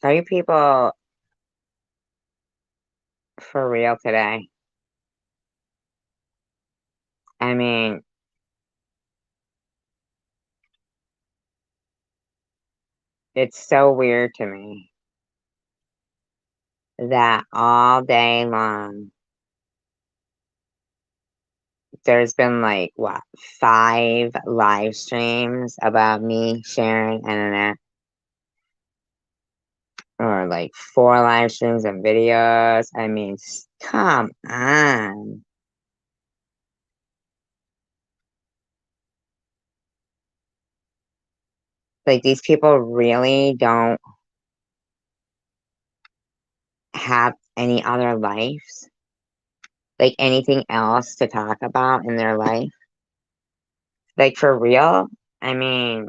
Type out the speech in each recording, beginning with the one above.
Are you people for real today? I mean, it's so weird to me that all day long there's been like what, 5 live streams about me, Sharon, and Annette, or like 4 live streams and videos. I mean, come on. Like these people really don't have any other lives, like anything else to talk about in their life. Like for real? I mean,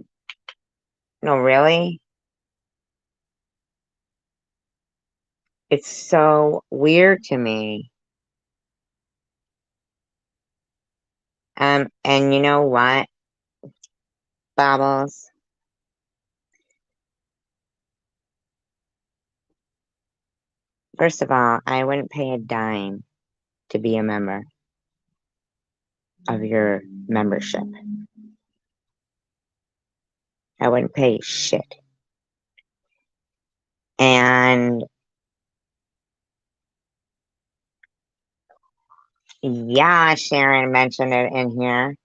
no, really? It's so weird to me. And you know what, Bobbles? First of all, I wouldn't pay a dime to be a member of your membership. I wouldn't pay shit. And yeah, Sharon mentioned it in here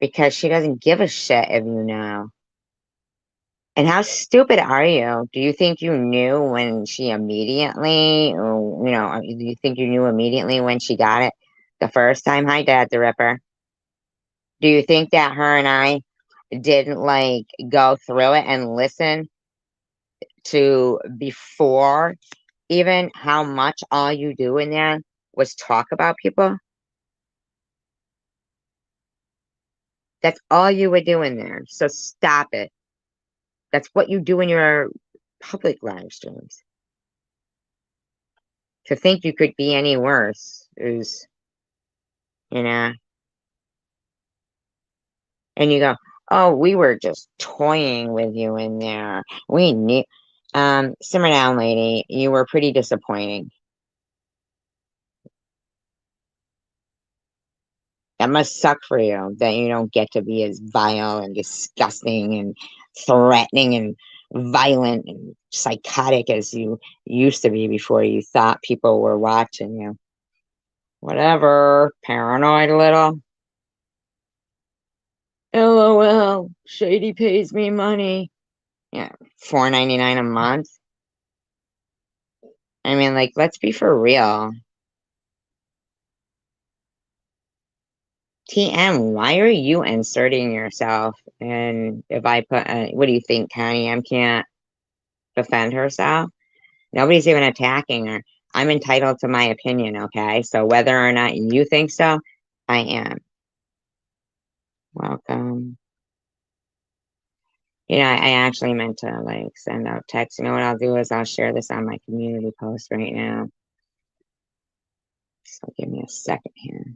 because she doesn't give a shit if you know. And how stupid are you? Do you think you knew when she immediately, or, do you think you knew immediately when she got it the first time? Hi, Dad the Ripper. Do you think that her and I didn't like go through it and listen to before even how much all you do in there was talk about people? That's all you would do in there. So stop it. That's what you do in your public live streams. To think you could be any worse is, you know, and you go, oh, we were just toying with you in there. We knew. Simmer down, lady. You were pretty disappointing. That must suck for you that you don't get to be as vile and disgusting and threatening and violent and psychotic as you used to be before you thought people were watching you. Whatever, paranoid a little. LOL, Shady pays me money. Yeah, $4.99 a month. I mean, like, let's be for real. TM, why are you inserting yourself? And if I put, what do you think, Connie? M can't defend herself? Nobody's even attacking her. I'm entitled to my opinion, okay? So whether or not you think so, I am. Welcome. I actually meant to like send out text. You know what I'll do is I'll share this on my community post right now. So give me a second here.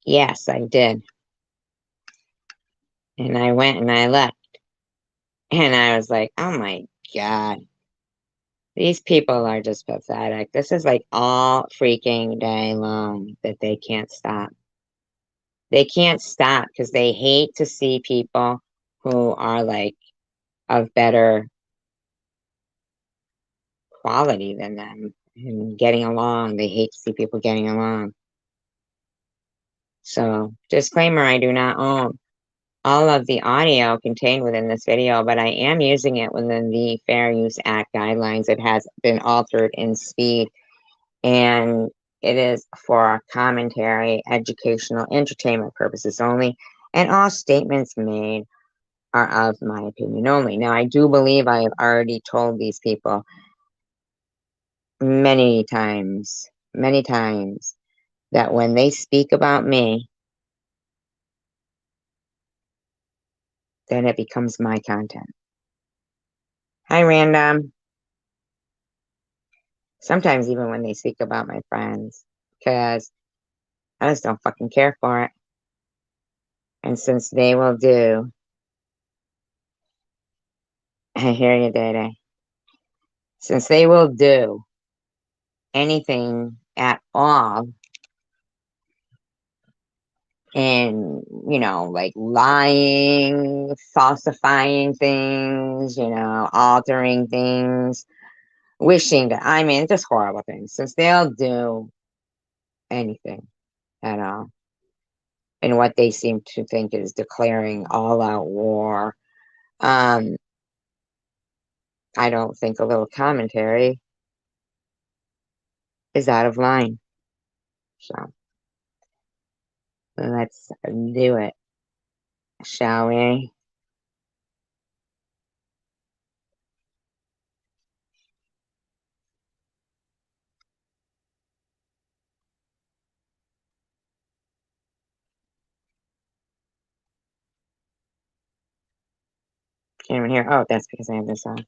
Yes, I did. And I went and I left. And I was like, oh my God. These people are just pathetic. This is like all freaking day long that they can't stop. They can't stop because they hate to see people who are like of better quality than them and getting along. They hate to see people getting along. So, disclaimer, I do not own all of the audio contained within this video, but I am using it within the Fair Use Act guidelines. It has been altered in speed, and it is for commentary, educational, entertainment purposes only, and all statements made are of my opinion only. Now, I do believe I have already told these people many times, that when they speak about me, then it becomes my content. Hi, Random. Sometimes even when they speak about my friends, because I just don't fucking care for it. And since they will do, I hear you, Day. Since they will do anything at all, and like lying, falsifying things, altering things, wishing that, I mean, just horrible things, since they'll do anything at all, and what they seem to think is declaring all out war, I don't think a little commentary is out of line. So let's do it, shall we? Can't even hear. Oh, that's because I have this on.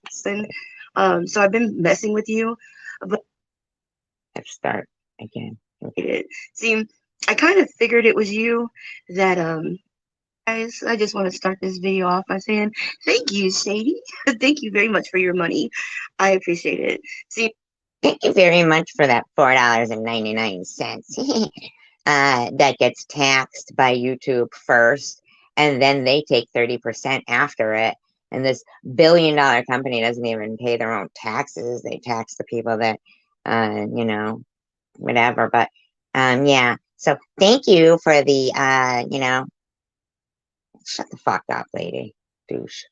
So I've been messing with you, but I have to start again. see, I kind of figured it was you that guys, I just want to start this video off by saying thank you, Sadie. Thank you very much for your money. I appreciate it. See, Thank you very much for that $4.99. That gets taxed by YouTube first, and then they take 30% after it. And this billion-dollar company doesn't even pay their own taxes. They tax the people that, whatever. But yeah. So thank you for the, shut the fuck up, lady, douche.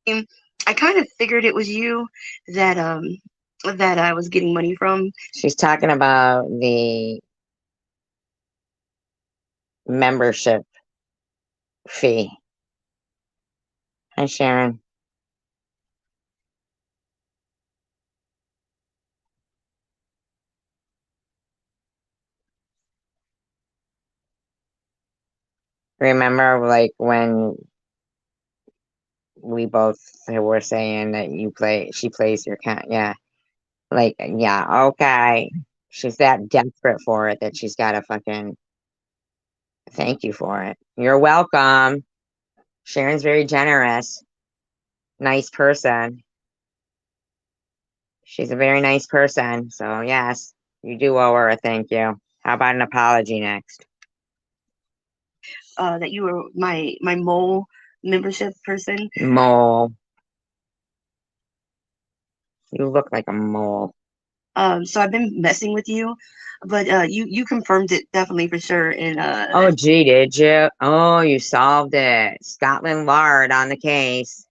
I kind of figured it was you that I was getting money from. She's talking about the membership fee. Hi, Sharon. Remember, like, when we both were saying that she plays your cat? Yeah. Like, yeah, okay. She's that desperate for it that she's got to fucking thank you for it. You're welcome. Sharon's very generous. Nice person. She's a very nice person. So, yes, you do owe her a thank you. How about an apology next? That you were my mole membership person. Mole. You look like a mole. So I've been messing with you, but you confirmed it definitely for sure. And oh, gee, did you? Oh, you solved it. Scotland Yard on the case.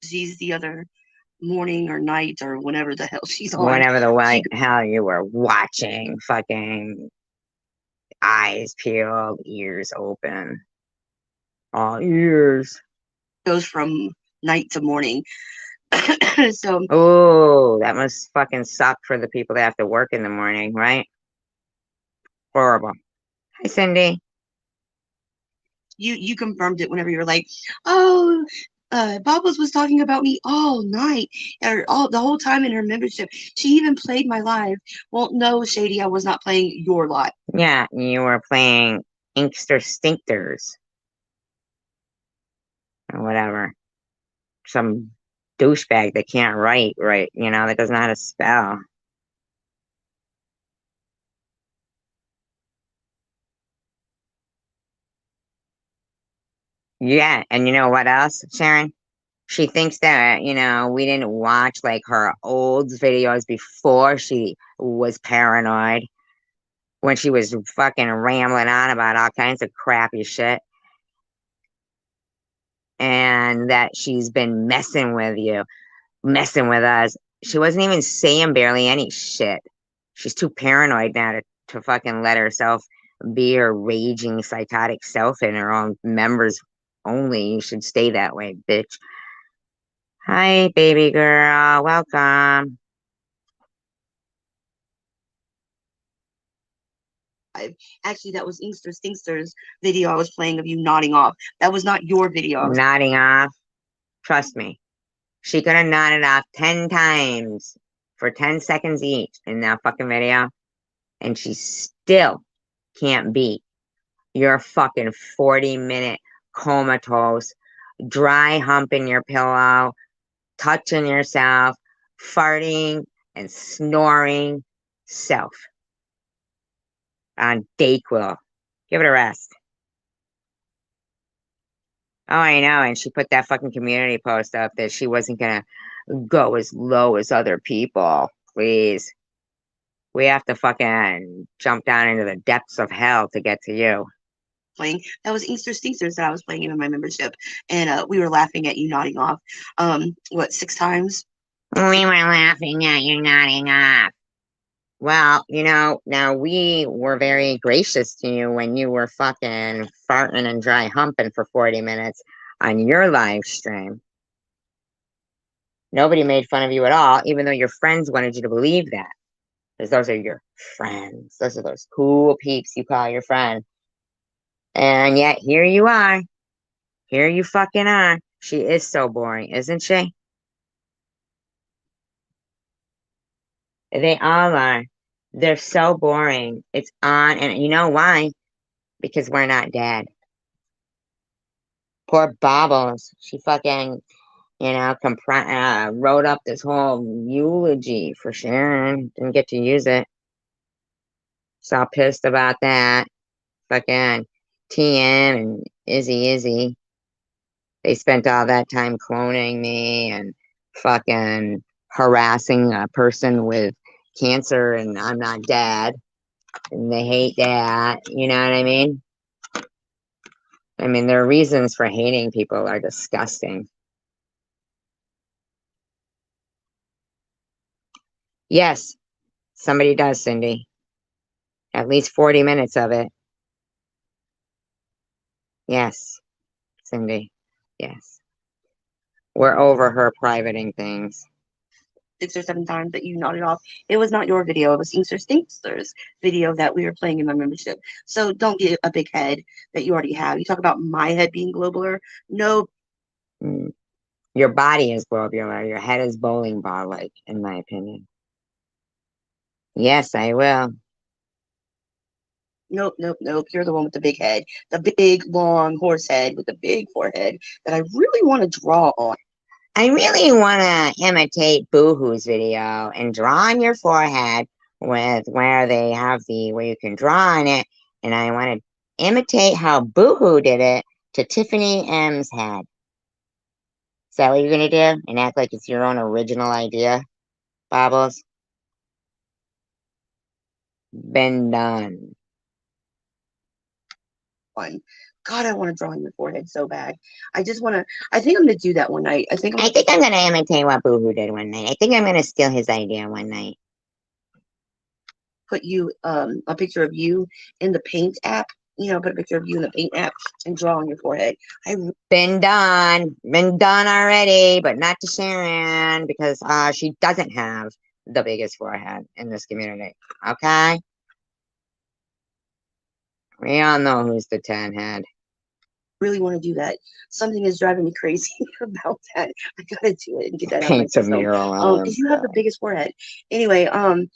she's the other morning or night or whenever the hell she's on. Whenever the hell you were watching, fucking eyes peeled, ears open, all ears. Goes from night to morning. So oh, that must fucking suck for the people that have to work in the morning, right? Horrible. Hi, Cindy. You confirmed it whenever you were like, oh, Bubbles was talking about me all night or all the whole time in her membership. She even played my live. Well, no, Shady, I was not playing your live. Yeah, you were playing Inkster Stinksters or whatever. Some douchebag that can't write right, that doesn't know how to spell. Yeah, and you know what else, Sharon? She thinks that, we didn't watch like her old videos before she was paranoid. when she was fucking rambling on about all kinds of crappy shit, and that she's been messing with you, messing with us. She wasn't even saying barely any shit. She's too paranoid now to fucking let herself be her raging psychotic self in her own members only. You should stay that way, bitch. Hi, baby girl. Welcome. Actually, that was Inkster Stinkster's video I was playing of you nodding off. That was not your video. I was Nodding off. Trust me. She could have nodded off 10 times for 10 seconds each in that fucking video, and she still can't beat your fucking 40-minute comatose, dry humping your pillow, touching yourself, farting, and snoring self on Dayquil. Give it a rest. Oh, I know. And she put that fucking community post up that she wasn't going to go as low as other people. Please. We have to fucking jump down into the depths of hell to get to you. playing. That was Inkster Stinksters that I was playing in my membership. And we were laughing at you nodding off. What, 6 times? We were laughing at you nodding off. Well, now we were very gracious to you when you were fucking farting and dry humping for 40 minutes on your live stream. Nobody made fun of you at all, even though your friends wanted you to believe that. Because those are your friends. Those are those cool peeps you call your friend. And yet here you are. Here you fucking are. She is so boring, isn't she? They all are. They're so boring. It's on. And you know why? Because we're not dead. Poor Bobbles. She fucking, wrote up this whole eulogy for Sharon. Didn't get to use it. So pissed about that. Fucking TM and Izzy. They spent all that time cloning me and fucking harassing a person with cancer, and I'm not dead. And they hate that. You know what I mean? I mean, their reasons for hating people are disgusting. Yes, somebody does, Cindy. At least 40 minutes of it. Yes, Cindy. Yes. We're over her privating things. 6 or 7 times that you nodded off. It was not your video. It was Inkster Stinkster's video that we were playing in my membership. So don't get a big head that you already have. You talk about my head being globular. No. Your body is globular. Your head is bowling ball-like, in my opinion. Yes, I will. Nope. You're the one with the big head. The big, long horse head with the big forehead that I really want to draw on. I really want to imitate Boohoo's video and draw on your forehead with where they have where you can draw on it. And I want to imitate how Boohoo did it to Tiffany M's head. Is that what you're going to do? And act like it's your own original idea, Bobbles? Been done. Fun. God, I want to draw on your forehead so bad. I think I'm going to do that one night. I think I'm going to imitate what Boohoo did one night. I think I'm going to steal his idea one night. Put you, a picture of you in the Paint app. Put a picture of you in the Paint app and draw on your forehead. Been done already, but not to Sharon because she doesn't have the biggest forehead in this community. Okay? We all know who's the 10 head. Really want to do that. Something is driving me crazy about that. I gotta do it and get that out of my Paint a system. mural. Because you have the biggest forehead. Anyway,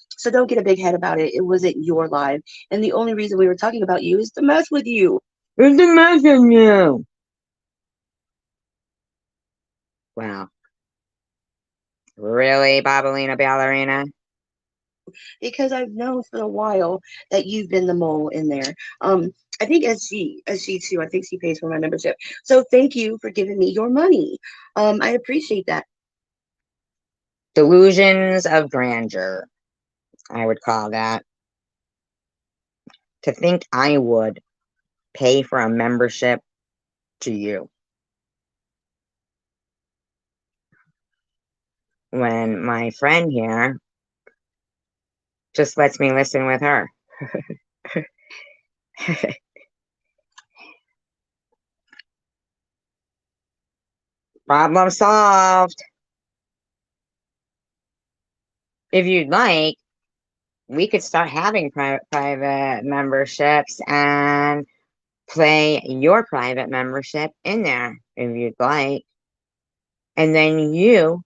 so don't get a big head about it. It wasn't your live. And the only reason we were talking about you is to mess with you. It's to mess with you. Wow. Really, Bobolina Ballerina? Because I've known for a while that you've been the mole in there. I think as she too, I think she pays for my membership. So thank you for giving me your money. I appreciate that. Delusions of grandeur, I would call that. To think I would pay for a membership to you when my friend here just lets me listen with her. Problem solved. If you'd like, we could start having private memberships and play your private membership in there if you'd like. And then you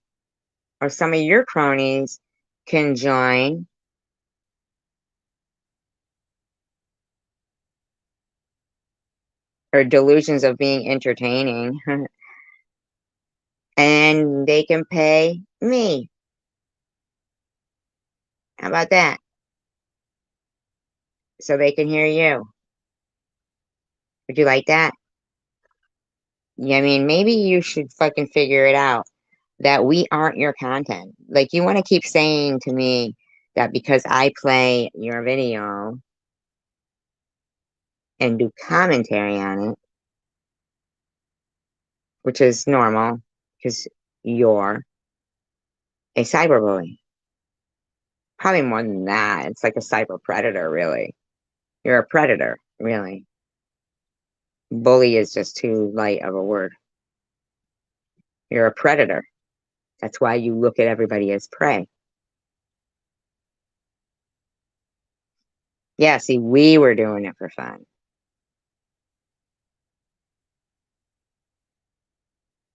or some of your cronies can join. Or delusions of being entertaining. And they can pay me. How about that? So they can hear you. Would you like that? Yeah, I mean, maybe you should fucking figure it out that we aren't your content. Like, you want to keep saying to me that because I play your video and do commentary on it, which is normal because you're a cyberbully. Probably more than that. It's like a cyber predator, really. You're a predator, really. Bully is just too light of a word. You're a predator. That's why you look at everybody as prey. Yeah, see, we were doing it for fun.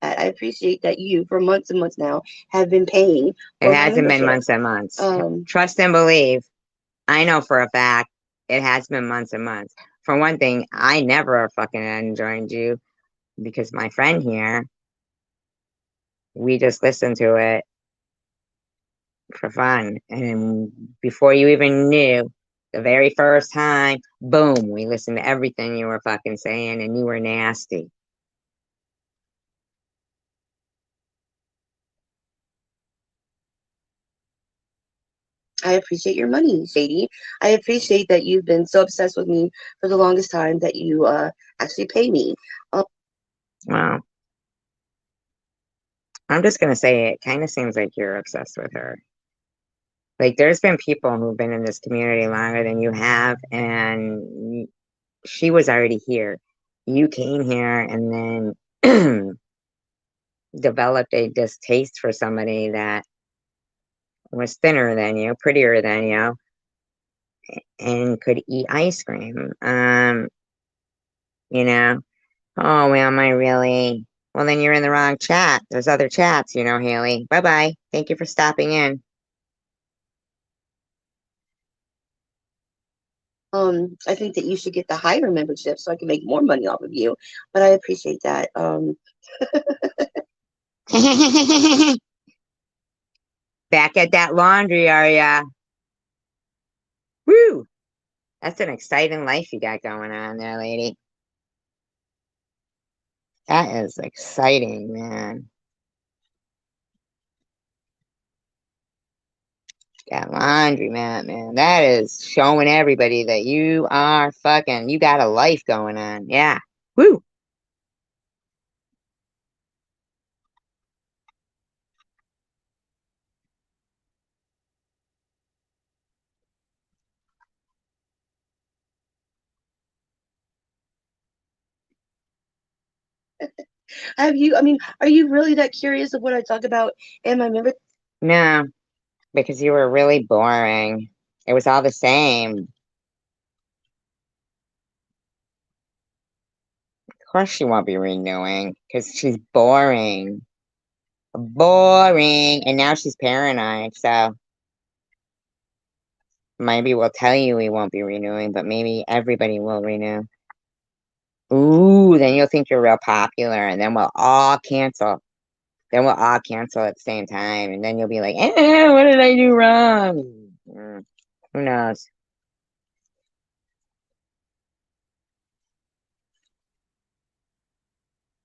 I appreciate that you, for months and months now, have been paying It for my hasn't been membership. months and months. Trust and believe. I know for a fact it has been months and months. For one thing, I never fucking unjoined you because my friend here, we just listened to it for fun. And before you even knew, the very first time, boom, we listened to everything you were fucking saying and you were nasty. I appreciate your money, Sadie. I appreciate that you've been so obsessed with me for the longest time that you actually pay me. Wow. I'm just going to say it kind of seems like you're obsessed with her. Like, there's been people who've been in this community longer than you have, and she was already here. You came here and then developed a distaste for somebody that was thinner than you, prettier than you, and could eat ice cream. You know, oh, well, am I really? Well, then you're in the wrong chat. There's other chats, Haley. Bye bye. Thank you for stopping in. I think that you should get the higher membership so I can make more money off of you. But I appreciate that. Back at that laundry, are ya? Woo! That's an exciting life you got going on there, lady. That is exciting, man. That laundry mat, man. That is showing everybody that you are fucking, you got a life going on. Yeah. Woo! Are you really that curious of what I talk about in my membership? No, because you were really boring. It was all the same. Of course she won't be renewing because she's boring. Boring. And now she's paranoid. So maybe we'll tell you we won't be renewing, but maybe everybody will renew. Ooh, then you'll think you're real popular and then we'll all cancel. Then we'll all cancel at the same time. And then you'll be like, what did I do wrong? Who knows?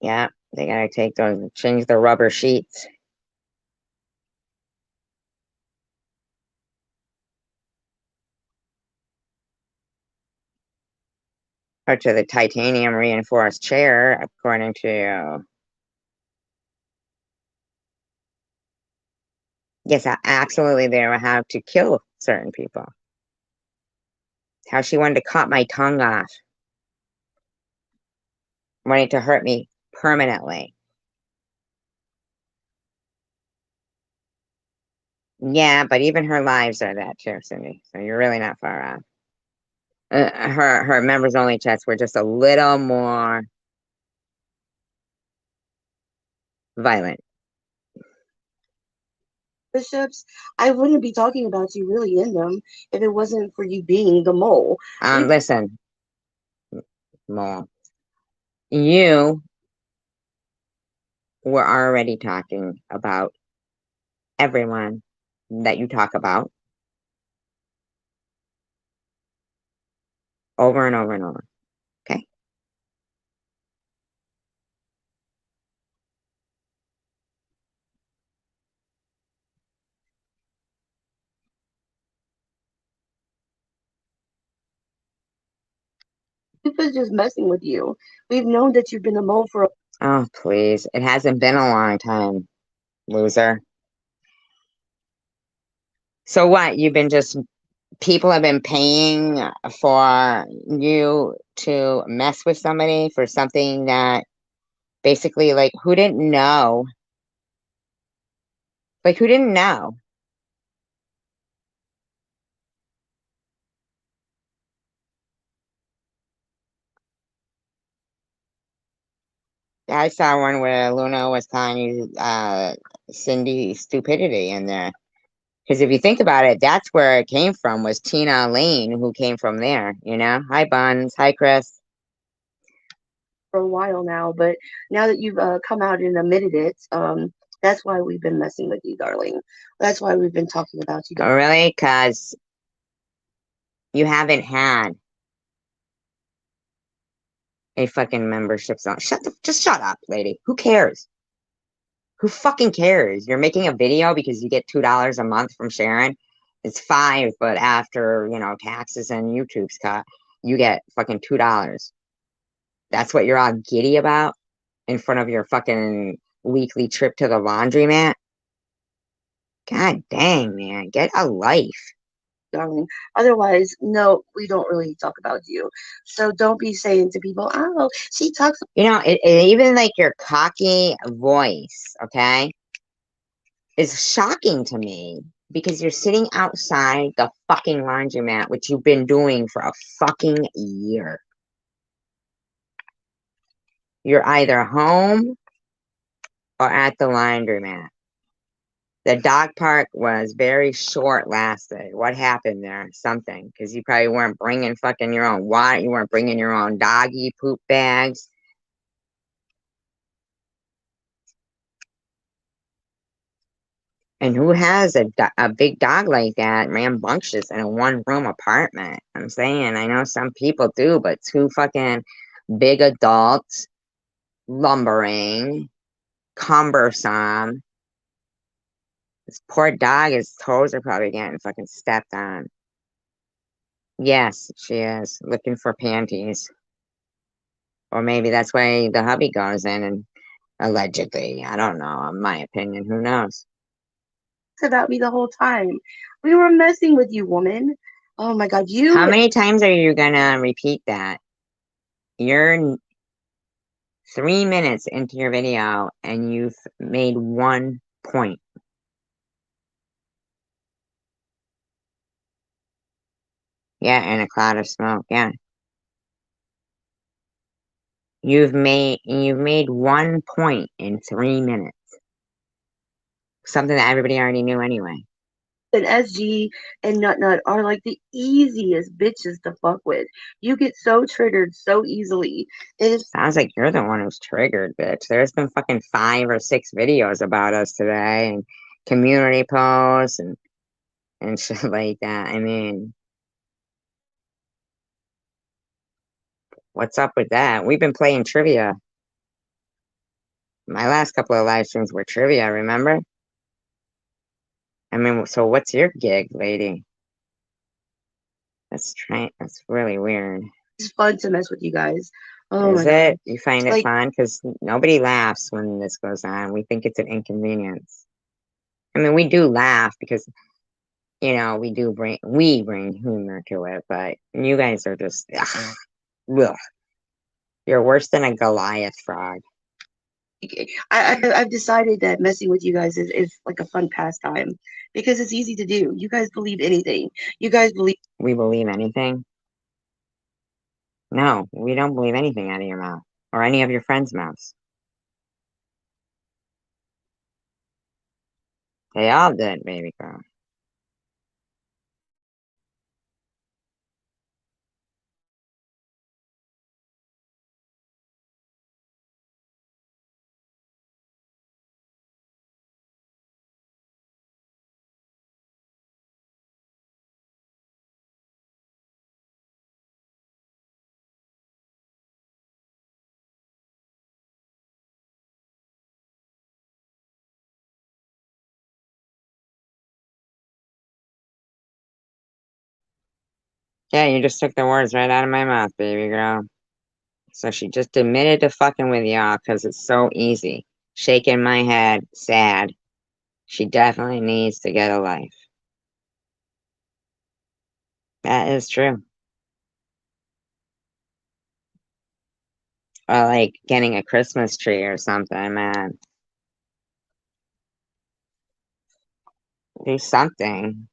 Yeah, they gotta take those, change the rubber sheets. Or to the titanium reinforced chair, according to you. Yes, absolutely. They were how to kill certain people. How she wanted to cut my tongue off, wanting to hurt me permanently. Yeah, but even her lives are that too, Cindy. So you're really not far off. Her members only chats were just a little more violent. Bishops, I wouldn't be talking about you really in them if it wasn't for you being the mole. Listen, Mole, you were already talking about everyone that you talk about over and over and over. Okay. People just messing with you. We've known that you've been a mole for. Oh, please. It hasn't been a long time, loser. So what? People have been paying for you to mess with somebody for something that basically, like, who didn't know? Like, who didn't know? I saw one where Luna was calling you Cindy stupidity in there. Because if you think about it, that's where it came from, was Tina Lane, who came from there, you know? Hi, Buns. Hi, Chris. For a while now, but now that you've come out and admitted it, that's why we've been messing with you, darling. That's why we've been talking about you. Oh, really? Because you haven't had a fucking membership zone. Just shut up, lady. Who cares? Who fucking cares? You're making a video because you get $2 a month from Sharon. It's 5, but after, taxes and YouTube's cut, you get fucking $2. That's what you're all giddy about in front of your fucking weekly trip to the laundromat. God dang, man. Get a life. Darling. Otherwise, no, we don't really talk about you. So don't be saying to people, oh, she talks. Even like your cocky voice, okay, is shocking to me because you're sitting outside the fucking laundromat, which you've been doing for a fucking year. You're either home or at the laundromat. The dog park was very short lasting. What happened there? Something. Because you probably weren't bringing fucking your own water. You weren't bringing your own doggy poop bags. And who has a big dog like that, rambunctious, in a one-room apartment? I'm saying, I know some people do, but two fucking big adults, lumbering, cumbersome. This poor dog, his toes are probably getting fucking stepped on. Yes, she is looking for panties. Or maybe that's why the hubby goes in and allegedly, I don't know, in my opinion, who knows? About me the whole time. We were messing with you, woman. Oh my God, How you. many times are you gonna repeat that? You're 3 minutes into your video and you've made 1 point. Yeah, and a cloud of smoke. Yeah. You've made 1 point in 3 minutes. Something that everybody already knew anyway. And SG and Nut Nut are like the easiest bitches to fuck with. You get so triggered so easily. It is. Sounds like you're the one who's triggered, bitch. There's been fucking 5 or 6 videos about us today and community posts and shit like that. I mean, what's up with that? We've been playing trivia. My last couple of live streams were trivia, remember? I mean, so what's your gig, lady? That's really weird. It's fun to mess with you guys. Oh Is my God. it? You find it Like, fun? Because nobody laughs when this goes on. We think it's an inconvenience. I mean, we do laugh because, we bring humor to it, but you guys are just, ugh. You're worse than a Goliath frog. I've decided that messing with you guys is like a fun pastime because it's easy to do. You guys believe anything. You guys believe We believe anything? No, we don't believe anything out of your mouth or any of your friends' mouths. They all did, baby girl. Yeah, you just took the words right out of my mouth, baby girl. So she just admitted to fucking with y'all because it's so easy. Shaking my head, sad. She definitely needs to get a life. That is true. Or like getting a Christmas tree or something, man. Do something.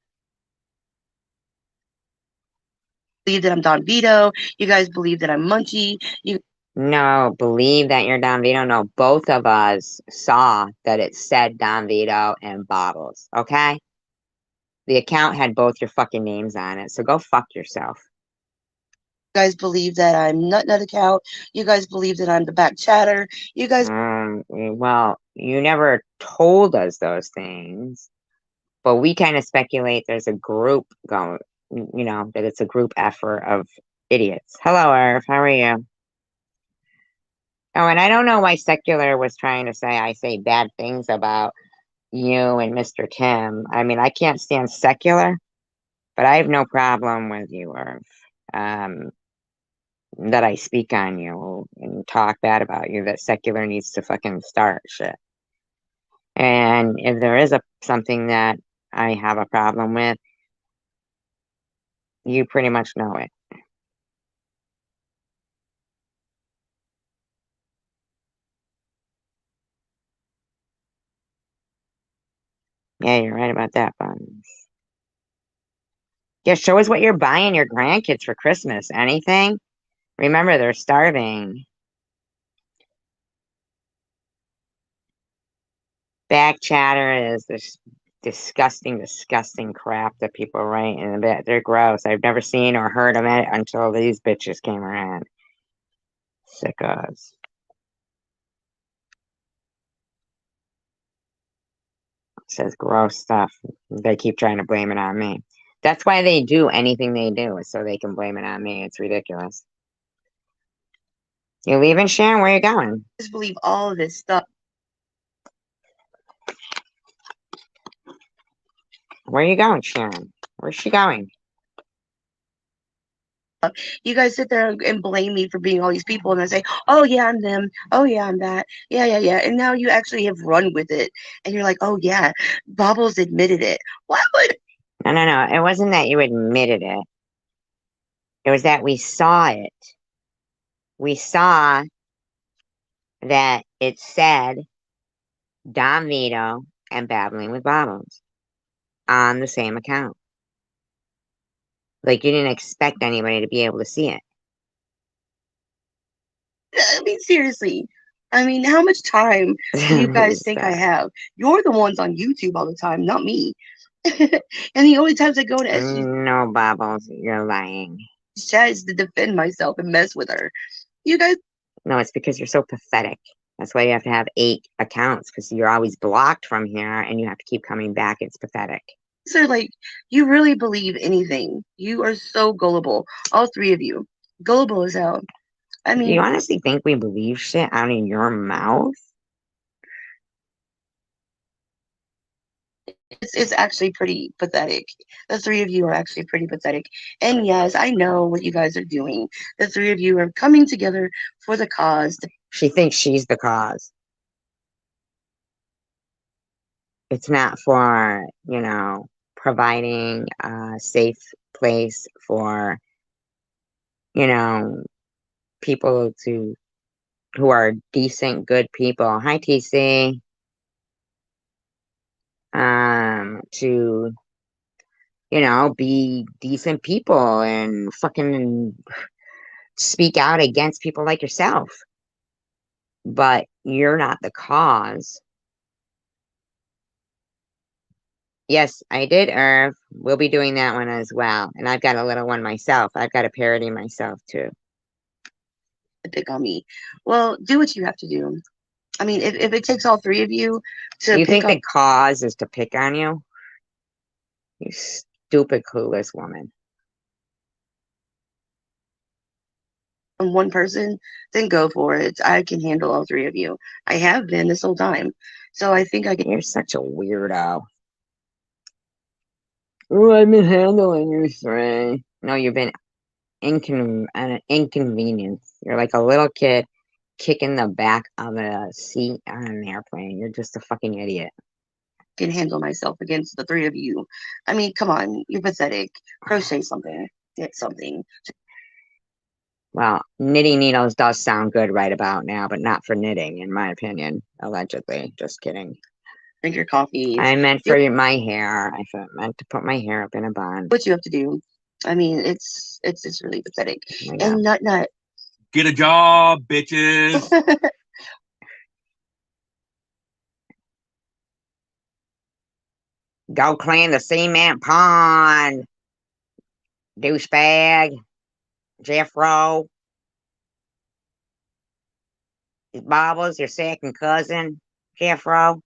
that I'm Don Vito. You guys believe that I'm Munchie. You No, believe that you're Don Vito. No, both of us saw that it said Don Vito and Bottles, okay? The account had both your fucking names on it, so go fuck yourself. guys believe that I'm Nut Nut account. You guys believe that I'm the back chatter. You guys Well, you never told us those things, but we kind of speculate there's a group going, that it's a group effort of idiots. Hello, Irv. How are you? Oh, and I don't know why Secular was trying to say I say bad things about you and Mr. Tim. I mean, I can't stand Secular, but I have no problem with you, Irv. Um, that I speak on you and talk bad about you, that Secular needs to fucking start shit. And if there is something that I have a problem with, you pretty much know it. Yeah, you're right about that, Buns. Yeah, show us what you're buying your grandkids for Christmas. Anything? Remember, they're starving. Back chatter is this disgusting, disgusting crap that people write in the bit. They're gross. I've never seen or heard of it until these bitches came around. Sickos. Says gross stuff. They keep trying to blame it on me. That's why they do anything they do, is so they can blame it on me. It's ridiculous. You leaving, Sharon? Where you going? just believe all of this stuff. Where you going, Sharon? Where's she going? You guys sit there and blame me for being all these people, and I say, "Oh yeah, I'm them. Oh yeah, I'm that. Yeah, yeah, yeah." And now you actually have run with it, and you're like, "Oh yeah, Bobbles admitted it." Why would No, no, no. It wasn't that you admitted it. It was that we saw it. We saw that it said Don Vito and Babbling with Bottles on the same account. Like you didn't expect anybody to be able to see it. I mean seriously? I mean, how much time do you guys think I have? You're the ones on YouTube all the time, not me. And the only times I go to SG's No, Bobbles, you're lying. chat is to defend myself and mess with her. You guys No, it's because you're so pathetic. That's why you have to have 8 accounts because you're always blocked from here and you have to keep coming back. It's pathetic. are like, you really believe anything. You are so gullible. All three of you. Gullible as hell. I Do you mean, honestly think we believe shit out of your mouth? It's actually pretty pathetic. The three of you are actually pretty pathetic. And yes, I know what you guys are doing. The three of you are coming together for the cause. She thinks she's the cause. It's not for, providing a safe place for, people who are decent, good people. Hi, TC. To, be decent people and fucking speak out against people like yourself. But you're not the cause. Yes, I did, Irv. We'll be doing that one as well. And I've got a little one myself. I've got a parody myself, too. Pick on me. Well, do what you have to do. I mean, if it takes all three of you to You pick think on the cause is to pick on you? You stupid, clueless woman. one person, then go for it. I can handle all three of you. I have been this whole time. So I think I can. You're such a weirdo. Oh, I've been handling you three. No, you've been an inconvenience. You're like a little kid kicking the back of a seat on an airplane. You're just a fucking idiot. Can handle myself against the three of you. I mean, come on, you're pathetic. Crochet something, knit something. Well, knitting needles does sound good right about now, but not for knitting, in my opinion. Allegedly. Just kidding. Drink your coffee. I meant for my hair. I meant to put my hair up in a bun. What you have to do. I mean, it's really pathetic. And nut. Get a job, bitches. Go clean the cement pond, douchebag, Jeffro. Bobbles, your second cousin, Jeffro.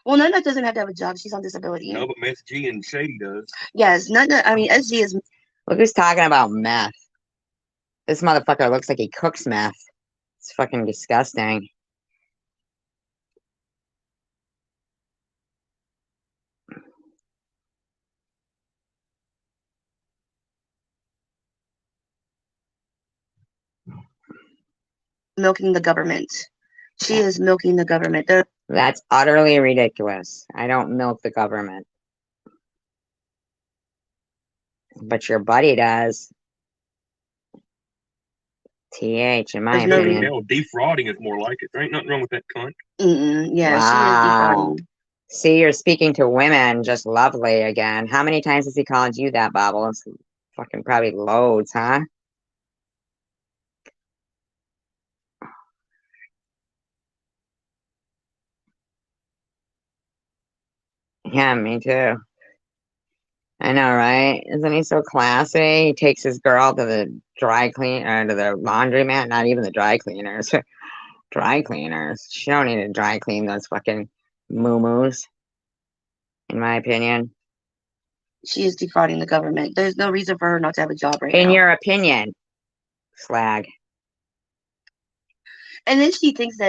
Well, Nut doesn't have to have a job. She's on disability. No, but Miss G and Shady does. Yes, Nut. I mean, SG is. Look who's talking about meth. This motherfucker looks like he cooks meth. It's fucking disgusting. Milking the government. She is milking the government. That's utterly ridiculous. I don't milk the government. But your buddy does. TH, in my opinion. Hell, defrauding is more like it. There ain't nothing wrong with that cunt. Yeah, wow. She is defrauding. See, you're speaking to women just lovely again. How many times has he called you that, Bobbles? Fucking probably loads, huh? Yeah, me too. I know, right? Isn't he so classy? He takes his girl to the dry clean or to the laundromat, not even the dry cleaners. Dry cleaners. She don't need to dry clean those fucking moo-moos, in my opinion. She is defrauding the government. There's no reason for her not to have a job right now. In your opinion, slag. And then she thinks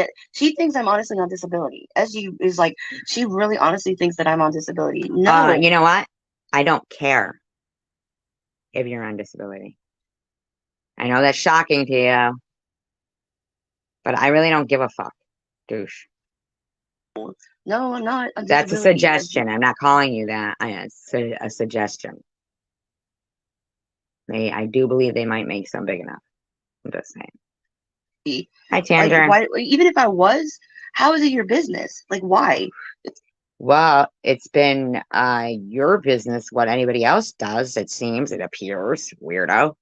I'm honestly on disability. SG is like, she really honestly thinks that I'm on disability. No. You know what? I don't care if you're on disability. I know that's shocking to you, but I really don't give a fuck, douche. No, I'm not. That's a suggestion. I'm not calling you that. It's a suggestion. I do believe they might make some big enough. I'm just saying. Hi, Tandra. Like, why, even if I was, how is it your business? Like, why? Well, it's been your business what anybody else does, it seems. It appears. Weirdo.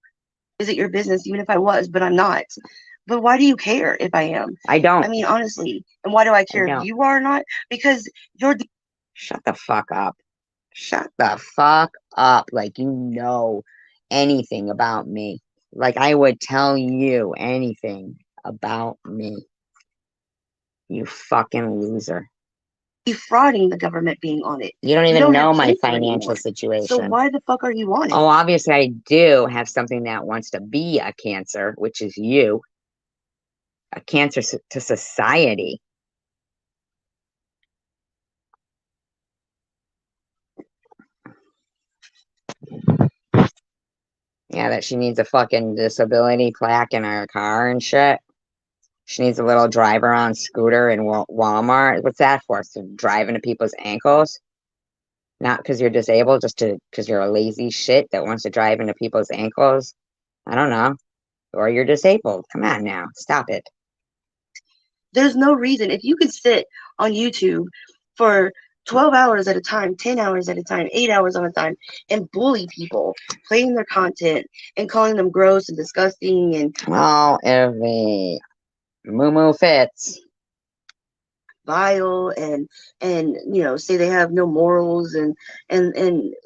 Is it your business, even if I was, but I'm not? But why do you care if I am? I don't. I mean, honestly. And why do I care if you are or not? Because you're... Shut the fuck up. Shut the fuck up. Like you know anything about me. Like I would tell you anything about me. You fucking loser. Defrauding the government being on it. You don't even know my financial situation. So why the fuck are you on it? Oh, obviously I do have something that wants to be a cancer, which is you. A cancer to society. Yeah, that she needs a fucking disability plaque in her car and shit. She needs a little driver on scooter in Walmart. What's that for? To drive into people's ankles? Not because you're disabled, just because you're a lazy shit that wants to drive into people's ankles. I don't know. Or you're disabled. Come on now. Stop it. There's no reason. If you could sit on YouTube for 12 hours at a time, 10 hours at a time, 8 hours on a time, and bully people, playing their content and calling them gross and disgusting and Well, if the moo fits. vile and say they have no morals and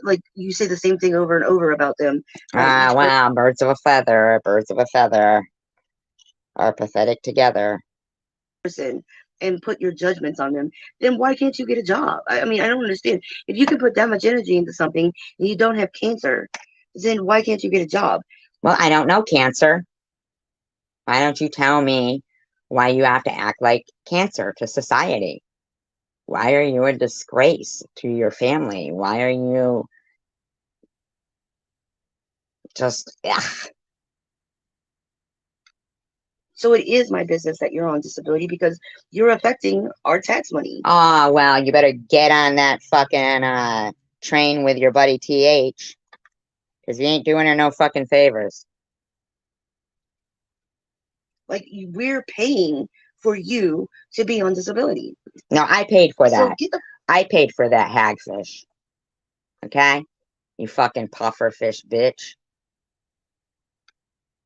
like you say the same thing over and over about them. Ah, wow, birds of a feather are pathetic together. Person and put your judgments on them, then why can't you get a job? I mean, I don't understand. If you can put that much energy into something and you don't have cancer, then why can't you get a job? Well, I don't know cancer. Why don't you tell me why you have to act like cancer to society? Why are you a disgrace to your family? Why are you just, ugh. So it is my business that you're on disability because you're affecting our tax money. Oh, well, you better get on that fucking train with your buddy TH, because you ain't doing her no fucking favors. Like we're paying for you to be on disability. No, I paid for So that. get the I paid for that hagfish. Okay? You fucking puffer fish bitch.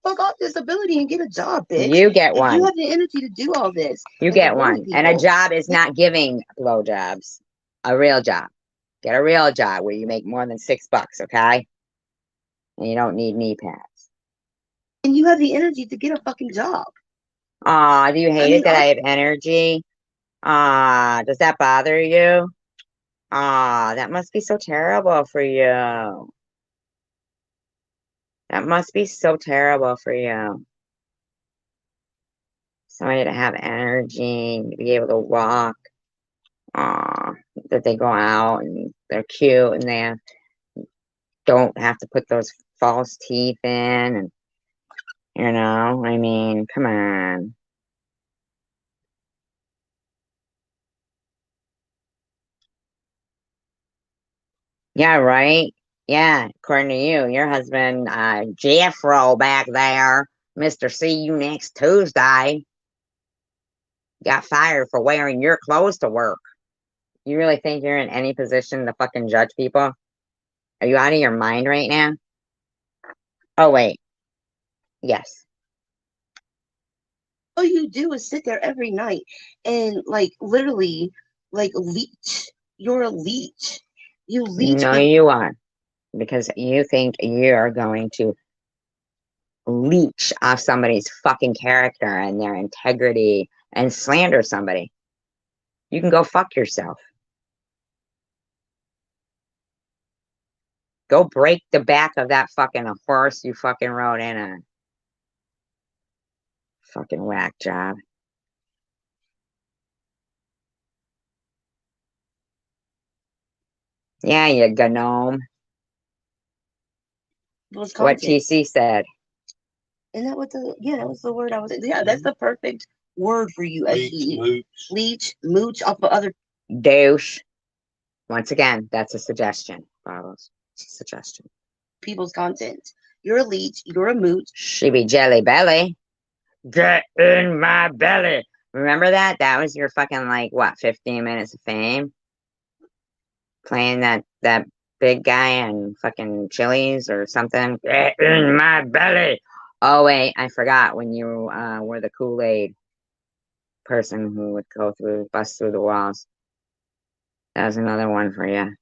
fuck off disability and get a job, bitch. You get If one. you have the energy to do all this, You and get to bully one. And a people, job is not giving blowjobs. A real job. Get a real job where you make more than $6, okay? And you don't need knee pads. and you have the energy to get a fucking job. Aw, do you hate mean, it that I have energy? Ah, does that bother you? Ah, that must be so terrible for you. That must be so terrible for you. Somebody to have energy, to be able to walk. That they go out and they're cute and they don't have to put those false teeth in. And, I mean, come on. Yeah, right? Yeah, according to you, your husband, Jeffro back there, Mr. See you next Tuesday, got fired for wearing your clothes to work. You really think you're in any position to fucking judge people? Are you out of your mind right now? Oh, wait. Yes. All you do is sit there every night and like literally like leech. You're a leech. You leech. No, you are. Because you think you're going to leech off somebody's fucking character and their integrity and slander somebody. You can go fuck yourself. Go break the back of that fucking horse you fucking rode in a fucking whack job. Yeah, you gnome. What TC said. Isn't that what that was the word I was, that's the perfect word for you, SE. Leech, mooch off of other Douche. Once again, that's a suggestion, Bottles. It's a suggestion. people's content. You're a leech, you're a mooch. She be jelly belly. Get in my belly. Remember that? That was your fucking, like, what, 15 minutes of fame? Playing that big guy on fucking Chili's or something. Get in my belly. Oh, wait, I forgot when you were the Kool-Aid person who would bust through the walls. That was another one for you.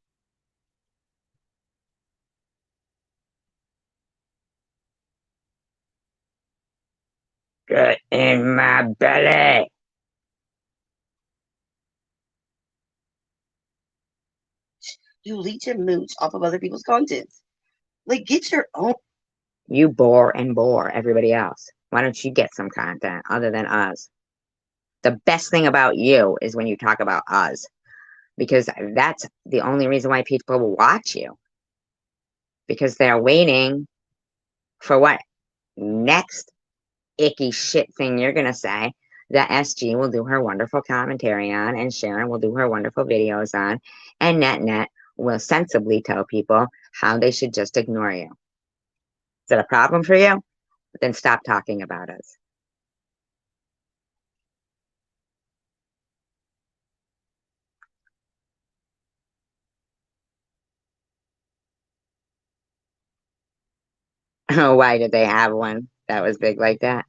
Get in my belly. You leech and mooch off of other people's content. Like, get your own. You bore everybody else. Why don't you get some content other than us? The best thing about you is when you talk about us, because that's the only reason why people will watch you, because they're waiting for what next icky shit thing you're gonna say that SG will do her wonderful commentary on, and Sharon will do her wonderful videos on, and Net will sensibly tell people how they should just ignore you. Is that a problem for you? Then stop talking about us. Why did they have one that was big like that?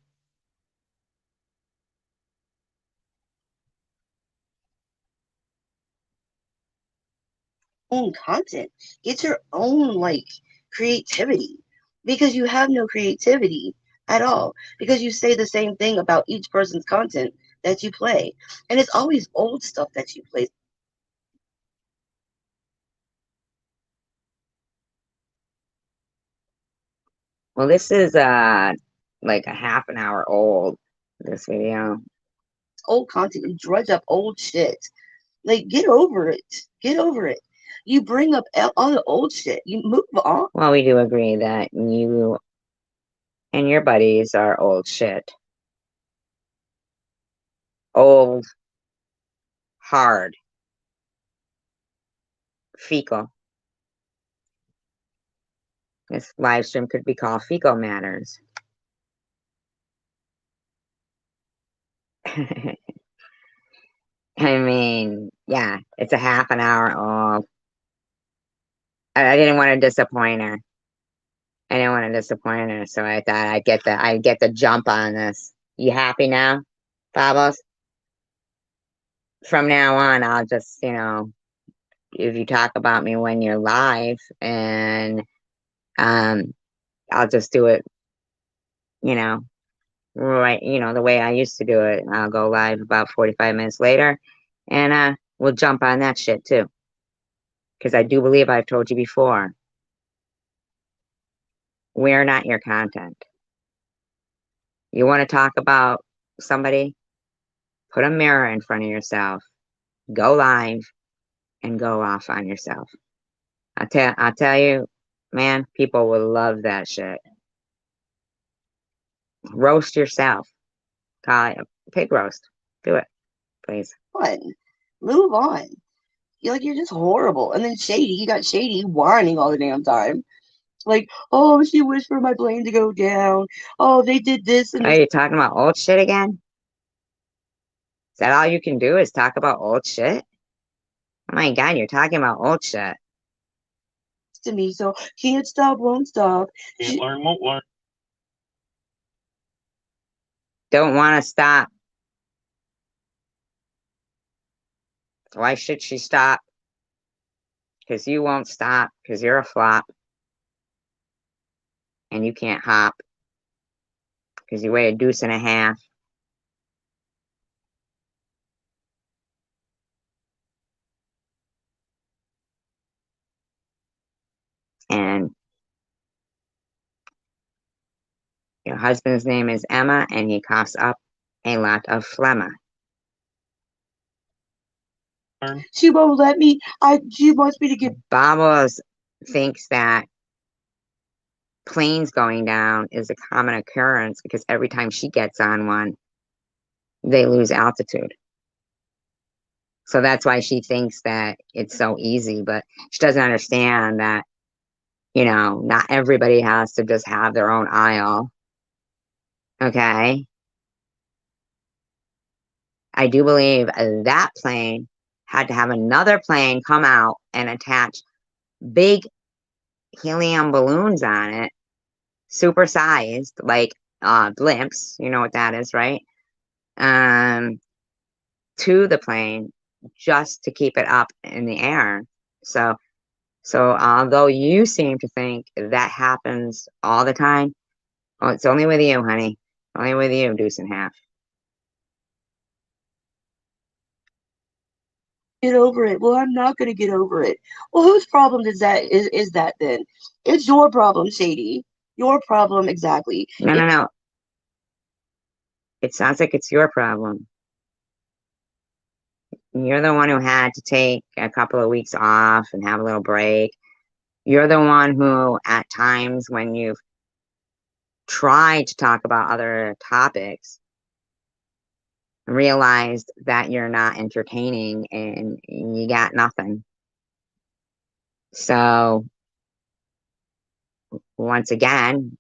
Own content. Get your own like creativity because you have no creativity at all because you say the same thing about each person's content that you play, and it's always old stuff that you play. Well, this is like a half an hour old, this video. Old content. You drudge up old shit. Like, get over it. Get over it. You bring up all the old shit. You move on. Well, we do agree that you and your buddies are old shit. Old, hard, fecal. This live stream could be called Fecal Matters. I mean, yeah, it's a half an hour old. I didn't want to disappoint her. I didn't want to disappoint her, so I thought I'd get the jump on this. You happy now, Babos? From now on, I'll just, if you talk about me when you're live, and I'll just do it, right, the way I used to do it. I'll go live about 45 minutes later, and we'll jump on that shit too. Because I do believe I've told you before, we're not your content. You want to talk about somebody? Put a mirror in front of yourself, go live, and go off on yourself. I'll tell you, man, people will love that shit. Roast yourself. Call it a pig roast. Do it, please. Fun. Move on. You're just horrible. And then Shady, you got Shady whining all the damn time. Like, oh, she wished for my plane to go down. Oh, they did this and Are this. you talking about old shit again? Is that all you can do is talk about old shit? Oh my God, you're talking about old shit. To me, so can't stop, won't stop. Can't learn, won't learn. Don't want to stop. Why should she stop? Because you won't stop, because you're a flop. And you can't hop. Because you weigh a deuce and a half. And your husband's name is Emma, and he coughs up a lot of phlegma. She won't let me. She wants me to get. Babos thinks that planes going down is a common occurrence because every time she gets on one, they lose altitude. So that's why she thinks that it's so easy, but she doesn't understand that, not everybody has to just have their own aisle. Okay. I do believe that plane had to have another plane come out and attach big helium balloons on it, supersized, like blimps, you know what that is, right? To the plane just to keep it up in the air. So although you seem to think that happens all the time, well, it's only with you, honey. Only with you, deuce and half. Get over it. Well, I'm not gonna get over it. Well, whose problem is that then? It's your problem, Shady. Your problem exactly. No. It sounds like it's your problem. You're the one who had to take a couple of weeks off and have a little break. You're the one who, at times when you've try to talk about other topics, realized that you're not entertaining and you got nothing. So once again,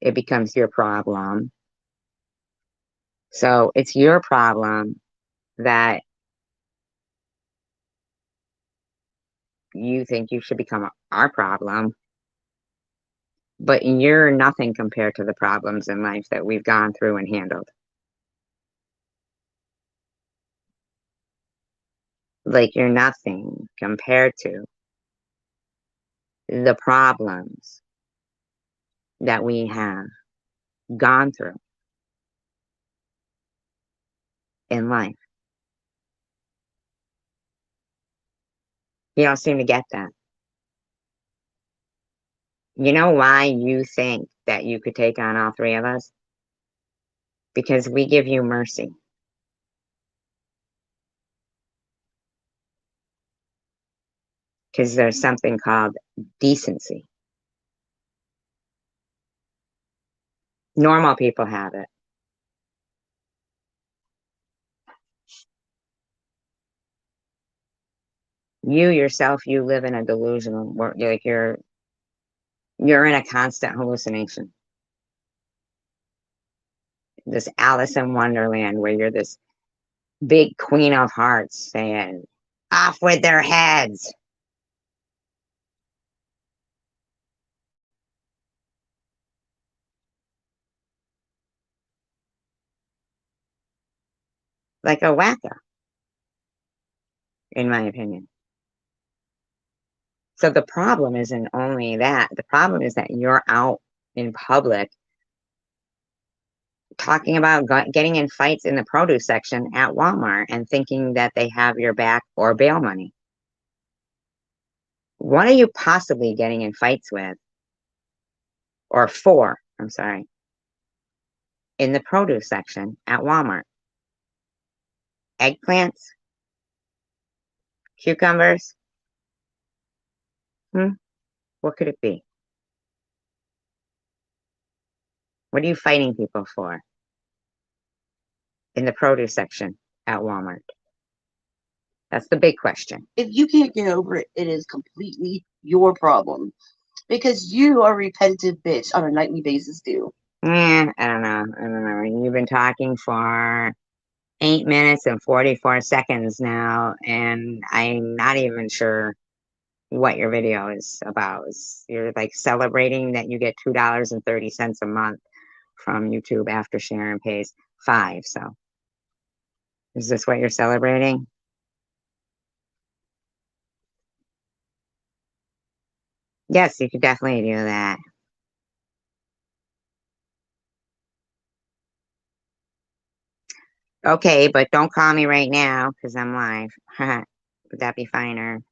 it becomes your problem. So it's your problem that you think you should become our problem, but you're nothing compared to the problems in life that we've gone through and handled. Like you're nothing compared to the problems that we have gone through in life. You don't seem to get that. You know why you think that you could take on all three of us? Because we give you mercy. Because there's something called decency. Normal people have it. You yourself, you live in a delusional world. Like you're in a constant hallucination. This Alice in Wonderland where you're this big queen of hearts saying, off with their heads. Like a wacko, in my opinion. So the problem isn't only that. The problem is that you're out in public talking about getting in fights in the produce section at Walmart and thinking that they have your back or bail money. What are you possibly getting in fights with? Or for, I'm sorry, in the produce section at Walmart? Eggplants? Cucumbers? What could it be? What are you fighting people for in the produce section at Walmart? That's the big question. If you can't get over it, it is completely your problem. Because you are a repetitive bitch on a nightly basis, too. I don't know. I don't know. You've been talking for 8 minutes and 44 seconds now, and I'm not even sure what your video is about. You're like celebrating that you get $2.30 a month from YouTube after Sharon pays $5. So is this what you're celebrating? Yes, you could definitely do that. Okay, but don't call me right now because I'm live. Would that be finer?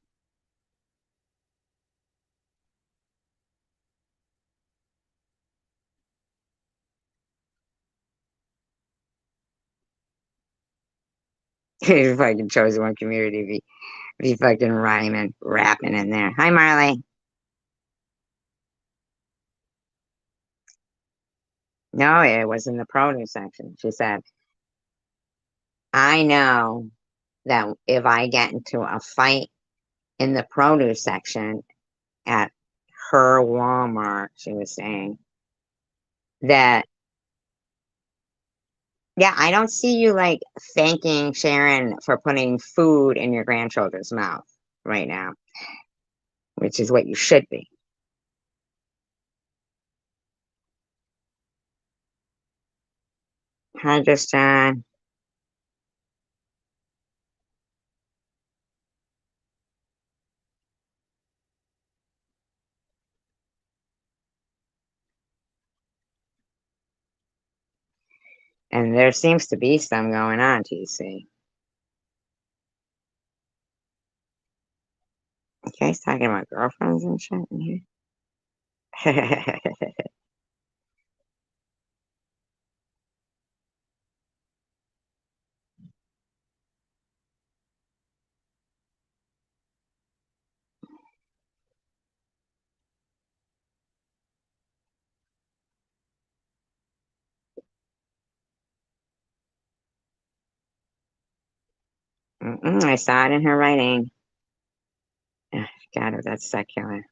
You fucking chosen one community be fucking rhyming, rapping in there. Hi, Marley. No, it was in the produce section. She said, I know that if I get into a fight in the produce section at her Walmart, she was saying that, yeah, I don't see you like thanking Sharon for putting food in your grandchildren's mouth right now, which is what you should be. Hi, Justin. And there seems to be some going on, TC. You guys talking about girlfriends and shit in here? I saw it in her writing. Ugh, God, that's secular.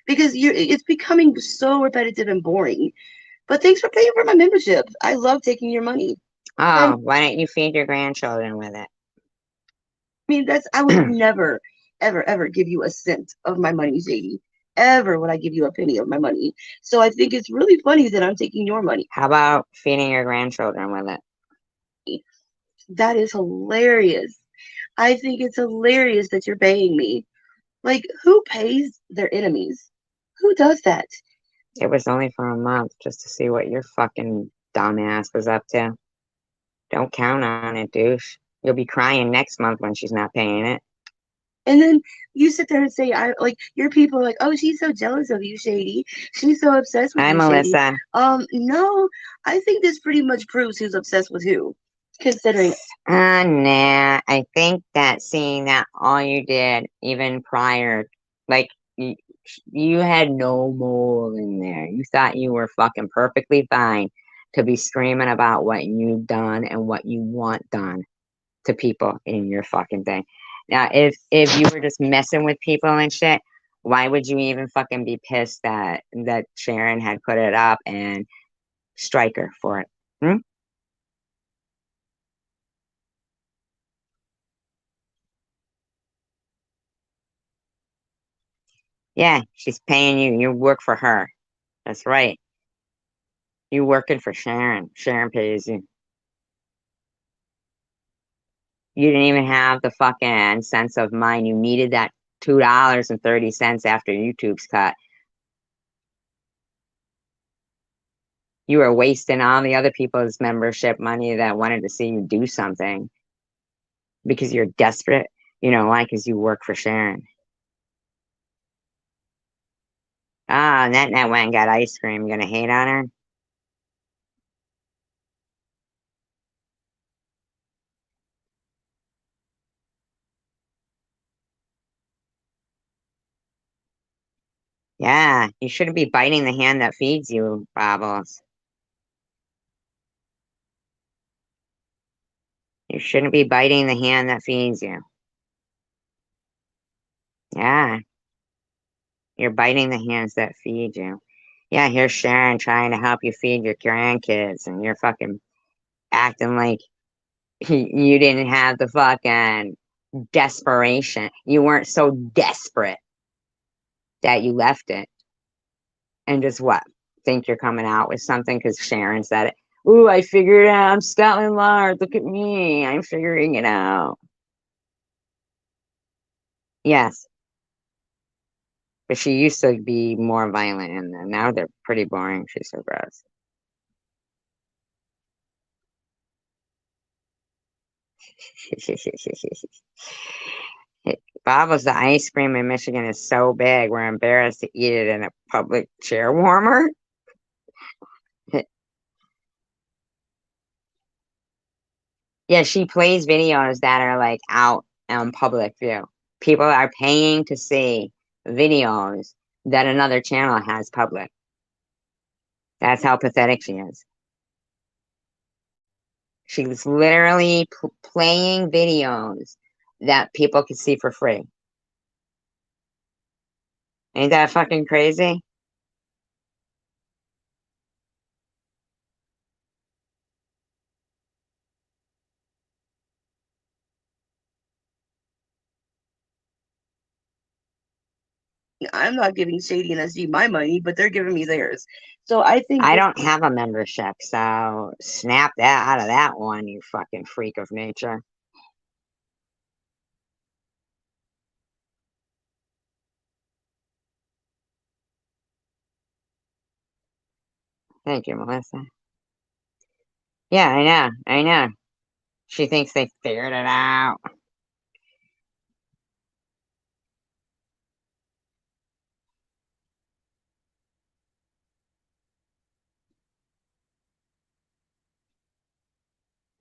Because it's becoming so repetitive and boring. But thanks for paying for my membership. I love taking your money. Oh, why don't you feed your grandchildren with it? I mean, I would never, ever, ever give you a cent of my money, Sadie. Ever would I give you a penny of my money. So I think it's really funny that I'm taking your money. How about feeding your grandchildren with it? That is hilarious. I think it's hilarious that you're paying me. Like, who pays their enemies? Who does that? It was only for a month just to see what your fucking dumbass was up to. Don't count on it, douche. You'll be crying next month when she's not paying it. And then you sit there and say, your people are like, oh, she's so jealous of you, Shady. She's so obsessed with Hi, you, Melissa. Shady. No, I think this pretty much proves who's obsessed with who, considering. Nah, I think that seeing that all you did, even prior, like, you had no mole in there. You thought you were fucking perfectly fine to be screaming about what you've done and what you want done to people in your fucking thing. Now, if you were just messing with people and shit, why would you even fucking be pissed that Sharon had put it up and strike her for it? Hmm? Yeah, she's paying you. You work for her. That's right. You working for Sharon. Sharon pays you. You didn't even have the fucking sense of mind. You needed that $2.30 after YouTube's cut. You were wasting all the other people's membership money that wanted to see you do something because you're desperate. You know why? Because you work for Sharon. Ah, and that went and got ice cream. You gonna hate on her? Yeah, you shouldn't be biting the hand that feeds you, Bobbles. You shouldn't be biting the hand that feeds you. Yeah, you're biting the hands that feed you. Yeah, here's Sharon trying to help you feed your grandkids, and you're fucking acting like you didn't have the fucking desperation. You weren't so desperate that you left it. And just what? Think you're coming out with something because Sharon said it. Ooh, I figured it out. I'm Scotland Yard. Look at me. I'm figuring it out. Yes. But she used to be more violent, and now they're pretty boring. She's so gross. Bob's the ice cream in Michigan is so big, we're embarrassed to eat it in a public chair warmer. Yeah, she plays videos that are like out on public view. People are paying to see videos that another channel has public. That's how pathetic she is. She's literally playing videos that people can see for free. Ain't that fucking crazy? I'm not giving Sadie and SG my money, but they're giving me theirs. So I think I don't have a membership, so snap that out of that one, you fucking freak of nature. Thank you, Melissa. Yeah, I know, I know. She thinks they figured it out.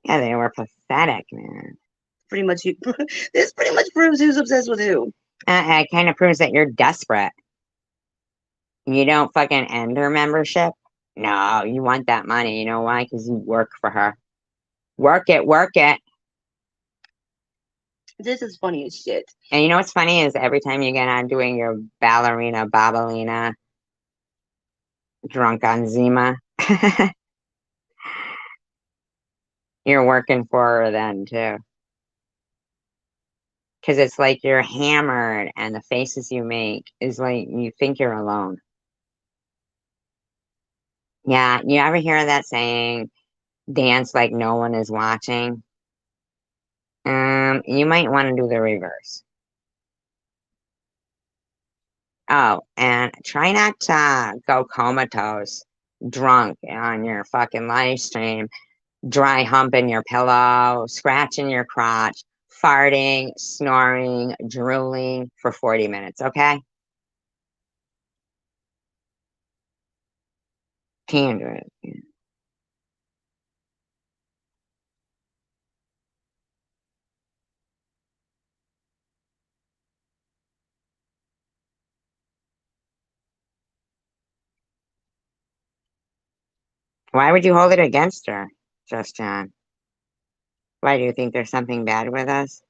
Yeah, they were pathetic, man. pretty much this pretty much proves who's obsessed with who. It kind of proves that you're desperate. You don't fucking end her membership. No, you want that money. You know why? Because you work for her. Work it, work it. This is funny as shit. And you know what's funny is every time you get on doing your ballerina, babalina, drunk on Zima, you're working for her then too. Because it's like you're hammered and the faces you make is like you think you're alone. Yeah, you ever hear that saying, dance like no one is watching? You might want to do the reverse. Oh, and try not to go comatose drunk on your fucking live stream, dry humping your pillow, scratching your crotch, farting, snoring, drooling for 40 minutes, okay? Can do it. Why would you hold it against her, Just John? Why do you think there's something bad with us?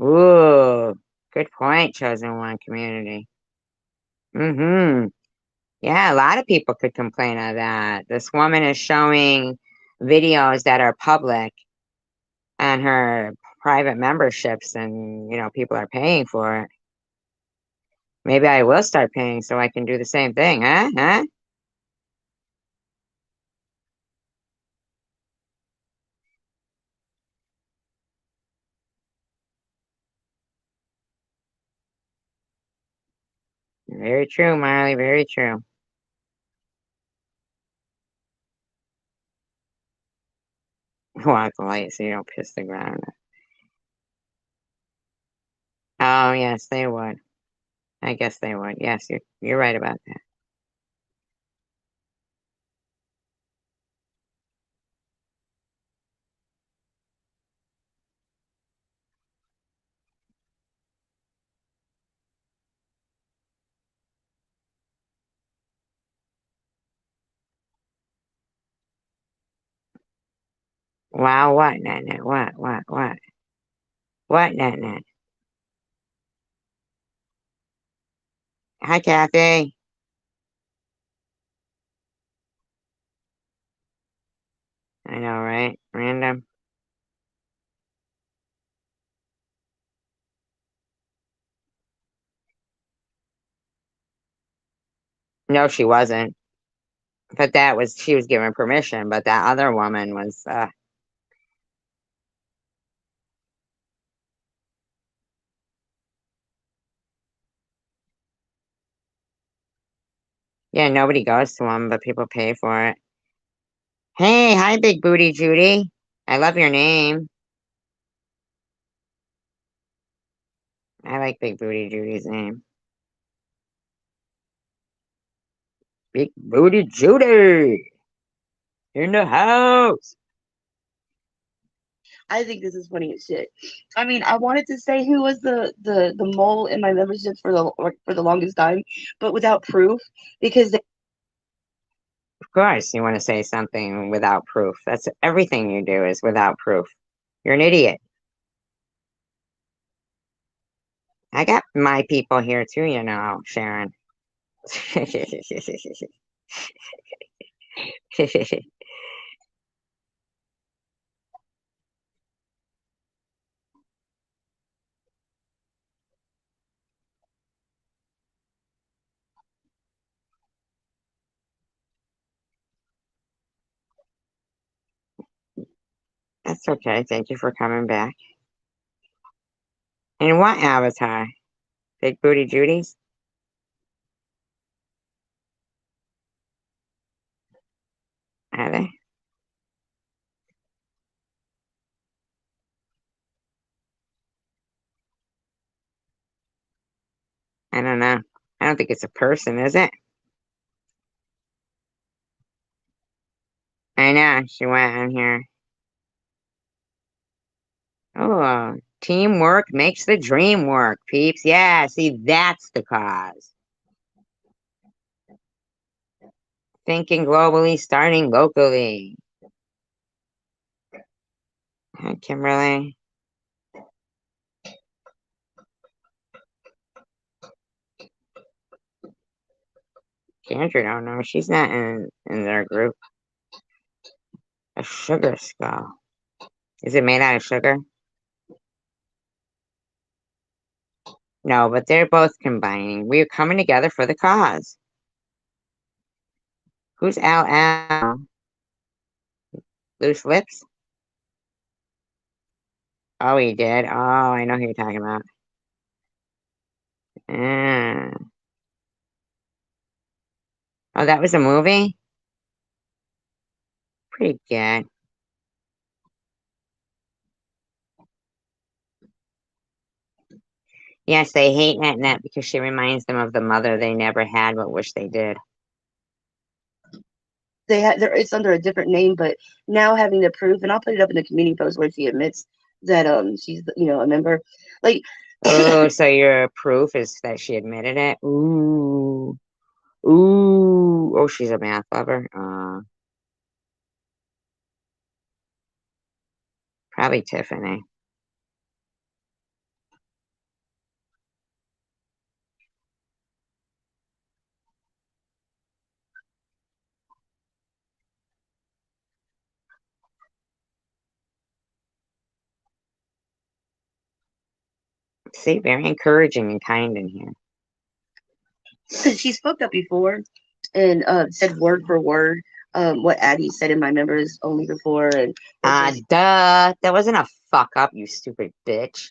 Ooh, good point, chosen one community. Mm-hmm. Yeah, a lot of people could complain of that. This woman is showing videos that are public and her private memberships, and people are paying for it. Maybe I will start paying so I can do the same thing, huh? Huh? Very true, Marley, very true. Walk light so you don't piss the ground. Oh, yes, they would. I guess they would. Yes, you're right about that. Wow, what, Nat? What? What, Nat? Hi, Kathy. I know, right? Random. No, she wasn't. But she was given permission, but that other woman was, yeah, nobody goes to them, but people pay for it. Hey, hi, Big Booty Judy. I love your name. I like Big Booty Judy's name. Big Booty Judy in the house. I think this is funny as shit. I mean, I wanted to say who was the mole in my membership for the longest time, but without proof because Of course, you want to say something without proof. That's everything you do is without proof. You're an idiot. I got my people here too, Sharon. That's okay. Thank you for coming back. And what avatar? Big Booty Judy's? Are they? I don't know. I don't think it's a person, is it? I know. She went on here. Oh, teamwork makes the dream work, peeps. Yeah, see, that's the cause. Thinking globally, starting locally. Hi, Kimberly. Andrew don't know. She's not in their group. A sugar skull. Is it made out of sugar? No, but they're both combining. We are coming together for the cause. Who's LL? Loose lips? Oh, he did. Oh, I know who you're talking about. Ah. Oh, that was a movie? Pretty good. Yes, they hate Net because she reminds them of the mother they never had but wish they did. It's under a different name, but now having the proof, and I'll put it up in the community post where she admits that she's a member. Like, Oh, so your proof is that she admitted it? Ooh. Ooh. Oh, she's a math lover. Probably Tiffany. See, very encouraging and kind in here. she spoke up before and said word for word what Addie said in my members only before, and Duh. That wasn't a fuck up, you stupid bitch.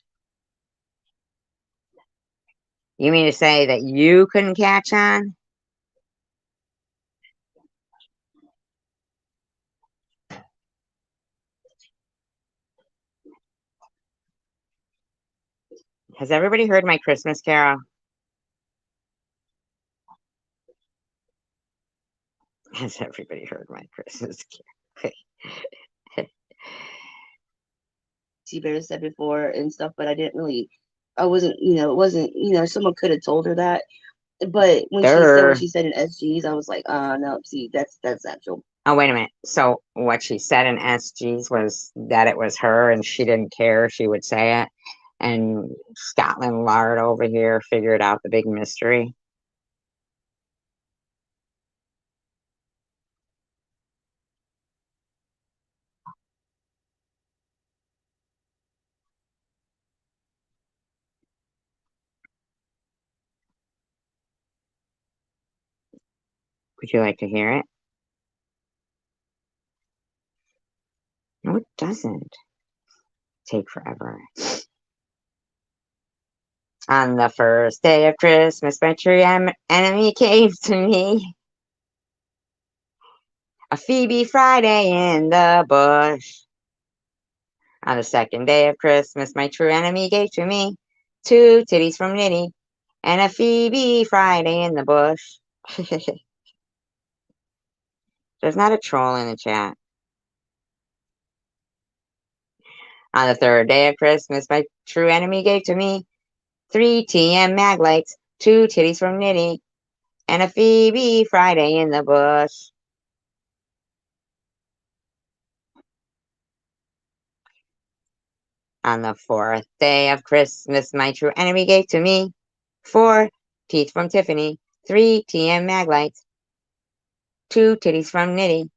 You mean to say that you couldn't catch on? Has everybody heard my Christmas carol? Has everybody heard my Christmas carol? T Bear said before and stuff, but I wasn't, it wasn't, someone could have told her that. But when she said what she said in SGs, I was like, no, see, that's actual. Oh, wait a minute. So what she said in SGs was that it was her and she didn't care. She would say it. And Scotland Lard over here figured out the big mystery. Would you like to hear it? No, it doesn't. Take forever. On the first day of Christmas, my true enemy came to me. A Phoebe Friday in the bush. On the second day of Christmas, my true enemy gave to me 2 titties from Nitty and a Phoebe Friday in the bush. There's not a troll in the chat. On the third day of Christmas, my true enemy gave to me 3 TM mag lights, 2 titties from Nitty, and a Phoebe Friday in the bush. On the fourth day of Christmas, my true enemy gave to me 4 teeth from Tiffany, 3 TM mag lights, 2 titties from Nitty,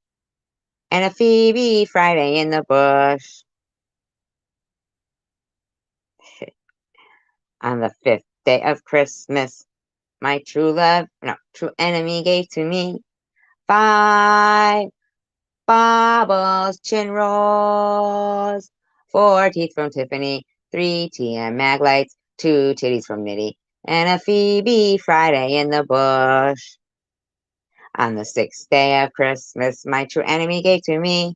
and a Phoebe Friday in the bush. On the fifth day of Christmas, my true enemy gave to me 5 baubles, chin rolls, 4 teeth from Tiffany, 3 TM mag lights, 2 titties from Nitty, and a Phoebe Friday in the bush. On the sixth day of Christmas, my true enemy gave to me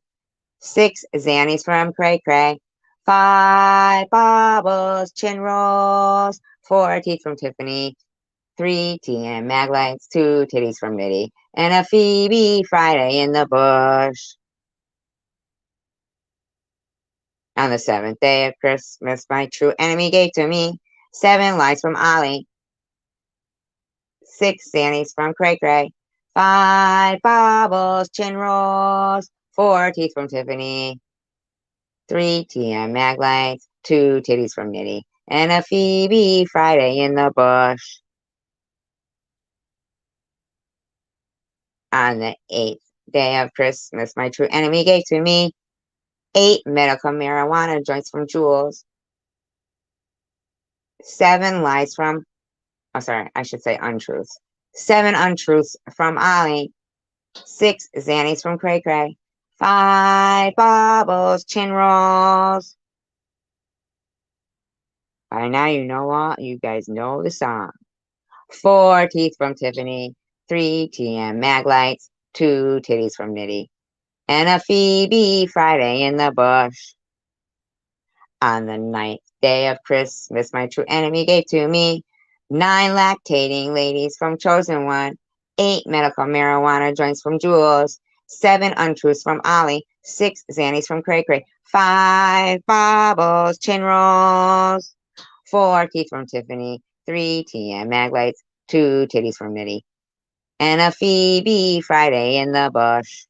6 Xannies from Cray Cray, 5 baubles, chin rolls, 4 teeth from Tiffany, 3 TM mag lights, 2 titties from Nitty, and a Phoebe Friday in the bush. On the 7th day of Christmas, my true enemy gave to me 7 lies from Ollie, 6 Xannies from Cray Cray, 5 baubles, chin rolls, 4 teeth from Tiffany, 3 TM mag lights, 2 titties from Nitty, and a Phoebe Friday in the bush. On the 8th day of Christmas, my true enemy gave to me 8 medical marijuana joints from Jules, 7 lies from, oh, sorry, I should say untruths, 7 untruths from Ollie, 6 Xannies from Cray Cray, 5 baubles, chin rolls. By now, you know what? You guys know the song. 4 teeth from Tiffany, 3 TM mag lights, 2 titties from Nitty, and a Phoebe Friday in the bush. On the 9th day of Christmas, my true enemy gave to me 9 lactating ladies from Chosen One, 8 medical marijuana joints from Jules, 7 untruths from Ollie, 6 Xannies from Cray Cray, 5 baubles, chin rolls, 4 teeth from Tiffany, 3 TM mag lights, 2 titties from Nitty, and a Phoebe Friday in the bush.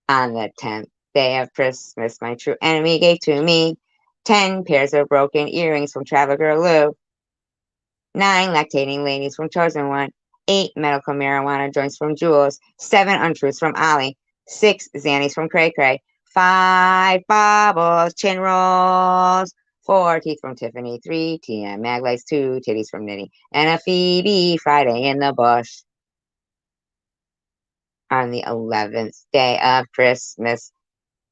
On the 10th day of Christmas, my true enemy gave to me 10 pairs of broken earrings from Travel Girl Lou, 9 lactating ladies from Chosen One, 8 medical marijuana joints from Jules, 7 untruths from Ollie, 6 Xannies from Cray Cray, 5 baubles, chin rolls, 4 teeth from Tiffany, 3 TM mag lights, 2 titties from Nitty, and a Phoebe Friday in the bush. On the 11th day of Christmas,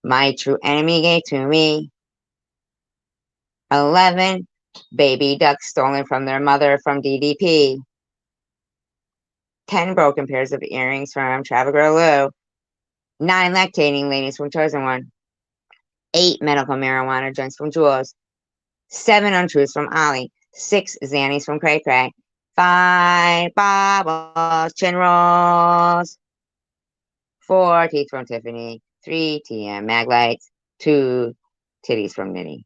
my true enemy gave to me 11 baby ducks stolen from their mother from DDP, 10 broken pairs of earrings from Travel Girl Lou, 9 lactating ladies from Chosen One, 8 medical marijuana joints from Jules, 7 untruths from Ollie, 6 Xannies from Cray Cray, 5 baubles, chin rolls, 4 teeth from Tiffany, 3 TM mag lights, 2 titties from Nitty,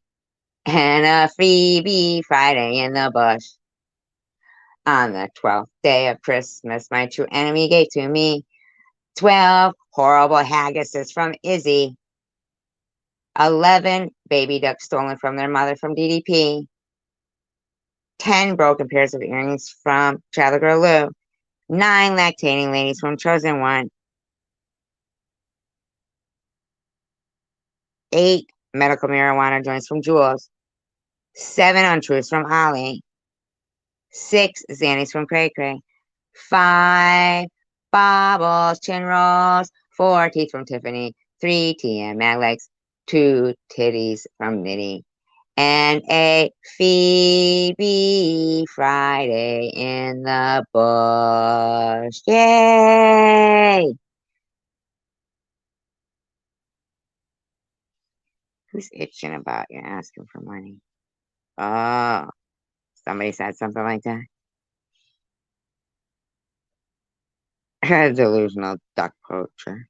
and a Phoebe Friday in the bush. On the 12th day of Christmas, my true enemy gave to me 12 horrible haggises from Izzy, 11 baby ducks stolen from their mother from DDP, 10 broken pairs of earrings from Travel Girl Lou, 9 lactating ladies from Chosen One, 8 medical marijuana joints from Jules, 7 untruths from Ollie, 6 Xannies from Cray Cray, 5 baubles, chin rolls, 4 teeth from Tiffany, 3 TM mag legs, 2 titties from Nitty, and a Phoebe Friday in the bush. Yay! Who's itching about you asking for money? Oh, somebody said something like that. Delusional duck poacher.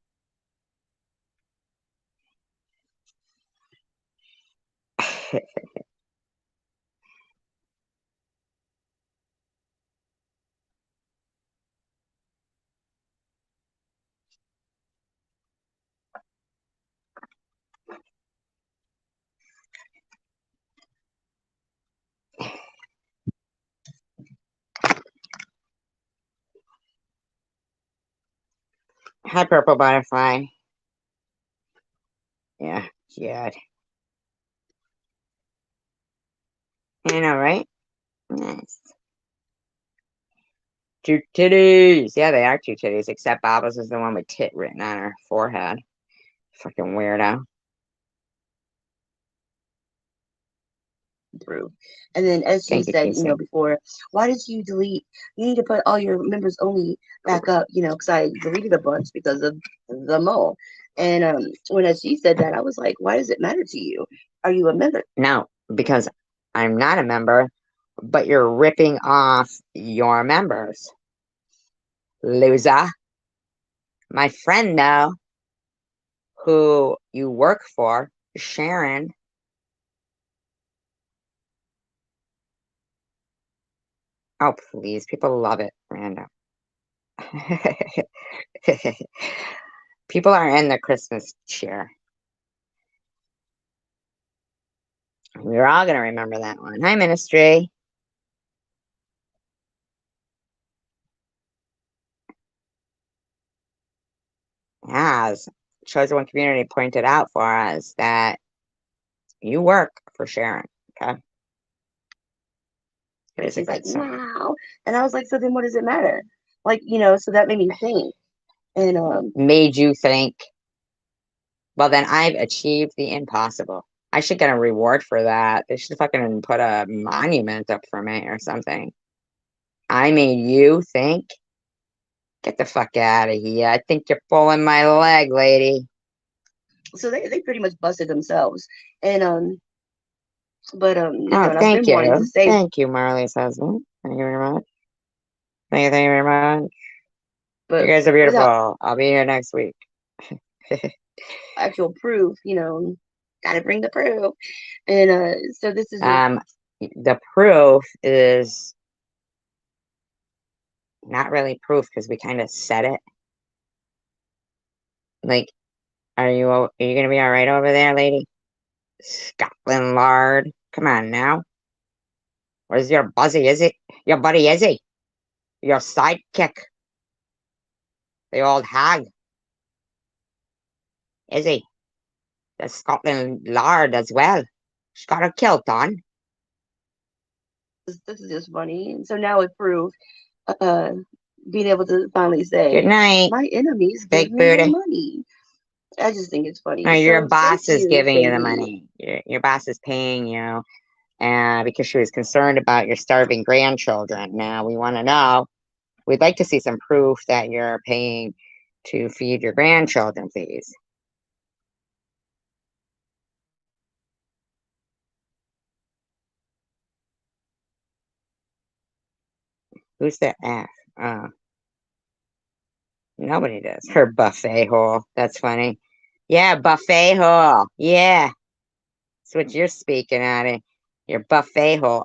Hi, purple butterfly. Yeah, cute. You know, right? Nice. 2 titties. Yeah, they are 2 titties, except Baba's is the one with tit written on her forehead. Fucking weirdo. Through. And then, as she Thank you, said, Casey. before, why did you delete? You need to put all your members only back up, because I deleted a bunch because of the mole. And when as she said that, I was like, why does it matter to you? Are you a member? No, because I'm not a member, but you're ripping off your members. Loser. My friend, though, who you work for, Sharon. Oh, please. People love it, Random. People are in the Christmas cheer. We're all going to remember that one. Hi, Ministry. As Chosen One Community pointed out for us that you work for Sharon, okay? It is a She's like, good song. wow. And I was like, so then what does it matter? Like, you know, so that made me think. And Made you think, well, then I've achieved the impossible. I should get a reward for that. They should fucking put a monument up for me or something. I made you think. Get the fuck out of here. I think you're pulling my leg, lady. so they pretty much busted themselves. And you Oh, know, and I've thank been wanting to you. say, Thank you, Marley's husband. Thank you very much. Thank you very much. You but guys are without beautiful. I'll be here next week. actual proof, you know, gotta bring the proof. And so this is just, The proof is not really proof because we kind of said it. Like, are you gonna be all right over there, lady? Scotland Lard. Come on now. Where's your buzzy? Is it your buddy? Is he your sidekick? The old hag. Is he? The Scotland Lard as well. She's got a kilt on. this is just funny. And so now with proof, uh, being able to finally Good say, night, my enemies give big me the booty. money. I just think it's funny. No, your So thank boss is you, giving you the Sadie. money. Your boss is paying you because she was concerned about your starving grandchildren. Now we want to know. We'd like to see some proof that you're paying to feed your grandchildren, please. Who's that F? Nobody does. Her buffet hole. That's funny. Yeah, buffet hole. Yeah. That's what you're speaking at it. Your buffet hole.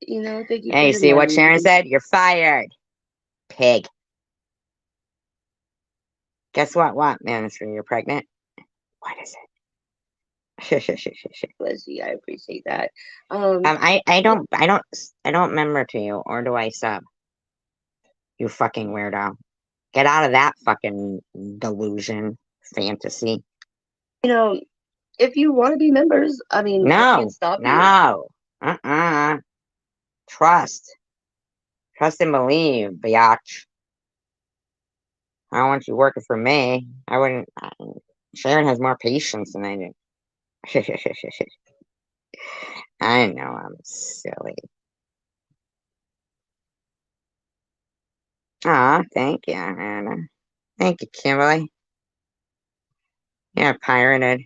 You know, thank you Hey, for you your see what Sharon money. said? You're fired. Pig. Guess what? What, Ministry? You're pregnant? What is it? Bless you. I appreciate that. I don't member to you, or do I sub? You fucking weirdo. Get out of that fucking delusion fantasy. You know, if you want to be members, I mean, I No, can't stop you. no. Uh-uh. Trust. Trust and believe, biatch. I don't want you working for me. I wouldn't. Sharon has more patience than I do. I know I'm silly. Aw, thank you, Anna. Thank you, Kimberly. Yeah, pirated.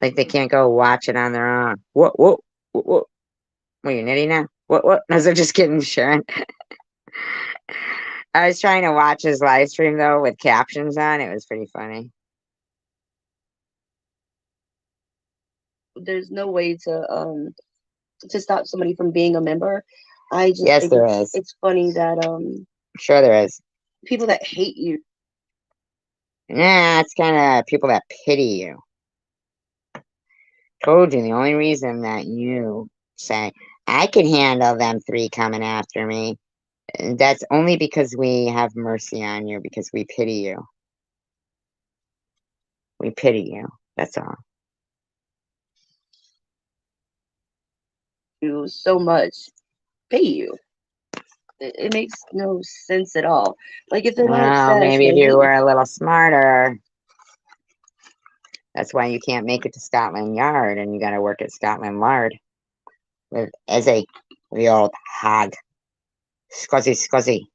Like they can't go watch it on their own. What? What, you nitty now? What? No, so just kidding, Sharon. I was trying to watch his live stream though with captions on. It was pretty funny. There's no way to stop somebody from being a member. I just Yes, think there is. it's funny that Sure, there is. people that hate you. Nah, it's kind of people that pity you. Told you the only reason that you say I can handle them three coming after me. That's only because we have mercy on you because we pity you. We pity you. That's all. You so much pay you. It makes no sense at all. Like if they're not Well, obsessed, maybe they if you hate were a little smarter. That's why you can't make it to Scotland Yard and you got to work at Scotland Lard with as a the old hag. Scuzzy, scuzzy.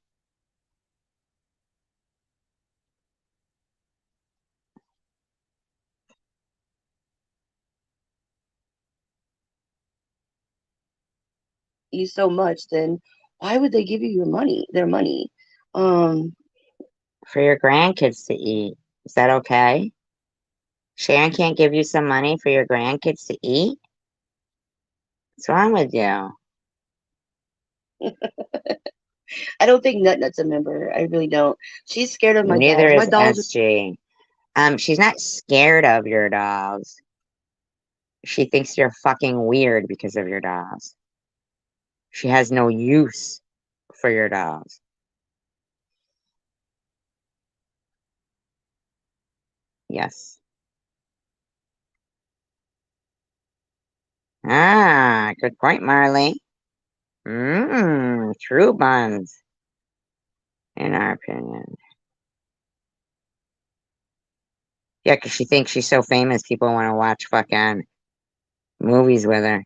You so much, then why would they give you their money? Um, For your grandkids to eat. Is that okay? Sharon can't give you some money for your grandkids to eat? What's wrong with you? I don't think Nutnut's a member. I really don't. She's scared of my Neither dolls. My is dolls, SG. She's not scared of your dolls. She thinks you're fucking weird because of your dolls. She has no use for your dolls. Yes. Ah, good point, Marley. True buns, in our opinion. Yeah, 'cause she thinks she's so famous, people want to watch fucking movies with her.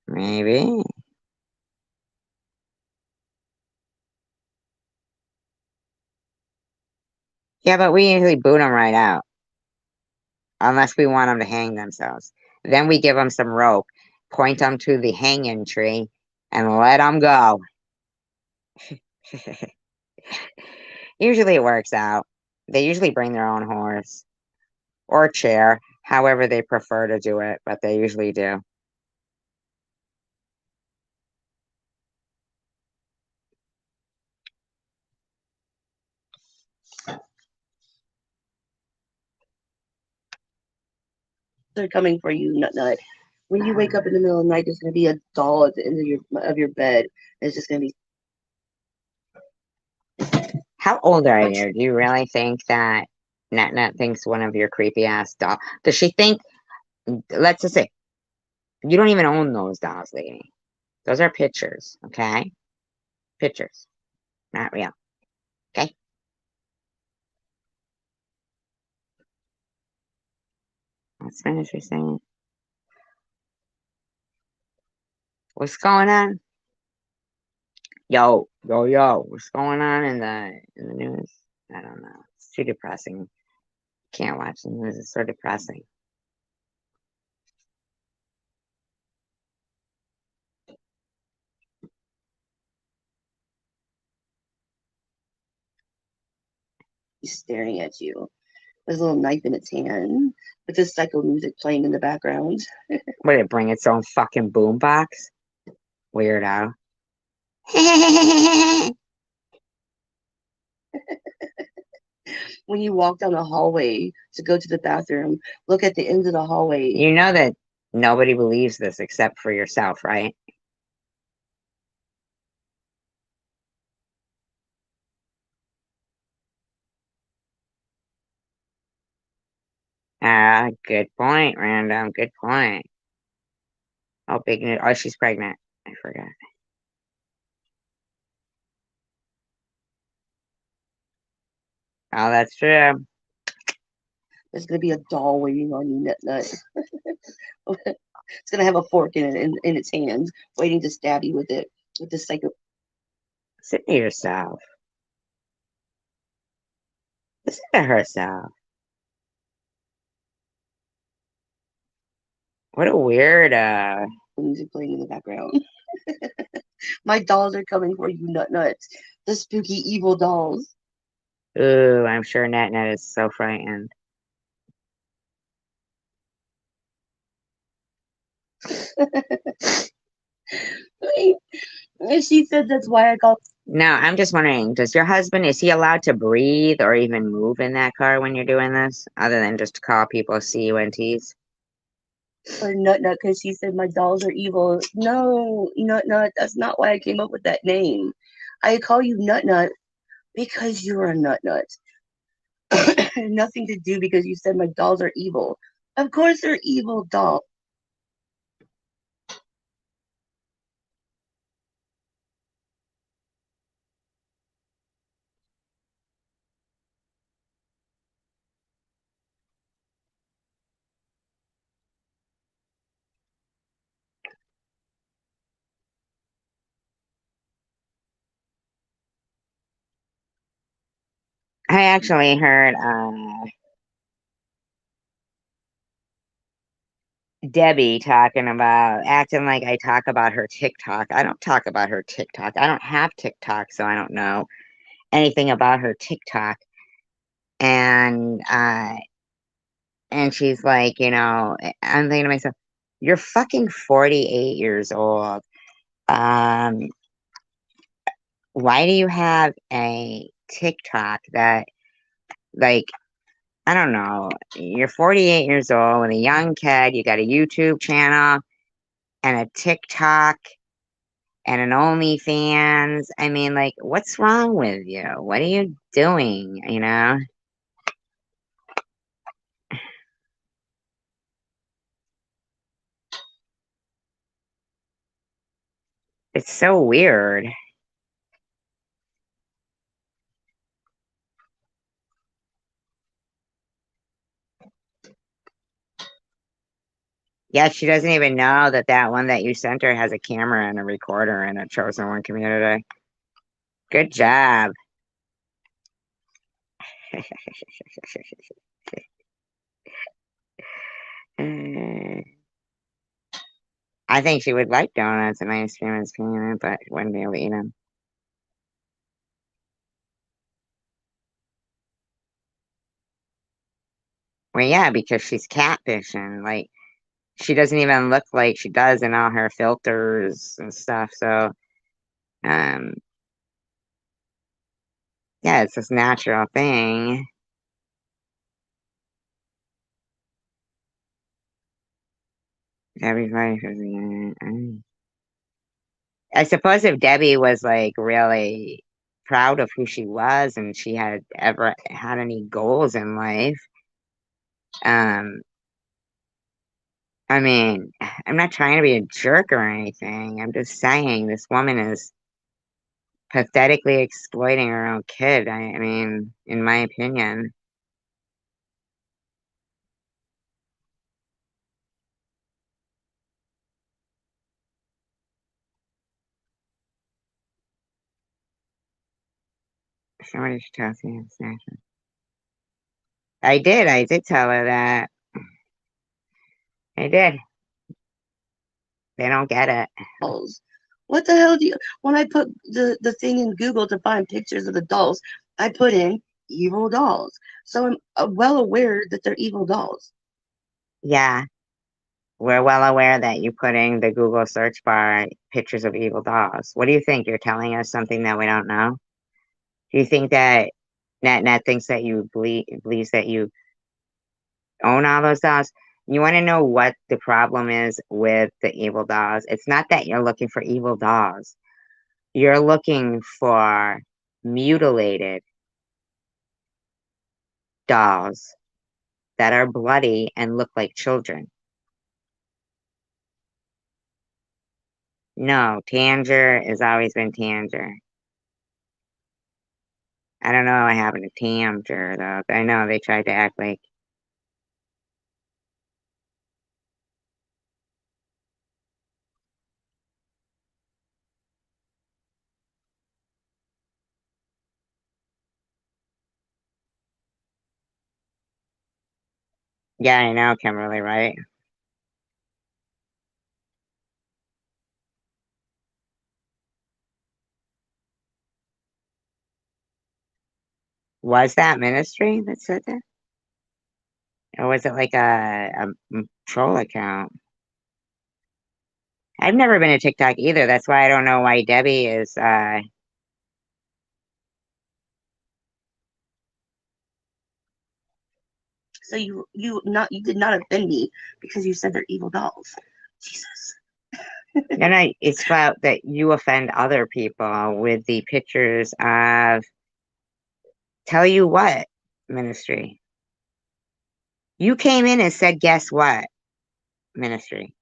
Maybe. Yeah, but we usually boot them right out, unless we want them to hang themselves. Then we give them some rope, point them to the hanging tree, and let them go. Usually it works out. They usually bring their own horse or chair, however they prefer to do it, but they usually do. are coming for you, Nutnut. When you wake up in the middle of the night, there's gonna be a doll at the end of your bed. It's just gonna be. How old are you? Do you really think that Nat thinks one of your creepy ass dolls? Does she think, let's just say, you don't even own those dolls, lady. Those are pictures, okay? Pictures, not real, okay? Let's finish your saying. What's going on? Yo, what's going on in the news? I don't know. It's too depressing. Can't watch the news. It's so depressing. Staring at you with a little knife in its hand with this psycho music playing in the background. Would it bring its own fucking boombox? Weirdo. When you walk down the hallway to go to the bathroom, look at the end of the hallway. You know that nobody believes this except for yourself, right? Ah, good point, random. Good point. Oh, big news. Oh, she's pregnant. I forgot. Oh, that's true. There's gonna be a doll waiting on you, Nut. It's gonna have a fork in its hands, waiting to stab you with it. With this psycho. Listen to yourself. Listen to herself. What a weird, Music playing in the background. My dolls are coming for you, Nuts. The spooky evil dolls. ooh, I'm sure Net is so frightened. She said that's why I got. No, I'm just wondering, does your husband, is he allowed to breathe or even move in that car when you're doing this, other than just to call people CUNTs? Or Nut because she said my dolls are evil. No, Nut, that's not why I came up with that name. I call you Nut because you're a Nut. Nothing to do because you said my dolls are evil. Of course they're evil dolls. I actually heard Debbie talking about acting like I talk about her TikTok. I don't talk about her TikTok. I don't have TikTok, so I don't know anything about her TikTok. And and she's like, I'm thinking to myself, you're fucking 48 years old. Um, why do you have a TikTok that, like, I don't know, you're 48 years old with a young kid, you got a YouTube channel and a TikTok and an OnlyFans. I mean, like, what's wrong with you? What are you doing? It's so weird. Yeah, she doesn't even know that that one that you sent her has a camera and a recorder in a chosen one community. Good job. Uh, I think she would like donuts and ice cream and peanut, but wouldn't be able to eat them. Well, yeah, because she's catfishing. Like, she doesn't even look like she does in all her filters and stuff. So, um, yeah, it's this natural thing. Everybody, I suppose if Debbie was like really proud of who she was and she had ever had any goals in life, um, I mean, I'm not trying to be a jerk or anything. I'm just saying this woman is pathetically exploiting her own kid. I mean, in my opinion. Somebody should tell me it's natural. I did tell her that. I did. They don't get it. Dolls. What the hell do you? When I put the thing in Google to find pictures of the dolls, I put in evil dolls. So I'm well aware that they're evil dolls. Yeah, we're well aware that you put in the Google search bar pictures of evil dolls. What do you think? You're telling us something that we don't know? Do you think that Nat thinks that you believes that you own all those dolls? You want to know what the problem is with the evil dolls? It's not that you're looking for evil dolls. You're looking for mutilated dolls that are bloody and look like children. No, Tanger has always been Tanger. I don't know what happened to Tanger though. I know they tried to act like, yeah, I know, Kimberly, right? Was that ministry that said that? Or was it like a troll account? I've never been to TikTok either. That's why I don't know why Debbie is So you did not offend me because you said they're evil dolls. Jesus. no, it's about that you offend other people with the pictures of tell you what ministry. You came in and said, guess what? Ministry.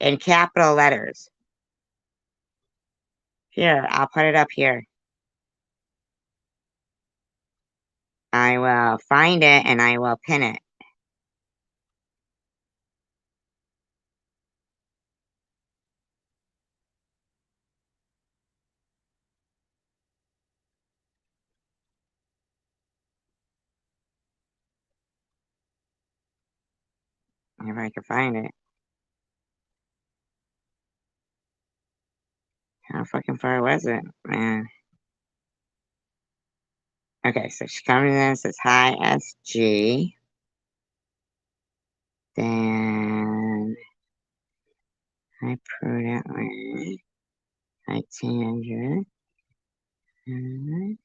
In capital letters. Here, I'll put it up here. I will find it and I will pin it. If I can find it. How fucking far was it, man? Okay, so she comes in, says hi, SG. Then hi, prudently. Hi, Tandra. And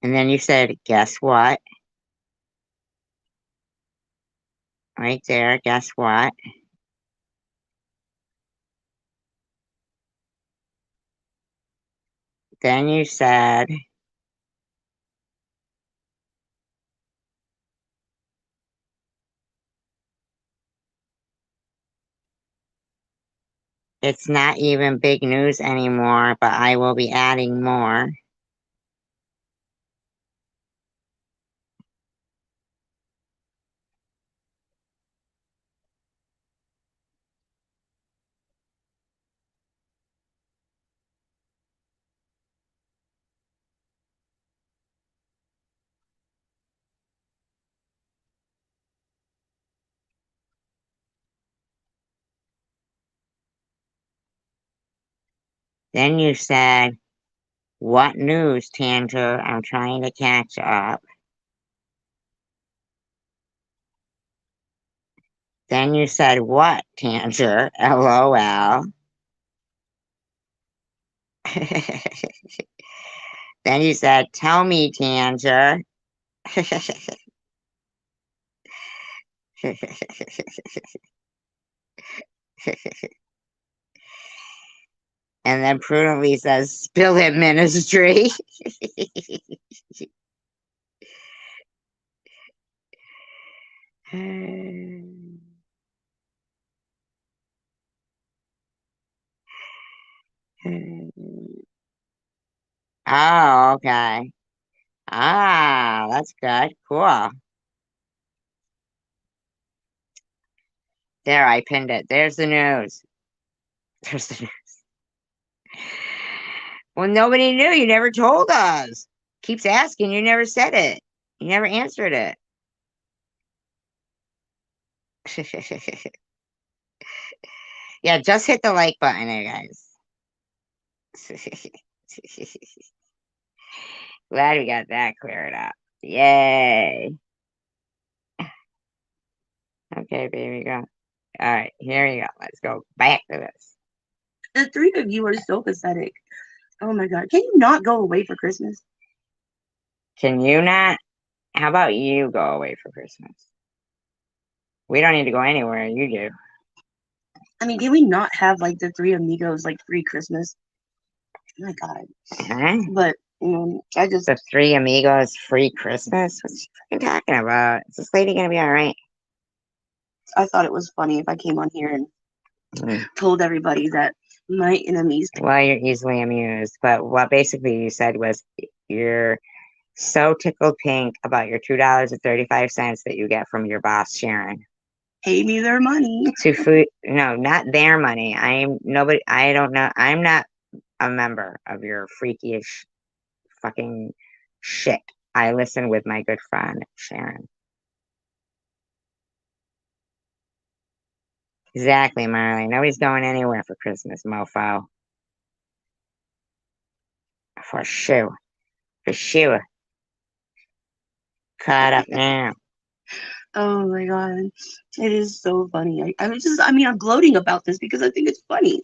then you said, guess what? Right there, guess what? Then you said, it's not even big news anymore, but I will be adding more. Then you said, what news, Tanger? I'm trying to catch up. Then you said, what, Tanger? LOL. Then you said, tell me, Tanger. And then prudently says, spill it, ministry. Oh, okay. Ah, that's good. Cool. There, I pinned it. There's the news. There's the news. Well, nobody knew. You never told us. Keeps asking. You never said it. You never answered it. Yeah, just hit the like button there, guys. Glad we got that cleared up. Yay. Okay, baby, go. All right, here we go. Let's go back to this. The three of you are so pathetic. Oh my God. Can you not go away for Christmas? Can you not? How about you go away for Christmas? We don't need to go anywhere. You do. I mean, can we not have like the three amigos like free Christmas? Oh my God. Huh? But I just The three amigos free Christmas? What's she fucking talking about? Is this lady gonna be all right? I thought it was funny if I came on here and Mm. told everybody that my enemies. Well, you're easily amused, but what basically you said was you're so tickled pink about your $2.35 that you get from your boss, Sharon. Pay me their money. To food, no, not their money. I'm nobody. I don't know. I'm not a member of your freakish fucking shit. I listen with my good friend Sharon. Exactly, Marley. Nobody's going anywhere for Christmas, mofo. For sure. For sure. Caught up now. Oh my God. It is so funny. I'm gloating about this because I think it's funny.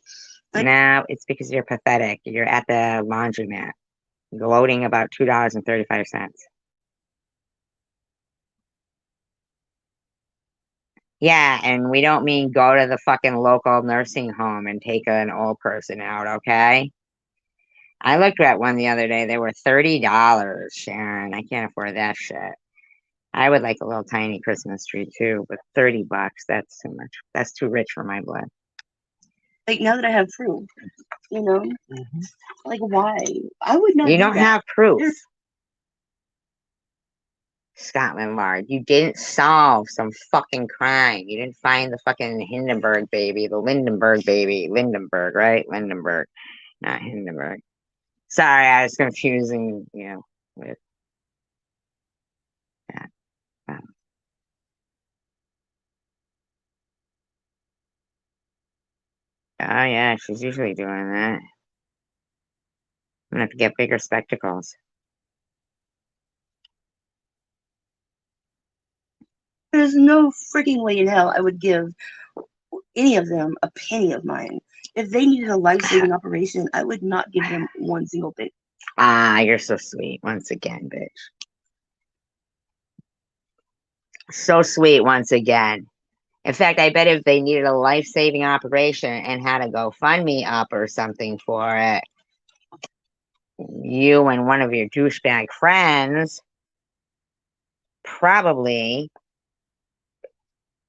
Like, No, it's because you're pathetic. You're at the laundromat gloating about $2.35. Yeah, and we don't mean go to the fucking local nursing home and take an old person out, okay? I looked at one the other day. They were $30, Sharon. I can't afford that shit. I would like a little tiny Christmas tree too, but $30, that's too much. That's too rich for my blood. like now that I have proof, like why? I would not You do don't that. have proof. Scotland Yard. You didn't solve some fucking crime. You didn't find the fucking Hindenburg baby, the Lindenberg baby. Lindenberg, right? Lindenberg, not Hindenburg. Sorry, I was confusing, Yeah, she's usually doing that. I'm gonna have to get bigger spectacles. There's no freaking way in hell I would give any of them a penny of mine. If they needed a life-saving operation, I would not give them one single thing. Ah, you're so sweet once again, bitch. So sweet once again. In fact, I bet if they needed a life-saving operation and had a GoFundMe up or something for it, you and one of your douchebag friends probably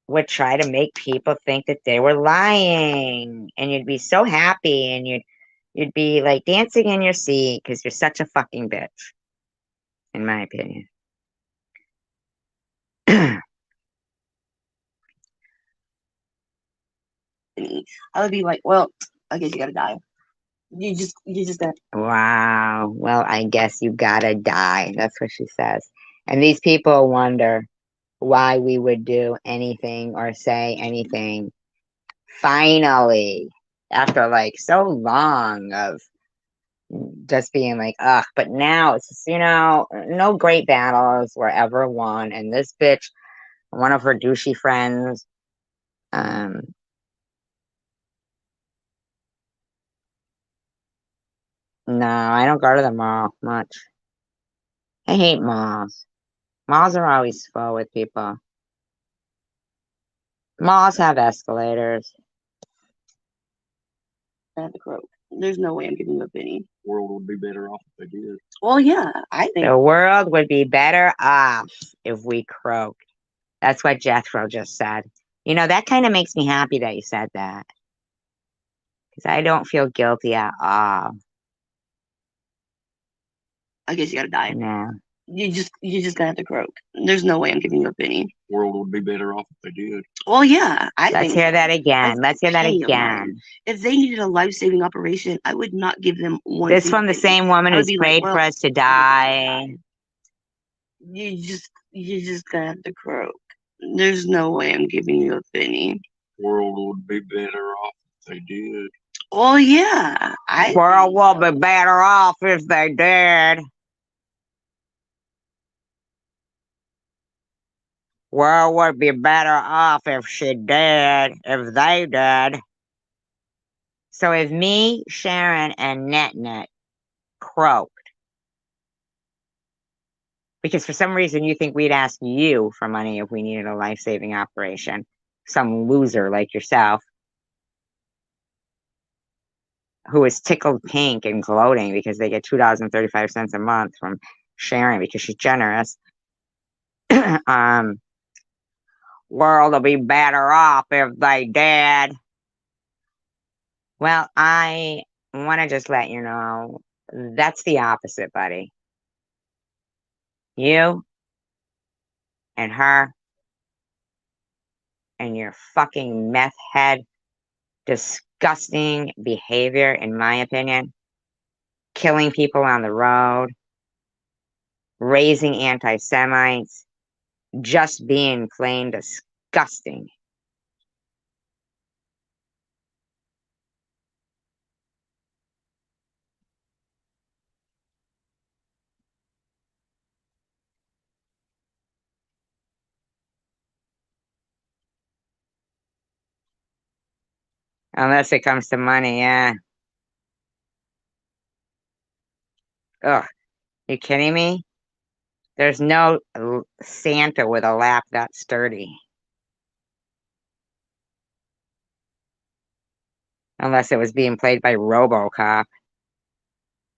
would try to make people think that they were lying, and you'd be so happy, and you'd be like dancing in your seat because you're such a fucking bitch, in my opinion. I would be like, well, I guess you gotta die. You just gotta. Wow. Well, I guess you gotta die. That's what she says. And these people wonder why we would do anything or say anything. Finally, after like so long of just being like, ugh, but now it's just, no great battles were ever won. And this bitch, one of her douchey friends, no, I don't go to the mall much. I hate malls. Malls are always full with people. Malls have escalators. Have to croak. There's no way I'm giving you a penny. The world would be better off if they did. Well, yeah, I think The world would be better off if we croaked. That's what Jethro just said. That kind of makes me happy that you said that. Because I don't feel guilty at all. I guess you gotta die. No. You just gonna have to croak. There's no way I'm giving you a penny. The world would be better off if they did. Well, yeah, I Let's think hear so. that again. That's Let's hear that penny of mine. again. If they needed a life-saving operation, I would not give them one. This single from the penny. same woman I would who's be like, prayed well, for us to I guess you gotta die. die. You just gonna have to croak. There's no way I'm giving you a penny. The world would be better off if they did. Well, yeah, I World think will so. be better off if they did. World would be better off if she did, if they did. So if me, Sharon, and Net croaked, because for some reason you think we'd ask you for money if we needed a life-saving operation, some loser like yourself, who is tickled pink and gloating because they get $2.35 a month from Sharon because she's generous. World will be better off if they did. Well, I want to just let you know that's the opposite, buddy. You and her and your fucking meth head, disgusting behavior, in my opinion, killing people on the road, raising anti-Semites, just being plain disgusting. Unless it comes to money, yeah. Ugh, you kidding me? There's no Santa with a lap that sturdy. Unless it was being played by RoboCop.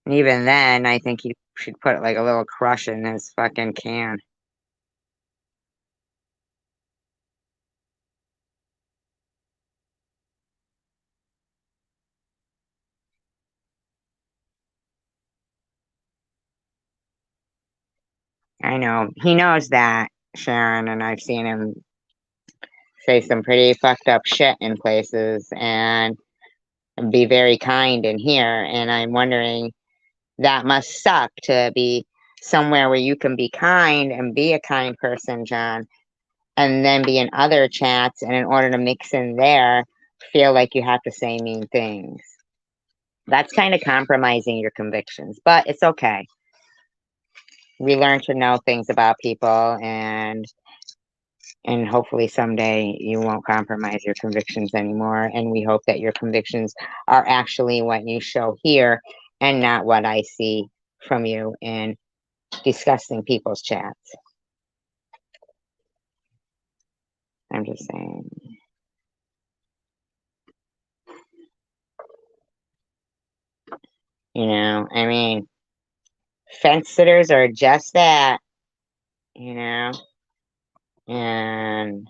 And even then, I think he should put like a little crush in his fucking can. I know. He knows that, Sharon, and I've seen him say some pretty fucked up shit in places and be very kind in here. And I'm wondering, that must suck to be somewhere where you can be kind and be a kind person, John, and then be in other chats. And in order to mix in there, feel like you have to say mean things. That's kind of compromising your convictions, but it's okay. We learn to know things about people, and hopefully someday you won't compromise your convictions anymore. And we hope that your convictions are actually what you show here and not what I see from you in disgusting people's chats. I'm just saying. You know, I mean, fence sitters are just that, you know, and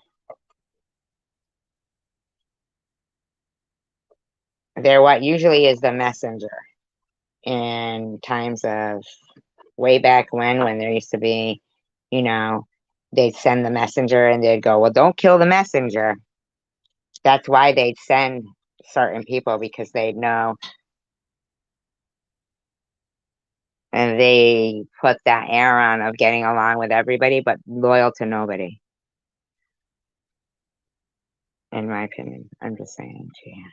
they're what usually is the messenger in times of way back when there used to be, you know, they'd send the messenger and they'd go, well, don't kill the messenger. That's why they'd send certain people, because they'd know. And they put that air on of getting along with everybody, but loyal to nobody. In my opinion, I'm just saying to you.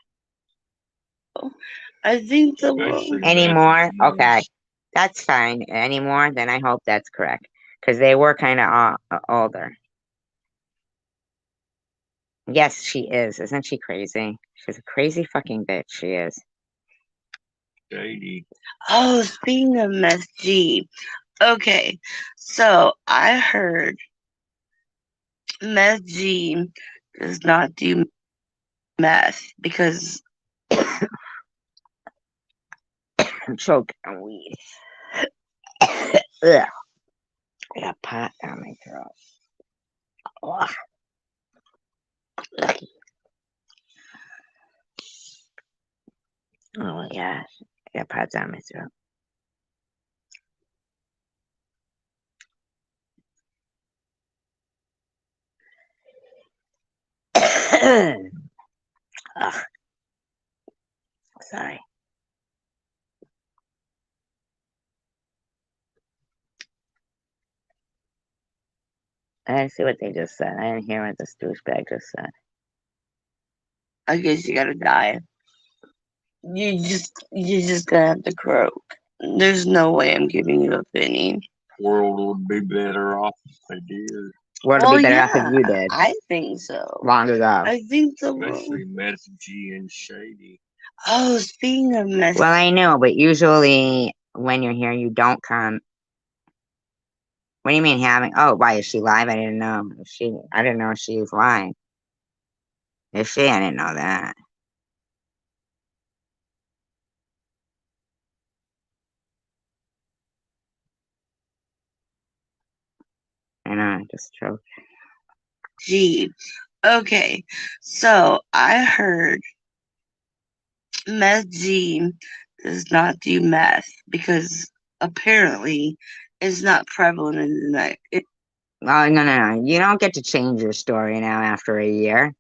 I think the Especially Anymore? messages. Okay. That's fine. Anymore? Then I hope that's correct. Because they were kind of older. Yes, she is. Isn't she crazy? She's a crazy fucking bitch. She is. Shady. Oh, speaking of Mess G, okay, so I heard Mess G does not do meth because I'm choking on weed. Ugh. I got pot down my throat. Ugh. Ugh. Oh my gosh. I got pot down my throat. Ugh. Sorry. I didn't see what they just said. I didn't hear what this douchebag just said. I guess you gotta die. You just gonna have to croak. There's no way I'm giving you a penny. World would be better off if they did. Would Well, be better off yeah, if you did. I think so. Long ago. I think the world. Especially messagey and shady. Oh, speaking of mess, Well, I know, but usually when you're here, you don't come. What do you mean having? Oh, why is she live? I didn't know. I didn't know she was live. Is she? I didn't know that. I know, I just choked. G. Okay, so I heard Meth G does not do meth because apparently it's not prevalent in the night. Oh, no. You don't get to change your story now after a year.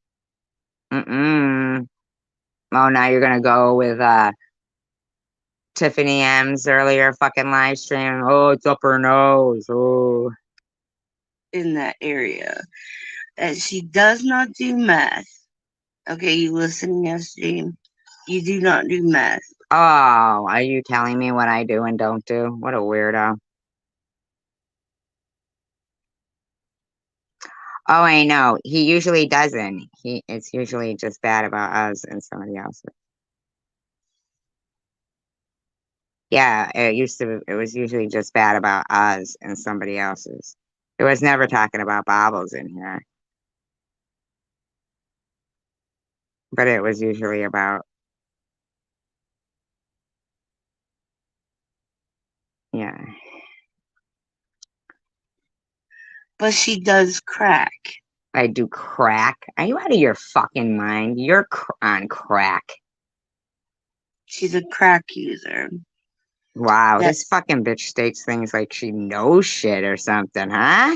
Mm-mm. Oh, now you're gonna go with Tiffany M's earlier fucking live stream. Oh, it's up her nose. Oh. In that area. That she does not do meth. Okay, you listening, SG? You do not do meth. Oh, are you telling me what I do and don't do? What a weirdo. Oh, I know. He usually doesn't. It's usually just bad about us and somebody else. Yeah, it was usually just bad about us and somebody else's. It was never talking about baubles in here. But it was usually about, yeah. But she does crack. I do crack. Are you out of your fucking mind? You're on crack. She's a crack user. Wow, this fucking bitch states things like she knows shit or something, huh?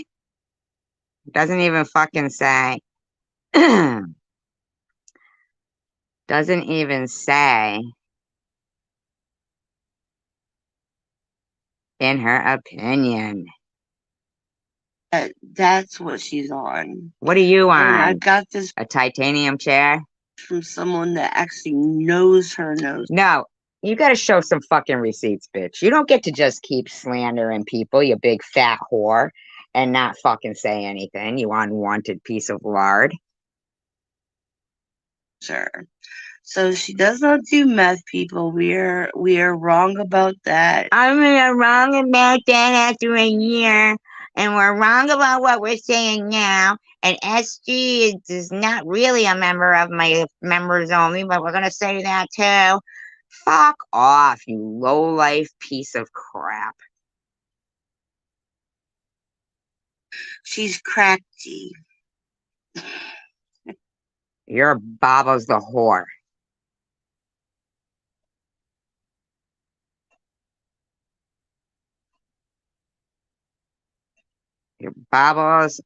Doesn't even fucking say. Doesn't even say, in her opinion. That's what she's on. What are you And I on? got this. A titanium chair? from someone that actually knows her knows. No, you got to show some fucking receipts, bitch. You don't get to just keep slandering people, you big fat whore, and not fucking say anything, you unwanted piece of lard. Sure. So she does not do meth, people. We are wrong about that. I mean, we're wrong about that after a year, and we're wrong about what we're saying now. And SG is not really a member of my members only, but we're gonna say that too. Fuck off, you low-life piece of crap. She's cracky. You're Baba's the whore. You're Baba's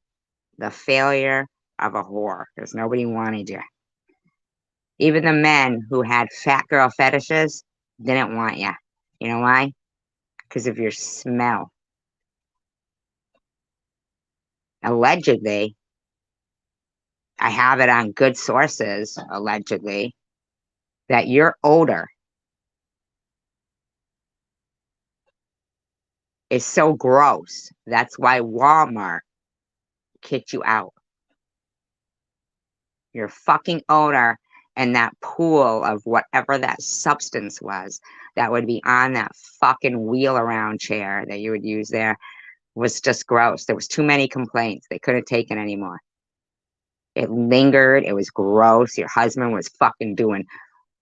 the failure of a whore, because nobody wanted you. Even the men who had fat girl fetishes didn't want you. You know why? Because of your smell. Allegedly, I have it on good sources, allegedly, that your odor is so gross. That's why Walmart kicked you out. Your fucking odor and that pool of whatever that substance was that would be on that fucking wheel around chair that you would use there was just gross. There was too many complaints. They couldn't take it anymore. It lingered. It was gross. Your husband was fucking doing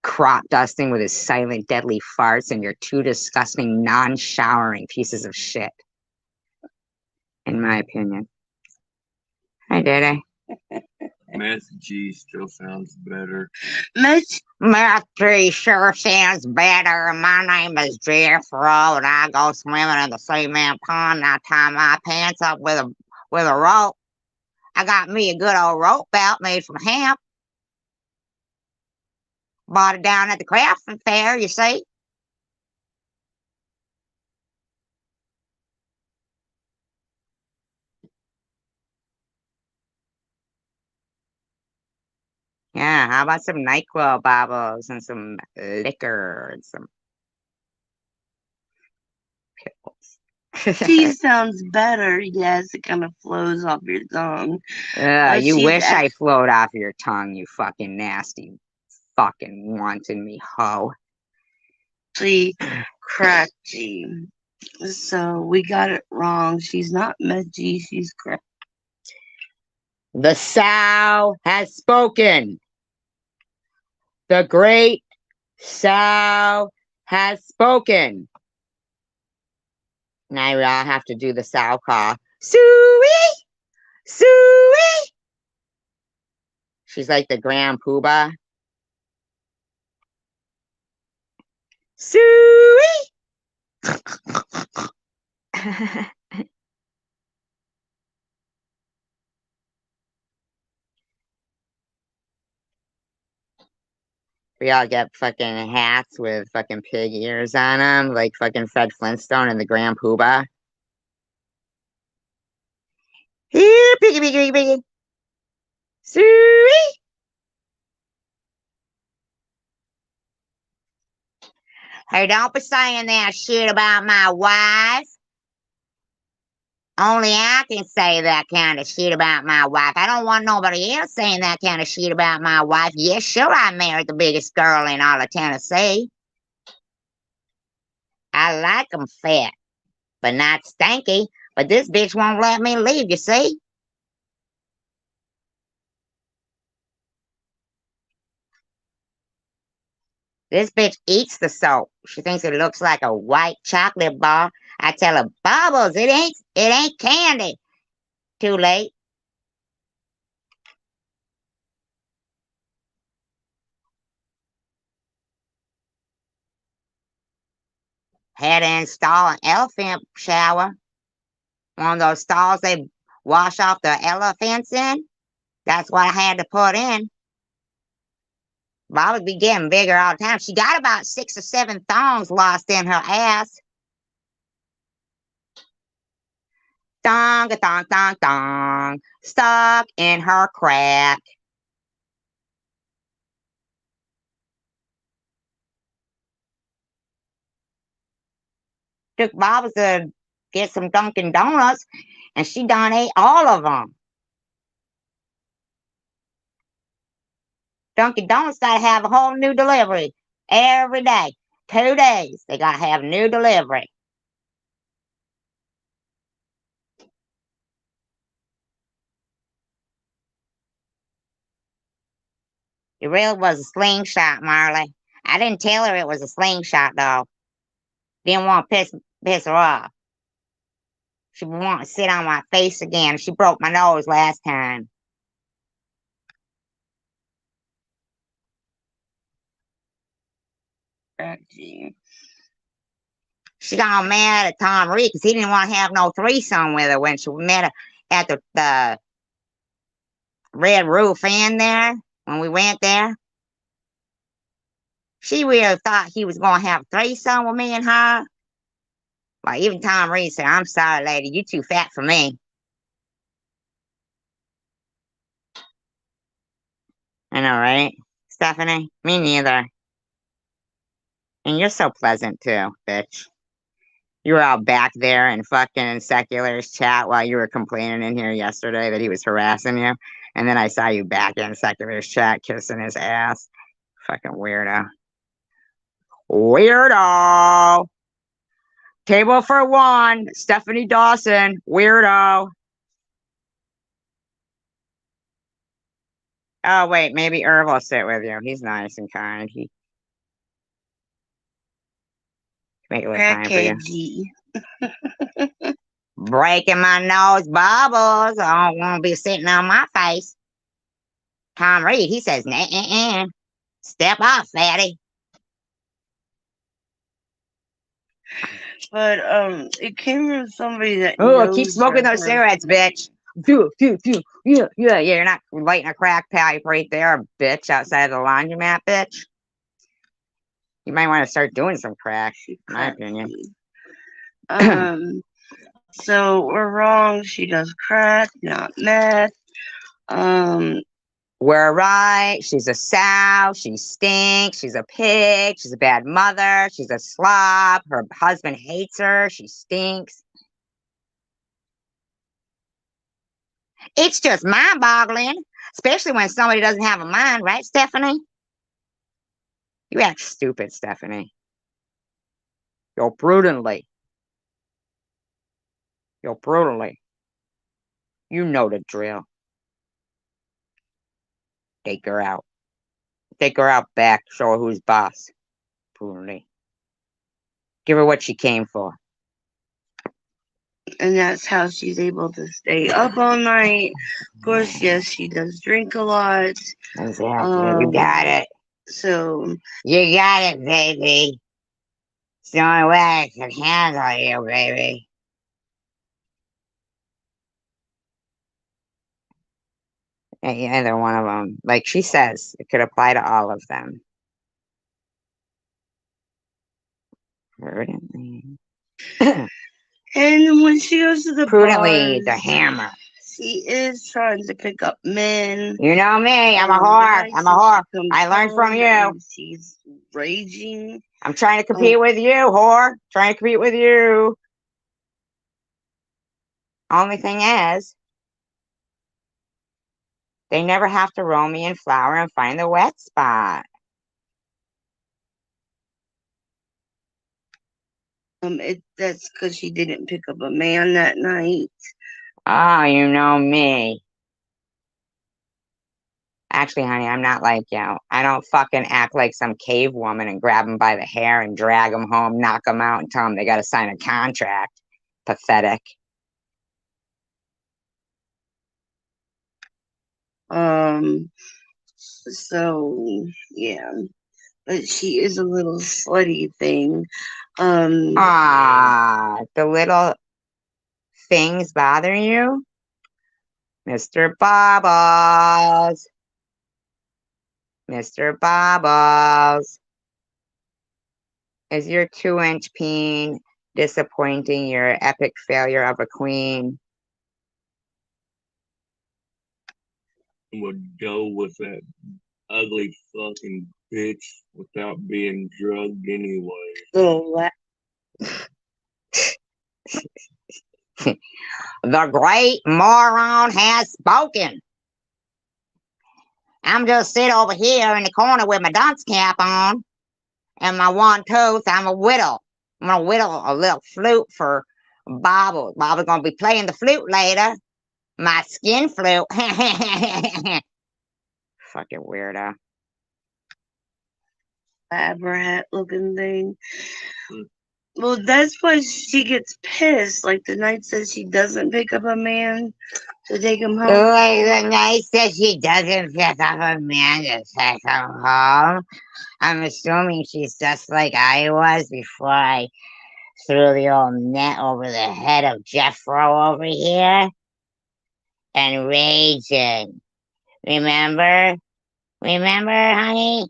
crop dusting with his silent, deadly farts, and you're two disgusting, non-showering pieces of shit. In my opinion. I did it. Meth G still sounds better. Meth G sure sounds better. My name is Jeffro, and I go swimming in the cement pond. I tie my pants up with a rope. I got me a good old rope belt made from hemp. Bought it down at the craft fair, you see. Yeah, how about some NyQuil bobbles and some liquor and some pills? She sounds better. Yes, it kind of flows off your tongue. You wish I flowed off your tongue, you fucking nasty fucking wanting me hoe. Actually cracky. So we got it wrong. She's not meth G, she's crack. The sow has spoken. The great sow has spoken. Now I'll have to do the sow call. Suey! Suey! She's like the grand poobah. Suey! We all get fucking hats with fucking pig ears on them, like fucking Fred Flintstone and the grand poobah. Here, piggy, piggy, piggy. Suey! Hey, don't be saying that shit about my wife. Only I can say that kind of shit about my wife. I don't want nobody else saying that kind of shit about my wife. Yeah, sure, I married the biggest girl in all of Tennessee. I like 'em fat, but not stanky. But this bitch won't let me leave, you see? This bitch eats the soap. She thinks it looks like a white chocolate bar. I tell her, Bubbles, it ain't candy. Too late. Had to install an elephant shower. One of those stalls they wash off the elephants in. That's what I had to put in. Bobby be getting bigger all the time. She got about 6 or 7 thongs lost in her ass. Thong, a thong, thong, thong. Stuck in her crack. took Bob's to get some Dunkin' Donuts, and she done ate all of them. Dunkin' Donuts got to have a whole new delivery every day. 2 days, they got to have new delivery. It really was a slingshot, Marley. I didn't tell her it was a slingshot, though. Didn't want to piss her off. She wanted to sit on my face again. She broke my nose last time. She got all mad at Tom Reed because he didn't want to have no threesome with her when she met her at the Red Roof Inn there, when we went there. She really thought he was going to have a threesome with me and her. Well, even Tom Reed said, I'm sorry, lady, you too fat for me. I know, right? Stephanie? Me neither. And you're so pleasant too, bitch. You were all back there in fucking Secular's chat while you were complaining in here yesterday that he was harassing you. And then I saw you back in Secular's chat kissing his ass. Fucking weirdo. Weirdo. Table for one. Stephanie Dawson. Weirdo. Oh, wait. Maybe Irv will sit with you. He's nice and kind. He make it look time for you. Breaking my nose bubbles. I don't want to be sitting on my face. Tom Reed, he says, nah, step off, fatty. But it came from somebody that Oh, keep smoking those cigarettes, bitch. Yeah, you're not lighting a crack pipe right there, bitch, outside of the laundromat, bitch. You might want to start doing some crack, in my opinion. So we're wrong. She does crack, not meth. We're right. She's a sow. She stinks. She's a pig. She's a bad mother. She's a slob. Her husband hates her. She stinks. It's just mind-boggling, especially when somebody doesn't have a mind, right, Stephanie? You act stupid, Stephanie. You're brutally. You're brutally. You know the drill. Take her out. Take her out back. Show her who's boss. Brutally. Give her what she came for. And that's how she's able to stay up all night. Of course, yes, she does drink a lot. Exactly. You got it. So you got it, baby. It's the only way I can handle you, baby. Either one of them. Like she says, it could apply to all of them. Prudently. And when she goes to the Prudently, bars, the hammer. she is trying to pick up men. You know me. I'm a whore. I'm a whore. I learned from you. She's raging. I'm trying to compete with you, whore. Trying to compete with you. Only thing is, they never have to roll me in flour and find the wet spot. That's because she didn't pick up a man that night. Oh, you know me. Actually, honey, I'm not like you. I don't fucking act like some cave woman and grab them by the hair and drag them home, knock them out, and tell them they got to sign a contract. Pathetic. So yeah, but she is a little slutty thing. The little things bother you? Mr. Bobbles. Mr. Bobbles. Is your 2-inch peen disappointing your epic failure of a queen? Would go with that ugly fucking bitch without being drugged anyway. The great moron has spoken. I'm just sitting over here in the corner with my dunce cap on and my one tooth. I'm a whittle. I'm gonna whittle a little flute for Bobble. Bobble's gonna be playing the flute later. My skin flute. Fucking weirdo. Lab rat looking thing. Well, that's why she gets pissed. Like the night says she doesn't pick up a man to take him home. Like the night that she doesn't pick up a man to take him home. I'm assuming she's just like I was before I threw the old net over the head of Jeffro over here. And raging. Remember? Remember, honey?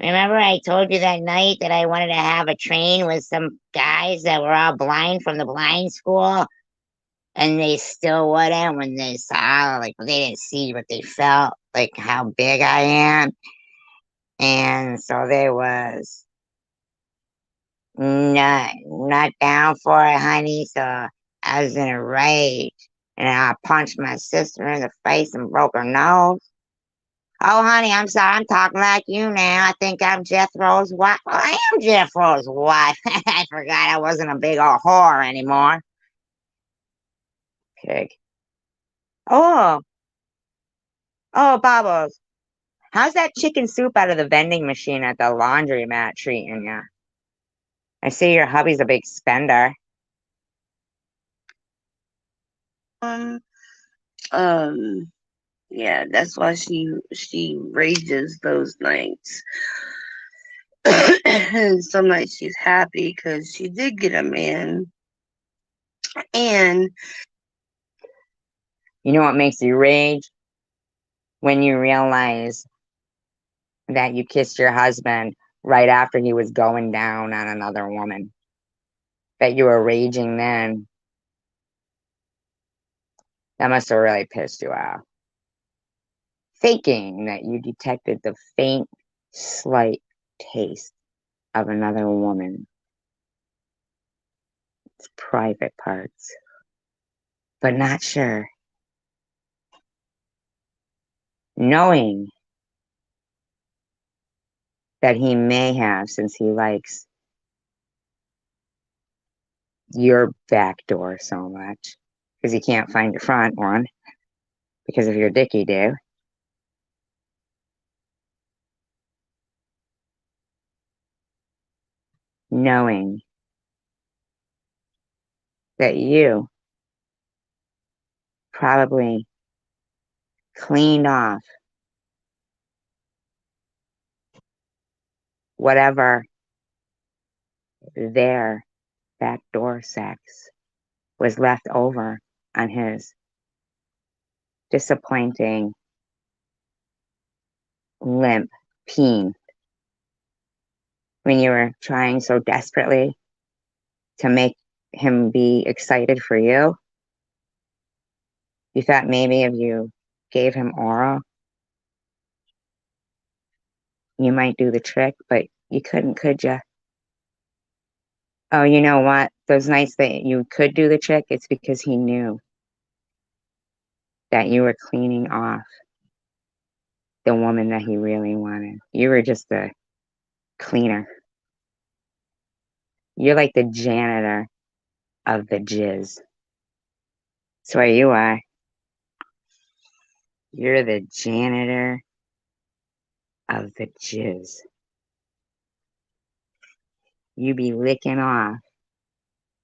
Remember I told you that night that I wanted to have a train with some guys that were all blind from the blind school? And they still wouldn't when they saw, like, they didn't see what they felt, like how big I am. And so they was not down for it, honey. So I was in a rage. And I punched my sister in the face and broke her nose. Oh, honey, I'm sorry. I'm talking like you now. I think I'm Jethro's wife. Well, I am Jethro's wife. I forgot I wasn't a big old whore anymore. Pig. Oh, Bubbles. How's that chicken soup out of the vending machine at the laundromat treating you? I see your hubby's a big spender. Yeah, that's why she rages those nights. And some nights she's happy because she did get a man. And you know what makes you rage? When you realize that you kissed your husband right after he was going down on another woman. That you were raging then. That must have really pissed you off. Thinking that you detected the faint, slight taste of another woman's private parts, but not sure. Knowing that he may have, since he likes your back door so much, because he can't find your front one because of your dicky do. Knowing that you probably cleaned off whatever their backdoor sex was left over on his disappointing, limp peen when you were trying so desperately to make him be excited for you. You thought maybe if you gave him oral, you might do the trick, but you couldn't, could you? Oh, you know what? Those nights that you could do the trick, it's because he knew that you were cleaning off the woman that he really wanted. You were just the cleaner. You're like the janitor of the jizz. That's what you are. You're the janitor of the jizz. You be licking off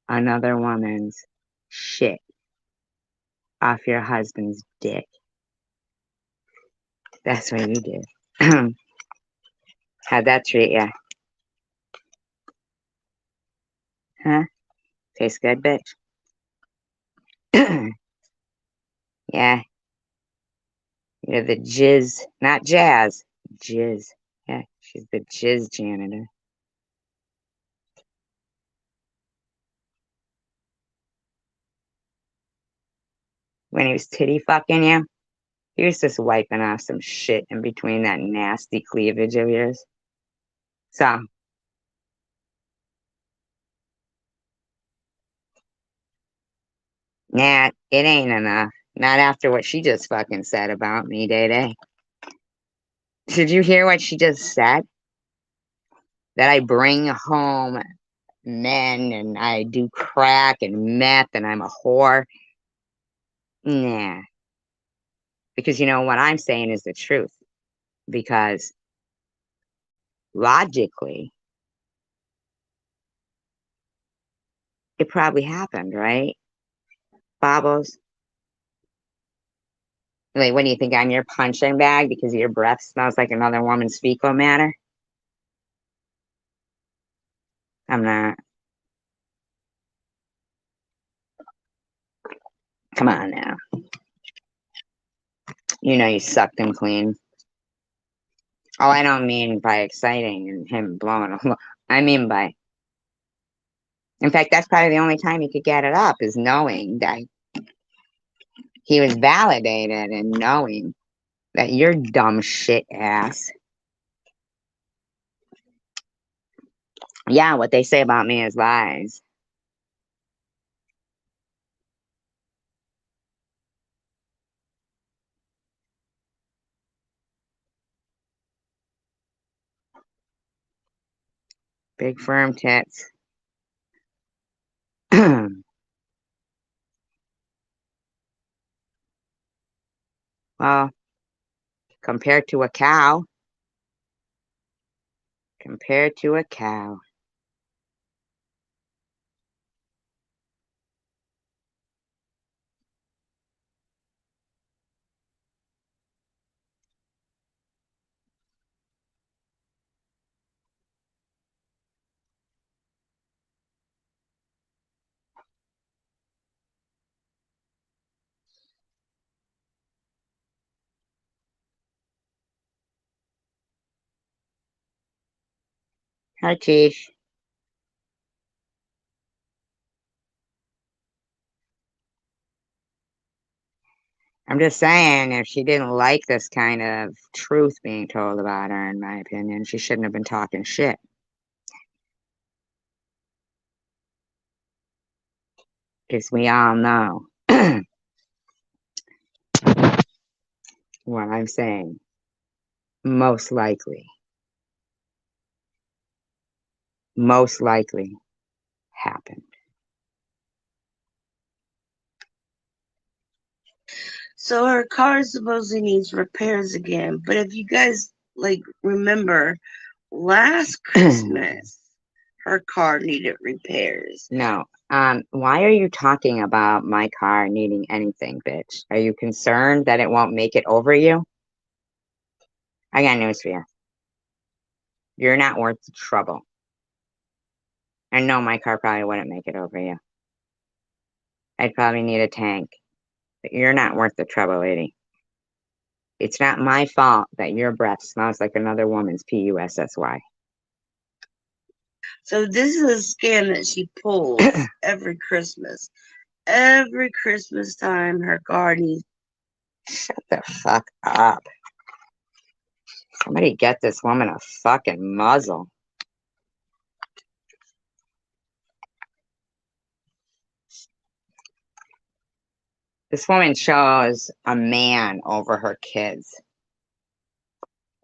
another woman's shit off your husband's dick. That's what you do. How'd that treat you? Huh? Tastes good, bitch? Yeah. You're the jizz, not jazz. Jizz. Yeah, she's the jizz janitor. When he was titty fucking you, he was just wiping off some shit in between that nasty cleavage of yours. So, Nah, it ain't enough. Not after what she just fucking said about me, Day Day. Did you hear what she just said? That I bring home men and I do crack and meth and I'm a whore? Nah. Because you know what I'm saying is the truth. Because logically, it probably happened, right? Bobbles? Like, what do you think? I'm your punching bag because your breath smells like another woman's fecal matter? I'm not. Come on now. You know you sucked him clean. Oh, I don't mean by exciting and him blowing him. I mean by, in fact, that's probably the only time he could get it up is knowing that he was validated and knowing that your dumb shit ass. Yeah, what they say about me is lies. Big firm tits. Well, compared to a cow, compared to a cow. Hi, Chief. I'm just saying, if she didn't like this kind of truth being told about her, in my opinion, she shouldn't have been talking shit. Because we all know what I'm saying. Most likely happened. So her car supposedly needs repairs again. But if you guys remember last Christmas, her car needed repairs. No. Why are you talking about my car needing anything, bitch? Are you concerned that it won't make it over you? I got news for you. You're not worth the trouble. I know my car probably wouldn't make it over you. I'd probably need a tank. But you're not worth the trouble, lady. It's not my fault that your breath smells like another woman's pussy. So this is a scam that she pulls every Christmas. Every Christmas time, her car needs. Shut the fuck up. Somebody get this woman a fucking muzzle. This woman chose a man over her kids.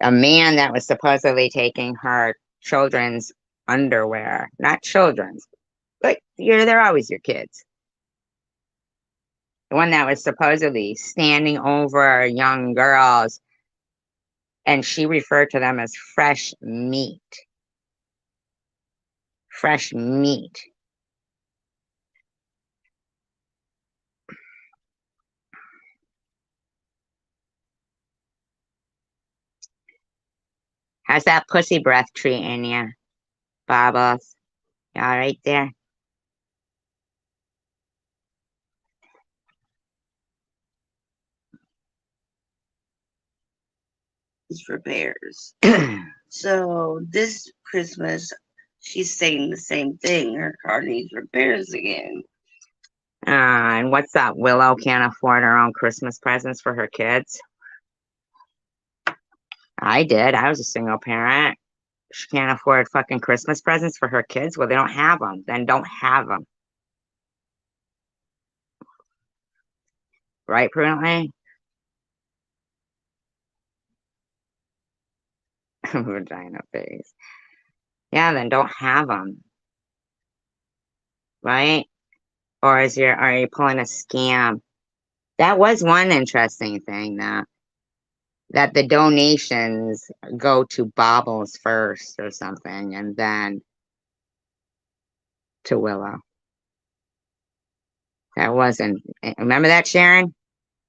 A man that was supposedly taking her children's underwear. Not children's. But they're always your kids. The one that was supposedly standing over young girls, and she referred to them as fresh meat. Fresh meat. How's that pussy breath treating you, Bobbles? You all right there? Repairs. So this Christmas, she's saying the same thing. Her car needs repairs again. And what's up? Willow can't afford her own Christmas presents for her kids. I did. I was a single parent. She can't afford fucking Christmas presents for her kids. Well, they don't have them. Then don't have them. Right, prudently? Vagina face. Yeah, then don't have them, right? Or are you pulling a scam? That was one interesting thing that the donations go to Bobbles first or something, and then to Willow. That wasn't. Remember that, Sharon?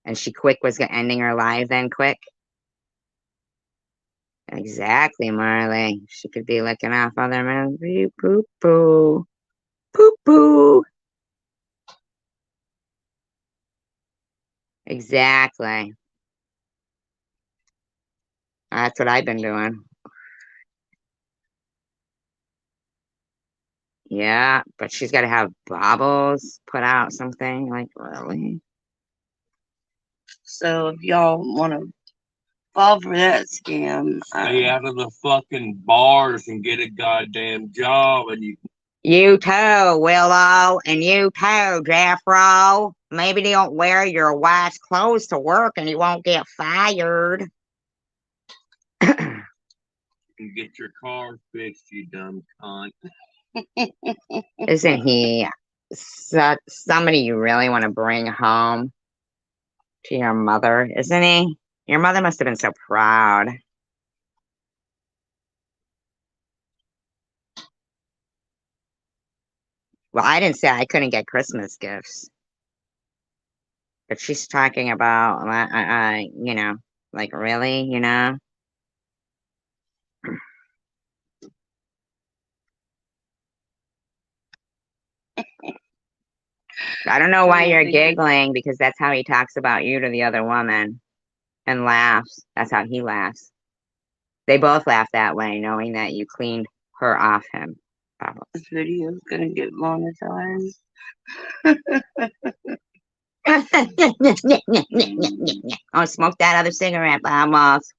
And she quick was ending her live then quick. Exactly, Marley. She could be licking off other men's poo poo. Poo poo. Exactly. That's what I've been doing. Yeah, but she's got to have Bobbles put out something. Like, really? So if y'all want to fall for that scam, Stay out of the fucking bars and get a goddamn job, and you You too, Willow, and you too, Jeffro. Maybe don't wear your wife's clothes to work and you won't get fired. can get your car fixed, you dumb cunt. Isn't he somebody you really want to bring home to your mother? Isn't he? Your mother must have been so proud. Well, I didn't say I couldn't get Christmas gifts, but she's talking about, like really, I don't know I why don't you're think that giggling because that's how he talks about you to the other woman and laughs. That's how he laughs. They both laugh that way, knowing that you cleaned her off him. this video is gonna get monetized. Oh, smoke that other cigarette, Vamos.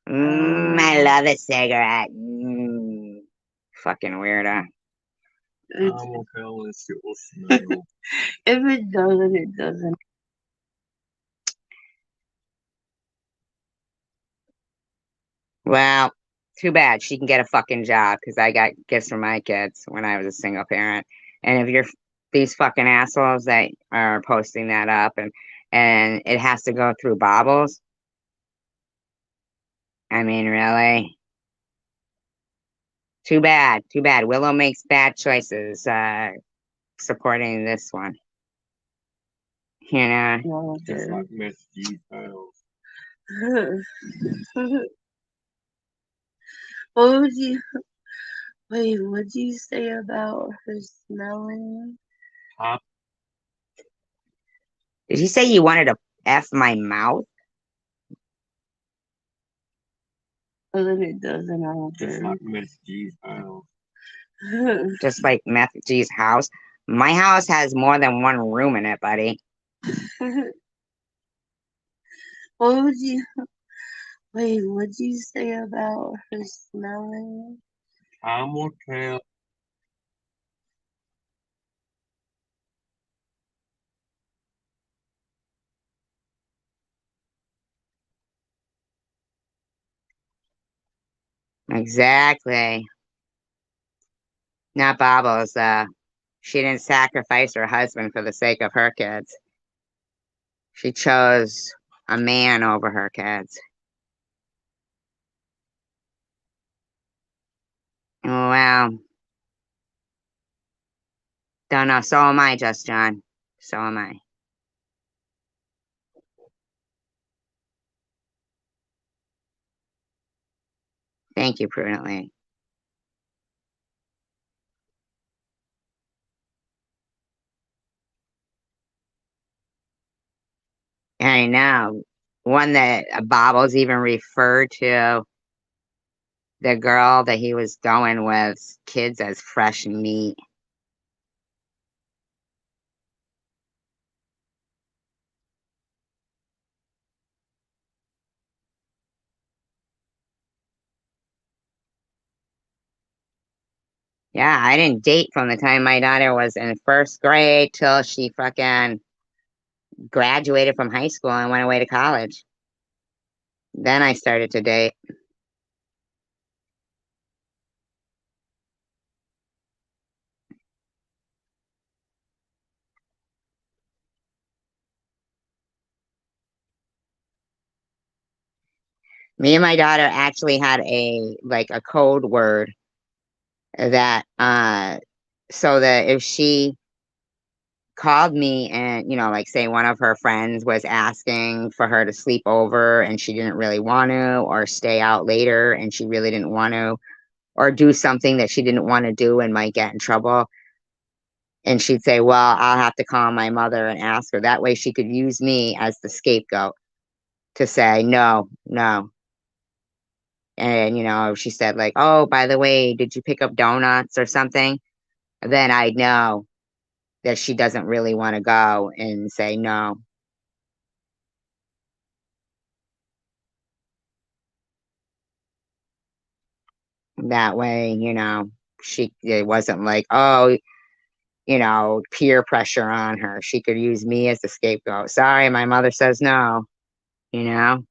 I love a cigarette. Fucking weirdo. I will tell this shit will smell. If it doesn't, it doesn't. Well, too bad. She can get a fucking job because I got gifts for my kids when I was a single parent. And if you're these fucking assholes that are posting that up and it has to go through Bobbles, I mean, really? Too bad. Too bad. Willow makes bad choices supporting this one. You know? No, Just like Miss G's house. What would you wait? What'd you say about her smelling? Huh? Did you say you wanted to F my mouth? Well, then it doesn't. I don't Just care. like Miss G's house. Just like Meth G's house? My house has more than one room in it, buddy. What would you wait? What'd you say about her smelling? Time will tell. Exactly. Not Bobbles. She didn't sacrifice her husband for the sake of her kids. She chose a man over her kids. Well, don't know. So am I, Just John. So am I. Thank you, prudently. I know. One that Bobbles even referred to the girl that he was going with kids as fresh meat. Yeah, I didn't date from the time my daughter was in first grade till she fucking graduated from high school and went away to college. Then I started to date. Me and my daughter actually had a code word that so that if she called me and like say one of her friends was asking for her to sleep over and she didn't really want to, or stay out later and she really didn't want to, or do something that she didn't want to do and might get in trouble, and she'd say, well, I'll have to call my mother and ask her. That way she could use me as the scapegoat to say no, no. And if she said like, oh, by the way, did you pick up donuts or something, then I'd know that she doesn't really want to go and say no. That way, it wasn't like, oh, peer pressure on her. She could use me as the scapegoat. Sorry, my mother says no, you know?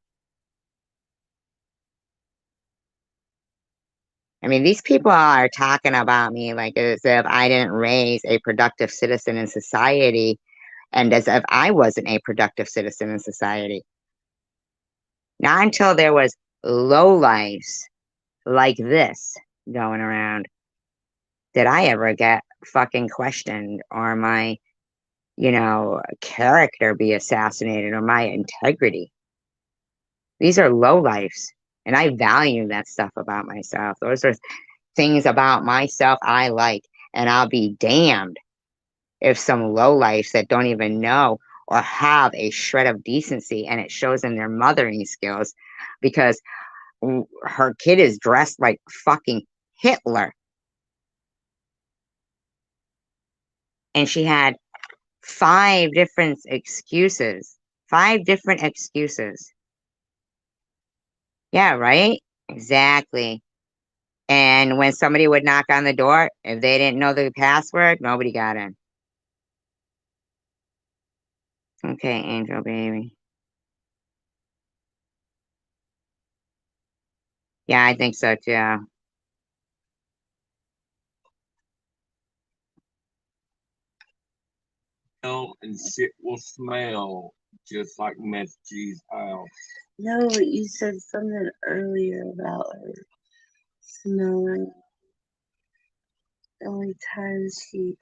I mean, these people are talking about me like as if I didn't raise a productive citizen in society, and as if I wasn't a productive citizen in society. Not until there was low lives like this going around did I ever get fucking questioned, or my, character be assassinated, or my integrity. These are low lives, and I value that stuff about myself. Those are things about myself I like, and I'll be damned if some low lives that don't even know or have a shred of decency, and it shows in their mothering skills, because her kid is dressed like fucking Hitler, and she had five different excuses. Five different excuses. Yeah, right? Exactly. And when somebody would knock on the door, if they didn't know the password, nobody got in. Okay, Angel baby. Yeah, I think so too. And shit will smell just like Miss G's house. No, but you said something earlier about her smelling the only time she.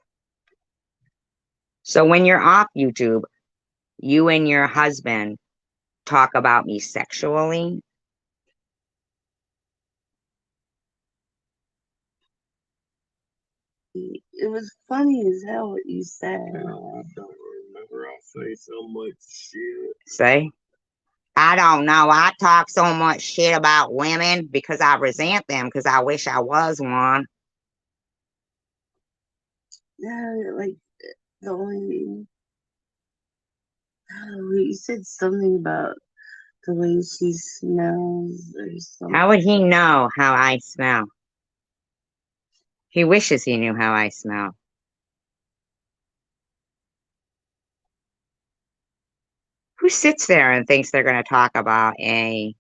So when you're off YouTube, you and your husband talk about me sexually. It was funny as hell what you said. I don't remember. I say so much shit. Say, I don't know. I talk so much shit about women because I resent them, because I wish I was one. No, like the only. Oh, you said something about the way she smells or something. How would he know how I smell? He wishes he knew how I smell. Who sits there and thinks they're going to talk about a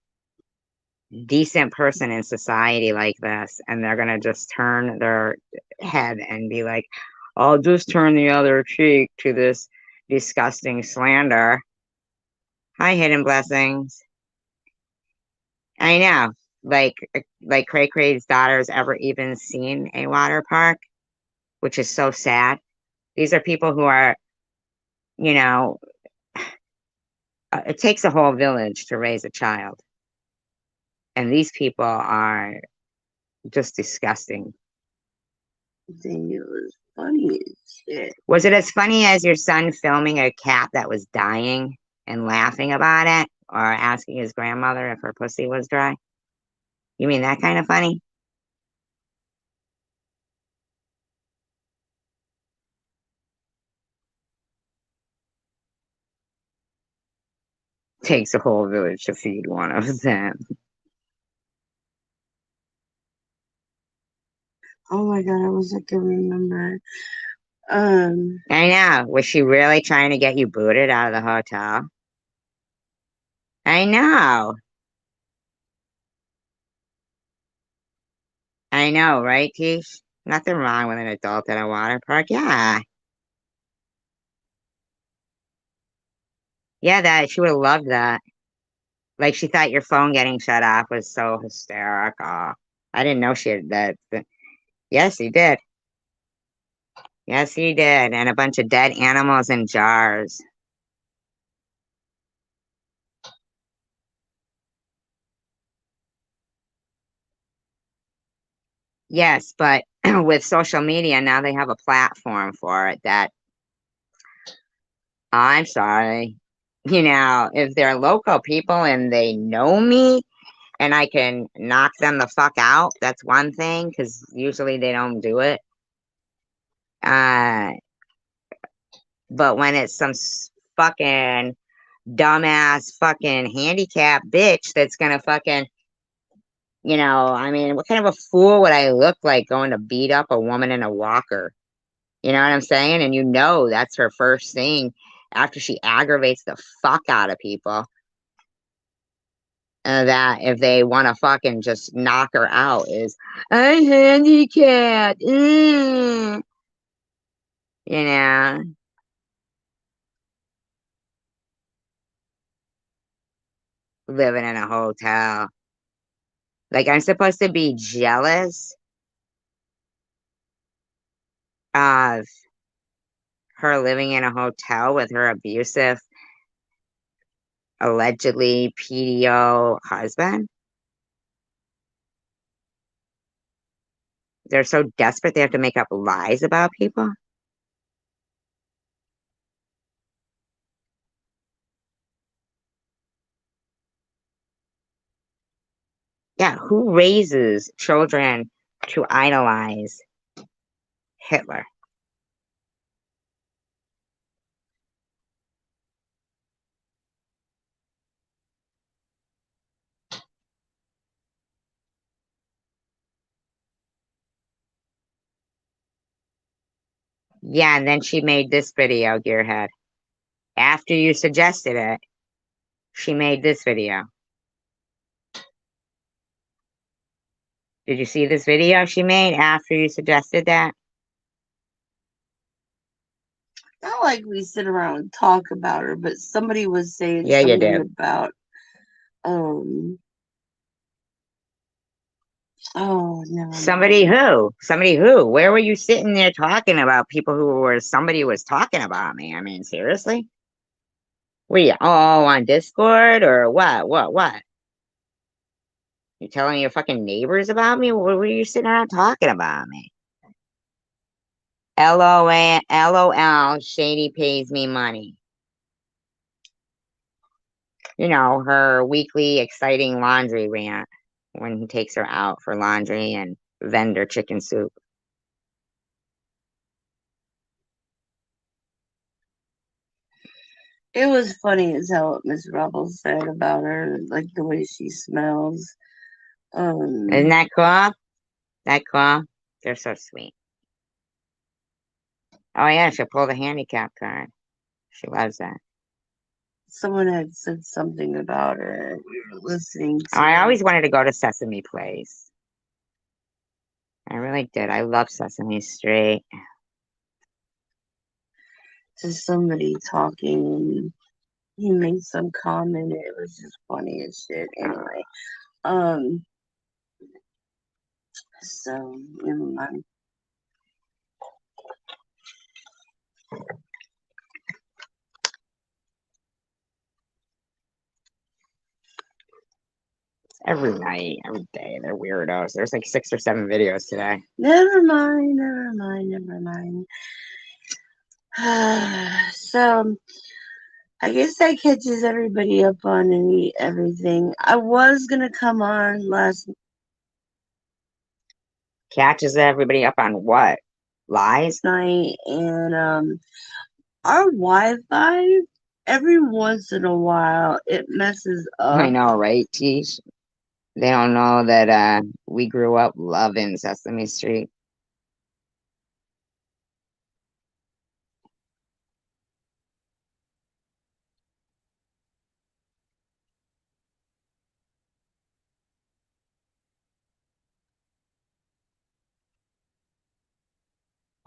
decent person in society like this, and they're going to just turn their head and be like, I'll just turn the other cheek to this disgusting slander? Hi, hidden blessings. I know. Like Cray Cray's daughter's ever even seen a water park, which is so sad. These are people who are, you know, it takes a whole village to raise a child. And these people are just disgusting. Thing. It was funny as shit. Was it as funny as your son filming a cat that was dying and laughing about it, or asking his grandmother if her pussy was dry? You mean that kind of funny? Takes a whole village to feed one of them. Oh my god, I wish I could remember I know. Was she really trying to get you booted out of the hotel? I know. I know, right, Tish? Nothing wrong with an adult at a water park. Yeah. Yeah, that she would have loved that. Like she thought your phone getting shut off was so hysterical. I didn't know she had that. Yes, he did. Yes, he did. And a bunch of dead animals in jars. Yes, but with social media now they have a platform for it that I'm sorry. If they're local people and they know me and I can knock them the fuck out, that's one thing because usually they don't do it. Uh, but when it's some fucking dumbass fucking handicapped bitch that's gonna fucking, I mean, what kind of a fool would I look like going to beat up a woman in a walker? You know what I'm saying? And that's her first thing after she aggravates the fuck out of people. That if they want to fucking just knock her out is, I'm handicapped. You know, living in a hotel. Like, I'm supposed to be jealous of her living in a hotel with her abusive, allegedly PDO husband. They're so desperate they have to make up lies about people. Yeah, who raises children to idolize Hitler? Yeah, and then she made this video, Gearhead. After you suggested it, she made this video. Did you see this video she made after you suggested that? Not like we sit around and talk about her, but somebody was saying Yeah, you something did. about oh never Somebody mind. who? Somebody who? Where were you sitting there talking about people who were somebody was talking about me? I mean, seriously? Were you all on Discord or what? What? You telling your fucking neighbors about me? What were you sitting around talking about me? LOL, Shady pays me money. Her weekly exciting laundry rant when he takes her out for laundry and vendor chicken soup. It was funny as hell what Miss Rebel said about her, like the way she smells. Isn't that cool? That cool? They're so sweet. Oh yeah, she'll pull the handicap card. She loves that. Someone had said something about her. We were listening I to always wanted to go to Sesame Place. I really did. I love Sesame Street. somebody talking, and he made some comment. It was just funny as shit. Anyway, so never mind. Every night, every day, they're weirdos. There's like 6 or 7 videos today. Never mind. Never mind. Never mind. So I guess that catches everybody up on everything. I was gonna come on last Catches everybody up on what? Lies? night, and our Wi-Fi every once in a while it messes I up. know, right, Tish? They don't know that we grew up loving Sesame Street.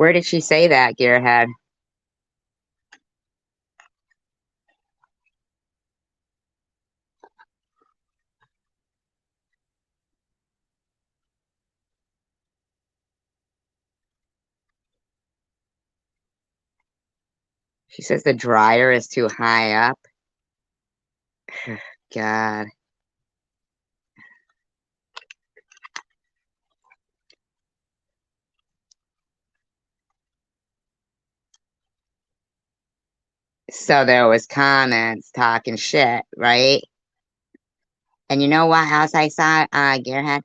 Where did she say that, Gearhead? She says the dryer is too high up. God. So there was comments talking shit, right? And you know what else I saw, Gearhead?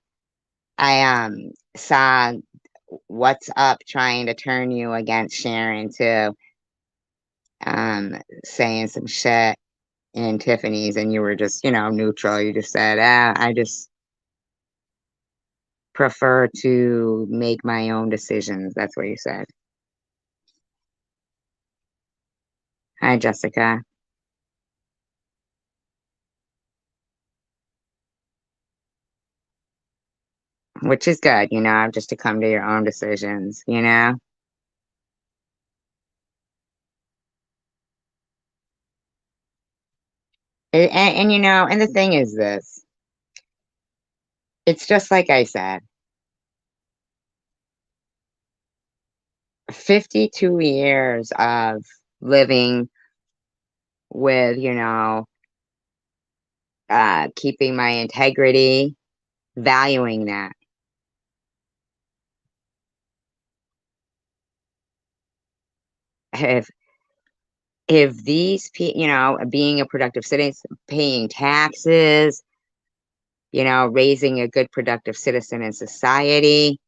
I saw What's Up trying to turn you against Sharon too, saying some shit in Tiffany's, and you were just, neutral. You just said, I just prefer to make my own decisions. That's what you said. Hi, Jessica. Which is good, just to come to your own decisions. And the thing is this, it's just like I said, 52 years of living with, keeping my integrity, valuing that. If these people, being a productive citizen, paying taxes, raising a good productive citizen in society,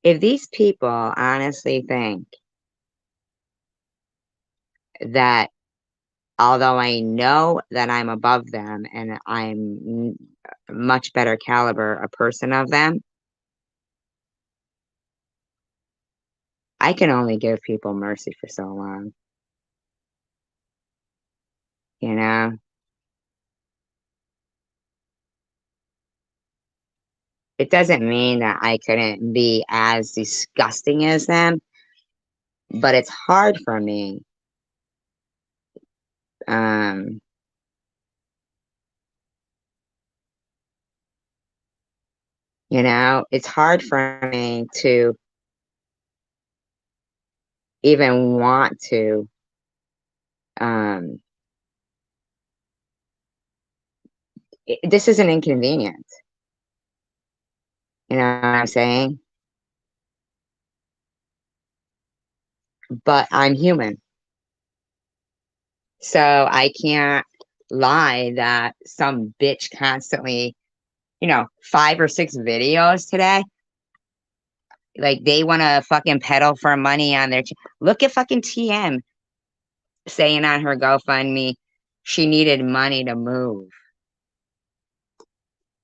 if these people honestly think that although I know that I'm above them and I'm much better caliber a person of them, I can only give people mercy for so long. You know, it doesn't mean that I couldn't be as disgusting as them, but it's hard for me. Um, it's hard for me to even want to um this is an inconvenience. You know what I'm saying? But I'm human. So I can't lie that some bitch constantly, 5 or 6 videos today, like they want to fucking peddle for money on their. Look at fucking TM saying on her GoFundMe she needed money to move.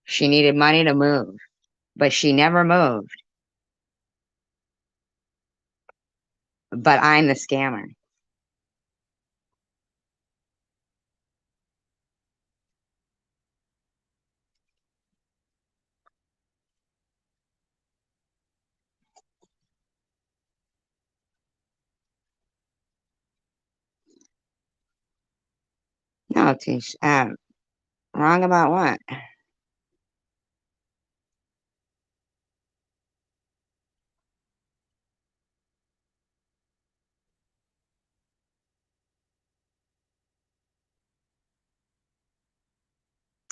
She needed money to move, but she never moved. But I'm the scammer. No, Tish. Wrong about what?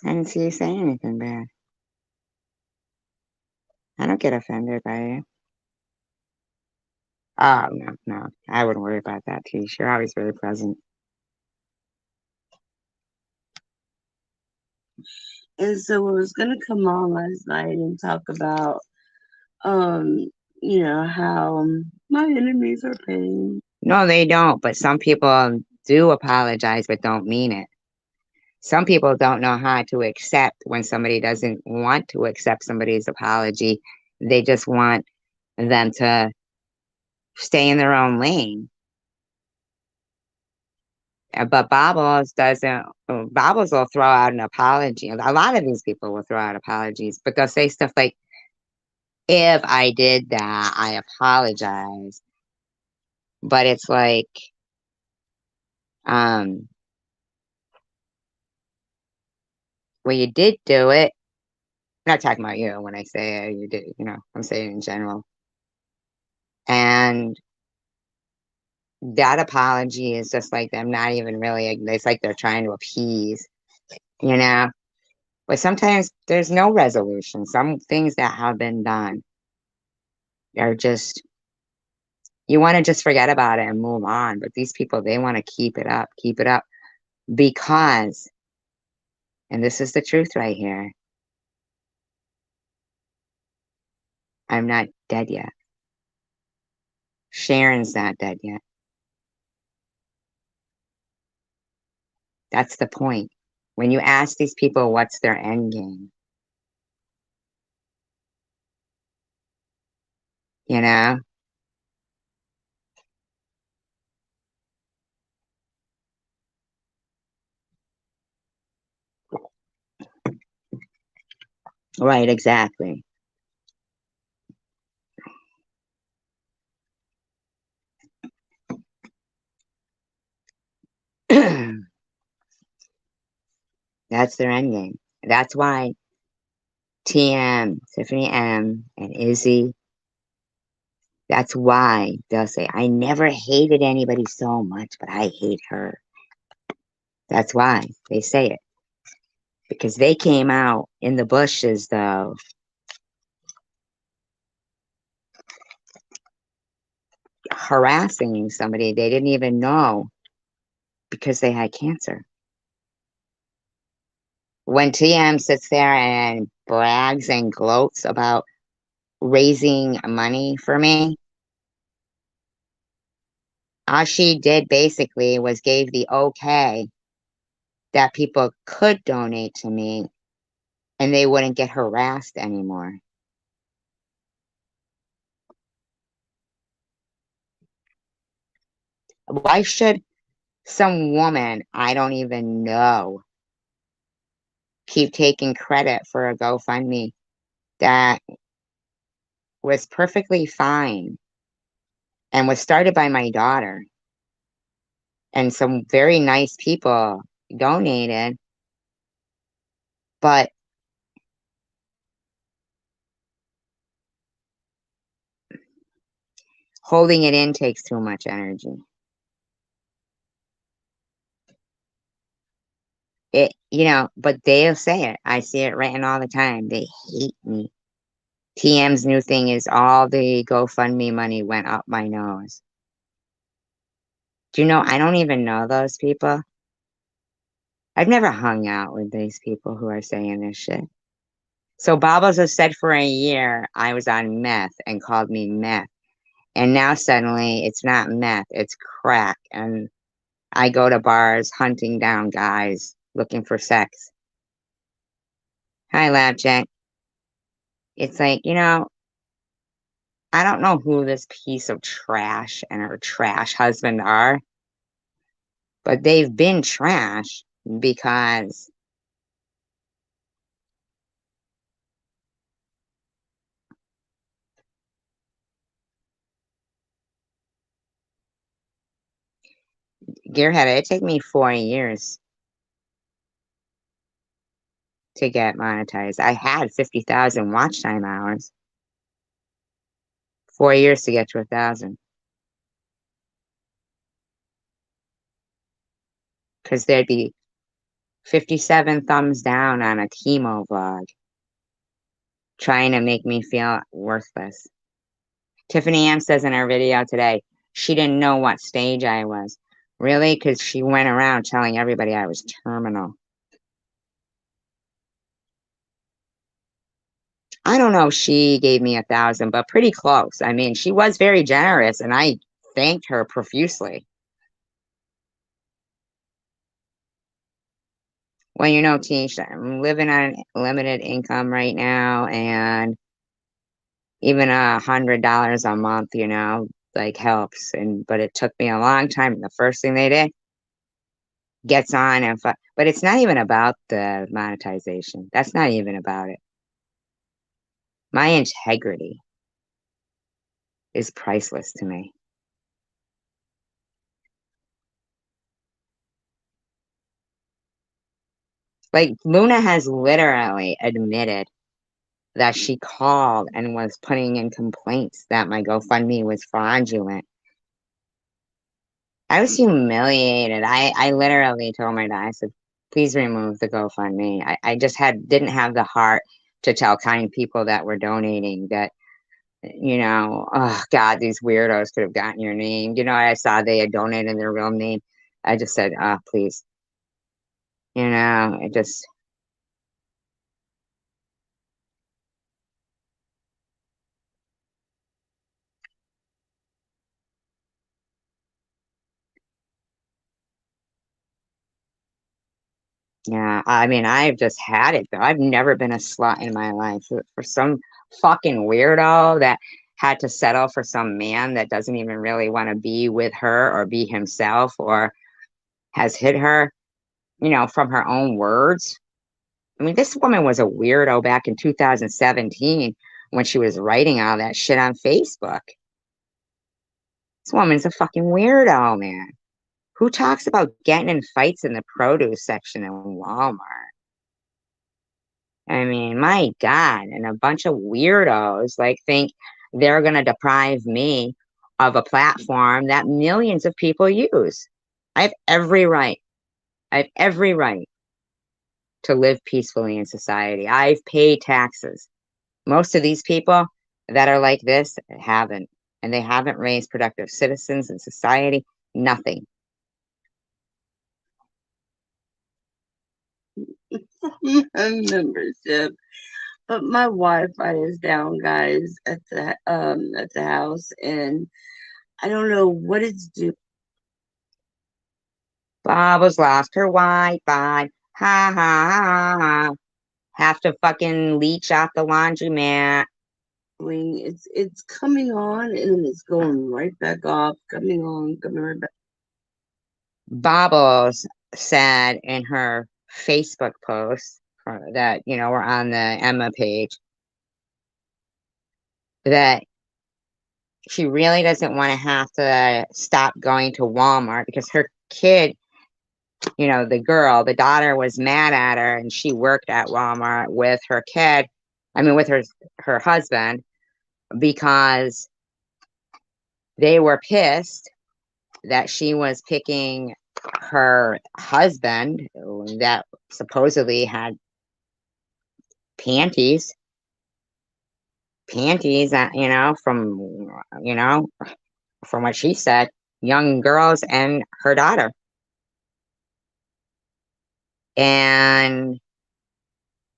I didn't see you say anything bad. I don't get offended by you. Oh, no, no. I wouldn't worry about that, Tish. You're always very present. And so I was gonna come on last night and talk about, um, how my enemies are paying. No, they don't. But some people do apologize but don't mean it. Some people don't know how to accept when somebody doesn't want to accept somebody's apology. They just want them to stay in their own lane. But Bobbles doesn't. Bobbles will throw out an apology. A lot of these people will throw out apologies, but they'll say stuff like, If I did that, I apologize. But it's like, um, well, you did do it. I'm not talking about you when I say you did, I'm saying in general. And that apology is just like them not even really, it's like they're trying to appease, you know? But sometimes there's no resolution. Some things that have been done are just, you want to just forget about it and move on. But these people, they want to keep it up because, and this is the truth right here, I'm not dead yet. Sharon's not dead yet. That's the point. When you ask these people what's their end game, you know? Right, exactly. That's their end game. That's why TM, Tiffany M, and Izzy, that's why they'll say, I never hated anybody so much, but I hate her. That's why they say it. Because they came out in the bushes, though, harassing somebody they didn't even know because they had cancer. When TM sits there and brags and gloats about raising money for me, all she did basically was gave the okay that people could donate to me and they wouldn't get harassed anymore. Why should some woman I don't even know keep taking credit for a GoFundMe that was perfectly fine and was started by my daughter? And some very nice people donated, but holding it in takes too much energy. But they'll say it. I see it written all the time. They hate me. TM's new thing is all the GoFundMe money went up my nose. Do you know, I don't even know those people. I've never hung out with these people who are saying this shit. So Bobbles has said for a year I was on meth and called me meth. And now suddenly it's not meth, it's crack. And I go to bars hunting down guys looking for sex. Hi, Lab Jack. It's like, I don't know who this piece of trash and her trash husband are, but they've been trash because Gearhead, it took me 4 years to get monetized. I had 50,000 watch time hours. 4 years to get to 1,000. Because there'd be 57 thumbs down on a chemo vlog trying to make me feel worthless. Tiffany M says in her video today, she didn't know what stage I was. Really? Because she went around telling everybody I was terminal. I don't know if she gave me 1,000, but pretty close. I mean, she was very generous and I thanked her profusely. Well, Tisha, I'm living on limited income right now, and even $100 a month, like helps. But it took me a long time. The first thing they did gets on but it's not even about the monetization. That's not even about it. My integrity is priceless to me. Like, Luna has literally admitted that she called and was putting in complaints that my GoFundMe was fraudulent. I was humiliated. I literally told my dad, I said, please remove the GoFundMe. I just didn't have the heart to tell kind people that were donating that, oh God, these weirdos could have gotten your name. I saw they had donated their real name. I just said, please. It just, yeah, I mean, I've just had it though. I've never been a slut in my life. For some fucking weirdo that had to settle for some man that doesn't even really want to be with her or be himself or has hit her, from her own words. I mean, this woman was a weirdo back in 2017 when she was writing all that shit on Facebook. This woman's a fucking weirdo, man. Who talks about getting in fights in the produce section in Walmart? I mean, my God, and a bunch of weirdos like think they're going to deprive me of a platform that millions of people use. I have every right. I have every right to live peacefully in society. I've paid taxes. Most of these people that are like this haven't, and they haven't raised productive citizens in society. Nothing. Membership. But my Wi-Fi is down, guys, at the house, and I don't know what it's doing. Bob's lost her Wi-Fi. Ha ha ha ha. Have to fucking leech off the laundromat. It's coming on and then it's going right back off, coming on, coming right back. Bobbles said in her Facebook post that, were on the Emma page that she really doesn't want to have to stop going to Walmart because her kid, the daughter was mad at her and she worked at Walmart with her kid, with her husband, because they were pissed that she was picking her husband that supposedly had panties, from what she said, young girls and her daughter. And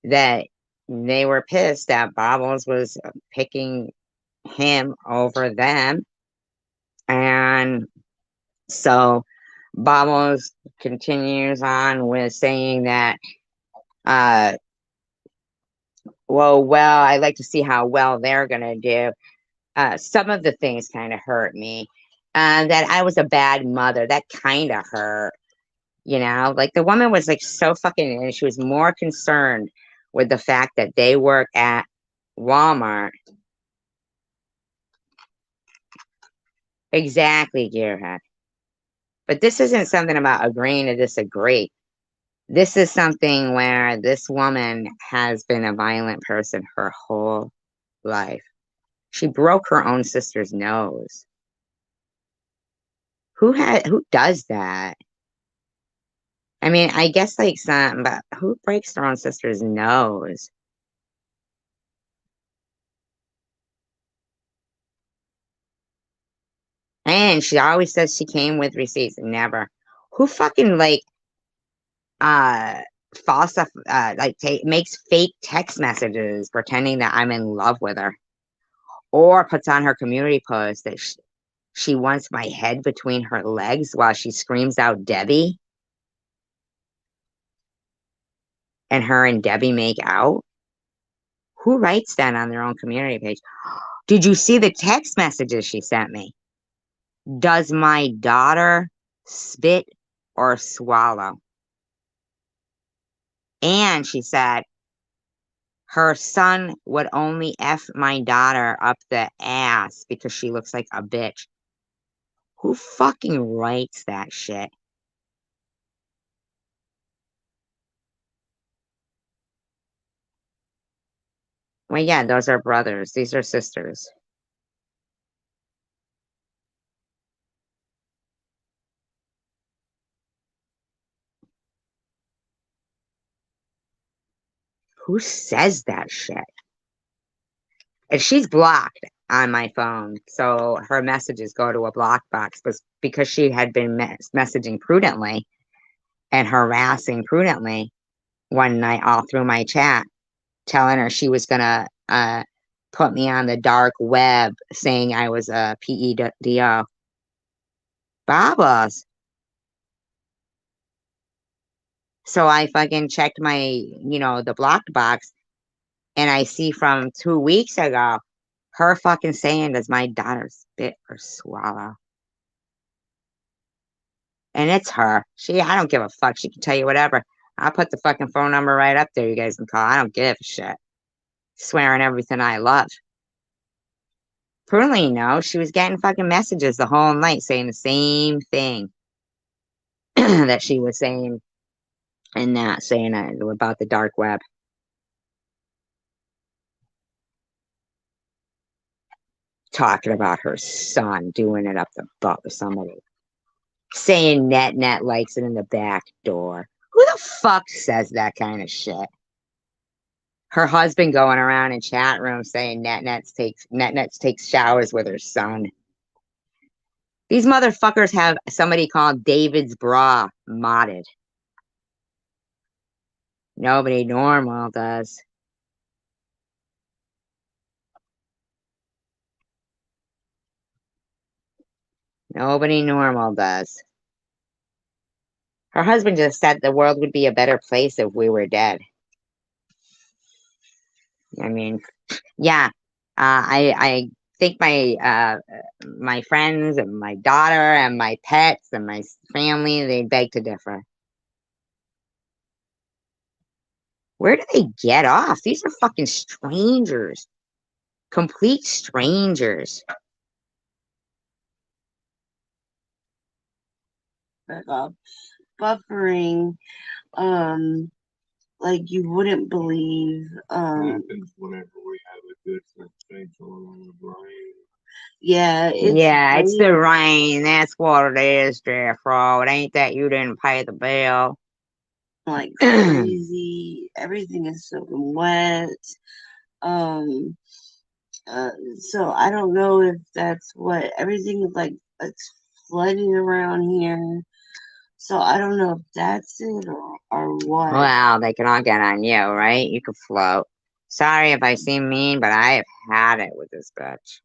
that they were pissed that Bobbles was picking him over them. And so Bobbles continues on with saying that, well, I'd like to see how well they're going to do. Some of the things kind of hurt me. That I was a bad mother, that kind of hurt. Like the woman was like so fucking, and she was more concerned with the fact that they work at Walmart. Exactly, Gearhead. But this isn't something about agreeing to disagree. This is something where this woman has been a violent person her whole life. She broke her own sister's nose. Who does that? I mean, I guess like some, but who breaks their own sister's nose? And she always says she came with receipts. Never. Who fucking like uh makes fake text messages pretending that I'm in love with her, or puts on her community post that she wants my head between her legs while she screams out Debbie, and her and Debbie make out? Who writes that on their own community page? Did you see the text messages she sent me? Does my daughter spit or swallow? And she said, Her son would only F my daughter up the ass because she looks like a bitch. Who fucking writes that shit? Well, yeah, those are brothers. These are sisters. Who says that shit? And she's blocked on my phone, so her messages go to a block box. But because she had been messaging prudently and harassing prudently one night all through my chat, telling her she was gonna put me on the dark web, saying I was a PEDO. Babas. So I fucking checked my, the blocked box, and I see from 2 weeks ago her fucking saying, "Does my daughter spit or swallow?" And it's her. I don't give a fuck. She can tell you whatever. I'll put the fucking phone number right up there. You guys can call. I don't give a shit. Swearing everything I love. Prudently, she was getting fucking messages the whole night saying the same thing that she was saying and that saying about the dark web. Talking about her son doing it up the butt with somebody. Saying net likes it in the back door. Who the fuck says that kind of shit? Her husband going around in chat rooms saying net takes showers with her son. These motherfuckers have somebody called David's Bra modded. Nobody normal does. Nobody normal does. Her husband just said the world would be a better place if we were dead. I mean, yeah. I think my friends and my daughter and my pets and my family, they beg to differ. Where do they get off? These are fucking strangers. Complete strangers. Buffering, like you wouldn't believe. Happens whenever we have a good sensation on the brain. Yeah, it's the rain. That's what it is, Jeffro. It ain't that you didn't pay the bill. Like crazy. Everything is soaking wet. So I don't know if that's what everything is like. It's flooding around here. So I don't know if that's it or what. Well, they can all get on you, right? You can float. Sorry if I seem mean, but I have had it with this bitch.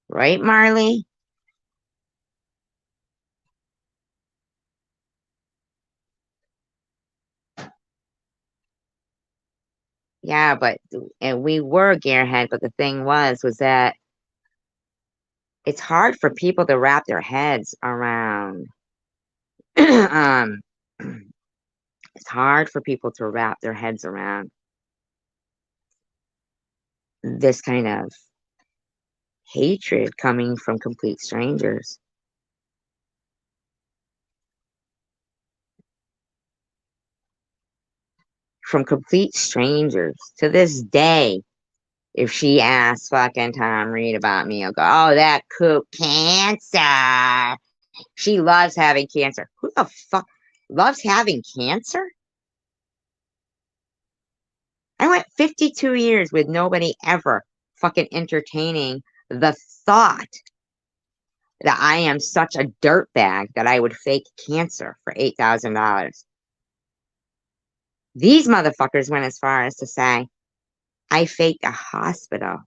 Right, Marley? Yeah, but we were gearhead, but the thing was that it's hard for people to wrap their heads around. It's hard for people to wrap their heads around this kind of hatred coming from complete strangers. From complete strangers. To this day, if she asks fucking Tom Reed about me, I'll go, "Oh, that kook cancer. She loves having cancer." Who the fuck loves having cancer? I went 52 years with nobody ever fucking entertaining the thought that I am such a dirtbag that I would fake cancer for $8,000. These motherfuckers went as far as to say I faked a hospital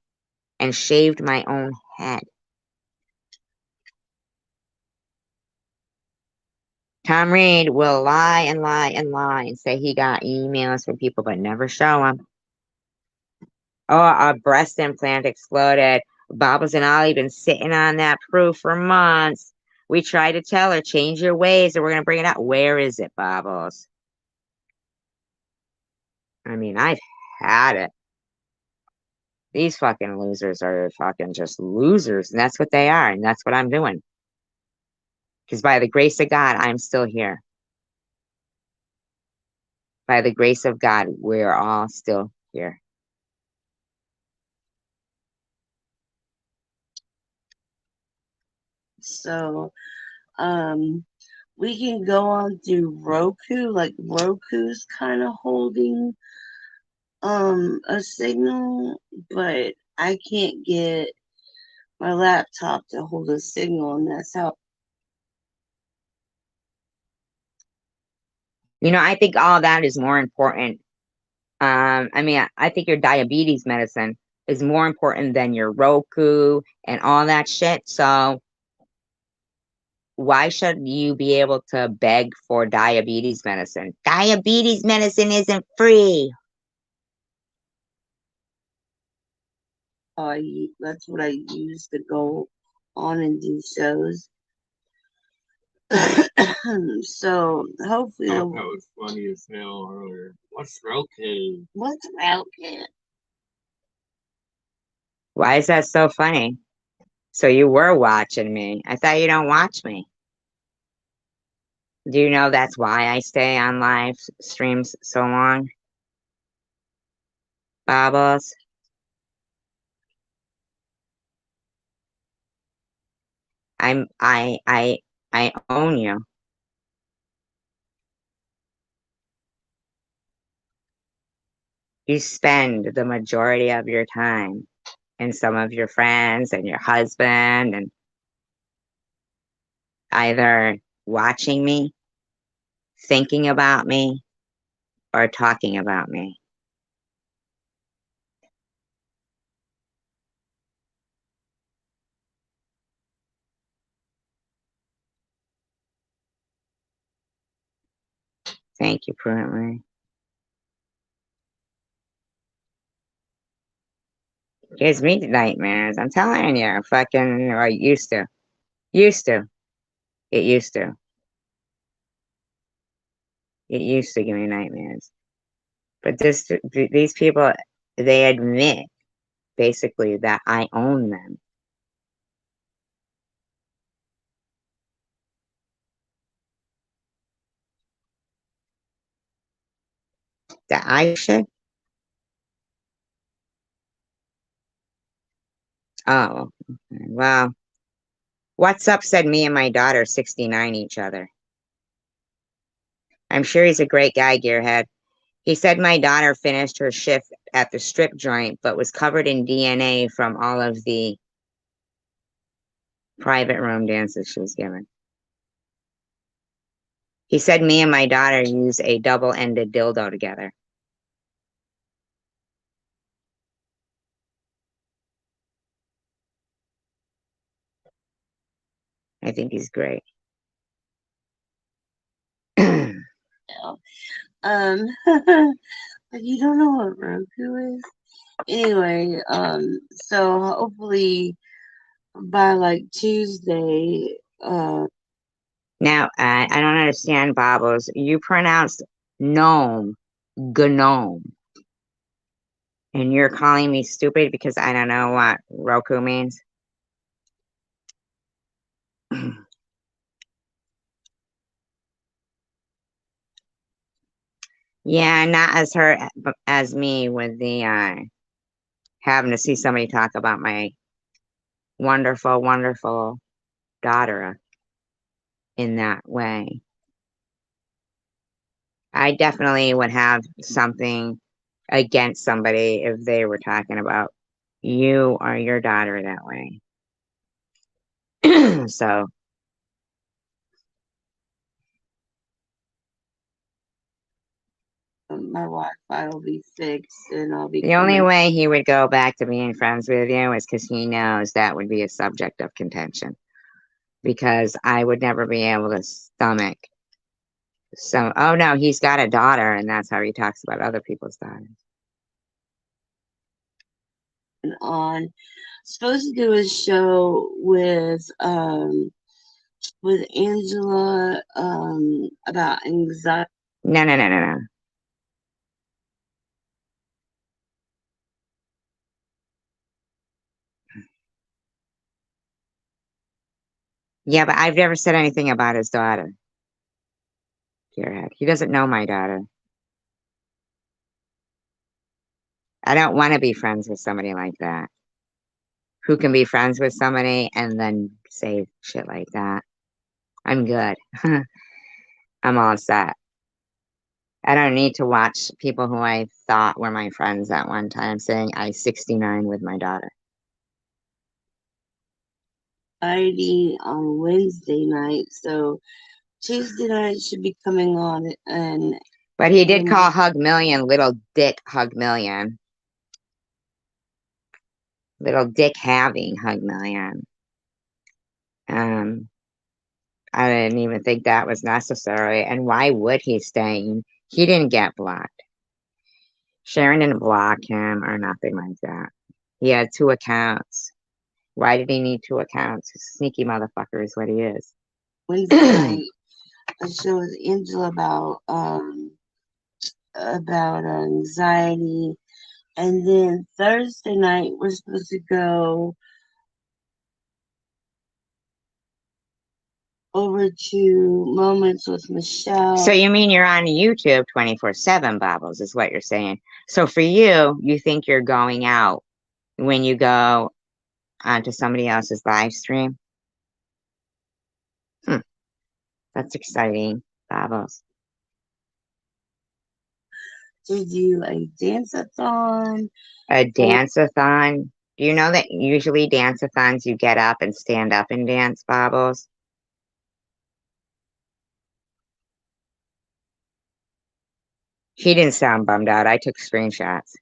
and shaved my own head. Tom Reed will lie and lie and lie and say he got emails from people but never show them. Oh, a breast implant exploded. Bobbles and Ollie been sitting on that proof for months. We tried to tell her, change your ways or we're going to bring it out. Where is it, Bobbles? I mean, I've had it. These fucking losers are fucking just losers, and that's what they are, and that's what I'm doing. Because by the grace of God, I'm still here. By the grace of God, we're all still here. So, we can go on through Roku, like Roku's kind of holding a signal, but I can't get my laptop to hold a signal, and that's how. You know, I think all that is more important. I mean, I think your diabetes medicine is more important than your Roku and all that shit. So why should you be able to beg for diabetes medicine? Diabetes medicine isn't free. That's what I use to go on and do shows. So hopefully, That was funny as hell earlier. What's Roku? What's Roku? Why is that so funny? So you were watching me. I thought you don't watch me. Do you know that's why I stay on live streams so long? Bubbles. I own you. You spend the majority of your time and some of your friends and your husband and either watching me, thinking about me, or talking about me. Thank you, prudently. Gives me nightmares. I'm telling you, fucking, or used to. Used to. It used to. It used to give me nightmares. But these people, they admit basically that I own them. That I should. Oh, well. What's up said me and my daughter 69 each other. I'm sure he's a great guy, Gearhead. He said my daughter finished her shift at the strip joint, but was covered in DNA from all of the private room dances she was given. He said me and my daughter use a double-ended dildo together. I think he's great. You don't know what Roku is? Anyway, so hopefully by like Tuesday, Now, I don't understand, Bobbles. You pronounced gnome, gnome. And you're calling me stupid because I don't know what Roku means? Yeah, not as her, as me with the having to see somebody talk about my wonderful, wonderful daughter in that way. I definitely would have something against somebody if they were talking about you or your daughter that way. So my Wi-Fi will be fixed and I'll be the only coming. way he would go back to being friends with you is because he knows that would be a subject of contention. Because I would never be able to stomach. So, oh no, he's got a daughter, and that's how he talks about other people's daughters. On supposed to do a show with Angela about anxiety. No, no, no, no, no. Yeah, but I've never said anything about his daughter. Gearhead. He doesn't know my daughter. I don't want to be friends with somebody like that. Who can be friends with somebody and then say shit like that. I'm good. I'm all set. I don't need to watch people who I thought were my friends at one time saying I 69 with my daughter. Friday on Wednesday night, so Tuesday night should be coming on, and But he did call Hug Million little dick Hug Million. Little dick having Hug Million. I didn't even think that was necessary. And why would he stay? He didn't get blocked. Sharon didn't block him or nothing like that. He had 2 accounts. Why did he need 2 accounts? Sneaky motherfucker is what he is. Wednesday night, a show with Angela about anxiety, and then Thursday night we're supposed to go over to Moments with Michelle. So you mean you're on YouTube 24/7, Bobbles, is what you're saying. So for you, you think you're going out when you go onto somebody else's live stream? That's exciting, Bobbles. To do a dance-a-thon. A dance-a-thon? Do you know that usually dance-a-thons you get up and stand up and dance, Bobbles? He didn't sound bummed out. I took screenshots.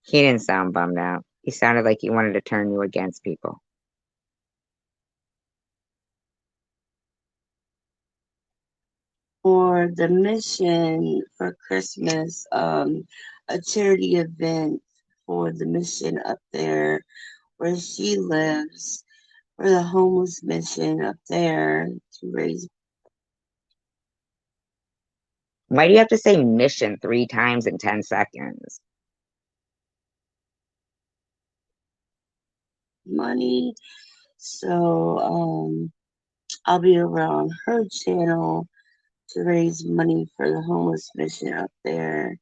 He didn't sound bummed out. He sounded like he wanted to turn you against people. For the mission for Christmas, a charity event for the mission up there where she lives, for the homeless mission up there to raise. Why do you have to say mission 3 times in 10 seconds? Money. So I'll be over on her channel to raise money for the homeless mission up there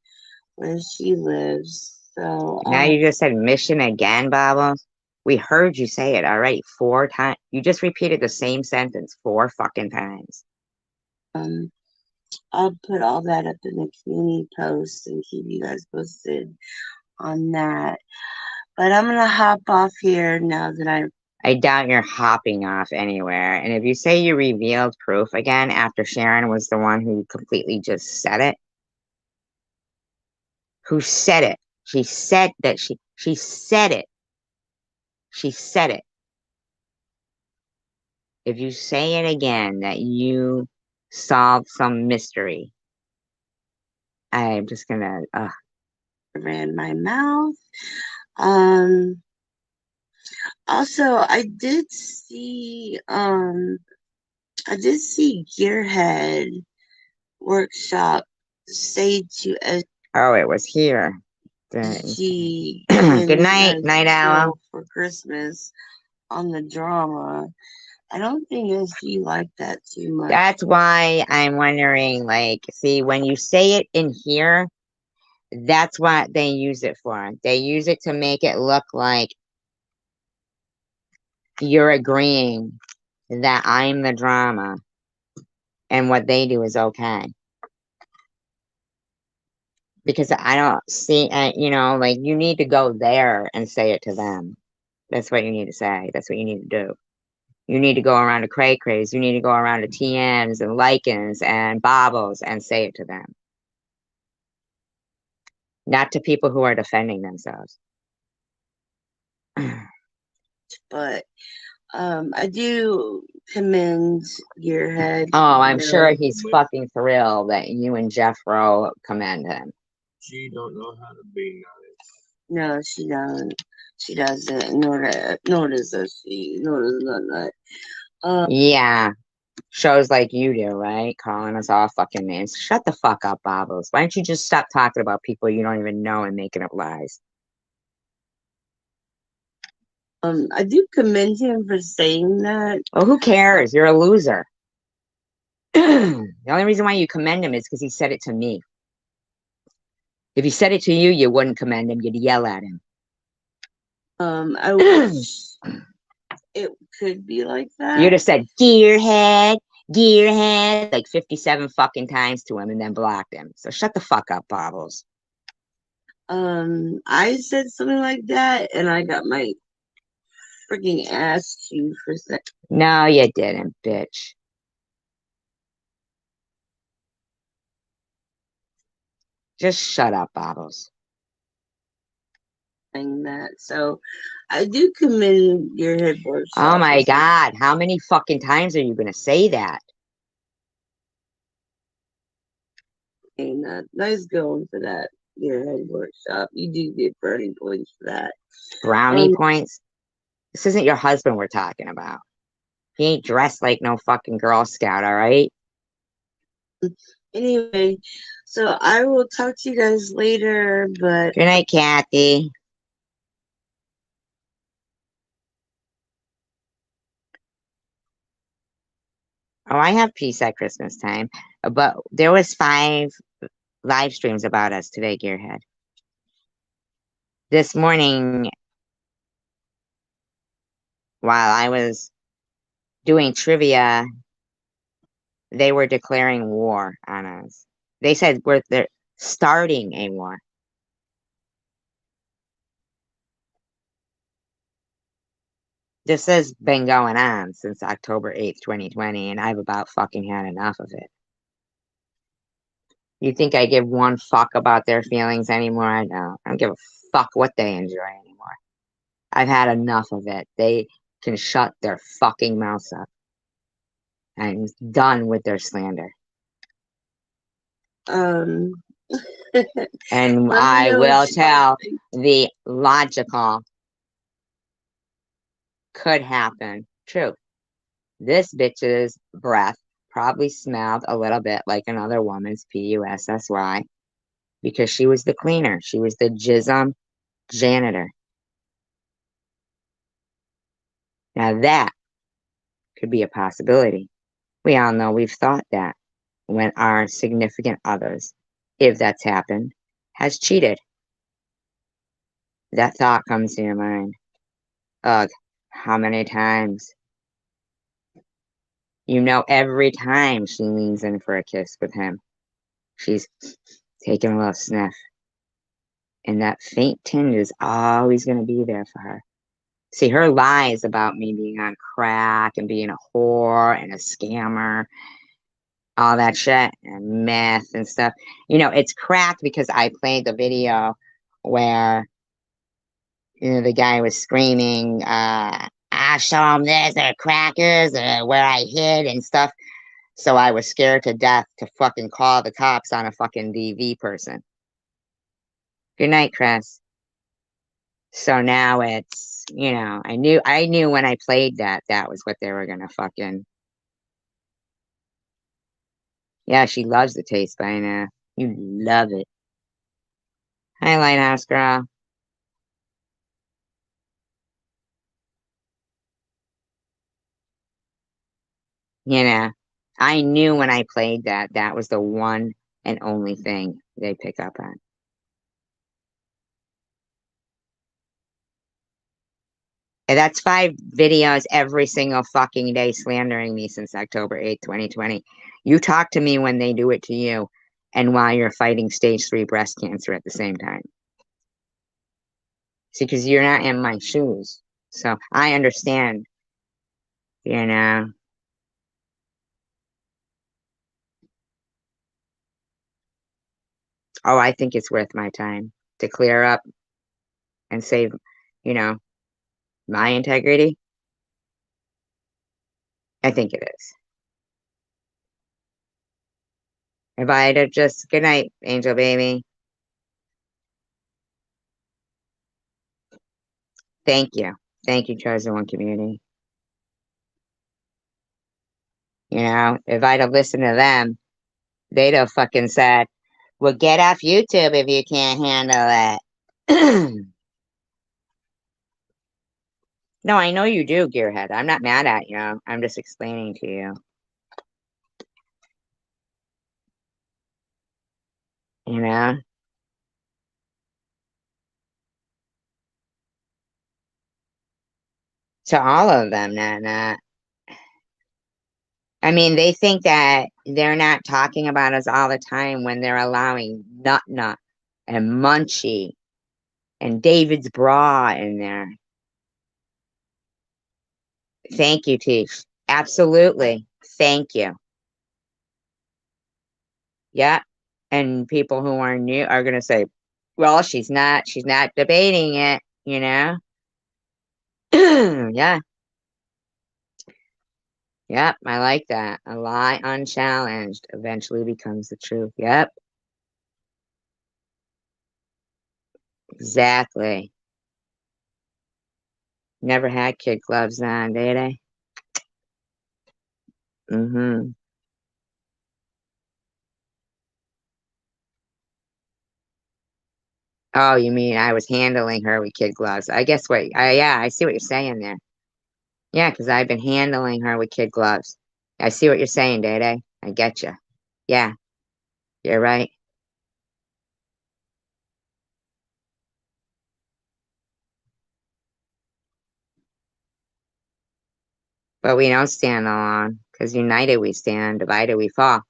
where she lives. So Now you just said mission again, Bobbles. We heard you say it already 4 times. You just repeated the same sentence 4 fucking times. I'll put all that up in the community post and keep you guys posted on that. But I'm gonna hop off here now that I doubt you're hopping off anywhere. And if you say you revealed proof again after Sharon was the one who completely just said it, who said it? She said that she said it. She said it. If you say it again that you solved some mystery, I'm just gonna ran my mouth. Also, I did see Gearhead Workshop say to oh, it was here. she Good night, Night Owl. For Christmas on the drama. I don't think SG liked that too much. That's why I'm wondering, like, see, when you say it in here, that's what they use it for. They use it to make it look like you're agreeing that I'm the drama and what they do is okay. Because I don't see, you know, like, you need to go there and say it to them. That's what you need to say. That's what you need to do. You need to go around to Cray Crays. You need to go around to TMs and Likens and Bobbles and say it to them. Not to people who are defending themselves. But I do commend Gearhead. Oh, I'm sure he's fucking thrilled that you and Jeff Rowe commend him. She don't know how to be nice. No, she doesn't. She doesn't. Nor does she. Nor does not. Yeah. Shows like you do, right? Calling us all fucking names. Shut the fuck up, Bobbles. Why don't you just stop talking about people you don't even know and making up lies? I do commend him for saying that. Well, who cares? You're a loser. The only reason why you commend him is because he said it to me. If he said it to you, you wouldn't commend him. You'd yell at him. I wish it could be like that. You'd have said, gearhead, gearhead, like 57 fucking times to him and then blocked him. So shut the fuck up, Bobbles. I said something like that and I got my freaking ass chewed for a second. No, you didn't, bitch. Just shut up, Bobbles. That. So I do commend your headboard. Oh my God. How many fucking times are you going to say that? And nice going for that. Your head workshop. You do get brownie points for that. Brownie points? This isn't your husband we're talking about. He ain't dressed like no fucking Girl Scout, all right? Anyway, so I will talk to you guys later, but... Good night, Kathy. Oh, I have peace at Christmas time. But there was 5 live streams about us today, Gearhead. This morning, while I was doing trivia, they were declaring war on us. They said they're starting a war. This has been going on since October 8th, 2020, and I've about fucking had enough of it. You think I give one fuck about their feelings anymore? I don't. I don't give a fuck what they enjoy anymore. I've had enough of it. They can shut their fucking mouths up. I'm done with their slander. And I will tell the logical could happen. True. This bitch's breath probably smelled a little bit like another woman's PUSSY because she was the cleaner. She was the jism janitor. Now that could be a possibility. We all know we've thought that when our significant others, if that's happened, has cheated. That thought comes to your mind. Ugh, how many times? You know, every time she leans in for a kiss with him, she's taking a little sniff. And that faint tinge is always going to be there for her. See, her lies about me being on crack and being a whore and a scammer, all that shit, and meth and stuff. You know, it's cracked because I played the video where, you know, the guy was screaming, I show him this, they're crackers, where I hid and stuff. So I was scared to death to fucking call the cops on a fucking DV person. Good night, Chris. So now it's, you know, I knew when I played that was what they were gonna fucking. Yeah, she loves the taste by now. You love it. Hi, Lighthouse Girl. You know, I knew when I played that was the one and only thing they pick up on. And that's 5 videos every single fucking day slandering me since October 8th, 2020. You talk to me when they do it to you and while you're fighting stage 3 breast cancer at the same time. See, because you're not in my shoes. So I understand, you know. Oh, I think it's worth my time to clear up and save, you know, my integrity. I think it is. If I'd have just, good night, Angel Baby. Thank you. Thank you, Chosen One community. You know, if I'd have listened to them, they'd have fucking said, well, get off YouTube if you can't handle it. No, I know you do, Gearhead. I'm not mad at you. I'm just explaining to you. You know? To all of them, Nat. I mean, they think that they're not talking about us all the time when they're allowing Nut Nut and Munchie and David's bra in there. Thank you, Teach. Absolutely. Thank you. Yeah. And people who are new are gonna say, well, she's not debating it, you know? Yeah. Yep, I like that. A lie unchallenged eventually becomes the truth. Yep, exactly. Never had kid gloves on, did I? Mm-hmm. Oh, you mean I was handling her with kid gloves? I guess what? Yeah, I see what you're saying there. Yeah, because I've been handling her with kid gloves. I see what you're saying, Day. I get you. Yeah, you're right. But we don't stand alone because united we stand, divided we fall.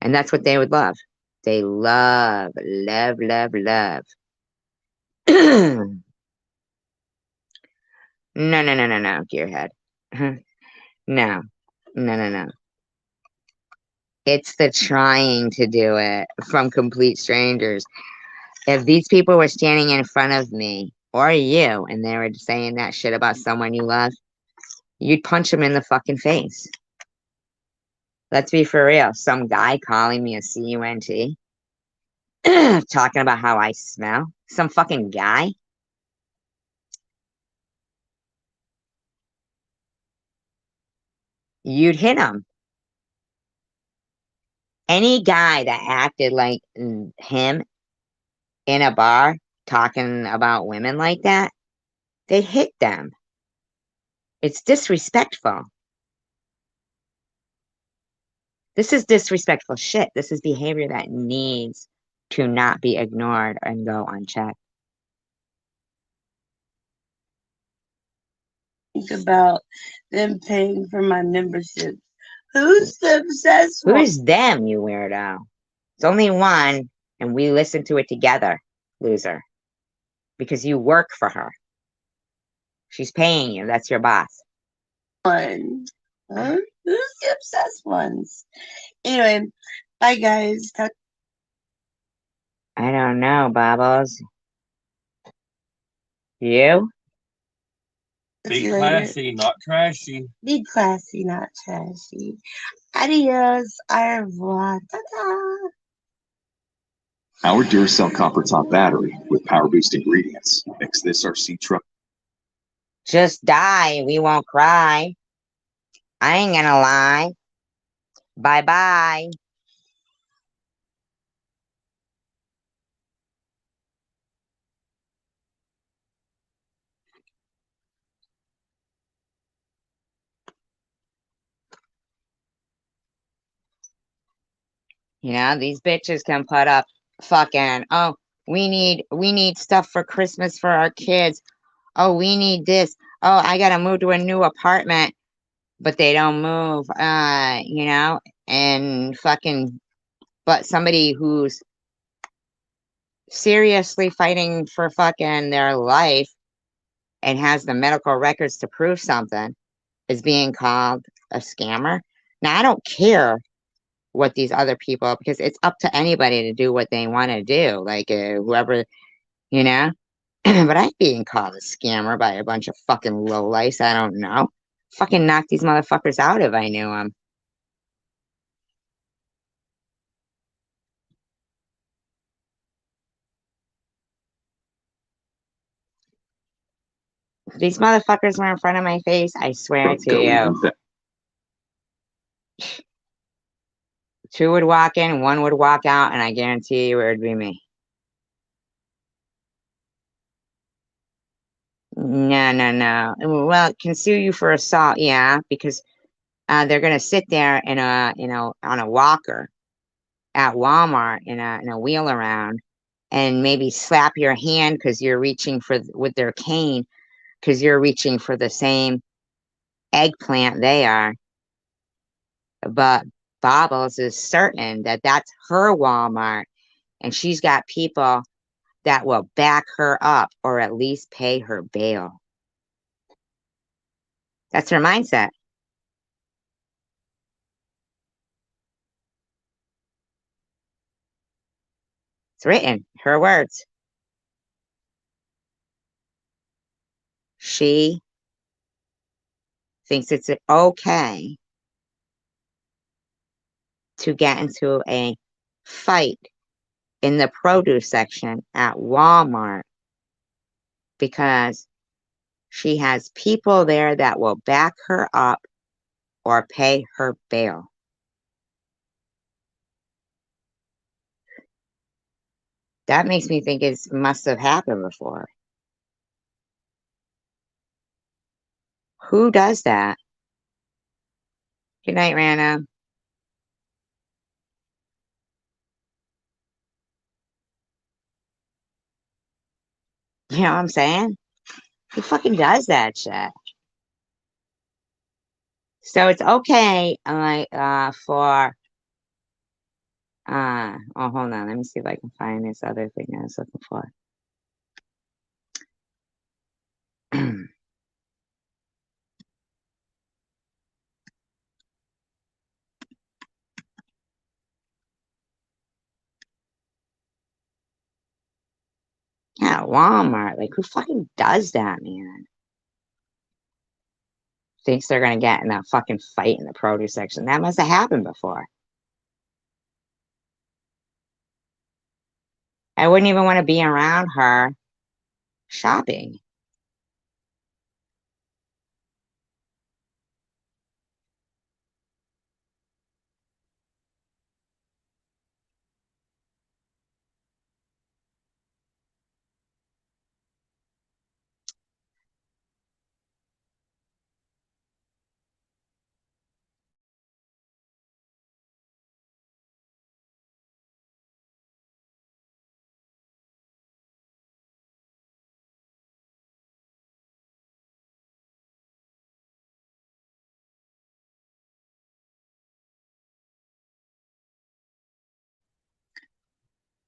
And that's what they would love. They love, love, love, love. No, no, Gearhead. No, no. It's the trying to do it from complete strangers. If these people were standing in front of me or you and they were saying that shit about someone you love, you'd punch them in the fucking face. Let's be for real. Some guy calling me a cunt, talking about how I smell. Some fucking guy. You'd hit him. Any guy that acted like him in a bar talking about women like that, they'd hit them. It's disrespectful. This is disrespectful shit. This is behavior that needs to not be ignored and go unchecked. Think about them paying for my membership. Who's the obsessed one? Who's them, you weirdo? It's only one, and we listen to it together, loser. Because you work for her. She's paying you. That's your boss. One. Huh? Who's the obsessed ones? Anyway, bye guys. I don't know, Bobbles. You? Be classy, not trashy. Be classy, not trashy. Adios. Au revoir. Ta-ta. Our Duracell copper top battery with power boost ingredients makes this RC truck. Just die. We won't cry. I ain't gonna lie. Bye-bye. You know, these bitches can put up fucking, oh, we need stuff for Christmas for our kids. Oh, we need this. Oh, I gotta move to a new apartment, but they don't move, you know, and fucking, but somebody who's seriously fighting for fucking their life and has the medical records to prove something is being called a scammer. Now, I don't care what these other people, because it's up to anybody to do what they want to do, like whoever, you know. But I'm being called a scammer by a bunch of fucking lowlifes I don't know. Fucking knock these motherfuckers out if I knew them. If these motherfuckers were in front of my face, I swear to you. Two would walk in, one would walk out, and I guarantee you it would be me. No, no, no. Well, it can sue you for assault, yeah, because they're gonna sit there in a, on a walker at Walmart in a wheel around and maybe slap your hand because you're reaching for with their cane because you're reaching for the same eggplant they are. But Bobbles is certain that that's her Walmart and she's got people that will back her up or at least pay her bail. That's her mindset. It's written, her words. She thinks it's okay to get into a fight in the produce section at Walmart because she has people there that will back her up or pay her bail. That makes me think it must have happened before. Who does that? Good night, Rana. You know what I'm saying? Who fucking does that shit? So it's okay, for oh, hold on, let me see if I can find this other thing I was looking for. Yeah, Walmart. Like, who fucking does that, man? Thinks they're gonna get in a fucking fight in the produce section. That must have happened before. I wouldn't even want to be around her shopping.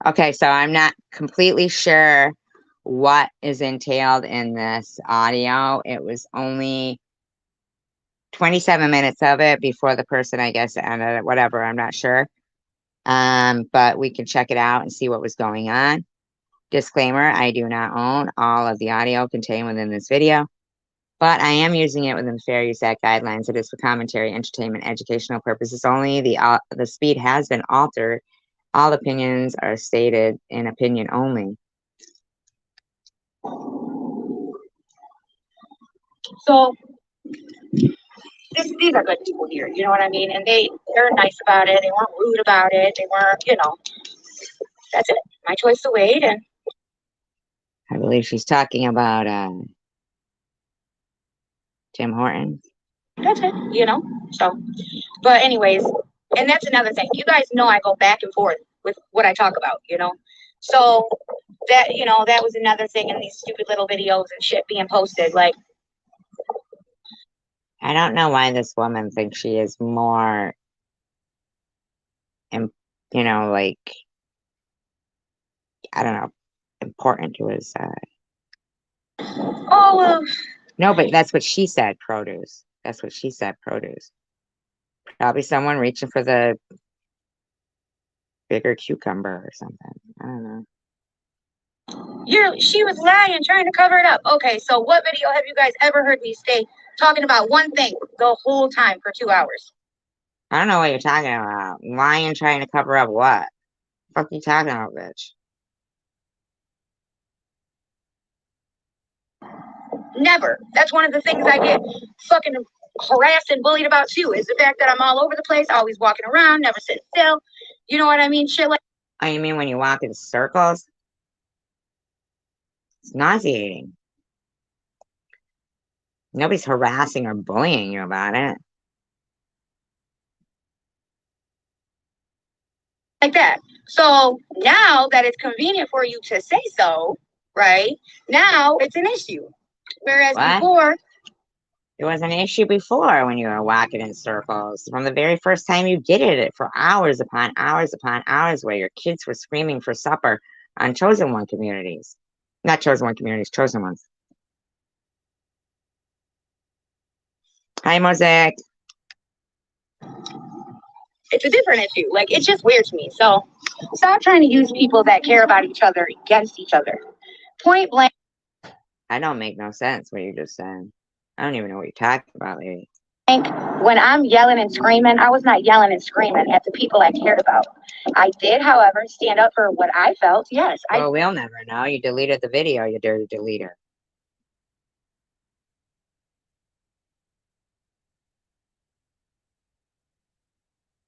Okay, so I'm not completely sure what is entailed in this audio. It was only 27 minutes of it before the person, I guess, ended it, whatever, I'm not sure. But we can check it out and see what was going on. Disclaimer, I do not own all of the audio contained within this video, but I am using it within the Fair Use Act guidelines. It is for commentary, entertainment, educational purposes only. The speed has been altered. All opinions are stated in opinion only. So these are good people here, you know what I mean? And they're nice about it. They weren't rude about it. They weren't, that's it. My choice to wait, and I believe she's talking about Tim Hortons. that's it, So, but anyways, and that's another thing. You guys know I go back and forth with what I talk about, So that was another thing in these stupid little videos and shit being posted. Like, I don't know why this woman thinks she is more, like, I don't know, important to his side. oh, well. No, but that's what she said, produce. That's what she said, produce. Probably someone reaching for the bigger cucumber or something. I don't know. She was lying, trying to cover it up. Okay, so what video have you guys ever heard me stay talking about one thing the whole time for 2 hours? I don't know what you're talking about. Lying, trying to cover up what? The fuck you talking about, bitch? Never. That's one of the things I get fucking harassed and bullied about too, is the fact that I'm all over the place, always walking around, never sitting still. You know what I mean? Shit like. Oh, you mean when you walk in circles? It's nauseating. Nobody's harassing or bullying you about it. Like that. So now that it's convenient for you to say so, right? Now it's an issue. Whereas What? before, It was an issue before when you were walking in circles. From the very first time you did it for hours upon hours, where your kids were screaming for supper on chosen one communities. Not chosen one communities, chosen ones. Hi, Mosaic. it's a different issue. Like, it's just weird to me. So stop trying to use people that care about each other against each other. Point blank. I don't make no sense what you just said. I don't even know what you're talking about, lady. When I'm yelling and screaming, I was not yelling and screaming at the people I cared about. I did, however, stand up for what I felt. Yes, Well, we'll never know. You deleted the video, you dirty deleter.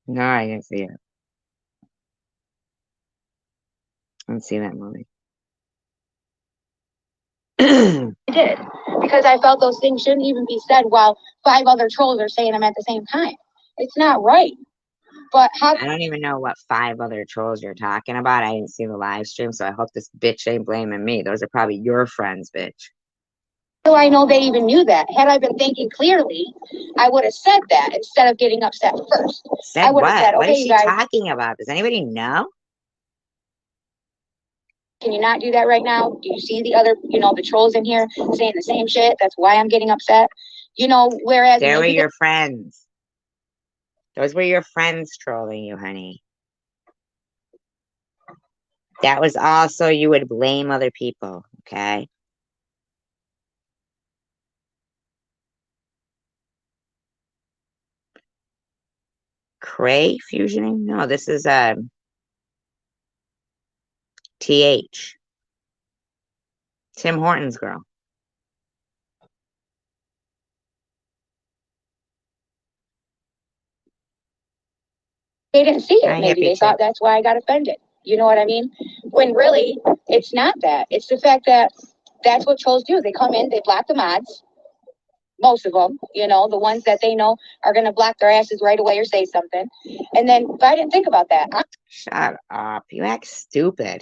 No, I didn't see it. I didn't see that movie. I did, because I felt those things shouldn't even be said while 5 other trolls are saying them at the same time. It's not right. But how I don't even know what 5 other trolls you're talking about. I didn't see the live stream, so I hope this bitch ain't blaming me. Those are probably your friends, bitch. do I know they even knew that? Had I been thinking clearly, I would have said that instead of getting upset first. Said I would have what? said, What is okay, she guys, talking about? Does anybody know? can you not do that right now? Do you see the other, the trolls in here saying the same shit? That's why I'm getting upset. Whereas They were maybe your friends. Those were your friends trolling you, honey. That was also, you would blame other people, okay? Cray fusioning? No, this is TH. Tim Hortons girl. they didn't see it. Hi, Maybe hippie they thought chick. that's why I got offended. You know what I mean? When really, it's not that. It's the fact that that's what trolls do. They come in, they block the mods. Most of them, the ones that they know are going to block their asses right away or say something. And then, but I didn't think about that. Shut up. You act stupid.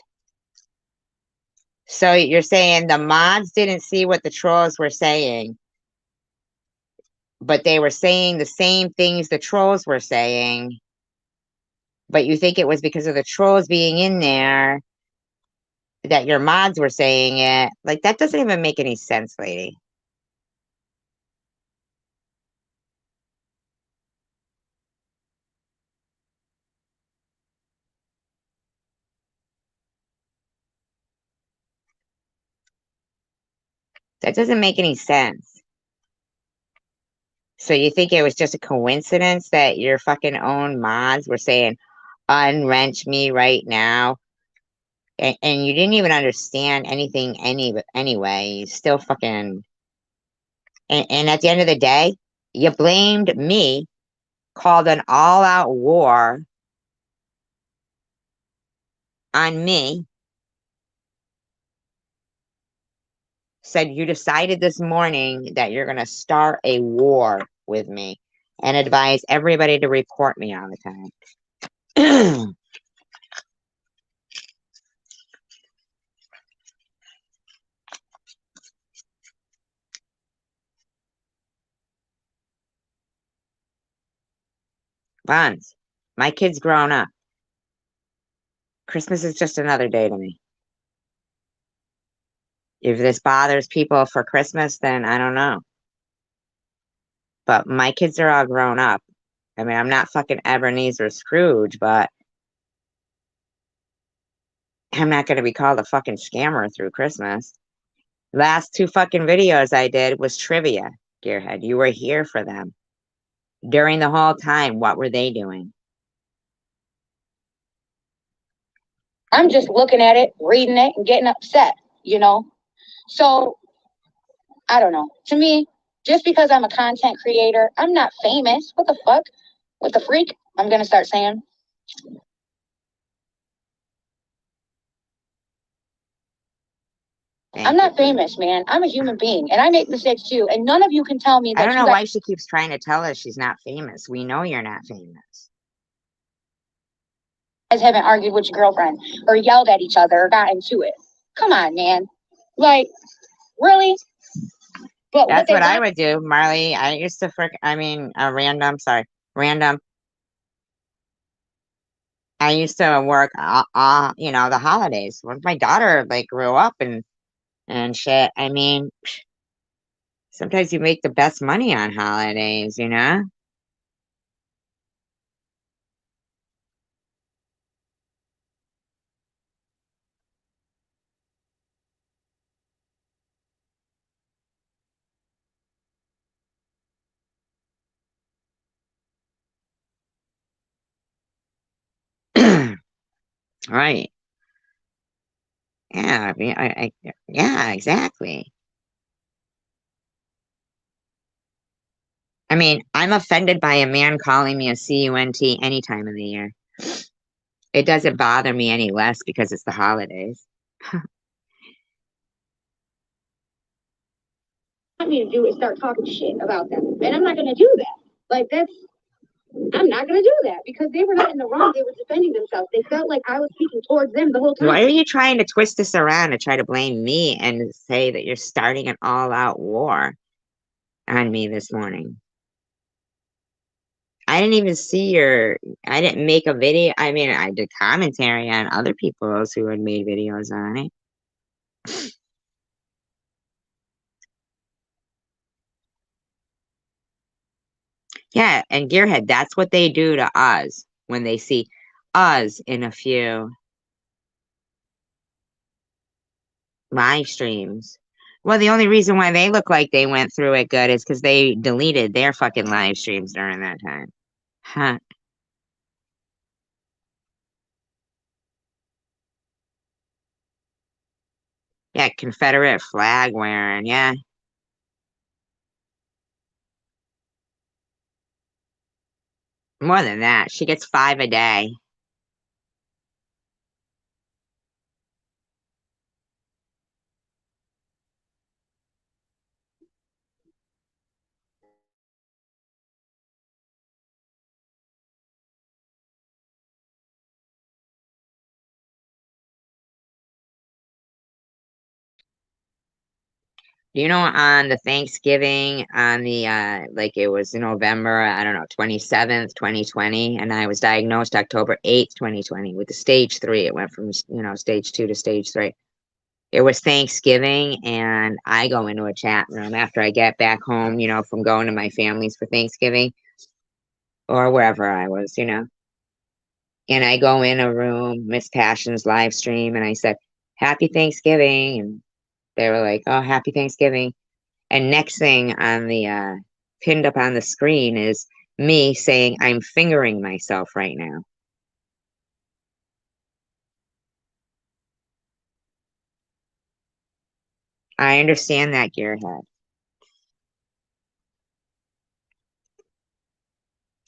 So you're saying the mods didn't see what the trolls were saying, but they were saying the same things the trolls were saying, but you think it was because of the trolls being in there that your mods were saying it. Like, that doesn't even make any sense, lady. That doesn't make any sense. So you think it was just a coincidence that your fucking own mods were saying, unwrench me right now? And you didn't even understand anything anyway. You still fucking... And at the end of the day, you blamed me, called an all-out war on me, said you decided this morning that you're going to start a war with me, and advised everybody to report me all the time. Bonds, my kid's grown up. Christmas is just another day to me. If this bothers people for Christmas, then I don't know. But my kids are all grown up. I mean, I'm not fucking Ebenezer Scrooge, but I'm not going to be called a fucking scammer through Christmas. Last 2 fucking videos I did was trivia, Gearhead. You were here for them. During the whole time, what were they doing? I'm just looking at it, reading it, and getting upset. So, I don't know. To me, just because I'm a content creator, I'm not famous. What the fuck? What the freak? I'm going to start saying. I'm not famous, man. I'm a human being, and I make mistakes too. And none of you can tell me that I don't know why she keeps trying to tell us she's not famous. We know you're not famous. guys haven't argued with your girlfriend or yelled at each other or got into it. Come on, man. Like, really? But That's what I would do, Marley. I used to random. I used to work, you know, the holidays. When my daughter like grew up and shit. I mean, sometimes you make the best money on holidays, you know? Right. Yeah, I mean, yeah, exactly. I mean, I'm offended by a man calling me a cunt any time of the year. It doesn't bother me any less because it's the holidays. want me to do is start talking shit about them. And I'm not going to do that. Like, I'm not going to do that because they were not in the wrong. They were defending themselves. They felt like I was speaking towards them the whole time. Why are you trying to twist this around to try to blame me and say that you're starting an all-out war on me this morning? I didn't even I didn't make a video. I mean, I did commentary on other people's who had made videos on it. Yeah, and Gearhead, that's what they do to us when they see us in a few live streams. Well, the only reason why they look like they went through it good is because they deleted their fucking live streams during that time. Huh. Yeah, Confederate flag wearing, yeah. More than that, she gets 5 a day. You know, on the Thanksgiving, on the like it was in November, I don't know, 27th, 2020, and I was diagnosed October 8th, 2020 with the stage 3. It went from, you know, stage 2 to stage 3. It was Thanksgiving, and I go into a chat room after I get back home, you know, from going to my family's for Thanksgiving or wherever I was, you know. And I go in a room, Miss Passion's live stream, and I said, Happy Thanksgiving. And they were like, Oh, Happy Thanksgiving. And next thing on the pinned up on the screen is me saying I'm fingering myself right now. I understand that, Gearhead.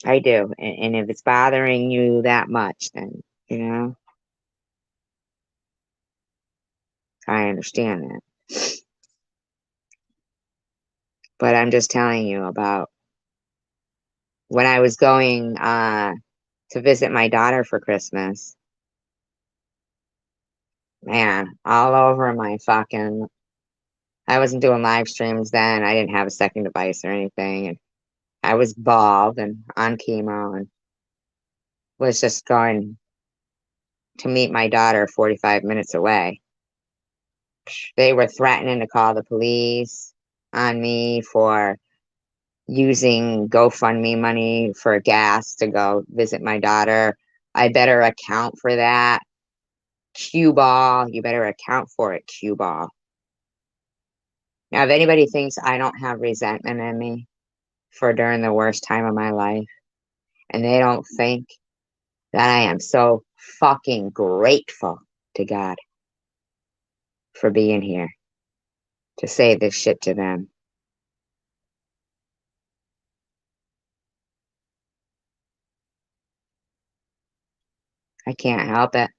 I do. And if it's bothering you that much, then, you know, I understand that. But I'm just telling you about when I was going to visit my daughter for Christmas. Man, all over my fucking. I wasn't doing live streams then. I didn't have a second device or anything. And I was bald and on chemo and was just going to meet my daughter 45 minutes away. They were threatening to call the police on me for using GoFundMe money for gas to go visit my daughter. I better account for that. Cue ball, you better account for it, cue ball. Now, if anybody thinks I don't have resentment in me for during the worst time of my life, and they don't think that I am so fucking grateful to God for being here to say this shit to them. I can't help it.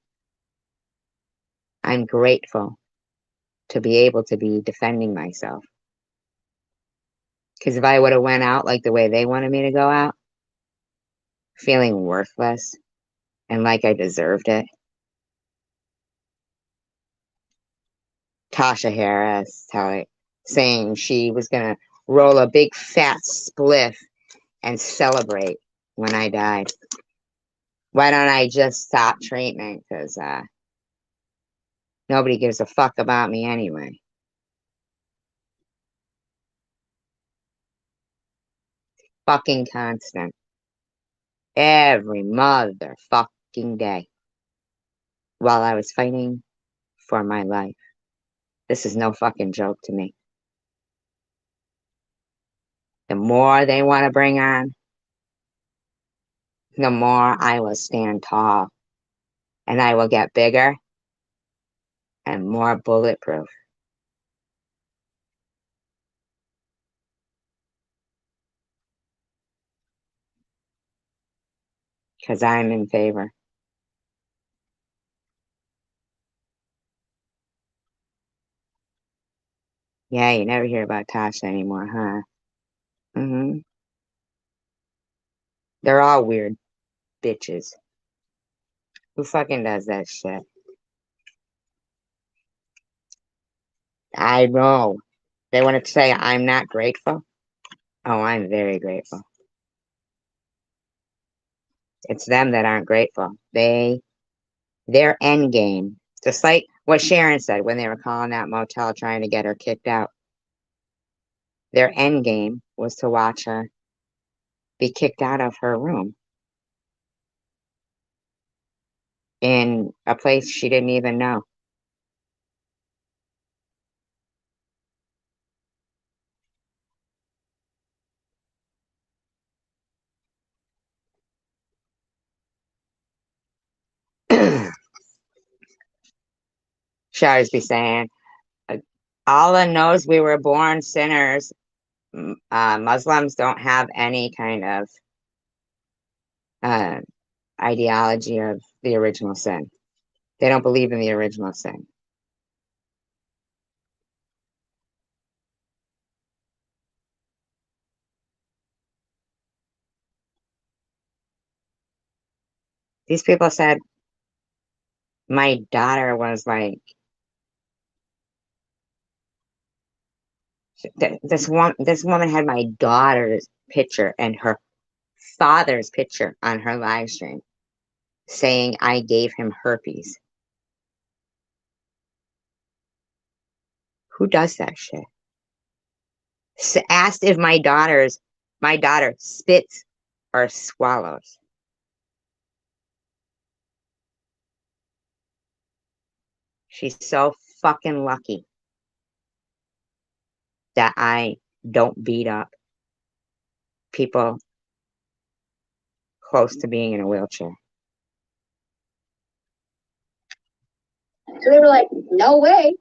I'm grateful to be able to be defending myself. Because if I would have went out like the way they wanted me to go out, feeling worthless and like I deserved it. Tasha Harris saying she was going to roll a big fat spliff and celebrate when I died. Why don't I just stop treatment? Because nobody gives a fuck about me anyway. Fucking constant. Every motherfucking day. While I was fighting for my life. This is no fucking joke to me. The more they want to bring on, the more I will stand tall. And I will get bigger and more bulletproof. Because I'm in favor. Yeah, you never hear about Tasha anymore, huh? They're all weird bitches. Who fucking does that shit? I know. They want to say I'm not grateful. Oh, I'm very grateful. It's them that aren't grateful. Their end game, just like what Sharon said when they were calling that motel trying to get her kicked out. Their end game was to watch her be kicked out of her room in a place she didn't even know. Shars be saying, Allah knows we were born sinners. Muslims don't have any kind of ideology of the original sin. They don't believe in the original sin. These people said my daughter was like, this woman had my daughter's picture and her father's picture on her live stream saying I gave him herpes. Who does that shit? Asked if my daughter spits or swallows. She's so fucking lucky that I don't beat up people close to being in a wheelchair. So they were like, no way.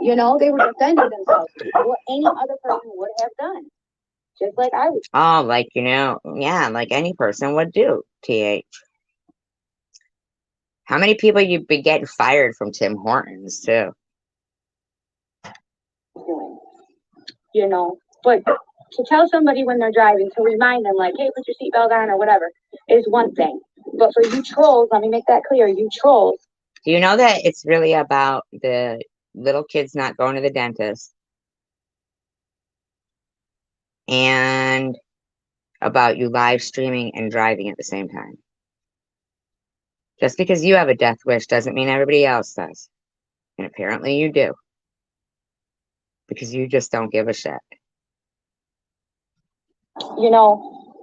You know, they were defending themselves. What any other person would have done. Just like I would. Oh, like, yeah, like any person would do, TH. How many people you've been getting fired from Tim Hortons, too? You know, but to tell somebody when they're driving, to remind them, like, hey, put your seatbelt on or whatever, is one thing. But for you trolls, let me make that clear, you trolls. Do you know that it's really about the little kids not going to the dentist and about you live streaming and driving at the same time? Just because you have a death wish doesn't mean everybody else does. And apparently you do. Because you just don't give a shit. You know,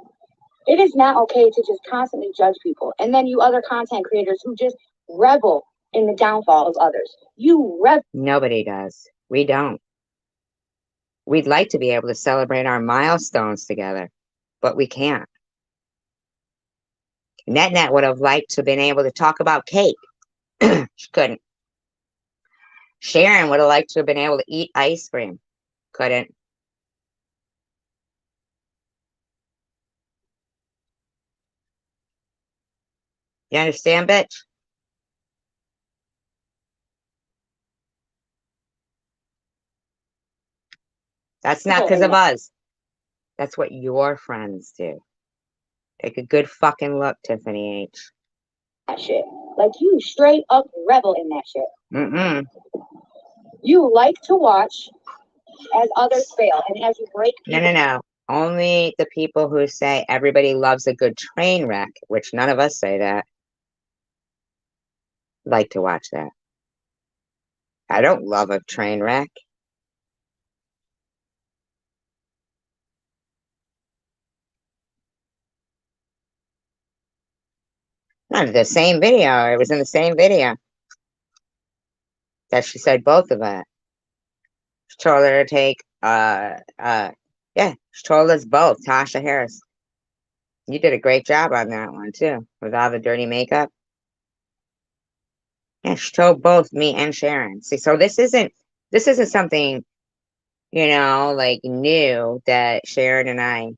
it is not okay to just constantly judge people. And then you other content creators who just revel in the downfall of others. You revel. Nobody does. We don't. We'd like to be able to celebrate our milestones together, but we can't. Net would have liked to have been able to talk about cake. She couldn't. Sharon would have liked to have been able to eat ice cream. Couldn't. You understand, bitch? That's not because of us. That's what your friends do. Take a good fucking look, Tiffany H. That shit. Like, you straight up revel in that shit. Mm-mm. You like to watch as others fail and as you break No, people. no, no. Only the people who say everybody loves a good train wreck, which none of us say that, like to watch that. I don't love a train wreck. Not the same video. It was in the same video that she said both of it. She told her to take, yeah, she told us both, Tasha Harris. You did a great job on that one, too, with all the dirty makeup. Yeah, she told both me and Sharon. See, so this isn't something, like new that Sharon and I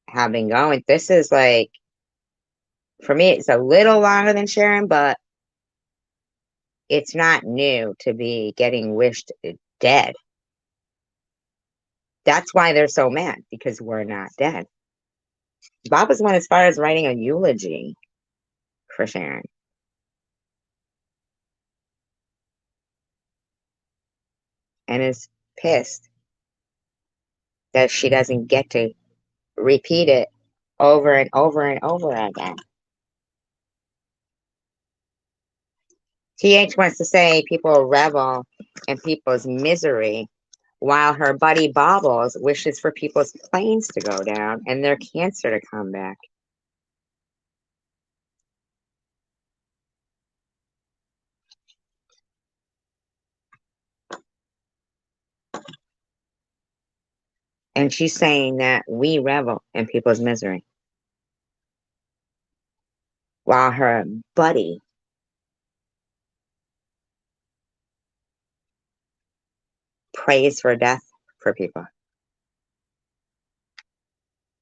have been going. This is like, for me, it's a little longer than Sharon, but it's not new to be getting wished dead. That's why they're so mad, because we're not dead. Bob was went as far as writing a eulogy for Sharon. And is pissed that she doesn't get to repeat it over and over and over again. TH wants to say people revel in people's misery, while her buddy Bobbles wishes for people's planes to go down and their cancer to come back. And she's saying that we revel in people's misery, while her buddy prays for death for people.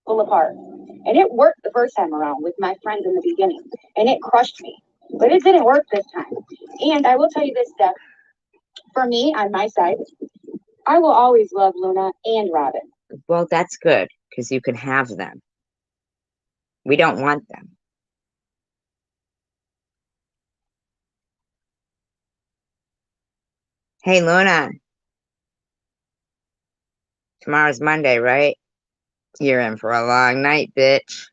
Pull apart. And it worked the first time around with my friends in the beginning. And it crushed me. But it didn't work this time. And I will tell you this, Steph. For me, on my side, I will always love Luna and Robin. Well, that's good, because you can have them. We don't want them. Hey, Luna. Tomorrow's Monday, right? You're in for a long night, bitch.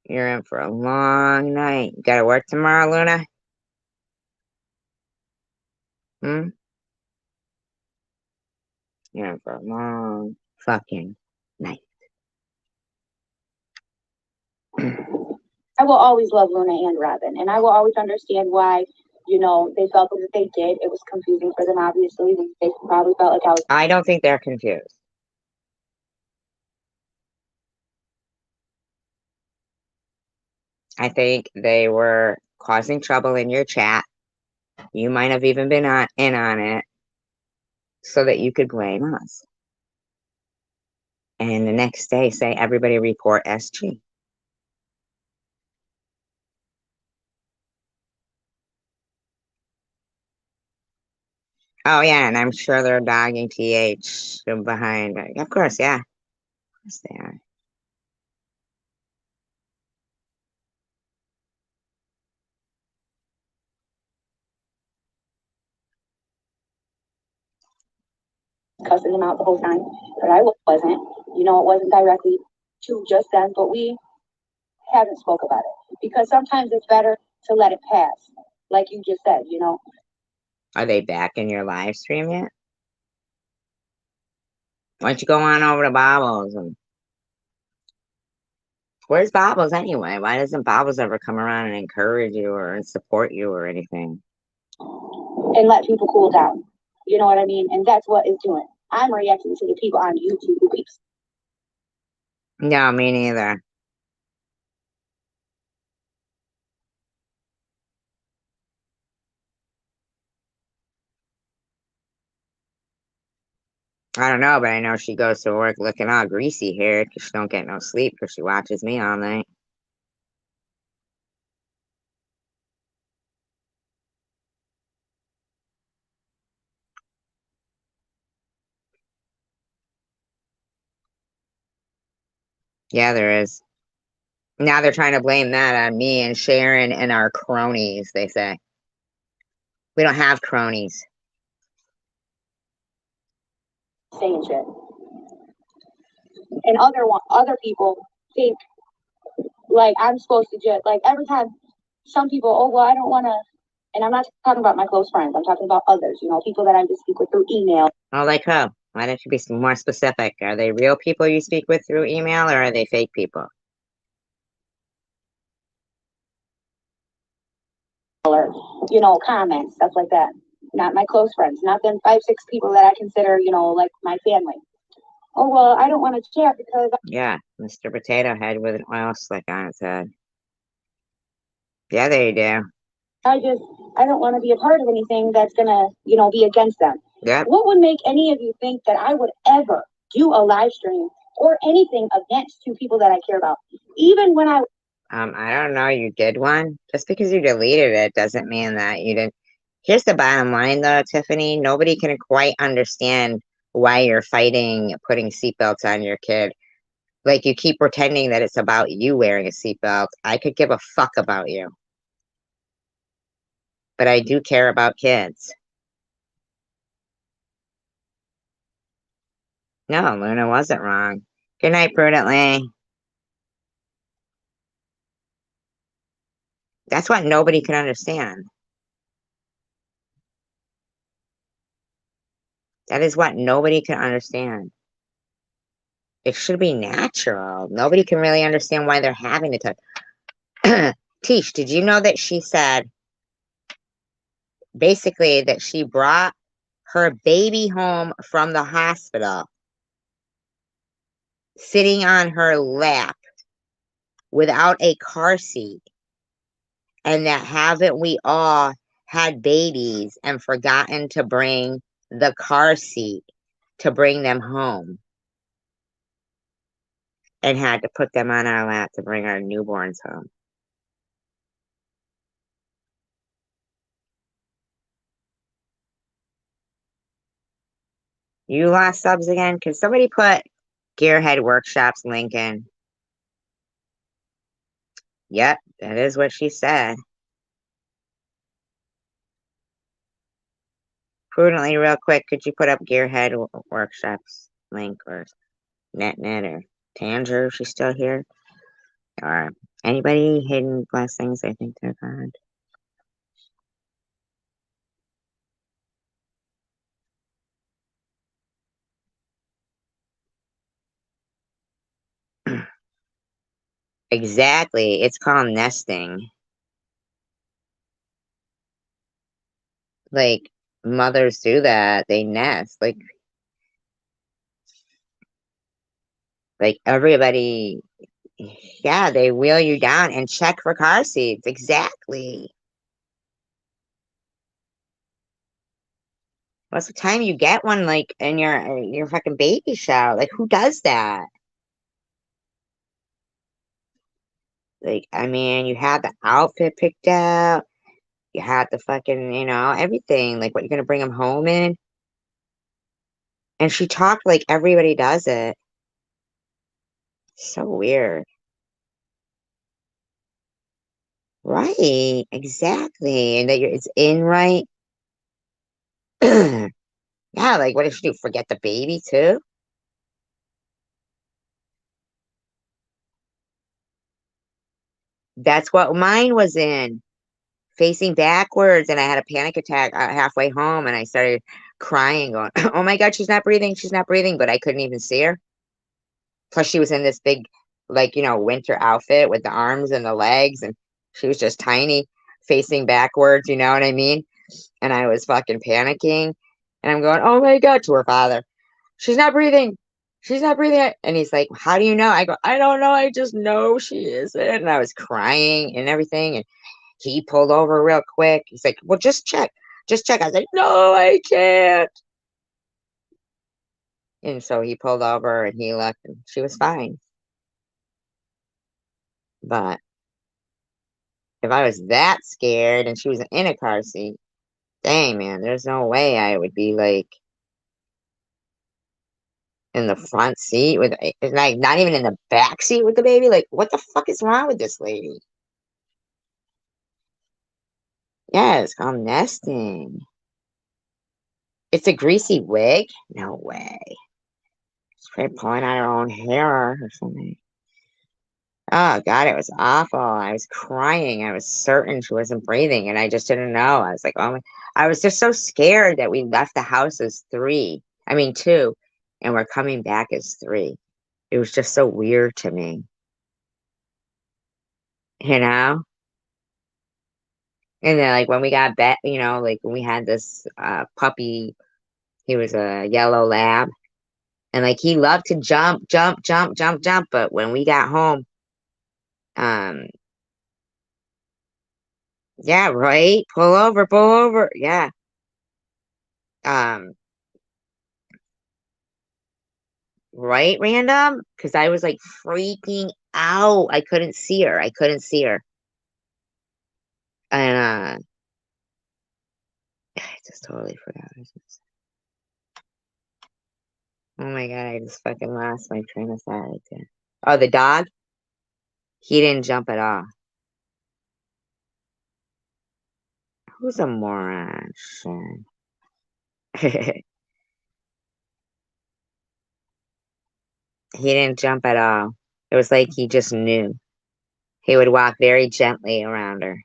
You're in for a long night. You gotta work tomorrow, Luna? Hmm? You're in for a long fucking night. I will always love Luna and Robin. And I will always understand why, they felt that they did. It was confusing for them, obviously. They probably felt like I was. I don't think they're confused. I think they were causing trouble in your chat. You might have even been in on it so that you could blame us. And the next day say, everybody report SG. Oh, yeah, and I'm sure they're dogging TH behind. Of course, yeah. Of course they are. Cussing them out the whole time, but I wasn't. It wasn't directly to just them, but we haven't spoke about it because sometimes it's better to let it pass, like you just said. Are they back in your live stream yet? Why don't you go on over to Bobbles? And where's Bobbles anyway? Why doesn't Bobbles ever come around and encourage you or support you or anything? And let people cool down. You know what I mean? And that's what it's doing. I'm reacting to the people on YouTube who keeps. No, me neither. I don't know, but I know she goes to work looking all greasy haired because she don't get no sleep because she watches me all night. Yeah, there is. Now they're trying to blame that on me and Sharon and our cronies, they say. We don't have cronies. saying shit. And other people think like I'm supposed to just like every time some people, oh well, I don't want to. And I'm not talking about my close friends. I'm talking about others. You know, people that I just speak with through email. Oh, like who? Why don't you be more specific? Are they real people you speak with through email, or are they fake people? Or comments, stuff like that. Not my close friends. Not them 5, 6 people that I consider, like my family. Oh well, I don't want to chat because Yeah, Mr. Potato Head with an oil slick on his head. Yeah, they do. I don't want to be a part of anything that's gonna, be against them. Yep. What would make any of you think that I would ever do a live stream or anything against 2 people that I care about? Even when I don't know, you did one. Just because you deleted it doesn't mean that you didn't. Here's the bottom line though, Tiffany. Nobody can quite understand why you're fighting putting seatbelts on your kid. Like you keep pretending that it's about you wearing a seatbelt. I could give a fuck about you. But I do care about kids. No, Luna wasn't wrong. Good night, Prudently. That's what nobody can understand. That is what nobody can understand. It should be natural. Nobody can really understand why they're having to touch. Tish, did you know that she said basically that she brought her baby home from the hospital sitting on her lap without a car seat, and that haven't we all had babies and forgotten to bring the car seat to bring them home and had to put them on our lap to bring our newborns home? You lost subs again? Can somebody put Gearhead Workshops link in? Yep, that is what she said. Prudently, real quick, could you put up Gearhead Workshops link or NetNet or Tanger? She's still here? Or anybody hidden blessings? I think they're gone. Exactly. It's called nesting. Like mothers do that. They nest. Like everybody, yeah, they wheel you down and check for car seats. Exactly. Most of the time you get one like in your fucking baby shower. Like who does that? Like, I mean, you had the outfit picked out. You had the fucking, everything. Like what you're gonna bring them home in. And she talked like everybody does it. So weird. Right, exactly. And that it's in right. Yeah, like what did she do? Forget the baby too? That's what mine was in, facing backwards, and I had a panic attack halfway home, and I started crying, going, "Oh my God, she's not breathing," but I couldn't even see her. Plus, she was in this big, like, winter outfit with the arms and the legs, and she was just tiny, facing backwards, you know what I mean? And I was fucking panicking, and I'm going, "Oh my God," to her father, "She's not breathing. She's not breathing." And he's like, "How do you know?" I go, "I don't know. I just know she isn't." And I was crying and everything. And he pulled over real quick. He's like, "Well, just check. Just check." I was like, "No, I can't." And so he pulled over and he left and she was fine. But if I was that scared and she was in a car seat, dang, man, there's no way I would be like, in the front seat with, like, not even in the back seat with the baby. Like, what the fuck is wrong with this lady? Yeah, it's called nesting. It's a greasy wig? No way. She's probably pulling out her own hair or something. Oh God, it was awful. I was crying. I was certain she wasn't breathing, and I just didn't know. I was like, oh my, I was just so scared that we left the house as three. I mean, two, and we're coming back as three. It was just so weird to me, you know? And then like when we got back, like when we had this puppy, he was a yellow lab, and like he loved to jump, jump, jump, jump, jump. But when we got home, um, yeah, right, pull over, pull over, yeah. Um, right, random, because I was like freaking out. I couldn't see her. I couldn't see her, and I just totally forgot. Oh my God, I just fucking lost my train of thought right there. Oh, the dog? He didn't jump at all. Who's a moron? Sharon. He didn't jump at all. It was like he just knew. He would walk very gently around her.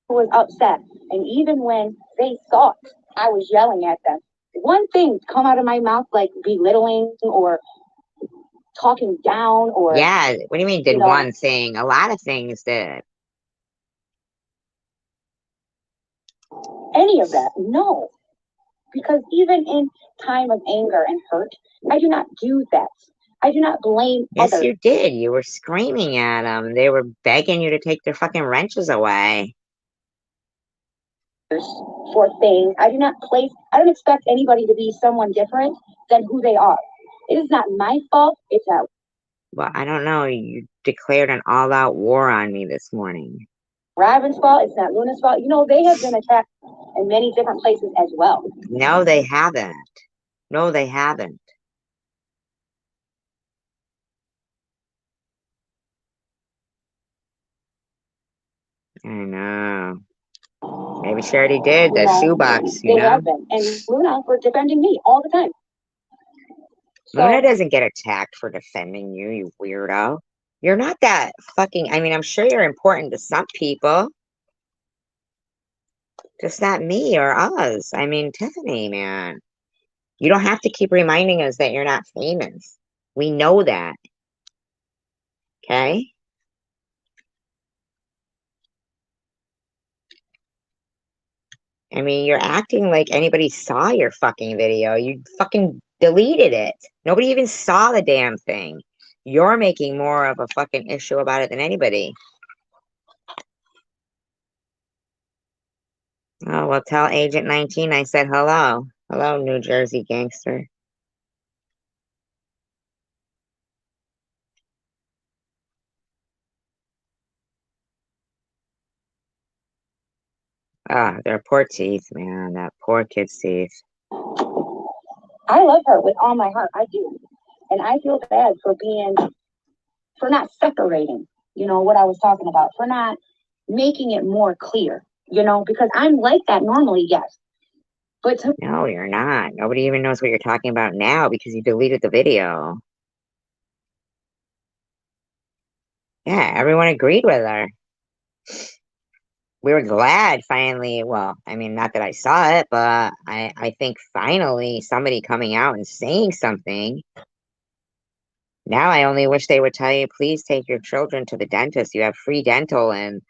Was upset. And even when they thought I was yelling at them, one thing come out of my mouth like belittling or talking down or Yeah, what do you mean did you know, one thing? A lot of things did. any of that. No. Because even in time of anger and hurt, I do not do that. I do not blame Yes, others you did. You were screaming at them. They were begging you to take their fucking wrenches away. for things. I don't expect anybody to be someone different than who they are. It is not my fault. It's not Well, I don't know. You declared an all-out war on me this morning. Robin's fault. It's not Luna's fault. You know, they have been attacked in many different places as well. No, they haven't. No, they haven't. I know. Maybe she already did. You That know, shoebox, they have been. And Luna for defending me all the time. Luna So doesn't get attacked for defending you, you weirdo. You're not that fucking, I mean, I'm sure you're important to some people. Just not me or us. I mean, Tiffany, man. You don't have to keep reminding us that you're not famous. We know that. Okay? I mean, you're acting like anybody saw your fucking video. You fucking deleted it. Nobody even saw the damn thing. You're making more of a fucking issue about it than anybody. Oh, well, tell Agent 19 I said hello. Hello, New Jersey gangster. Ah, their poor teeth, man. That poor kid's teeth. I love her with all my heart. I do. And I feel bad for not separating, you know, what I was talking about, for not making it more clear, you know, because I'm like that normally, yes. But No, you're not. Nobody even knows what you're talking about now because you deleted the video. Yeah, everyone agreed with her. We were glad finally. Well, I mean, not that I saw it, but I think finally somebody coming out and saying something. Now I only wish they would tell you, please take your children to the dentist. You have free dental, and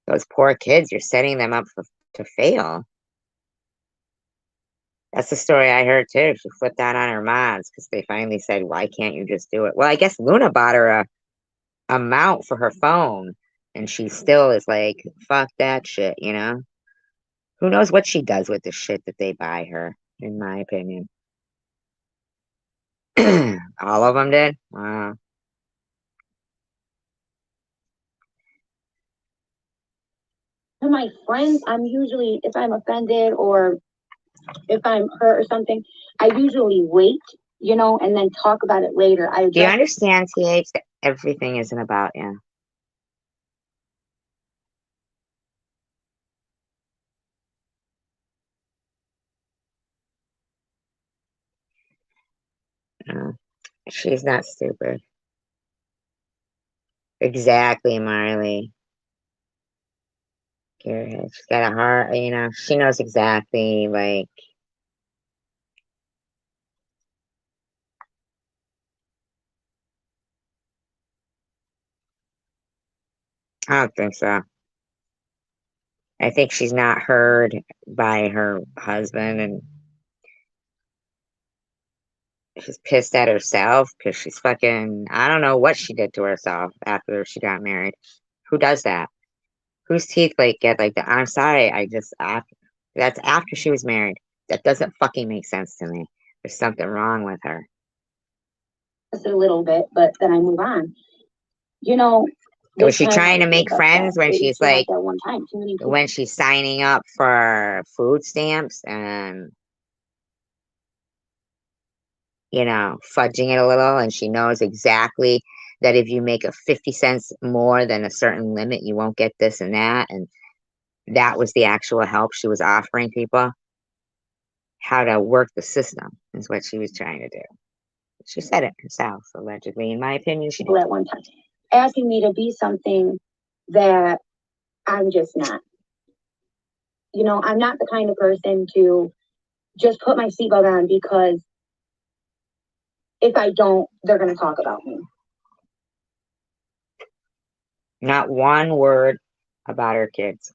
those poor kids, you're setting them up to fail. That's the story I heard too. She flipped out on her moms because they finally said, why can't you just do it? Well, I guess Luna bought her a mount for her phone, and she still is like, fuck that shit, you know? Who knows what she does with the shit that they buy her, in my opinion. All of them did? Wow. to my friends, I'm usually, if I'm offended or if I'm hurt or something, I usually wait, you know, and then talk about it later. I Do you address understand, TH, that everything isn't about you? Uh, she's not stupid. Exactly, Marley. She's got a heart, you know, she knows exactly, like, I don't think so. I think she's not heard by her husband, and she's pissed at herself because she's fucking, I don't know what she did to herself after she got married. Who does that? Whose teeth like get like that? I'm sorry, that's after she was married. That doesn't fucking make sense to me. There's something wrong with her. it a little bit, but then I move on. You know, Was this she time trying I to make look up that friends when maybe she's she had like, that one time, too many people. when she's signing up for food stamps and, you know, fudging it a little, and she knows exactly that if you make a 50 cents more than a certain limit, you won't get this and that. And that was the actual help she was offering people. How to work the system is what she was trying to do. She said it herself, allegedly. In my opinion, she did. At one time, asking me to be something that I'm just not. You know, I'm not the kind of person to just put my seatbelt on because if I don't, they're going to talk about me. Not one word about her kids.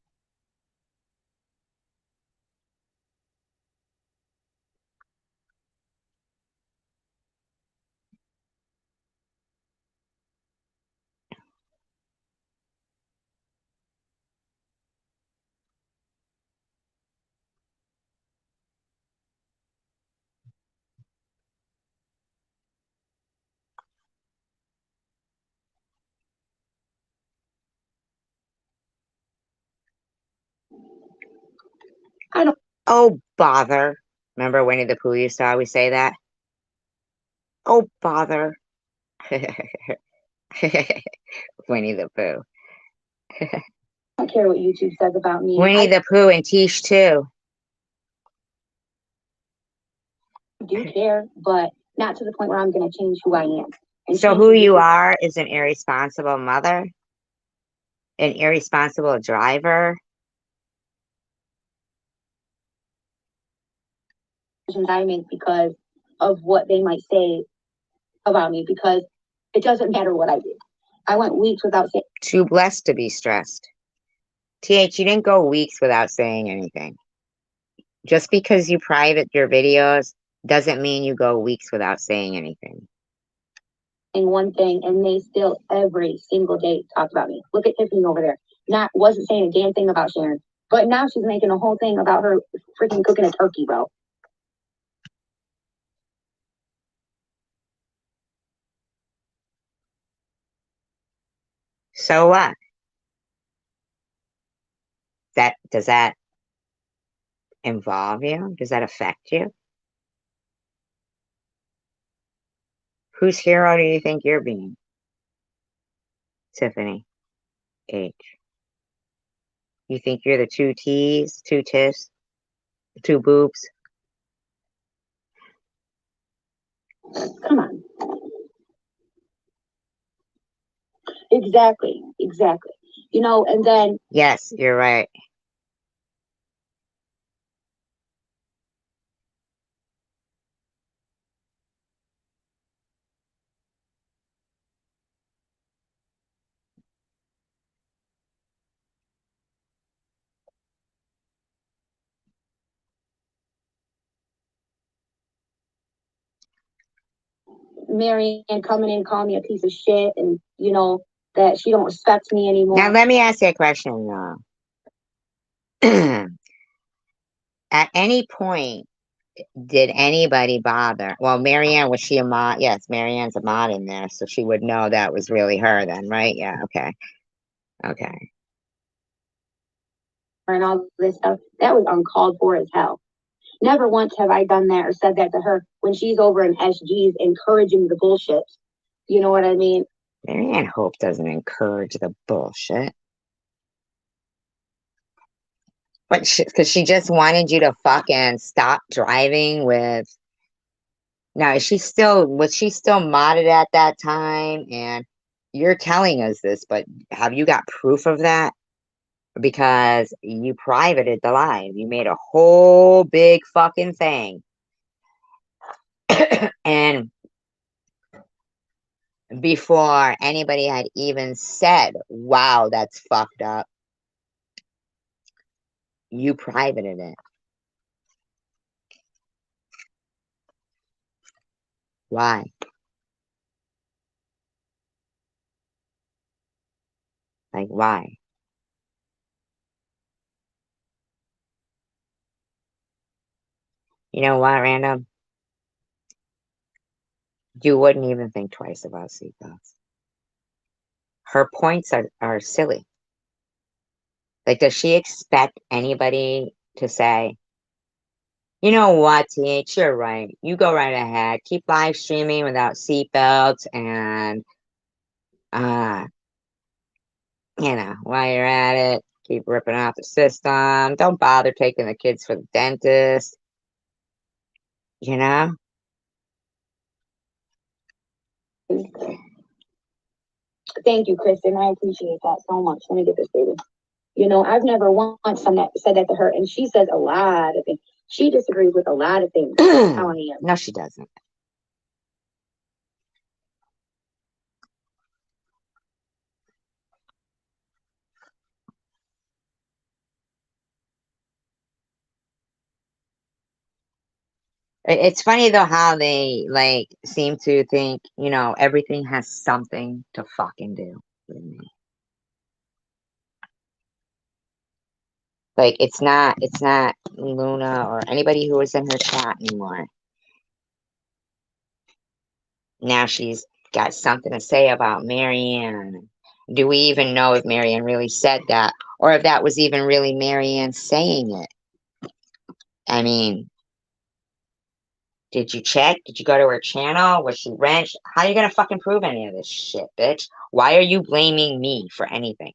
I don't. Oh, bother. Remember Winnie the Pooh used to always say that? Oh, bother. Winnie the Pooh. I don't care what YouTube says about me. Winnie the Pooh and Tish too. I do care, but not to the point where I'm going to change who I am. And So change who you you are is an irresponsible mother, an irresponsible driver. decisions I make because of what they might say about me, because it doesn't matter what I do. I went weeks without saying. Too blessed to be stressed. TH, you didn't go weeks without saying anything. Just because you private your videos doesn't mean you go weeks without saying anything. One thing, and they still every single day talk about me. Look at Tiffany over there. Wasn't saying a damn thing about Sharon, but now she's making a whole thing about her freaking cooking a turkey, bro. So what? Does that involve you? Does that affect you? Whose hero do you think you're being? Tiffany H. You think you're the two T's, two Tiffs, the two boobs? Come on. Exactly. You know, and then Yes, you're right. Marianne coming in calling me a piece of shit, and you know that she don't respect me anymore. Now let me ask you a question though. At any point, did anybody bother? Well, Marianne, was she a mod? Yes, Marianne's a mod in there, so she would know that was really her then, right? Yeah, okay. Okay. And all this stuff that was uncalled for as hell. Never once have I done that or said that to her when she's over in SG's encouraging the bullshit. You know what I mean? Marianne Hope doesn't encourage the bullshit. But because she just wanted you to fucking stop driving with. Now, was she still modded at that time? And you're telling us this, but have you got proof of that? Because you privated the live. You made a whole big fucking thing. And before anybody had even said, wow, that's fucked up, you privated it. Why? Like, why? You know what, Random? You wouldn't even think twice about seatbelts. Her points are silly. Like, does she expect anybody to say, you know what, TH, you're right. You go right ahead. Keep live streaming without seatbelts and, while you're at it, keep ripping off the system. Don't bother taking the kids for the dentist. You know? Thank you, Kristen. I appreciate that so much. Let me get this, baby. You know, I've never once said that to her, and she says a lot of things. She disagrees with a lot of things. How I am. No, she doesn't. It's funny though how they like seem to think, everything has something to fucking do with me. Like it's not Luna or anybody who was in her chat anymore. Now she's got something to say about Marianne. Do we even know if Marianne really said that? Or if that was even really Marianne saying it? I mean, did you check? Did you go to her channel? Was she wrenched? How are you gonna fucking prove any of this shit, bitch? Why are you blaming me for anything?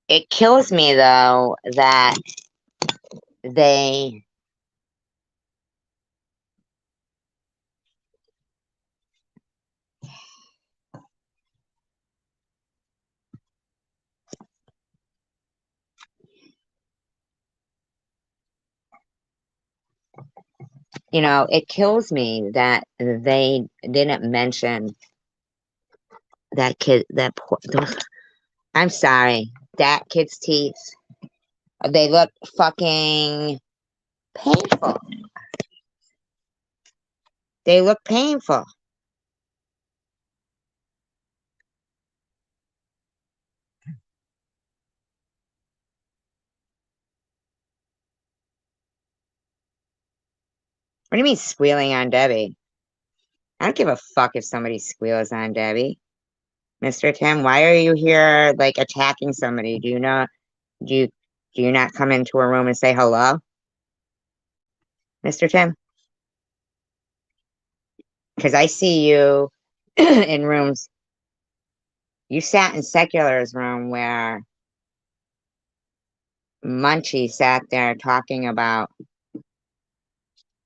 It kills me though that they it kills me that they didn't mention that kid, I'm sorry, that kid's teeth. They look fucking painful. They look painful. What do you mean squealing on Debbie? I don't give a fuck if somebody squeals on Debbie. Mr. Tim, why are you here like attacking somebody? Do you do you not come into a room and say hello? Mr. Tim? Because I see you in rooms. You sat in Secular's room where Munchie sat there talking about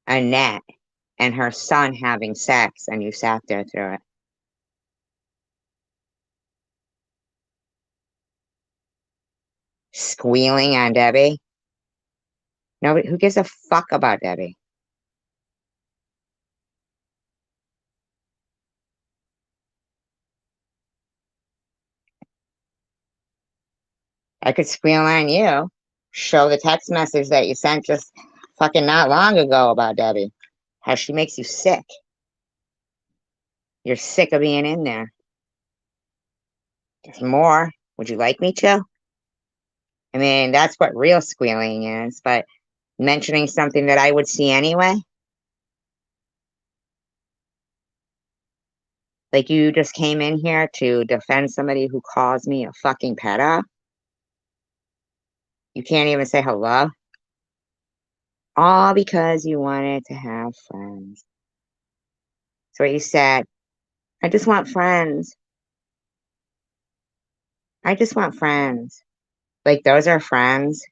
Annette and her son having sex, and you sat there through it. Squealing on Debbie? Nobody, who gives a fuck about Debbie? I could squeal on you. Show the text message that you sent just fucking not long ago about Debbie. How she makes you sick. You're sick of being in there. There's more. Would you like me to? I mean, that's what real squealing is, but mentioning something that I would see anyway? Like you just came in here to defend somebody who calls me a fucking pedo? You can't even say hello? All because you wanted to have friends. That's what you said. I just want friends. I just want friends. Like those are friends.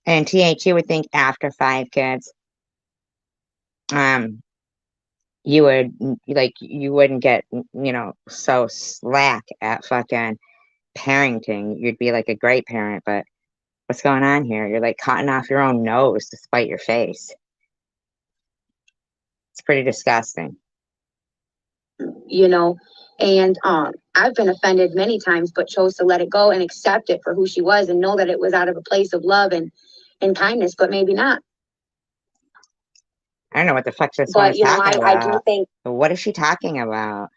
And TH, you would think after 5 kids, um, you would like you wouldn't get so slack at fucking parenting. You'd be like a great parent, but what's going on here? You're like cutting off your own nose to spite your face. It's pretty disgusting. And I've been offended many times, but chose to let it go and accept it for who she was and know that it was out of a place of love and kindness, but maybe not. I don't know what the fuck this But one's talking I about. do think What is she talking about?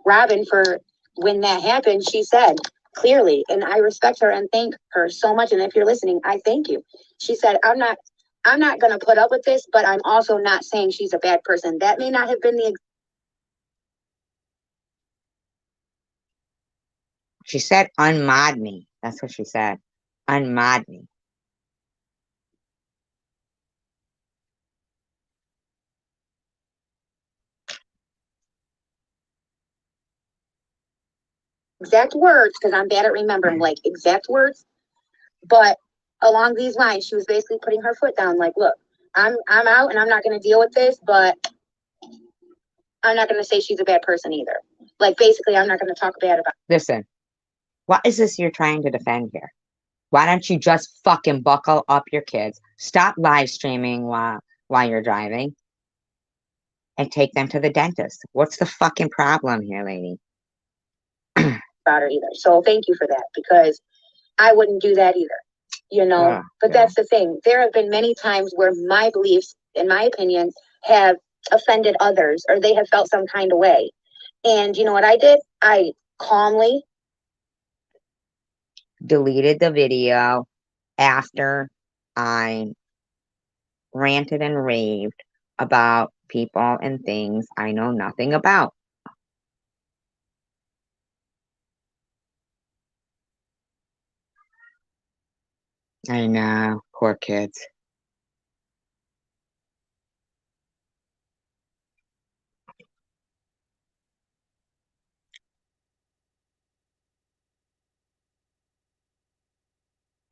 Robin, for when that happened, she said clearly, and I respect her and thank her so much. And if you're listening, I thank you. She said, I'm not gonna put up with this, but I'm also not saying she's a bad person. That may not have been the She said unmod me. That's what she said. Unmod me. exact words, because I'm bad at remembering like exact words, but along these lines, she was basically putting her foot down, like, look, I'm out and I'm not gonna deal with this, but I'm not gonna say she's a bad person either. Like basically, I'm not gonna talk bad about. Listen, what is this you're trying to defend here? Why don't you just fucking buckle up your kids, stop live streaming while you're driving, and take them to the dentist? What's the fucking problem here, lady? About her either. So thank you for that, because I wouldn't do that either. But that's the thing. There have been many times where my beliefs, in my opinion, have offended others or they have felt some kind of way. And you know what I did? I calmly deleted the video after I ranted and raved about people and things I know nothing about. I know, poor kids.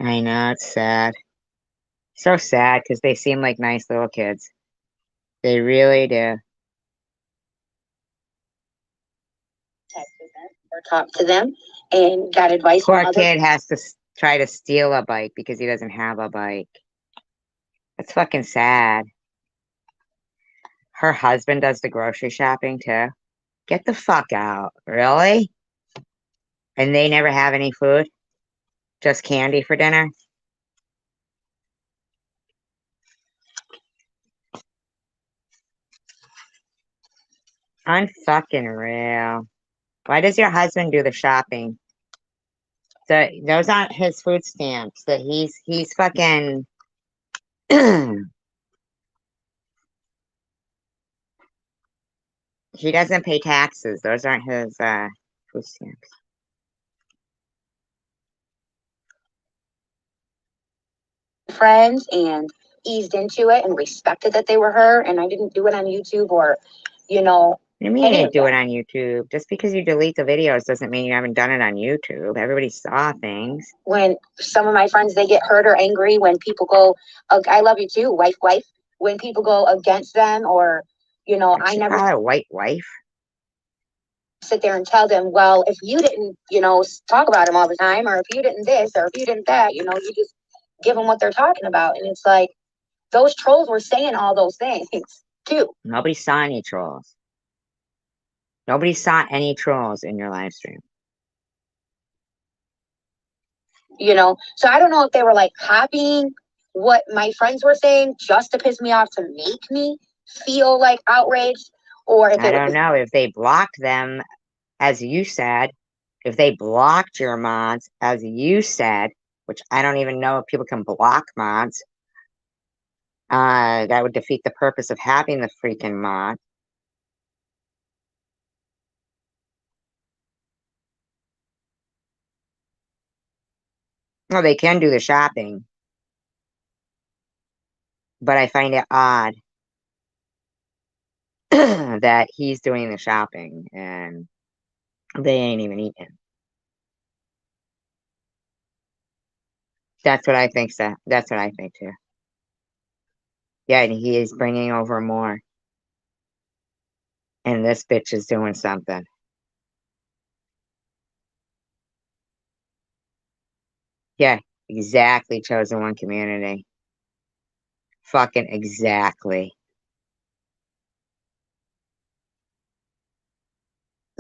I know, it's sad. So sad because they seem like nice little kids. They really do. Text with them or talk to them and got advice from Poor other. kid has to try to steal a bike because he doesn't have a bike. That's fucking sad. Her husband does the grocery shopping too. Get the fuck out. Really? And they never have any food? Just candy for dinner? Unfucking real. Why does your husband do the shopping? Those aren't his food stamps. That he's fucking he doesn't pay taxes. Those aren't his food stamps. Friends and eased into it and respected that they were her, and I didn't do it on YouTube or, you know, You mean you any didn't of do it that. on YouTube? Just because you delete the videos doesn't mean you haven't done it on YouTube. Everybody saw things. When some of my friends, they get hurt or angry when people go, I love you too, wife, wife. When people go against them or, you know, Don't I you never call it a white wife? sit there and tell them, well, if you didn't, you know, talk about him all the time, or if you didn't this, or if you didn't that, you know, you just give them what they're talking about. And it's like, those trolls were saying all those things too. Nobody saw any trolls. Nobody saw any trolls in your live stream. You know, so I don't know if they were like copying what my friends were saying just to piss me off to make me feel like outraged, or if I it don't was, know if they blocked them, as you said, if they blocked your mods, as you said, which I don't even know if people can block mods. That would defeat the purpose of having the freaking mod. Well, they can do the shopping, but I find it odd that he's doing the shopping and they ain't even eating. That's what I think, so. That's what I think too. Yeah, and he is bringing over more. And this bitch is doing something. Yeah, exactly. Chosen one community. Fucking exactly.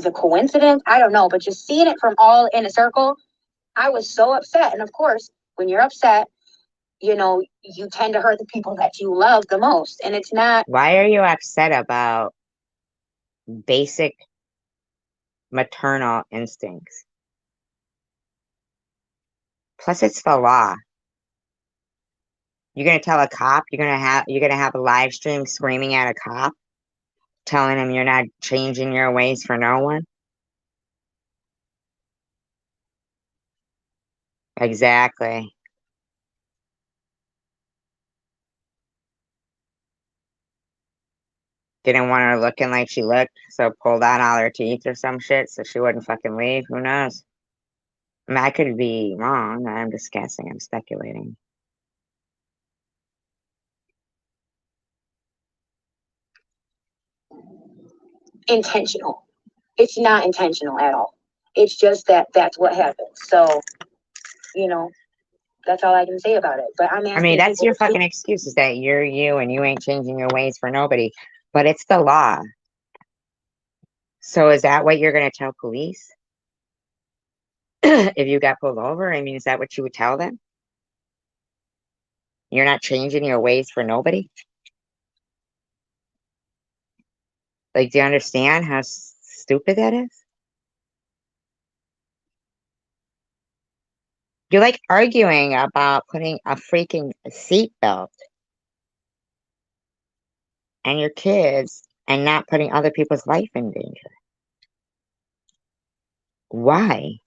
a coincidence, I don't know, but just seeing it from all in a circle, I was so upset. And of course, when you're upset, you know, you tend to hurt the people that you love the most. And it's not. Why are you upset about basic maternal instincts? Plus, it's the law. You're gonna tell a cop you're gonna have a live stream screaming at a cop, telling him you're not changing your ways for no one? Exactly. Didn't want her looking like she looked, so pulled out all her teeth or some shit so she wouldn't fucking leave. Who knows? I mean, I could be wrong. I'm just guessing. I'm speculating. Intentional. It's not intentional at all. It's just that that's what happens. So, you know, that's all I can say about it. But I'm I mean, asking that's people your to fucking excuse, is that you're you and you ain't changing your ways for nobody. But it's the law. So is that what you're going to tell police? If you got pulled over? I mean, is that what you would tell them? You're not changing your ways for nobody? Like, do you understand how stupid that is? You're like arguing about putting a freaking seatbelt on your kids and not putting other people's life in danger. Why?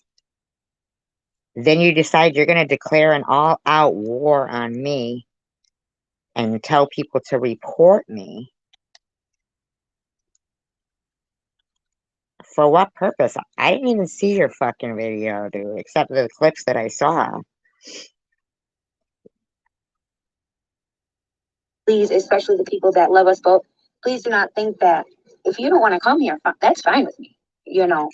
Then you decide you're going to declare an all-out war on me and tell people to report me. For what purpose? I didn't even see your fucking video, dude, except the clips that I saw. please, especially the people that love us both, please do not think that if you don't want to come here, that's fine with me. You know,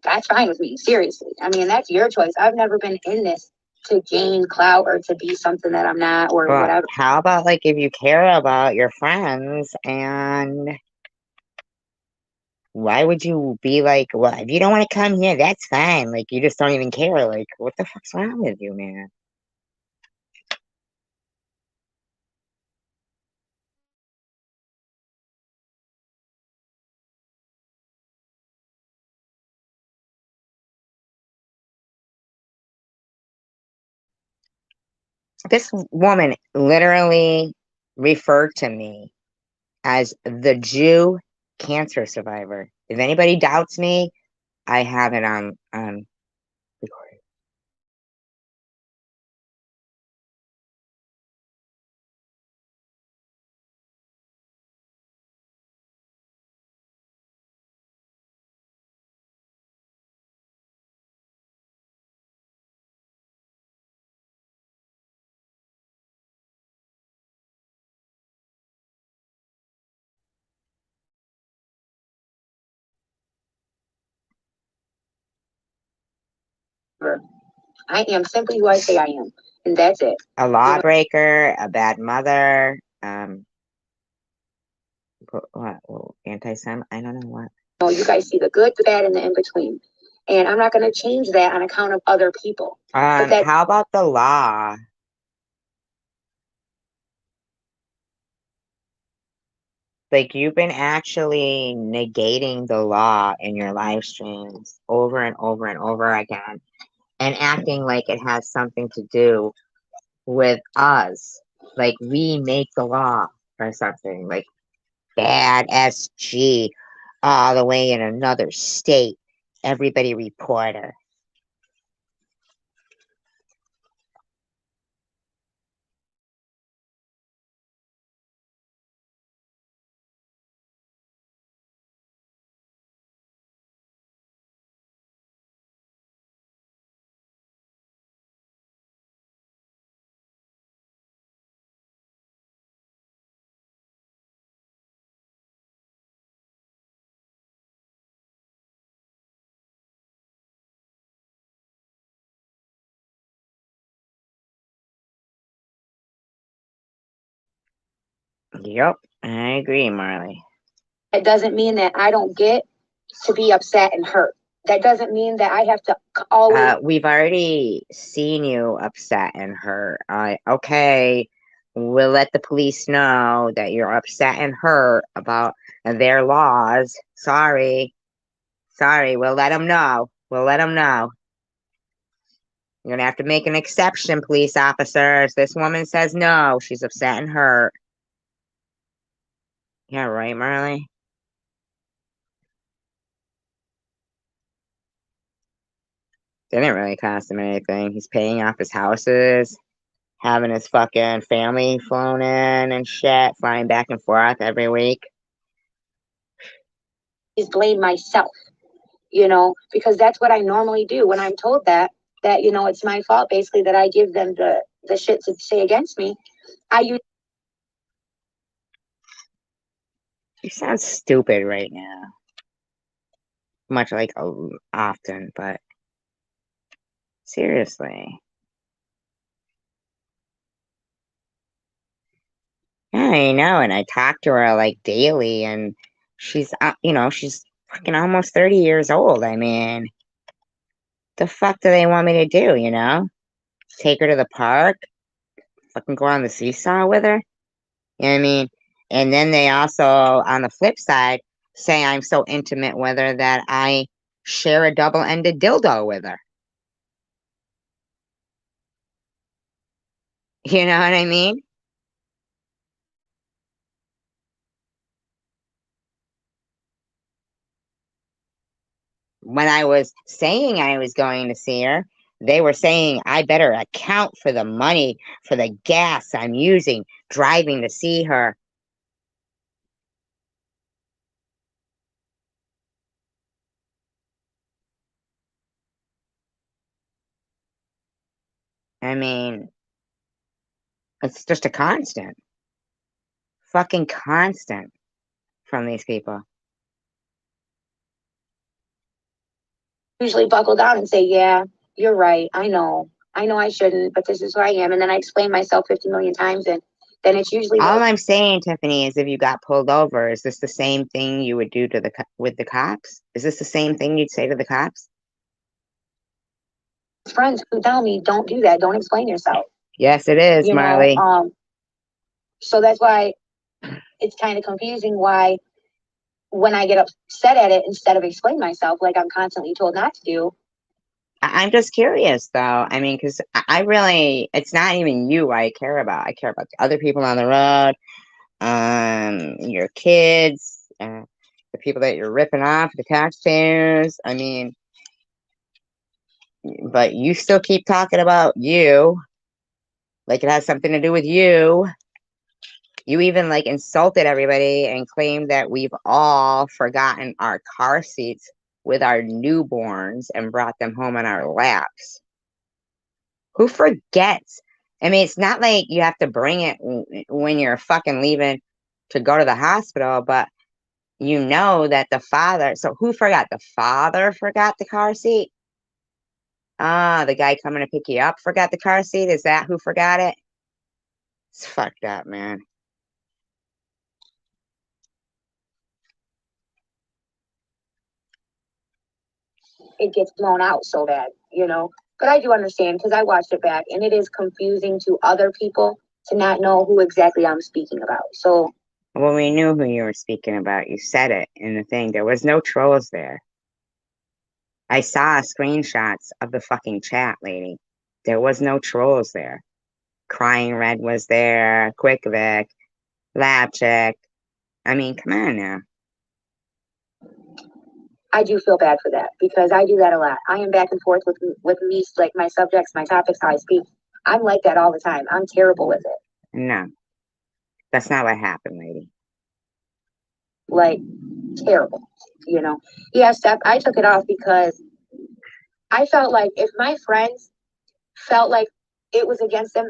that's fine with me. Seriously. I mean, that's your choice. I've never been in this to gain clout or to be something that I'm not or Well, whatever. how about like if you care about your friends, and why would you be like, well, if you don't want to come here, that's fine. Like you just don't even care. Like, what the fuck's wrong with you, man? This woman literally referred to me as the Jew cancer survivor. If anybody doubts me, I have it on recording. I am simply who I say I am, and that's it. A lawbreaker, a bad mother, what, anti-Sem? I don't know what. You know, you guys see the good, the bad, and the in between. And I'm not going to change that on account of other people. How about the law? Like you've been actually negating the law in your live streams over and over and over again, and acting like it has something to do with us. Like we make the law or something. Like bad SG all the way in another state. Everybody reporter. Yep, I agree, Marley. It doesn't mean that I don't get to be upset and hurt. That doesn't mean that I have to always. We've already seen you upset and hurt. Okay, we'll let the police know that you're upset and hurt about their laws. Sorry. We'll let them know. We'll let them know. You're gonna have to make an exception, police officers. This woman says no. She's upset and hurt. Yeah, right, Marley? Didn't really cost him anything. He's paying off his houses, having his fucking family flown in and shit, flying back and forth every week. Blame myself, you know, because that's what I normally do when I'm told that you know it's my fault basically that I give them the shit to say against me. You sound stupid right now. Much like often, but seriously. Yeah, I know, and I talk to her like daily, and she's, she's fucking almost 30 years old. I mean, the fuck do they want me to do, you know? Take her to the park? Fucking go on the seesaw with her? You know what I mean? And then they also, on the flip side, say I'm so intimate with her that I share a double-ended dildo with her. You know what I mean? When I was saying I was going to see her, they were saying I better account for the money for the gas I'm using driving to see her. I mean, it's just a constant. Fucking constant from these people. Usually buckle down and say, yeah, you're right. I know I shouldn't, but this is who I am. And then I explain myself 50 million times, and then it's usually All I'm saying, Tiffany, is if you got pulled over, is this the same thing you would do to with the cops? Is this the same thing you'd say to the cops? friends who tell me, don't do that. Don't explain yourself. Yes, it is, You Marley. know, so that's why it's kind of confusing why when I get upset at it, instead of explain myself like I'm constantly told not to do. I'm just curious, though. I mean, because I really, it's not even you I care about. I care about the other people on the road, your kids, the people that you're ripping off, the taxpayers. I mean, but you still keep talking about you, like it has something to do with you. You even like insulted everybody and claimed that we've all forgotten our car seats with our newborns and brought them home on our laps. Who forgets? I mean, it's not like you have to bring it when you're fucking leaving to go to the hospital, but you know that the father, so who forgot? The father forgot the car seat? Ah, the guy coming to pick you up forgot the car seat? Is that who forgot it? It's fucked up, man. It gets blown out so bad, you know. But I do understand because I watched it back, and it is confusing to other people to not know who exactly I'm speaking about. So, well, we knew who you were speaking about. You said it in the thing. There was no trolls there. I saw screenshots of the fucking chat, lady. There was no trolls there. Crying Red was there. Quick Vic, Lab Chick. I mean, come on now. I do feel bad for that because I do that a lot. I am back and forth with me, like my subjects, my topics, how I speak. I'm like that all the time. I'm terrible with it. No, that's not what happened, lady. Like, terrible, you know. Yeah, Steph, I took it off because I felt like if my friends felt like it was against them,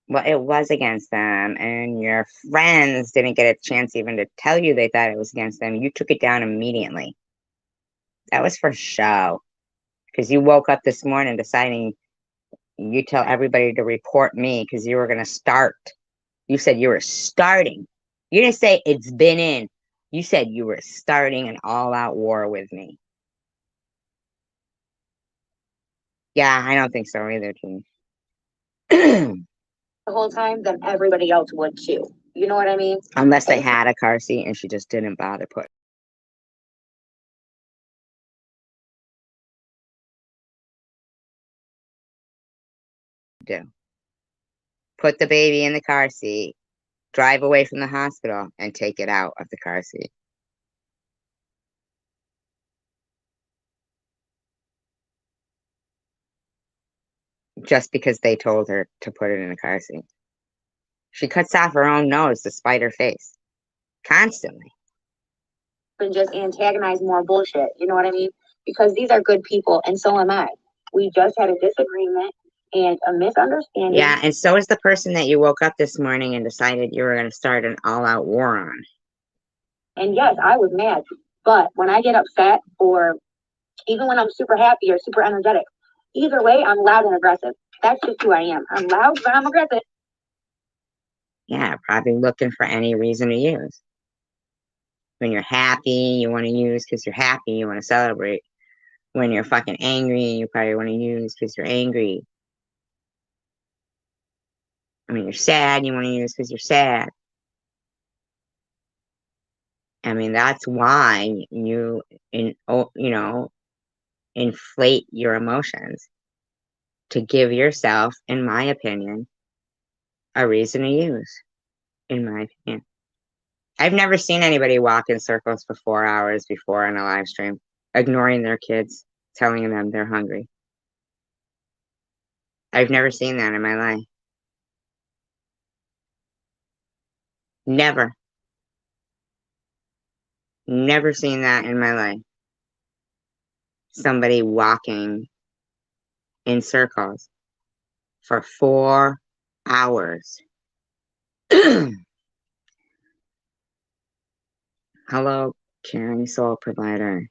Well, it was against them, and your friends didn't get a chance even to tell you they thought it was against them. You took it down immediately. That was for show. Because you woke up this morning deciding you tell everybody to report me because you were going to start. You said you were starting. You didn't say it's been in. You said you were starting an all-out war with me. Yeah, I don't think so either, Gene. the whole time, then everybody else would too. You know what I mean? Unless they had a car seat and she just didn't bother put. Do. Put the baby in the car seat, drive away from the hospital, and take it out of the car seat. Just because they told her to put it in a car seat. She cuts off her own nose to spite her face. Constantly. And just antagonize more bullshit. You know what I mean? Because these are good people, and so am I. We just had a disagreement and a misunderstanding. Yeah, and so is the person that you woke up this morning and decided you were going to start an all-out war on. And yes, I was mad. But when I get upset, or even when I'm super happy or super energetic, either way, I'm loud and aggressive. That's just who I am. I'm loud, but I'm aggressive. Yeah, probably looking for any reason to use. When you're happy, you want to use because you're happy, you want to celebrate. When you're fucking angry, you probably want to use because you're angry. When you're sad, you want to use because you're sad. I mean, that's why you, inflate your emotions to give yourself, in my opinion, a reason to use. In my opinion, I've never seen anybody walk in circles for 4 hours before on a live stream, ignoring their kids, telling them they're hungry. I've never seen that in my life. Never. Never seen that in my life. Somebody walking in circles for 4 hours. Hello, caring soul provider.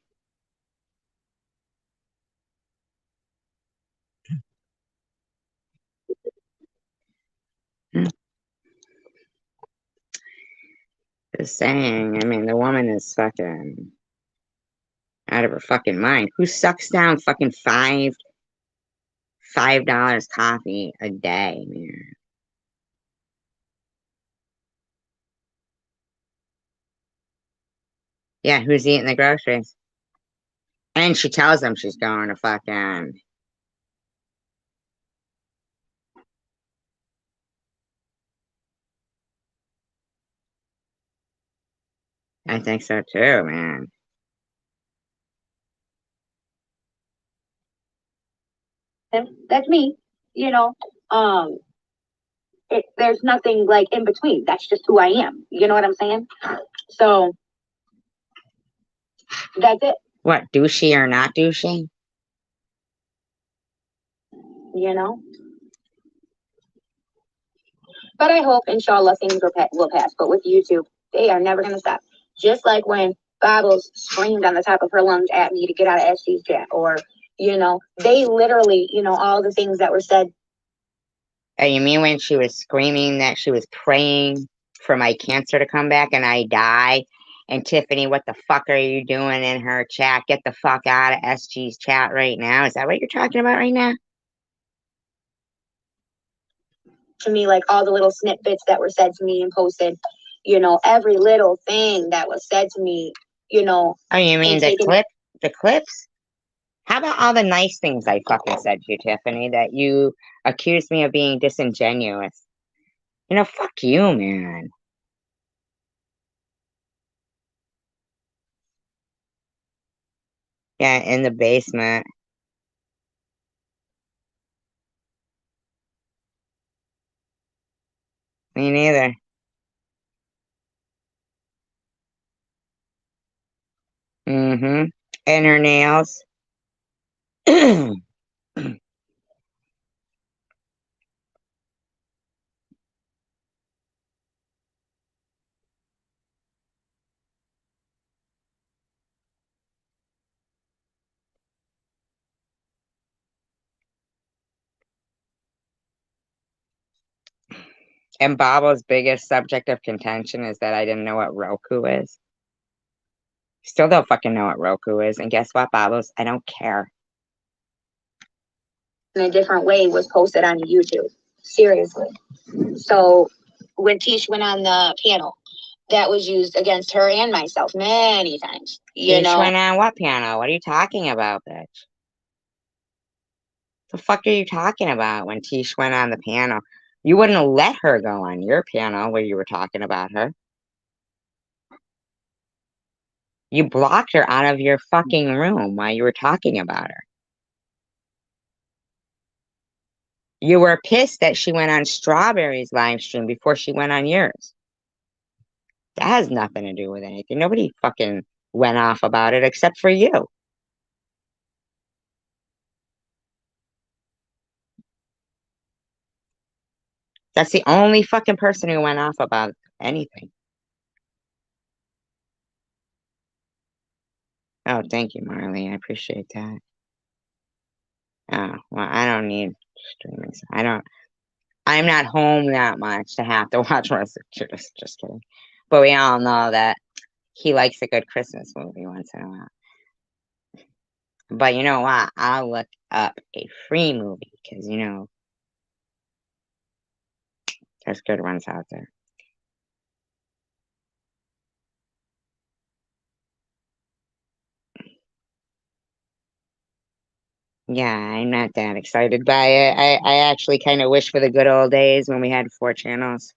Just saying, I mean, the woman is fucking out of her fucking mind. Who sucks down fucking $5 coffee a day, man? Yeah, who's eating the groceries? And she tells them she's going to fucking. I think so too, man. That's me, you know. Um, there's nothing like in between. That's just who I am. You know what I'm saying? So that's it. What, douchey or not douchey? You know. But I hope, inshallah, things will pass. But with YouTube, they are never going to stop. Just like when Bobbles screamed on the top of her lungs at me to get out of SG's chat, or, you know, they literally, you know, all the things that were said. Oh, you mean when she was screaming that she was praying for my cancer to come back and I die? And Tiffany, what the fuck are you doing in her chat? Get the fuck out of SG's chat right now. Is that what you're talking about right now? To me, like all the little snippets that were said to me and posted, you know, every little thing that was said to me, you know. Oh, you mean the clips? How about all the nice things I fucking said to you, Tiffany, that you accused me of being disingenuous? You know, fuck you, man. Yeah, in the basement. Me neither. Mm-hmm. And her nails. And Bobo's biggest subject of contention is that I didn't know what Roku is. Still don't fucking know what Roku is. And guess what, Bobos? I don't care. In a different way was posted on YouTube. Seriously. So when Tish went on the panel, that was used against her and myself many times. You Tish know, went on what piano? What are you talking about, bitch? The fuck are you talking about when Tish went on the piano? You wouldn't let her go on your piano where you were talking about her. You blocked her out of your fucking room while you were talking about her. You were pissed that she went on Strawberry's live stream before she went on yours. That has nothing to do with anything. Nobody fucking went off about it except for you. That's the only fucking person who went off about anything. Oh, thank you, Marley. I appreciate that. Oh, well, I don't need streaming. I'm not home that much to have to watch Russell. Just kidding. But we all know that he likes a good Christmas movie once in a while. But you know what? I'll look up a free movie because, you know, there's good ones out there. Yeah, I'm not that excited by it. I actually kind of wish for the good old days when we had 4 channels.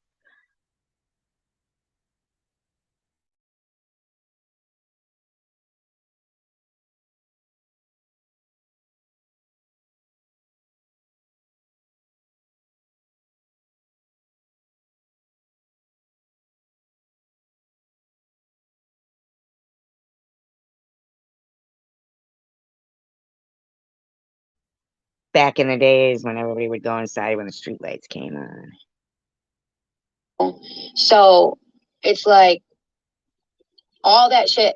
Back in the days when everybody would go inside when the streetlights came on. So it's like all that shit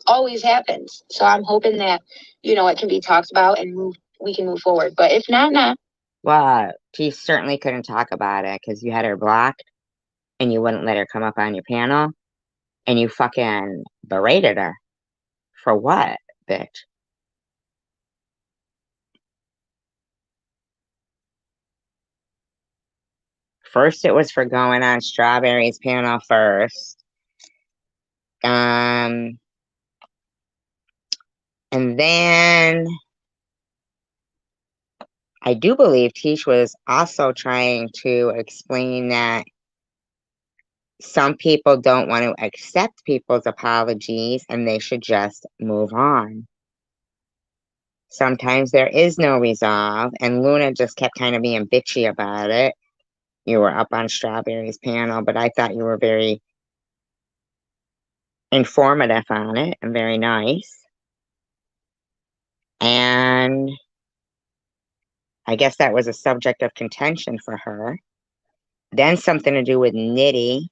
always happens. So I'm hoping that, it can be talked about and we can move forward. But if not, nah. Well, she certainly couldn't talk about it because you had her blocked and you wouldn't let her come up on your panel and you fucking berated her. For what, bitch? First, it was for going on Strawberry's panel first. And then I do believe Tish was also trying to explain that some people don't want to accept people's apologies and they should just move on. Sometimes there is no resolve, and Luna just kept kind of being bitchy about it. You were up on Strawberry's panel, but I thought you were very informative on it and very nice. And I guess that was a subject of contention for her. Then something to do with Nitty.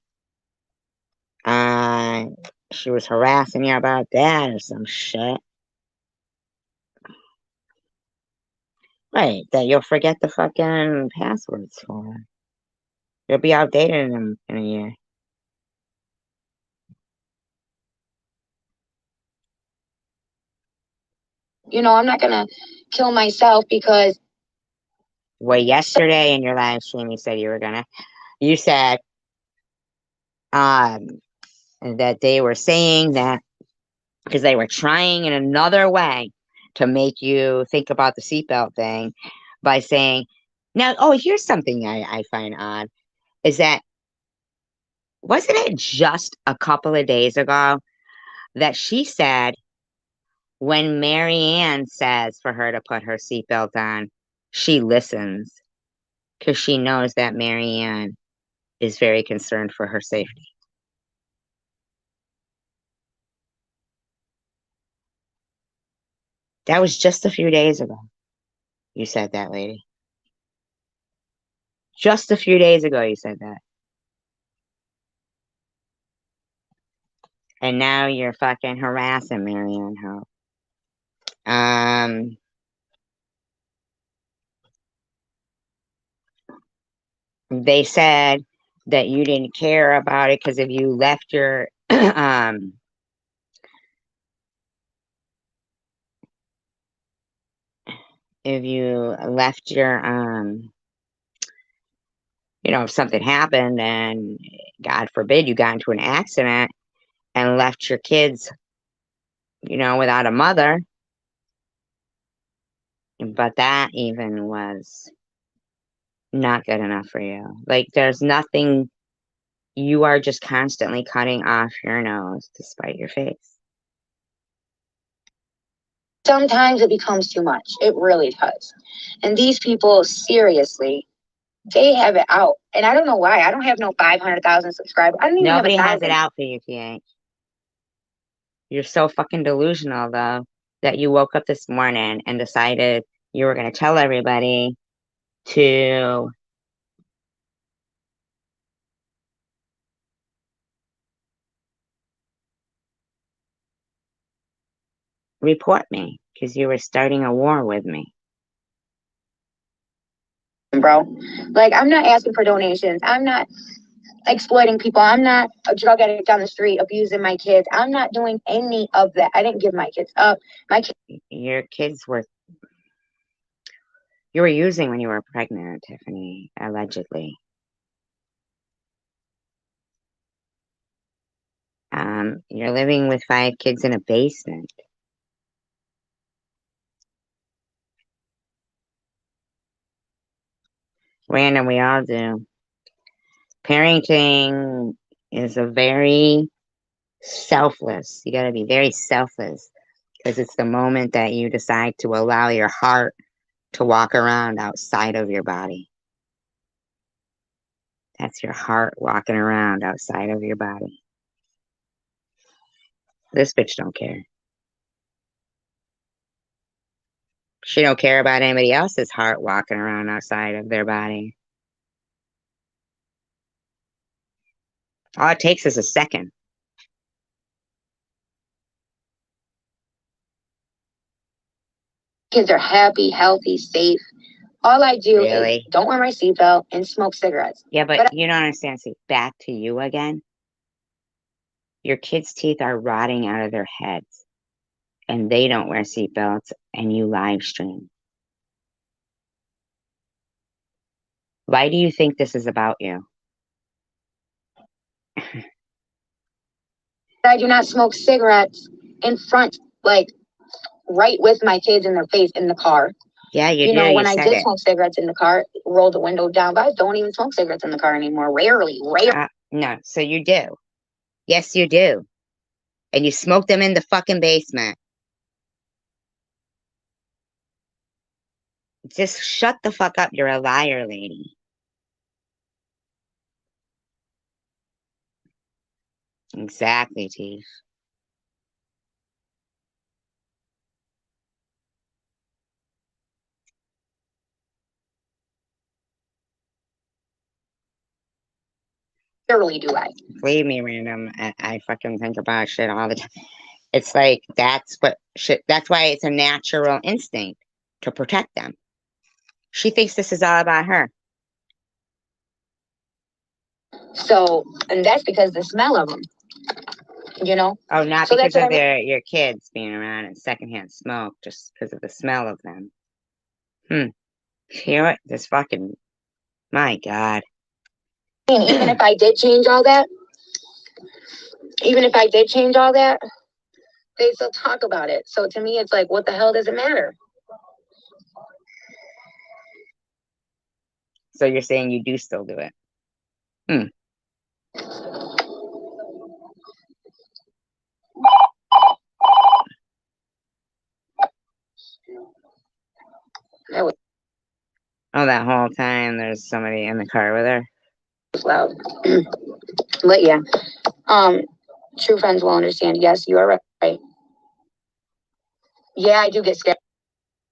She was harassing you about that or some shit. Right, that you'll forget the fucking passwords for. You'll be outdated in a year. I'm not gonna kill myself because. Well, yesterday in your live stream, you said you said that they were saying that because they were trying in another way to make you think about the seatbelt thing by saying, now, oh, here's something I find odd, is that, wasn't it just a couple of days ago that she said when Marianne says for her to put her seatbelt on, she listens because she knows that Marianne is very concerned for her safety. That was just a few days ago. You said that, lady. Just a few days ago, you said that. And now you're fucking harassing Marianne Hope. They said that you didn't care about it because if you left your if you left your if something happened and God forbid you got into an accident and left your kids without a mother, but that even was not good enough for you. Like, there's nothing, you are just constantly cutting off your nose to spite your face. Sometimes it becomes too much. It really does. And these people, seriously, they have it out. And I don't know why. I don't have no 500,000 subscribers. I don't even Nobody have has it 1,000. out for you, TH. You're so fucking delusional, though, that you woke up this morning and decided you were going to tell everybody to report me because you were starting a war with me. Bro, like, I'm not asking for donations. I'm not exploiting people. I'm not a drug addict down the street abusing my kids. I'm not doing any of that. I didn't give my kids up. Your kids you were using when you were pregnant, Tiffany, allegedly. You're living with 5 kids in a basement. Random, we all do. Parenting is a very selfless. You got to be very selfless because it's the moment that you decide to allow your heart to walk around outside of your body. That's your heart walking around outside of your body. This bitch don't care. She don't care about anybody else's heart walking around outside of their body. All it takes is a second. Kids are happy, healthy, safe. All I do Really? is don't wear my seatbelt and smoke cigarettes. Yeah, but you don't understand. See, back to you again. Your kids' teeth are rotting out of their heads, and they don't wear seatbelts, and you live stream. Why do you think this is about you? I do not smoke cigarettes in front, like right with my kids in their face in the car. Yeah, you You do. know, You when I said did it. smoke cigarettes in the car, roll the window down, but I don't even smoke cigarettes in the car anymore. Rarely. No, so you do. Yes, you do. And you smoke them in the fucking basement. Just shut the fuck up. You're a liar, lady. Exactly, Chief. Rarely do I. Believe me, random. I fucking think about shit all the time. It's like that's what shit. That's why it's a natural instinct to protect them. She thinks this is all about her. So, and that's because the smell of them, you know? Oh, not So because that's what of I mean. your kids being around and secondhand smoke, just because of the smell of them. Hear it? This fucking, my God. And even if I did change all that, they still talk about it. So to me, it's like, what the hell does it matter? So you're saying you do still do it? That was Oh, that whole time there's somebody in the car with her? loud. But yeah, true friends will understand. Yes, you are right. Yeah, I do get scared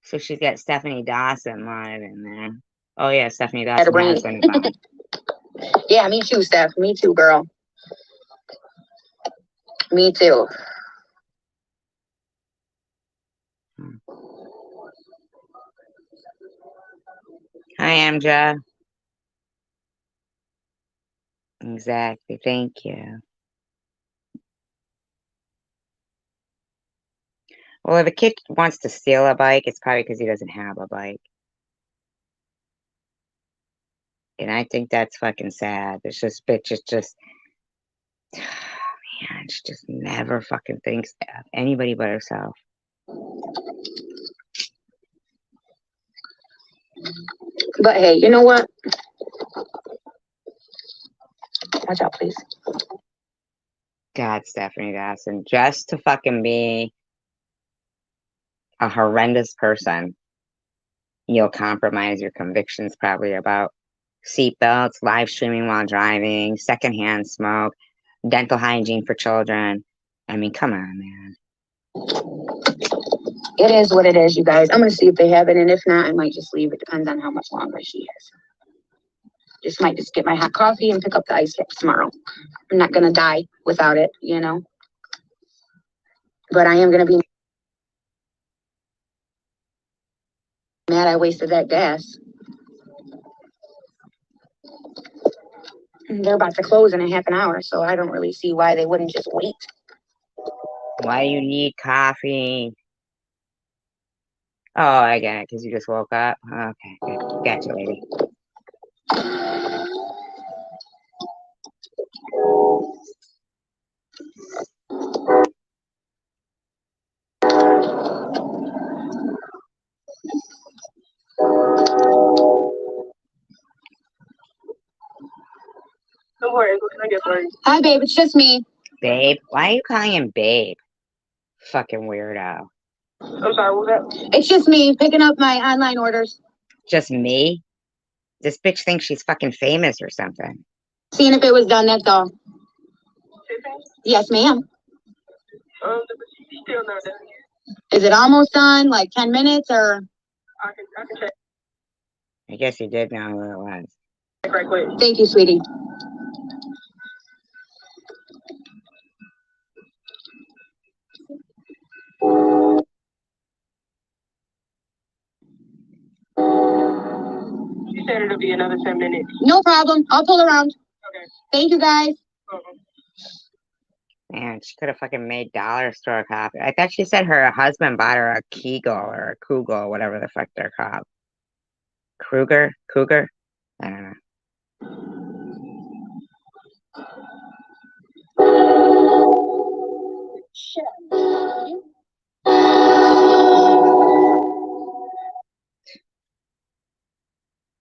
So she's got Stephanie Dawson live in there. Oh, yeah, Stephanie of Dawson brain. has been involved. Yeah, me too, Steph. Me too, girl. Me too. Hi, Amja. Exactly. Thank you. Well, if a kid wants to steal a bike, it's probably because he doesn't have a bike. And I think that's fucking sad. It's just, bitch, it's just, man, she just never fucking thinks of anybody but herself. But hey, you know what? Watch out, please. God, Stephanie Dawson, just to fucking be a horrendous person, you'll compromise your convictions probably about seatbelts, live streaming while driving, secondhand smoke, dental hygiene for children. I mean, come on, man. It is what it is, you guys. I'm gonna see if they have it, and if not, I might just leave. It depends on how much longer she has. Might just get my hot coffee and pick up the ice caps tomorrow. I'm not gonna die without it, you know. But I am gonna be mad I wasted that gas. They're about to close in a half an hour, so I don't really see why they wouldn't just wait. Why you need coffee? Oh, I get it, because you just woke up. Okay, good. Gotcha, lady. Don't worry, what can I get for you? Hi, babe. It's just me. Babe? Why are you calling him babe? Fucking weirdo. I'm sorry, what was that? It's just me picking up my online orders, Just me? This bitch thinks she's fucking famous or something. seeing if it was done. That's all. Tiffany? Yes, ma'am. Still not done yet. Is it almost done? Like 10 minutes or? I can check I guess you did know who it was. right quick. Thank you, sweetie. be another 10 minutes. No problem. I'll pull around. Okay. Thank you, guys. Man, she could have fucking made dollar store coffee. I thought she said her husband bought her a Kegel or a Kugel, whatever the fuck they're called. Cougar? I don't know.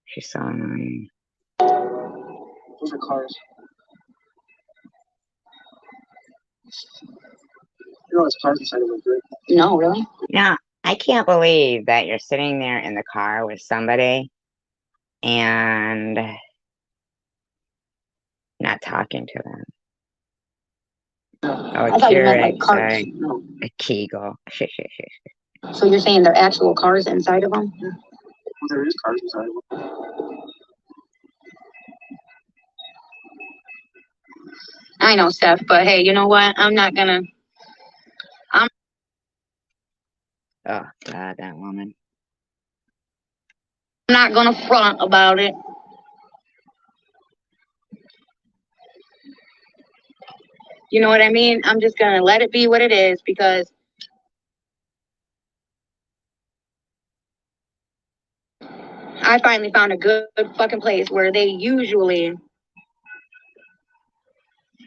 She's so annoying. Those are cars. You know, there's cars inside of them, right? No, really? Now, I can't believe that you're sitting there in the car with somebody and not talking to them. Oh, I thought you meant like cars. sorry. No. A Kegel. So you're saying they're actual cars inside of them? Well, there is cars inside of them. I know, Steph, but hey, you know what? I'm not gonna. Oh, God, that woman. I'm not gonna front about it. You know what I mean? I'm just gonna let it be what it is because I finally found a good fucking place where they usually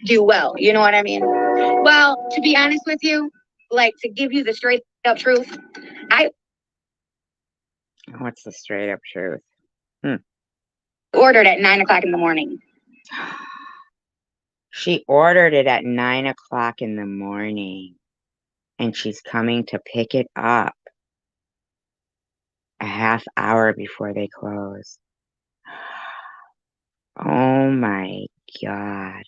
do well. You know what I mean? Well, to be honest with you, like to give you the straight up truth, I What's the straight up truth? ordered at 9 o'clock in the morning. She ordered it at 9 o'clock in the morning, and she's coming to pick it up a half hour before they close. Oh my God.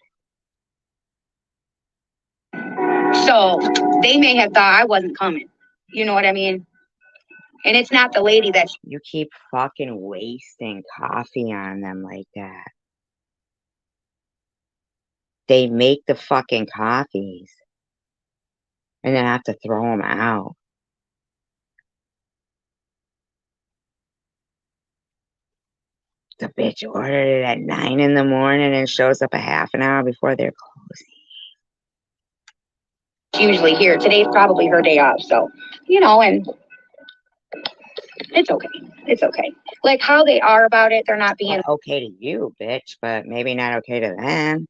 So they may have thought I wasn't coming. You know what I mean? And it's not the lady that You keep fucking wasting coffee on them like that. They make the fucking coffees and then have to throw them out. The bitch ordered it at 9 in the morning and shows up a half an hour before they're closing. usually here. Today's probably her day off, so you know, and it's okay. It's okay. Like how they are about it, they're not being Well, okay to you, bitch, but maybe not okay to them.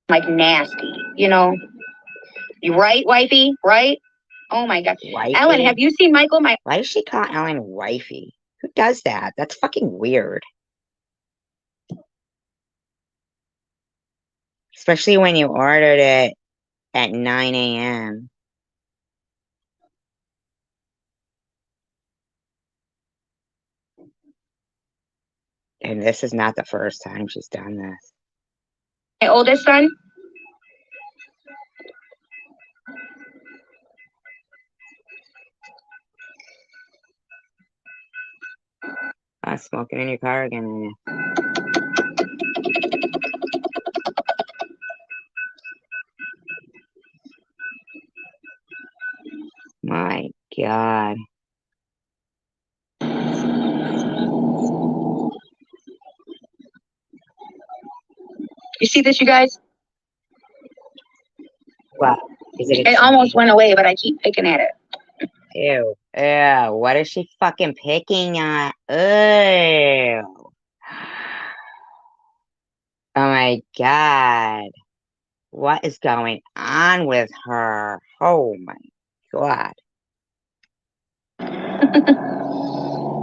like nasty, you know. You right, wifey? Right? Oh my God. Wifey? Ellen, have you seen Michael? Why does she call Ellen wifey? Who does that? That's fucking weird. Especially when you ordered it at 9 a.m. And this is not the first time she's done this. My oldest son. Smoking in your car again. My God. You see this, you guys? What? Is it? It almost went away, but I keep picking at it. Ew. Ew. What is she fucking picking at? Ew. Oh my God. What is going on with her? Oh my God.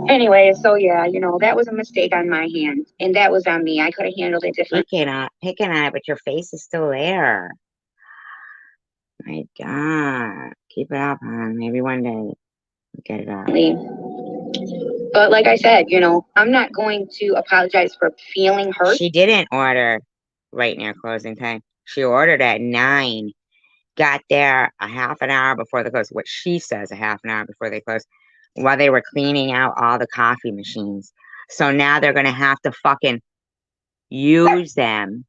Anyway, so yeah, you know, that was a mistake on my hand. And that was on me. I could have handled it different. Picking on it, but your face is still there. My God. Keep it up, hon. Maybe one day we'll get it out. But like I said, you know, I'm not going to apologize for feeling hurt. She didn't order right near closing time. She ordered at 9. Got there a half an hour before they close. What she says, a half an hour before they close, while they were cleaning out all the coffee machines. So now they're gonna have to fucking use them.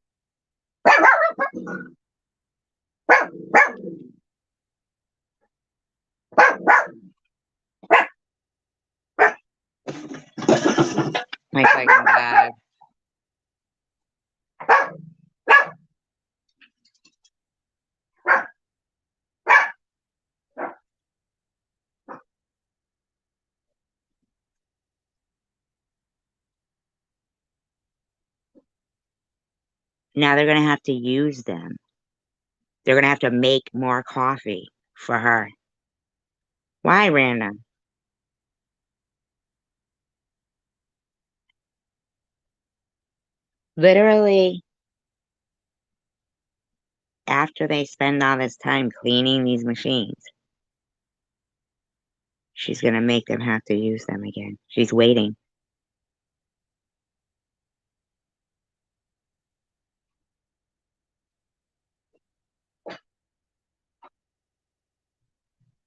My fucking God. Now they're going to have to use them. They're going to have to make more coffee for her. Why, random? Literally, after they spend all this time cleaning these machines, she's going to make them have to use them again. She's waiting.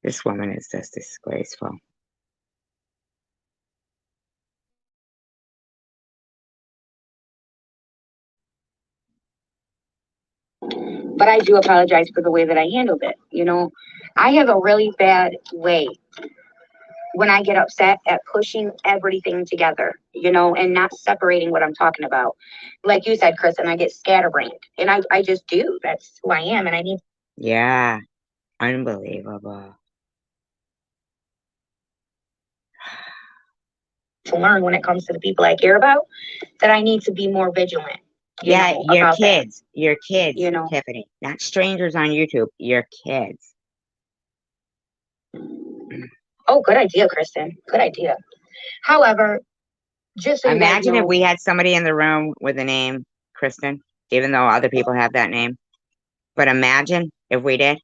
This woman is just disgraceful. But I do apologize for the way that I handled it. You know, I have a really bad way when I get upset at pushing everything together, you know, and not separating what I'm talking about. Like you said, Chris, and I get scatterbrained. And I just do. That's who I am. And I need Yeah, unbelievable. to learn when it comes to the people I care about that I need to be more vigilant. Yeah, your about kids, your kids, you know. Tiffany, not strangers on YouTube, your kids. Oh, good idea, Kristen. Good idea. However, just so Imagine you guys if know, we had somebody in the room with the name Kristen, even though other people have that name. But imagine if we did.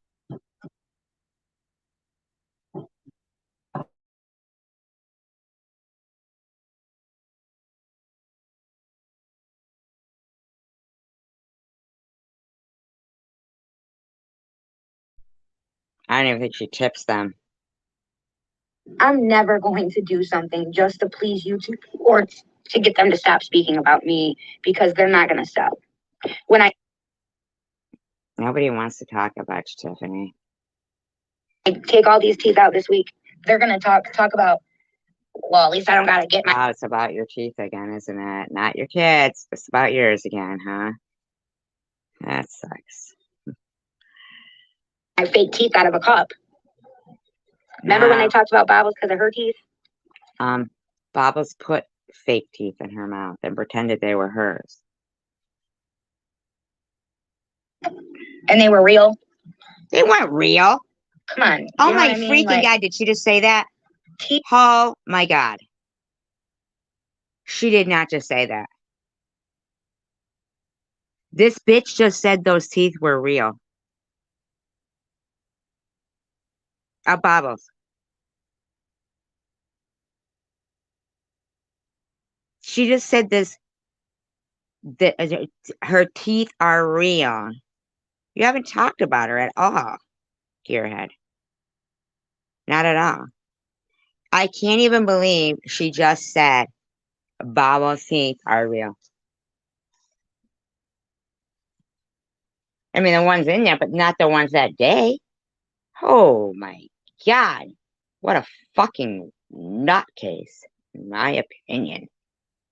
I don't even think she tips them. I'm never going to do something just to please YouTube or to get them to stop speaking about me because they're not going to stop. When I Nobody wants to talk about you, Tiffany. take all these teeth out this week, they're going to talk about, well, at least I don't got to get Oh, it's about your teeth again, isn't it? Not your kids. It's about yours again, huh? That sucks. my fake teeth out of a cup. Remember when they talked about Bobbles because of her teeth? Bobbles put fake teeth in her mouth and pretended they were hers. And they were real? They weren't real. Come on. Oh You know my what I mean? freaking Like, God, did she just say that? teeth. Oh my God. She did not just say that. This bitch just said those teeth were real. Bobbles. She just said this, that her teeth are real. You haven't talked about her at all, Gearhead. Not at all. I can't even believe she just said Bobbles' teeth are real. I mean, the ones in there, but not the ones that day. Oh my God. What a fucking nutcase, in my opinion.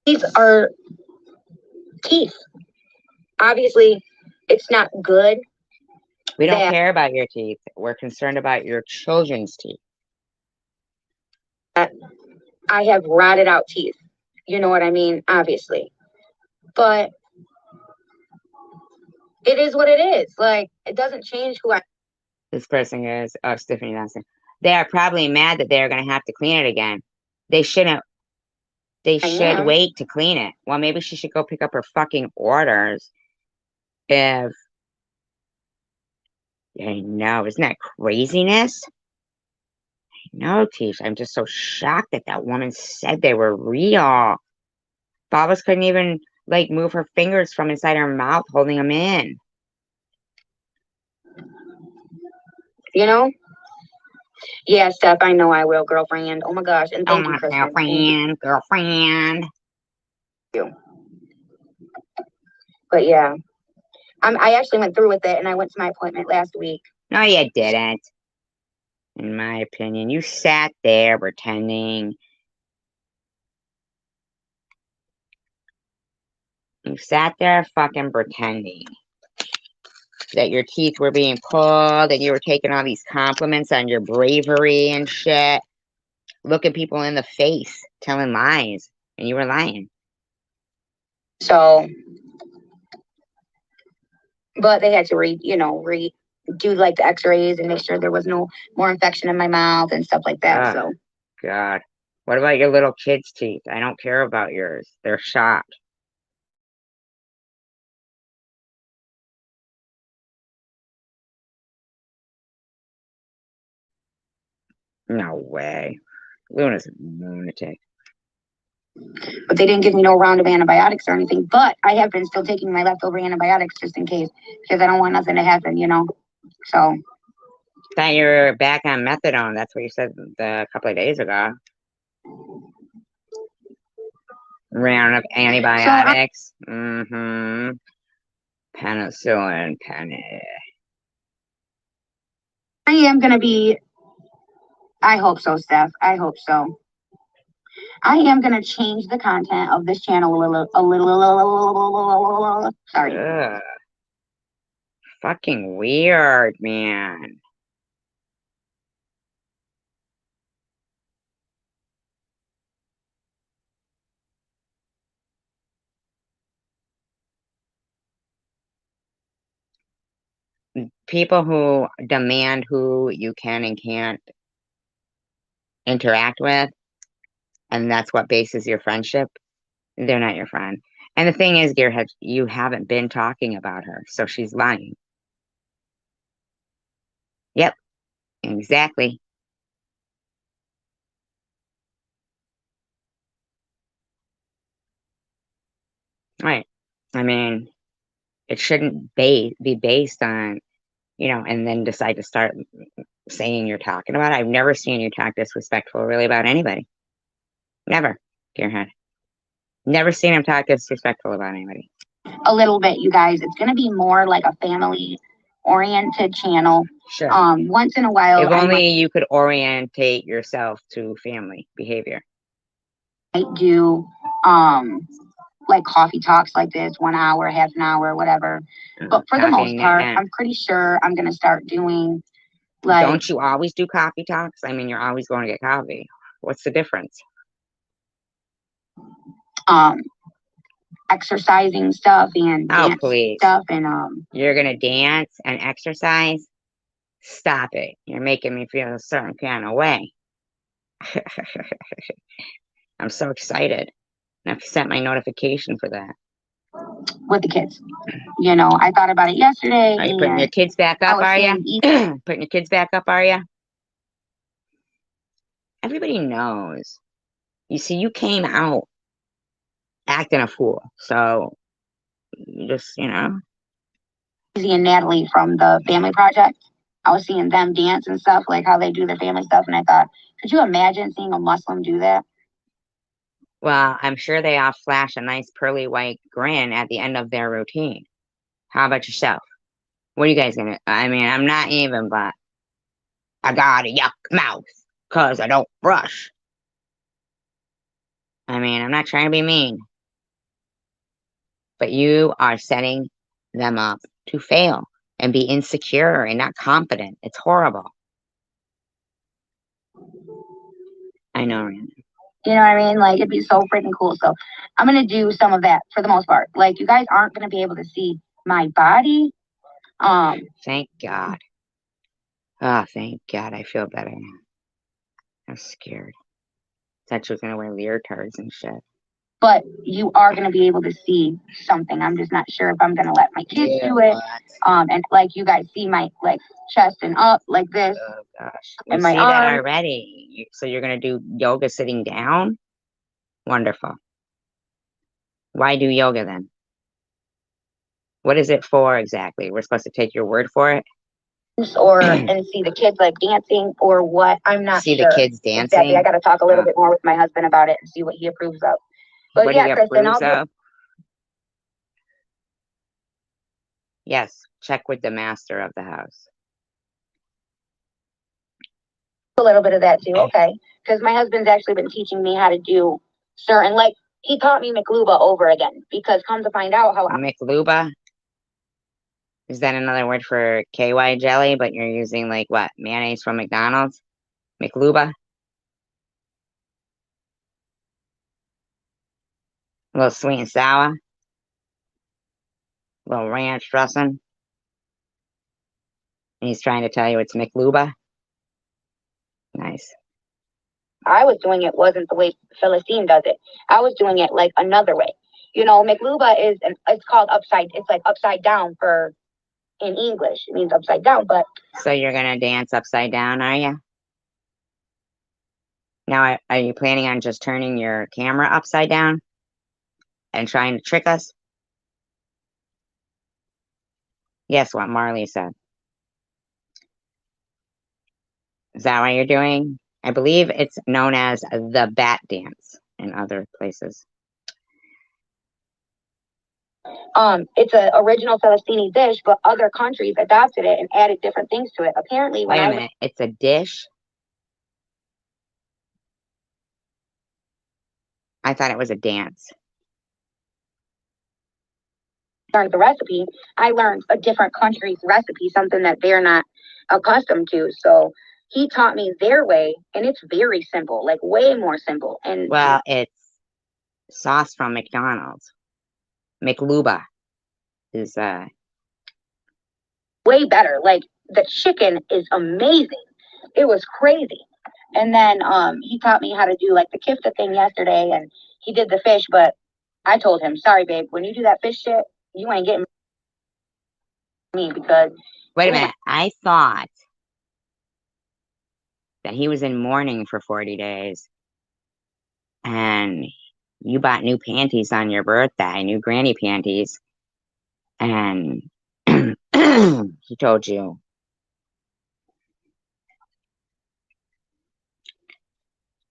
These are teeth. Obviously, it's not good. We don't care about your teeth. We're concerned about your children's teeth. I have rotted out teeth. You know what I mean? Obviously. But it is what it is. Like, it doesn't change who I am. This person is, oh, Stephanie Johnson. They are probably mad that they're going to have to clean it again. They shouldn't. They should wait to clean it. Well, maybe she should go pick up her fucking orders. If, I know, isn't that craziness? No, Tish, I'm just so shocked that that woman said they were real. Babas couldn't even, like, move her fingers from inside her mouth, holding them in. You know? Yeah, Steph, I know I will, girlfriend. Oh my gosh, and thank you, Kristen. Girlfriend. Thank you. But yeah, I actually went through with it, and I went to my appointment last week. No, you didn't. In my opinion, you sat there pretending. You sat there fucking pretending that your teeth were being pulled and you were taking all these compliments on your bravery and shit. Looking people in the face, telling lies, and you were lying. So, but they had to do like the x-rays and make sure there was no more infection in my mouth and stuff like that. So, God. What about your little kids' teeth? I don't care about yours. They're shot. No way. Luna's a lunatic. but they didn't give me no round of antibiotics or anything. But I have been still taking my leftover antibiotics just in case, because I don't want nothing to happen, So. Thought you were back on methadone. That's what you said a couple of days ago. Round of antibiotics. Mm-hmm. Penicillin, penny. I am going to be, I hope so, Steph. I hope so. I am going to change the content of this channel a little. Sorry. Ugh. Fucking weird, man. People who demand who you can and can't interact with, and that's what bases your friendship, they're not your friend. And the thing is, Gearhead, you haven't been talking about her, so she's lying. Yep, exactly. Right. I mean, it shouldn't be based on, and then decide to start saying you're talking about it. I've never seen you talk disrespectful really about anybody. Never, Gearhead. Never seen him talk disrespectful about anybody. A little bit, you guys. It's going to be more like a family-oriented channel. Sure. Once in a while, if only you could orientate yourself to family behavior. I do like coffee talks like this, 1 hour, half an hour, whatever. But for the most part, I'm pretty sure I'm going to start doing like. Don't you always do coffee talks? I mean, you're always going to get coffee. What's the difference? Exercising stuff and dance stuff and You're gonna dance and exercise? Stop it. You're making me feel a certain kind of way. I'm so excited. I've set my notification for that. With the kids. I thought about it yesterday. Are you putting your kids back up, are you? Putting your kids back up, are you? Everybody knows. You see, you came out acting a fool. So, you just, and Natalie from the Family Project. I was seeing them dance and stuff, like how they do their family stuff. And I thought, could you imagine seeing a Muslim do that? Well, I'm sure they all flash a nice pearly white grin at the end of their routine. How about yourself? What are you guys gonna? I mean, I'm not even, but I got a yuck mouth because I don't brush. I mean, I'm not trying to be mean, but you are setting them up to fail and be insecure and not confident. It's horrible. I know, Rand. You know what I mean? Like, it'd be so freaking cool. So I'm going to do some of that for the most part. Like, you guys aren't going to be able to see my body. Thank God. Oh, thank God. I feel better now. I was scared. Thought she was going to wear leotards and shit. But you are going to be able to see something. I'm just not sure if I'm going to let my kids do it. And like you guys see my like chest and up like this. Oh gosh, and we my see arms. that already. So you're going to do yoga sitting down? Wonderful. Why do yoga then? What is it for exactly? We're supposed to take your word for it? And see the kids like dancing or what? I'm not sure. See the kids dancing? Exactly. I got to talk a little bit more with my husband about it and see what he approves of. But what yeah, do you Kristen, approve of? Yes, check with the master of the house. A little bit of that too, okay? Because my husband's actually been teaching me how to do certain, like he taught me McLuba over again because come to find out how McLuba? Is that another word for KY jelly, but you're using like what? Mayonnaise from McDonald's? McLuba? A little sweet and sour? A little ranch dressing? And he's trying to tell you it's McLuba? Nice. I was doing it wasn't the way Philistine does it. I was doing it like another way. You know, McLuba it's called it's like upside down for in English. It means upside down, but So you're gonna dance upside down, are you? Now, are you planning on just turning your camera upside down and trying to trick us? Yes, what Marley said. Is that what you're doing? I believe it's known as the bat dance in other places. it's an original Philistine dish, but other countries adopted it and added different things to it. Apparently, Wait a minute, it's a dish? I thought it was a dance. learned the recipe, I learned a different country's recipe, something that they're not accustomed to. So he taught me their way, and it's very simple, like way more simple. And Well, it's sauce from McDonald's. McLuba is way better. Like the chicken is amazing. It was crazy. And then he taught me how to do like the kifta thing yesterday, and he did the fish. But I told him, sorry, babe, when you do that fish shit, you ain't getting me because. Wait a minute. I thought that he was in mourning for 40 days, and you bought new panties on your birthday, new granny panties, and he told you.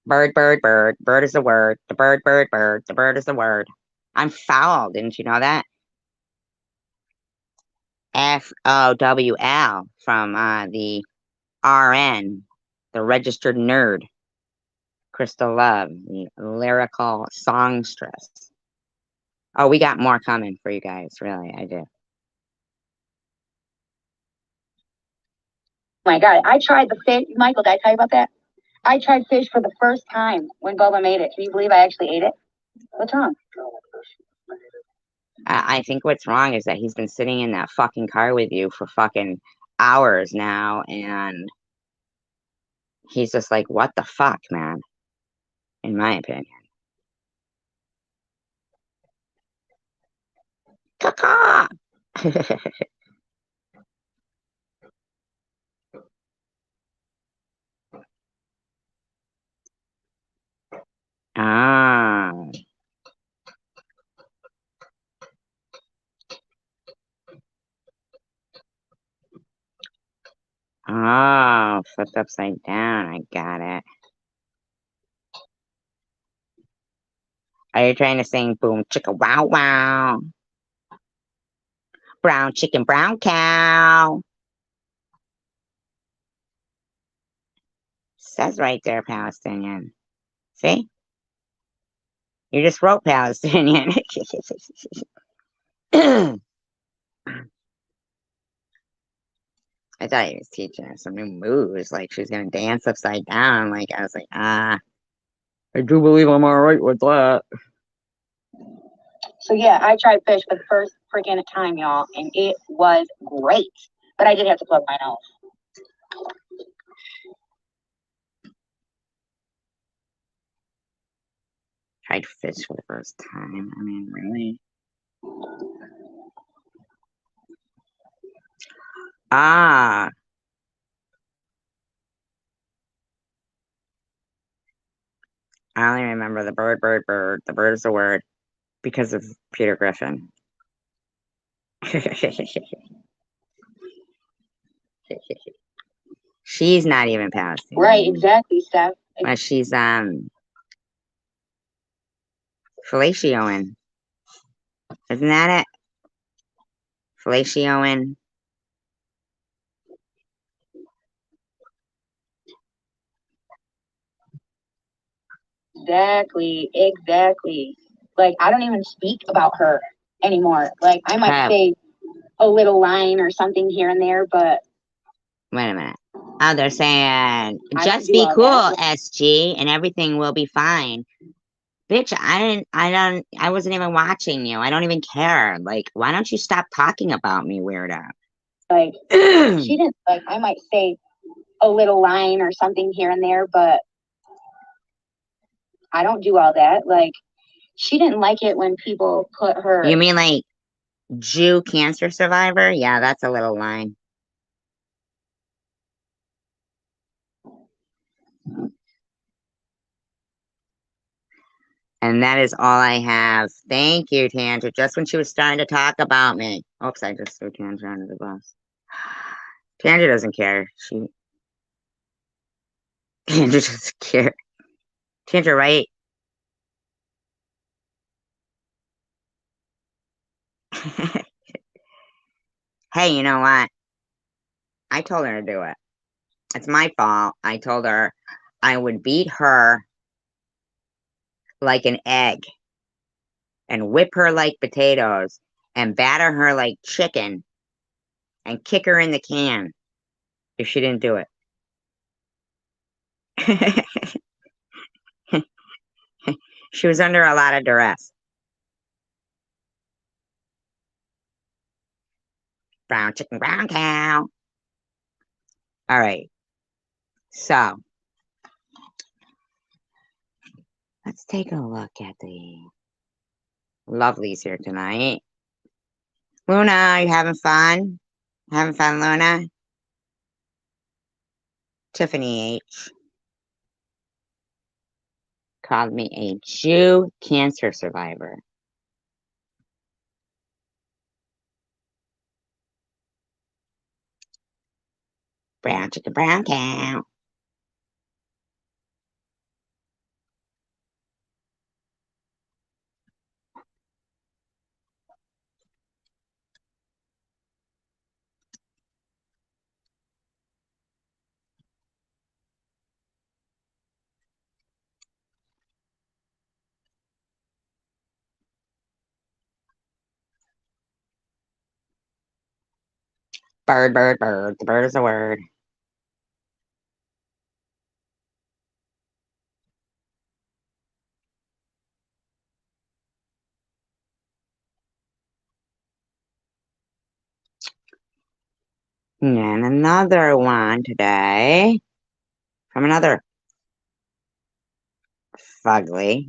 Bird, bird, bird. Bird is the word. The bird, bird, bird. The bird is the word. I'm foul. Didn't you know that? FOWL from the RN, the registered nerd. Crystal Love, the lyrical songstress. Oh, we got more coming for you guys. Really, I do. My God, I tried the fish. Michael, did I tell you about that? I tried fish for the first time when Bubba made it. Can you believe I actually ate it? What's wrong? I think what's wrong is that he's been sitting in that fucking car with you for fucking hours now, and he's just like, what the fuck, man? In my opinion. Caca! Ah. Oh, flipped upside down. I got it. Are you trying to sing boom chicka wow wow? Brown chicken, brown cow. Says right there, Palestinian. See? You just wrote Palestinian. I thought he was teaching her some new moves, like she was gonna dance upside down. Like I was like, I do believe I'm all right with that. So yeah, I tried fish for the first freaking time, y'all, and it was great. But I did have to plug my nose. Tried fish for the first time. I mean, really? Ah. I only remember the bird, bird, bird. The bird is the word because of Peter Griffin. She's not even Palestinian. Right, exactly, Steph. But she's fellatioing. Isn't that it? Fellatioing. Exactly. like, I don't even speak about her anymore. Like, I might Crap. say a little line or something here and there, but Wait a minute. Oh, they're saying, I don't just do be all cool, that. SG, and everything will be fine. Bitch, I wasn't even watching you. I don't even care. Like, why don't you stop talking about me, weirdo? Like, she didn't, like, I might say a little line or something here and there, but I don't do all that. Like, she didn't like it when people put her. You mean like Jew cancer survivor? Yeah, that's a little line. And that is all I have. Thank you, Tandra. Just when she was starting to talk about me. Oops, I just threw Tandra under the bus. Tandra doesn't care. Tandra doesn't care. Tandra, right? Hey, you know what? I told her to do it. It's my fault. I told her I would beat her like an egg and whip her like potatoes and batter her like chicken and kick her in the can if she didn't do it. She was under a lot of duress. Brown chicken, brown cow. All right. So let's take a look at the lovelies here tonight. Luna, are you having fun? Having fun, Luna? Tiffany H. called me a Jew cancer survivor. Brown chicken, brown cow. Bird, bird, bird. The bird is a word. And another one today from another fugly.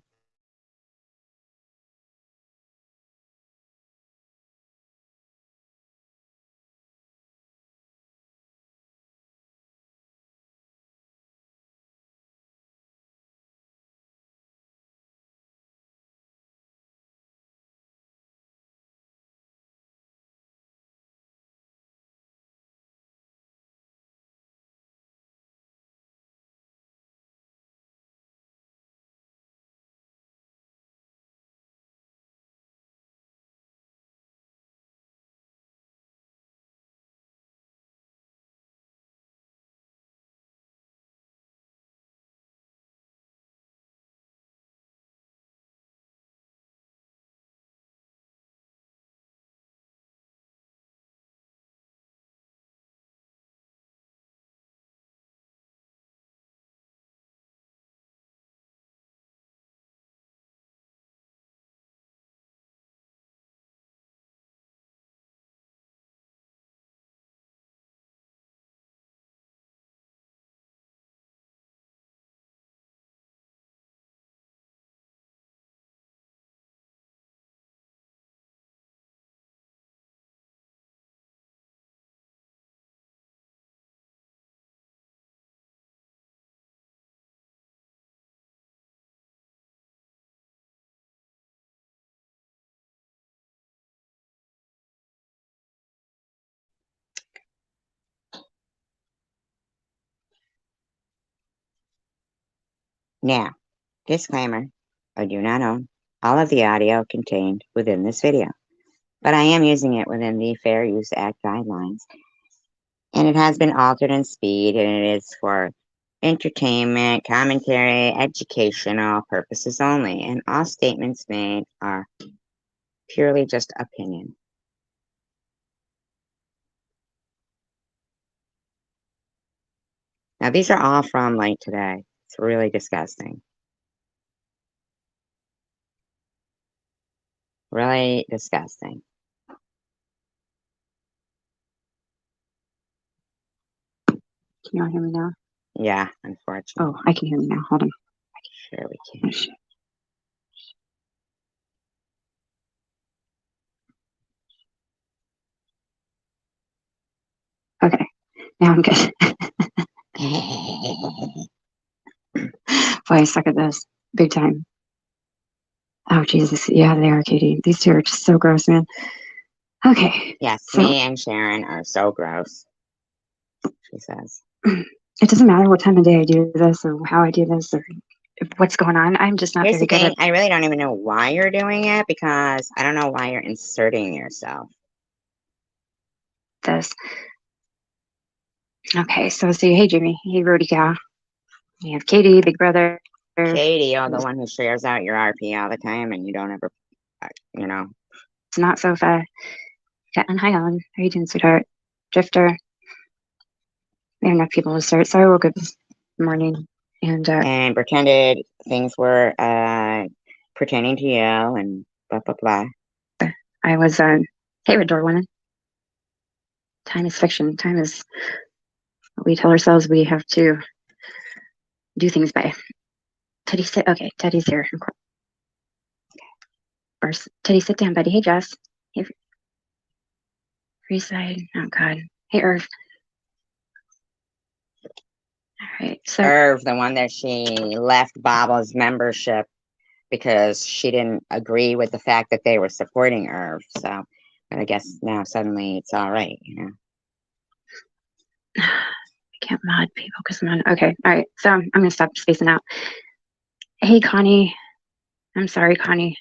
Now, disclaimer, I do not own all of the audio contained within this video, but I am using it within the Fair Use Act guidelines, and it has been altered in speed, and it is for entertainment, commentary, educational purposes only, and all statements made are purely just opinion. Now, these are all from like today. It's really disgusting. Really disgusting. Can you all hear me now? Yeah, unfortunately. Oh, I can hear me now. Hold on. Sure we Oh, can. shit. Okay, now I'm good. Boy, I suck at this. Big time. Oh, Jesus. Yeah, they are, Katie. These two are just so gross, man. Okay. Yes, So, me and Sharon are so gross, she says. it doesn't matter what time of day I do this or how I do this or what's going on. I'm just not Here's the very good thing, I really don't even know why you're doing it because I don't know why you're inserting yourself. at this. Okay, so see, hey, Jimmy. Hey, Rody Cow. We have Katie, Big Brother. Katie, you're the one who shares out your RP all the time and you don't ever, you know. It's not so fast. And hi, Ellen. How you doing, sweetheart? Drifter. We have enough people to start. So I woke up this morning and pretended things were pertaining to you and blah, blah, blah. I was, hey, Red Door Women. Time is fiction. Time is what we tell ourselves we have to do things by. Teddy, sit. Okay, Teddy's here. First, Teddy, sit down, buddy. Hey, Jess. Hey, Freeside. Oh, God. Hey, Irv. All right. So, Irv, the one that she left Baba's membership because she didn't agree with the fact that they were supporting Irv. So I guess now suddenly it's all right, you know. I can't mod people because I'm on. Okay. All right. So I'm going to stop spacing out. Hey, Connie. I'm sorry, Connie.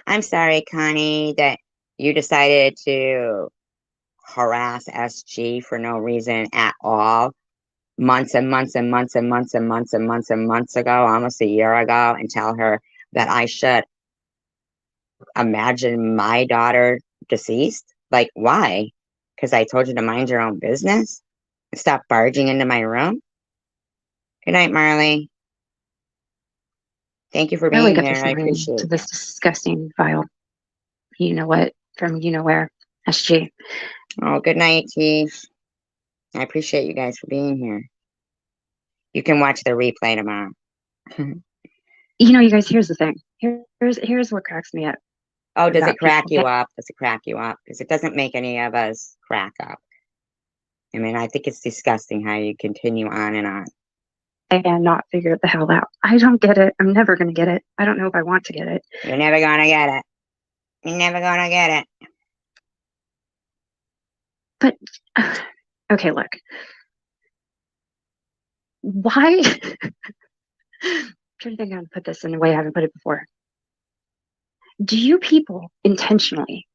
I'm sorry, Connie, that you decided to harass SG for no reason at all. Months and months and months and months and months and months and months ago, almost a year ago, and tell her that I should imagine my daughter deceased? Like, why? Because I told you to mind your own business? Stop barging into my room? Good night, Marley. Thank you for I wake being up here. this I morning appreciate to it. this disgusting file. You know what? From you know where. SG. Oh, good night, T. I appreciate you guys for being here. You can watch the replay tomorrow. You know, you guys, here's the thing. Here's what cracks me up. Oh, does it About crack people. you up? Does it crack you up? Because it doesn't make any of us crack up. I mean, I think it's disgusting how you continue on and on. And not figure it the hell out. I don't get it. I'm never going to get it. I don't know if I want to get it. You're never going to get it. You're never going to get it. But, okay, look. Why? I'm trying to think how to put this in a way I haven't put it before. Do you people intentionally,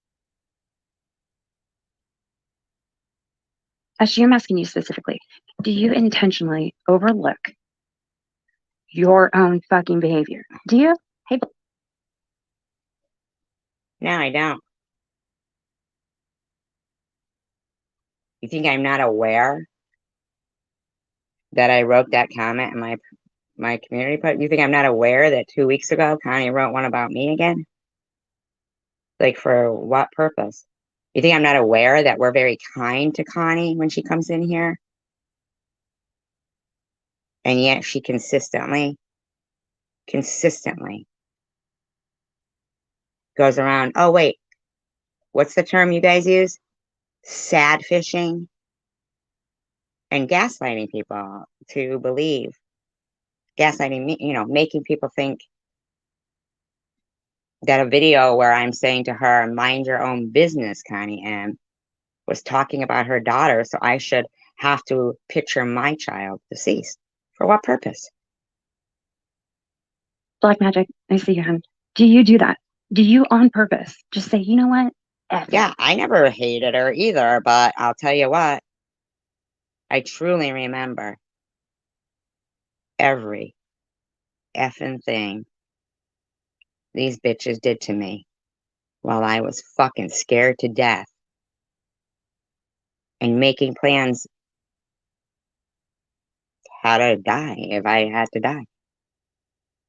actually, I'm asking you specifically, do you intentionally overlook your own fucking behavior? Do you? Hey, No, I don't. You think I'm not aware that I wrote that comment in my community post? You think I'm not aware that 2 weeks ago Connie wrote one about me again? Like, for what purpose? You think I'm not aware that we're very kind to Connie when she comes in here? And yet she consistently goes around, oh, wait, what's the term you guys use? Sad fishing and gaslighting people to believe. Gaslighting me, you know, making people think that a video where I'm saying to her, mind your own business, Connie M, was talking about her daughter, so I should have to picture my child deceased. For what purpose? Black Magic, I see your hand. Do you do that? Do you on purpose just say, you know what? F it. Yeah, I never hated her either, but I'll tell you what, I truly remember every effing thing these bitches did to me while I was fucking scared to death and making plans how to die if I had to die.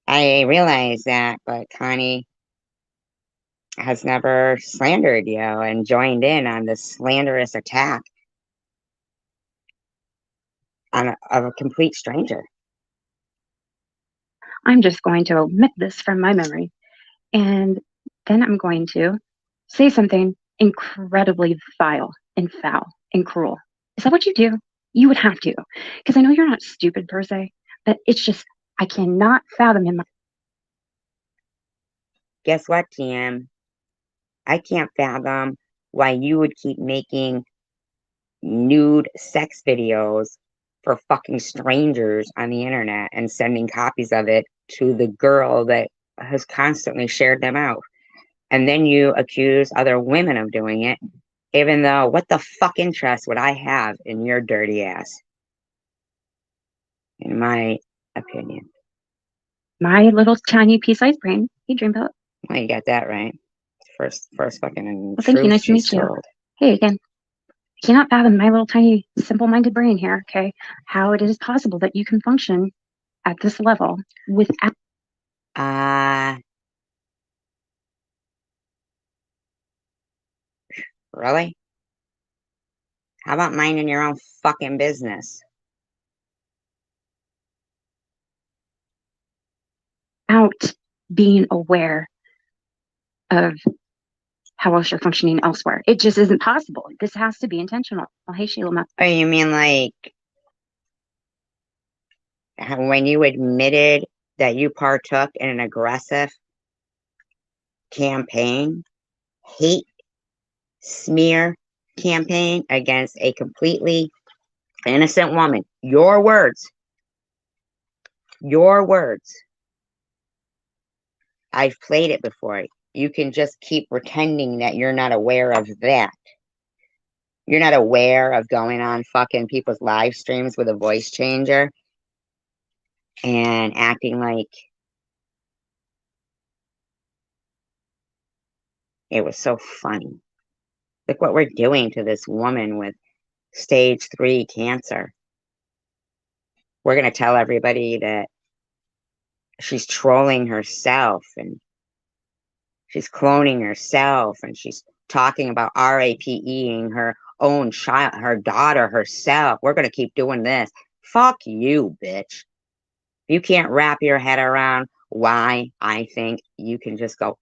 I realize that, but Connie has never slandered you and joined in on this slanderous attack of a complete stranger. I'm just going to omit this from my memory. And then I'm going to say something incredibly vile and foul and cruel. Is that what you do? You would have to. Because I know you're not stupid per se, but it's just, I cannot fathom in my. Guess what, TM? I can't fathom why you would keep making nude sex videos for fucking strangers on the internet and sending copies of it to the girl that has constantly shared them out. And then you accuse other women of doing it, even though what the fuck interest would I have in your dirty ass? In my opinion. My little tiny pea-sized brain. Hey, Dreamboat. Well, you got that right. First fucking Well, thank you. truth Nice to meet she's you. told. Hey, again. I cannot fathom my little tiny simple-minded brain here, okay? How it is possible that you can function at this level without. Really? How about minding your own fucking business? Out being aware of how else you're functioning elsewhere. It just isn't possible. This has to be intentional. Oh, hey, Sheila. Oh, you mean like when you admitted that you partook in an aggressive campaign, hate smear campaign against a completely innocent woman? Your words. Your words. I've played it before. You can just keep pretending that you're not aware of that. You're not aware of going on fucking people's live streams with a voice changer and acting like it was so funny. Look what we're doing to this woman with stage 3 cancer. We're going to tell everybody that she's trolling herself and she's cloning herself and she's talking about RAPEing her own child, her daughter herself. We're going to keep doing this. Fuck you, bitch. You can't wrap your head around why I think you can just go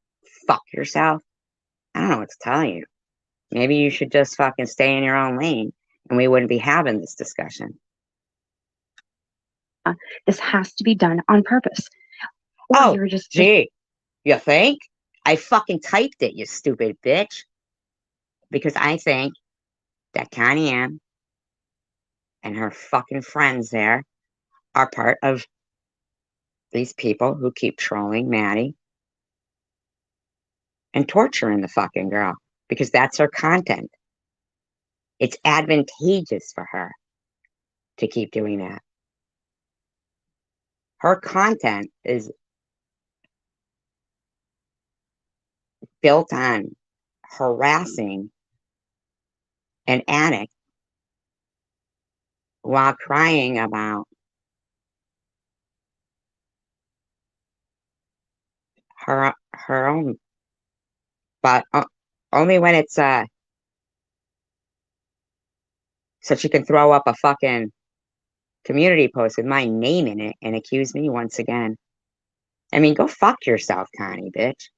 fuck yourself. I don't know what to tell you. Maybe you should just fucking stay in your own lane and we wouldn't be having this discussion. This has to be done on purpose. Oh, gee, you think? I fucking typed it, you stupid bitch. Because I think that Connie M and her fucking friends there are part of these people who keep trolling Maddie and torturing the fucking girl because that's her content. It's advantageous for her to keep doing that. Her content is built on harassing an addict while crying about her own, but only when it's so she can throw up a fucking community post with my name in it and accuse me once again. I mean, go fuck yourself, Connie, bitch.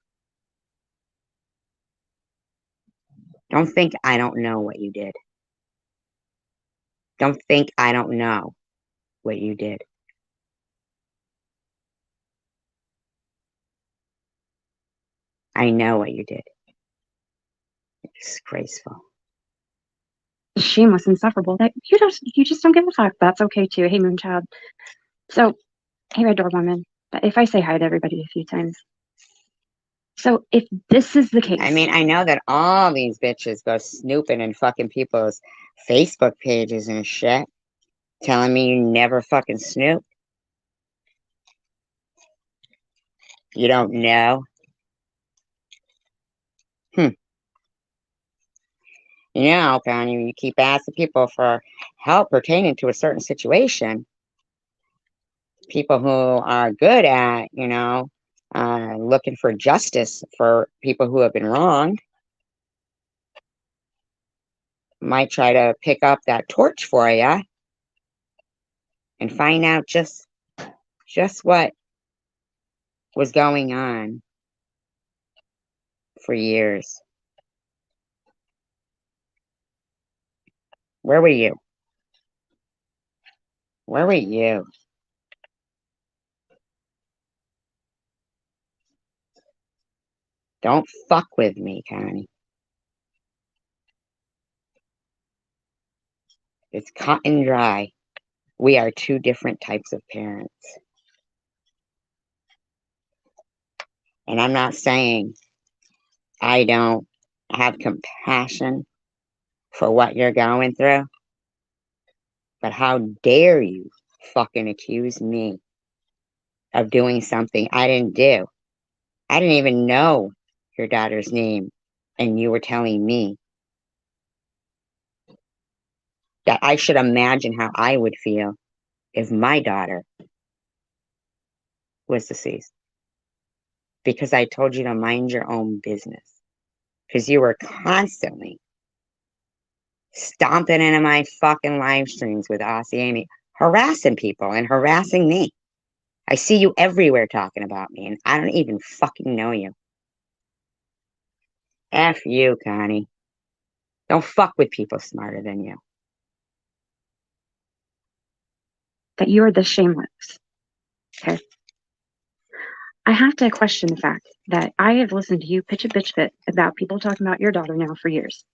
Don't think I don't know what you did. Don't think I don't know what you did. I know what you did. Disgraceful. Shameless, insufferable. That you just don't give a fuck. That's okay too. Hey, Moonchild. So, hey, Red Door Woman. If I say hi to everybody a few times. So, if this is the case. I mean, I know that all these bitches go snooping in fucking people's Facebook pages and shit, telling me you never fucking snoop. You don't know? You know, Connie, you keep asking people for help pertaining to a certain situation. People who are good at, looking for justice for people who have been wronged might try to pick up that torch for you and find out just what was going on for years. Where were you? Where were you? Don't fuck with me, Connie. It's cut and dry. We are two different types of parents. And I'm not saying I don't have compassion for what you're going through, but how dare you fucking accuse me of doing something I didn't do? I didn't even know your daughter's name, and you were telling me that I should imagine how I would feel if my daughter was deceased. Because I told you to mind your own business. Because you were constantly stomping into my fucking live streams with Aussie Amy, harassing people and harassing me. I see you everywhere talking about me, and I don't even fucking know you. F you, Connie. Don't fuck with people smarter than you. That you are the shameless. Okay. I have to question the fact that I have listened to you pitch a bitch fit about people talking about your daughter now for years.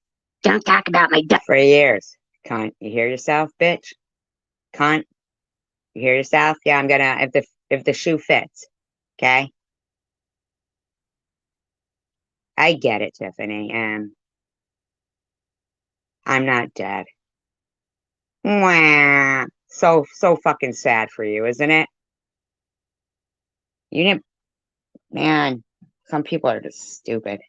Don't talk about my daughter. For years. Cunt, you hear yourself, bitch? Cunt, you hear yourself? Yeah, I'm gonna, if the shoe fits, okay? I get it, Tiffany, and I'm not dead. Wah. So fucking sad for you, isn't it? You didn't, man, some people are just stupid.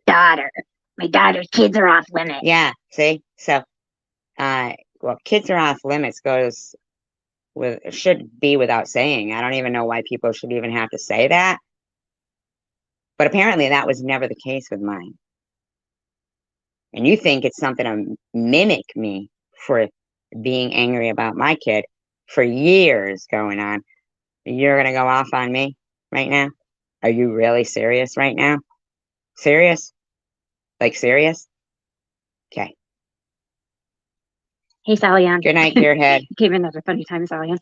Daughter. My daughter's kids are off limits. Yeah, see? So, well, kids are off limits should be without saying. I don't even know why people should even have to say that. But apparently that was never the case with mine. And you think it's something to mimic me for being angry about my kid for years going on. You're going to go off on me right now? Are you really serious right now? Serious? Like serious? Okay. Hey, Sally Ann. Good night, Gearhead. You came in at a funny time, Sally Ann.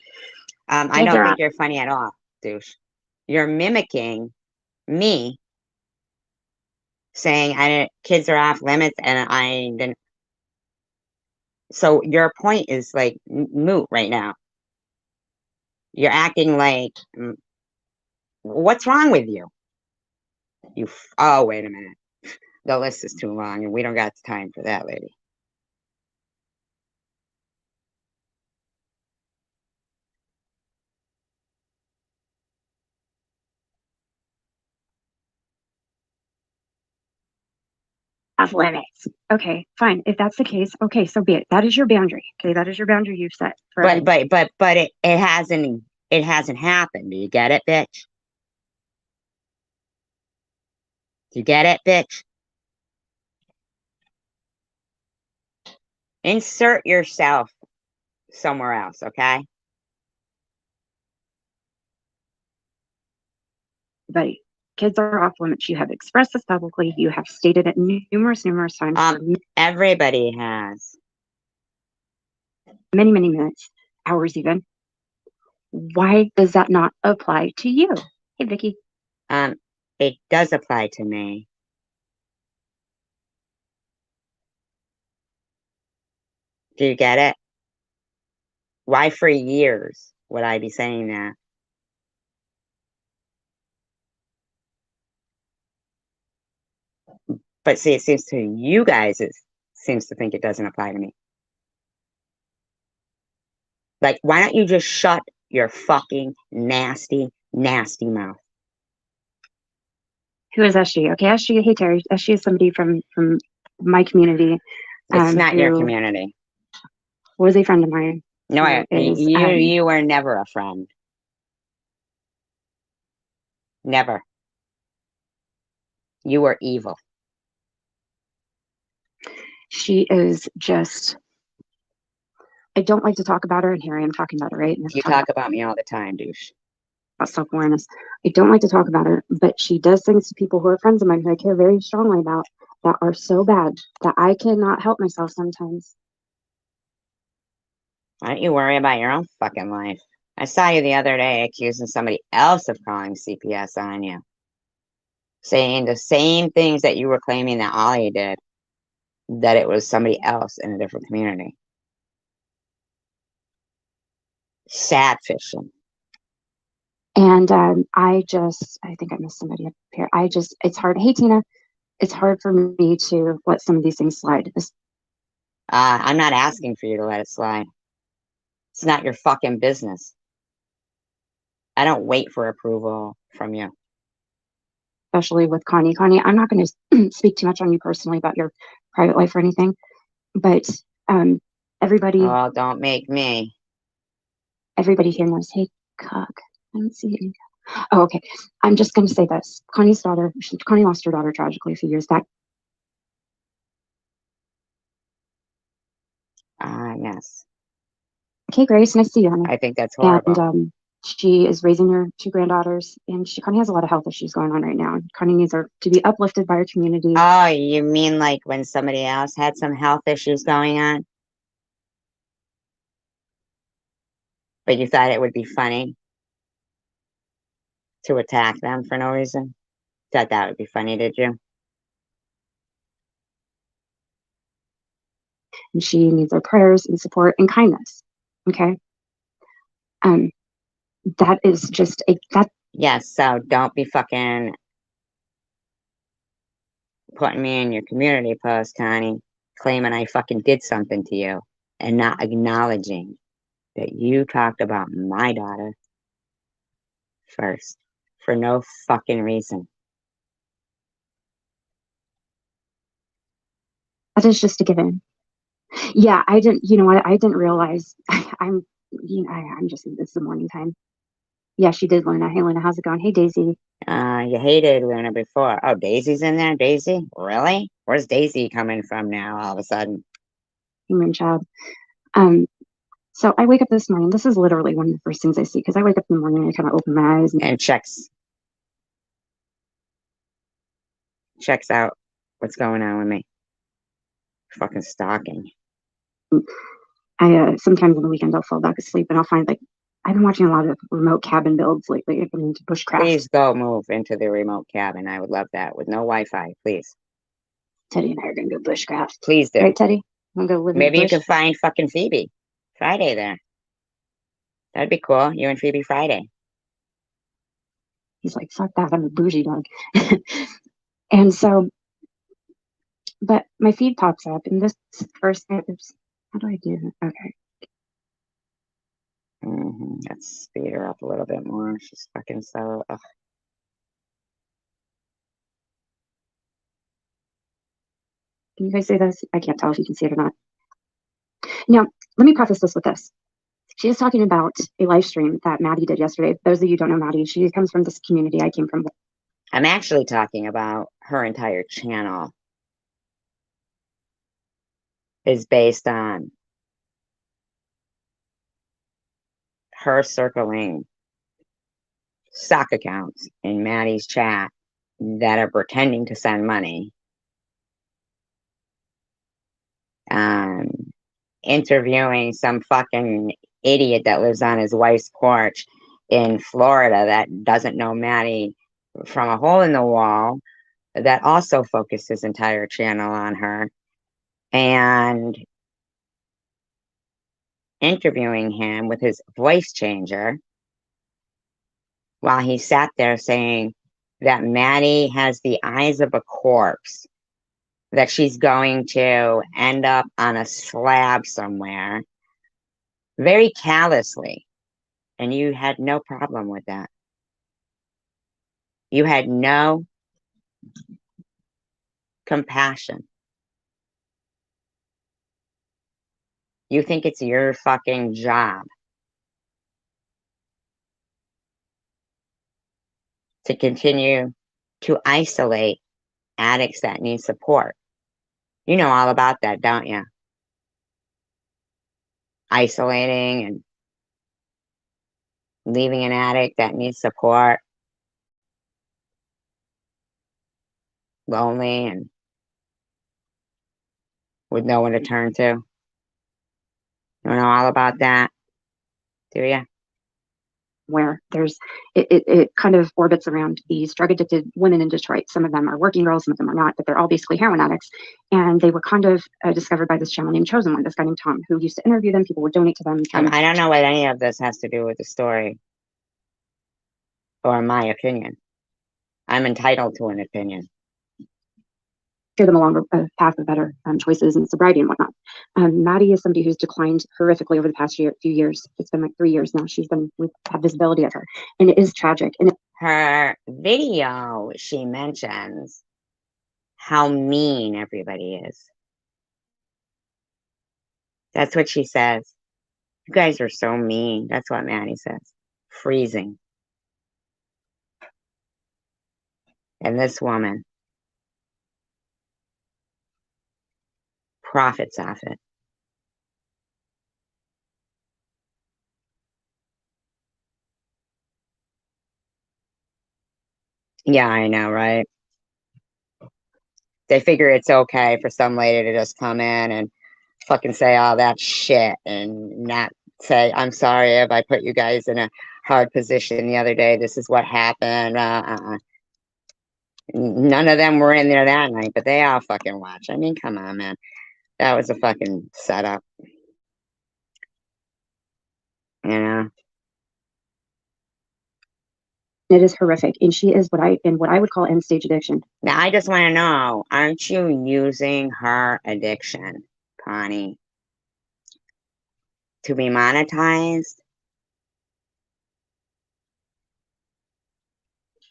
I don't think you're funny at all, douche. You're mimicking me saying kids are off limits and I didn't. So your point is like moot right now. You're acting like, what's wrong with you? Oh, wait a minute. The list is too long and we don't got time for that, lady. Off limits. Okay, fine. If that's the case, okay, so be it. That is your boundary. Okay, that is your boundary you've set. But it hasn't happened. Do you get it, bitch? Do you get it, bitch? Insert yourself somewhere else, okay? But kids are off limits. You have expressed this publicly. You have stated it numerous times. Everybody has. Many minutes, hours even. Why does that not apply to you? Hey, Vicky. It does apply to me. Do you get it? Why for years would I be saying that? But see, it seems to you guys, it seems to think it doesn't apply to me. Like, why don't you just shut your fucking nasty Nasty mouth. Who is SG? Okay, SG. Hey Terry, SG is somebody from my community. It's not your who community. was a friend of mine. No, who is, you were never a friend. Never. You were evil. She is just. I don't like to talk about her, and here I am talking about her, right? And You talk about me all the time, douche. About self-awareness. I don't like to talk about her, but she does things to people who are friends of mine who I care very strongly about that are so bad that I cannot help myself sometimes. Why don't you worry about your own fucking life? I saw you the other day accusing somebody else of calling CPS on you. Saying the same things that you were claiming that Ollie did. That it was somebody else in a different community. Sad fishing. And I think I missed somebody up here. It's hard. Hey, Tina, it's hard for me to let some of these things slide. I'm not asking for you to let it slide. It's not your fucking business. I don't wait for approval from you. Especially with Connie. Connie, I'm not going to speak too much on you personally about your private life or anything, but everybody. Oh, don't make me. Everybody here knows. Hey, Cook. I don't see it. Oh, okay. I'm just going to say this. Connie lost her daughter tragically a few years back. Yes. Okay, Grace, nice to see you, honey. I think that's horrible. And she is raising her 2 granddaughters, and Connie has a lot of health issues going on right now. Connie needs her to be uplifted by her community. Oh, you mean like when somebody else had some health issues going on? But you thought it would be funny to attack them for no reason? Thought that would be funny, did you? And she needs our prayers and support and kindness. Okay. That is just that. Yes, so don't be fucking putting me in your community post, Connie, claiming I fucking did something to you and not acknowledging that you talked about my daughter first for no fucking reason. That is just a given. Yeah, I didn't. You know what? I didn't realize. I'm just. It's the morning time. Yeah, she did, Luna. Hey, Luna, how's it going? Hey, Daisy. You hated Luna before. Oh, Daisy's in there? Daisy? Really? Where's Daisy coming from now all of a sudden? Human child. So I wake up this morning. This is literally one of the first things I see because I wake up in the morning and I kind of open my eyes and checks out what's going on with me. Fucking stalking. I sometimes on the weekends I'll fall back asleep and I'll find I've been watching a lot of remote cabin builds lately. I've been into bushcraft. Please go move into the remote cabin. I would love that with no Wi-Fi, please. Teddy and I are gonna go bushcraft. Please do. Right, Teddy? I'm gonna go live. Maybe you can find fucking Phoebe Friday there. That'd be cool. You and Phoebe Friday. He's like, fuck that. I'm a bougie dog. And so, but my feed pops up, and this first, how do I do that? Okay. Let's speed her up a little bit more. She's fucking so. Ugh. Can you guys see this? I can't tell if you can see it or not. Now, let me preface this with this. She is talking about a live stream that Maddie did yesterday. Those of you who don't know Maddie, she comes from this community I came from. I'm actually talking about her entire channel is based on her circling stock accounts in Maddie's chat that are pretending to send money. Interviewing some fucking idiot that lives on his wife's porch in Florida that doesn't know Maddie from a hole in the wall, that also focused his entire channel on her, and interviewing him with his voice changer while he sat there saying that Maddie has the eyes of a corpse, that she's going to end up on a slab somewhere, very callously, and you had no problem with that. You had no compassion. You think it's your fucking job to continue to isolate addicts that need support. You know all about that, don't you? Isolating and leaving an addict that needs support lonely and with no one to turn to. You know all about that, do you? Where it kind of orbits around these drug addicted women in Detroit. Some of them are working girls, some of them are not, but they're all basically heroin addicts. And they were kind of discovered by this channel named Chosen One, this guy named Tom, who used to interview them. People would donate to them. I don't know what any of this has to do with the story or my opinion. I'm entitled to an opinion. Steer them along a path of better choices and sobriety and whatnot. Maddie is somebody who's declined horrifically over the past few years. It's been like 3 years now. She's been have visibility of her, and it is tragic. And her video, she mentions how mean everybody is. That's what she says. You guys are so mean. That's what Maddie says. Freezing. And this woman profits off it. Yeah, I know, right? They figure it's okay for some lady to just come in and fucking say all that shit and not say, I'm sorry if I put you guys in a hard position the other day. This is what happened. None of them were in there that night, but they all fucking watch. I mean, come on, man. That was a fucking setup. You know? it is horrific. And she is what I would call end stage addiction. Now, I just want to know, aren't you using her addiction, Connie, to be monetized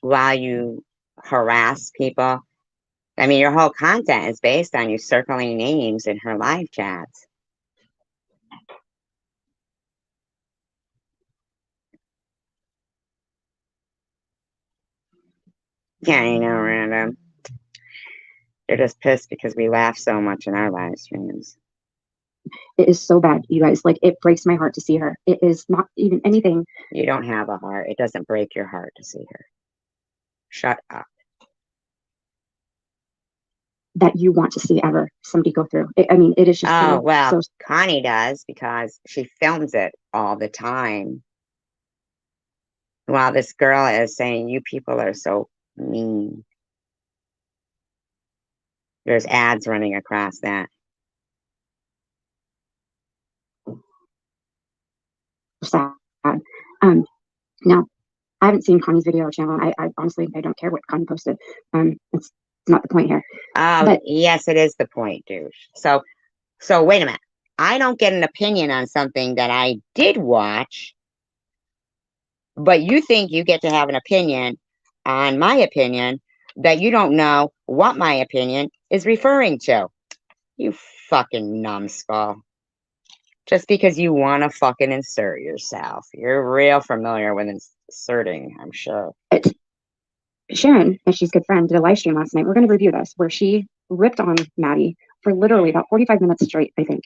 while you harass people? I mean, your whole content is based on you circling names in her live chats. Yeah, I know, random. They're just pissed because we laugh so much in our live streams. It is so bad, you guys. Like, it breaks my heart to see her. It is not even anything. You don't have a heart. It doesn't break your heart to see her. Shut up. That you want to see ever somebody go through. I mean, it is just. Oh, well, so Connie does because she films it all the time. While this girl is saying, you people are so mean. There's ads running across that. sad. Now, I haven't seen Connie's video or channel. I honestly, I don't care what Connie posted. It's not the point here. But yes, it is the point, douche. So wait a minute. I don't get an opinion on something that I did watch, but you think you get to have an opinion on my opinion that you don't know what my opinion is referring to. You fucking numbskull. Just because you want to fucking insert yourself. You're real familiar with inserting, I'm sure. Sharon, and she's a good friend, did a live stream last night. We're going to review this, where she ripped on Maddie for literally about 45 minutes straight, I think.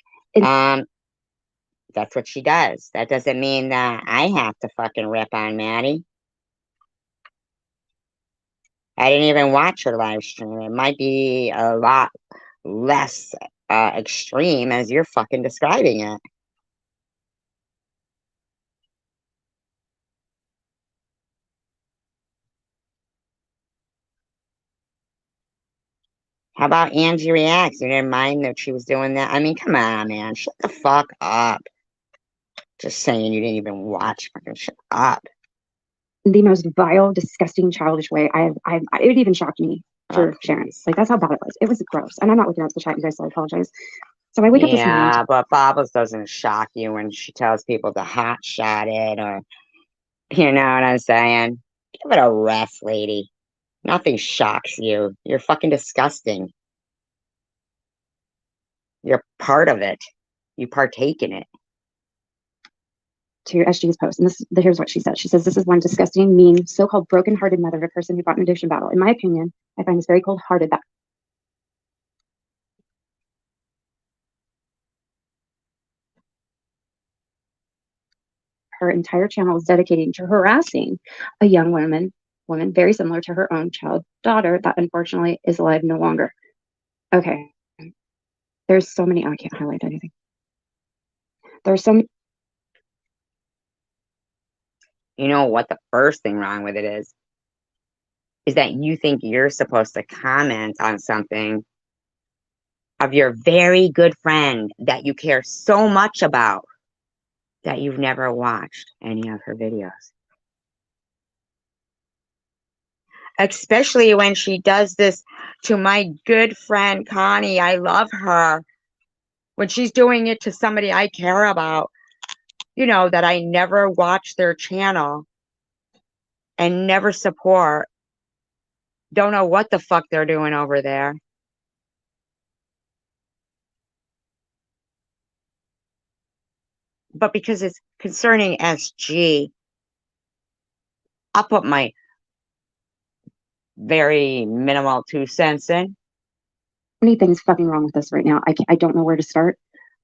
That's what she does. That doesn't mean that I have to fucking rip on Maddie. I didn't even watch her live stream. It might be a lot less extreme as you're fucking describing it. How about Angie Reacts? You didn't mind that she was doing that? I mean, come on, man. Shut the fuck up. Just saying you didn't even watch. Fucking shut up. The most vile, disgusting, childish way. It even shocked me for Sharon. Like, that's how bad it was. It was gross. And I'm not looking at the chat, you guys, so I apologize. So I wake up this morning. Yeah, but Bobbles doesn't shock you when she tells people to hot shot it, or, you know what I'm saying? Give it a rest, lady. Nothing shocks you. You're fucking disgusting. You're part of it. You partake in it. To SG's post, and here's what she said. She says, "This is one disgusting, mean, so-called broken-hearted mother of a person who fought an addiction battle. In my opinion, I find this very cold-hearted that her entire channel is dedicated to harassing a young woman very similar to her own child daughter that unfortunately is alive no longer." Okay, there's so many. Oh, I can't highlight anything. There's so many. You know what the first thing wrong with it is that you think you're supposed to comment on something of your very good friend that you care so much about that you've never watched any of her videos. Especially when she does this to my good friend Connie. I love her. When she's doing it to somebody I care about, you know, that I never watch their channel and never support. Don't know what the fuck they're doing over there. But because it's concerning SG, I'll put my very minimal 2 cents in. Many things fucking wrong with this right now. I don't know where to start,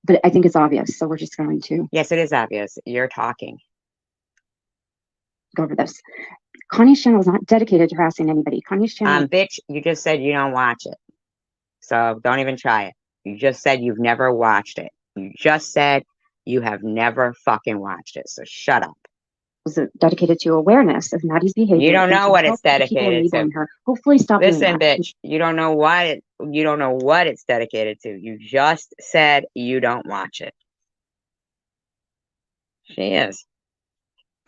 but I think it's obvious. So we're just going to Yes, it is obvious. You're talking. go over this. Connie's channel is not dedicated to harassing anybody. Connie's channel. Bitch, you just said you don't watch it. So don't even try it. You just said you've never watched it. You just said you have never fucking watched it. So shut up. Was dedicated to awareness of Maddie's behavior. You don't know what it's help the people dedicated to. enabling her. Hopefully stop doing Listen, that. bitch, you don't know what it's dedicated to. You just said you don't watch it. She is.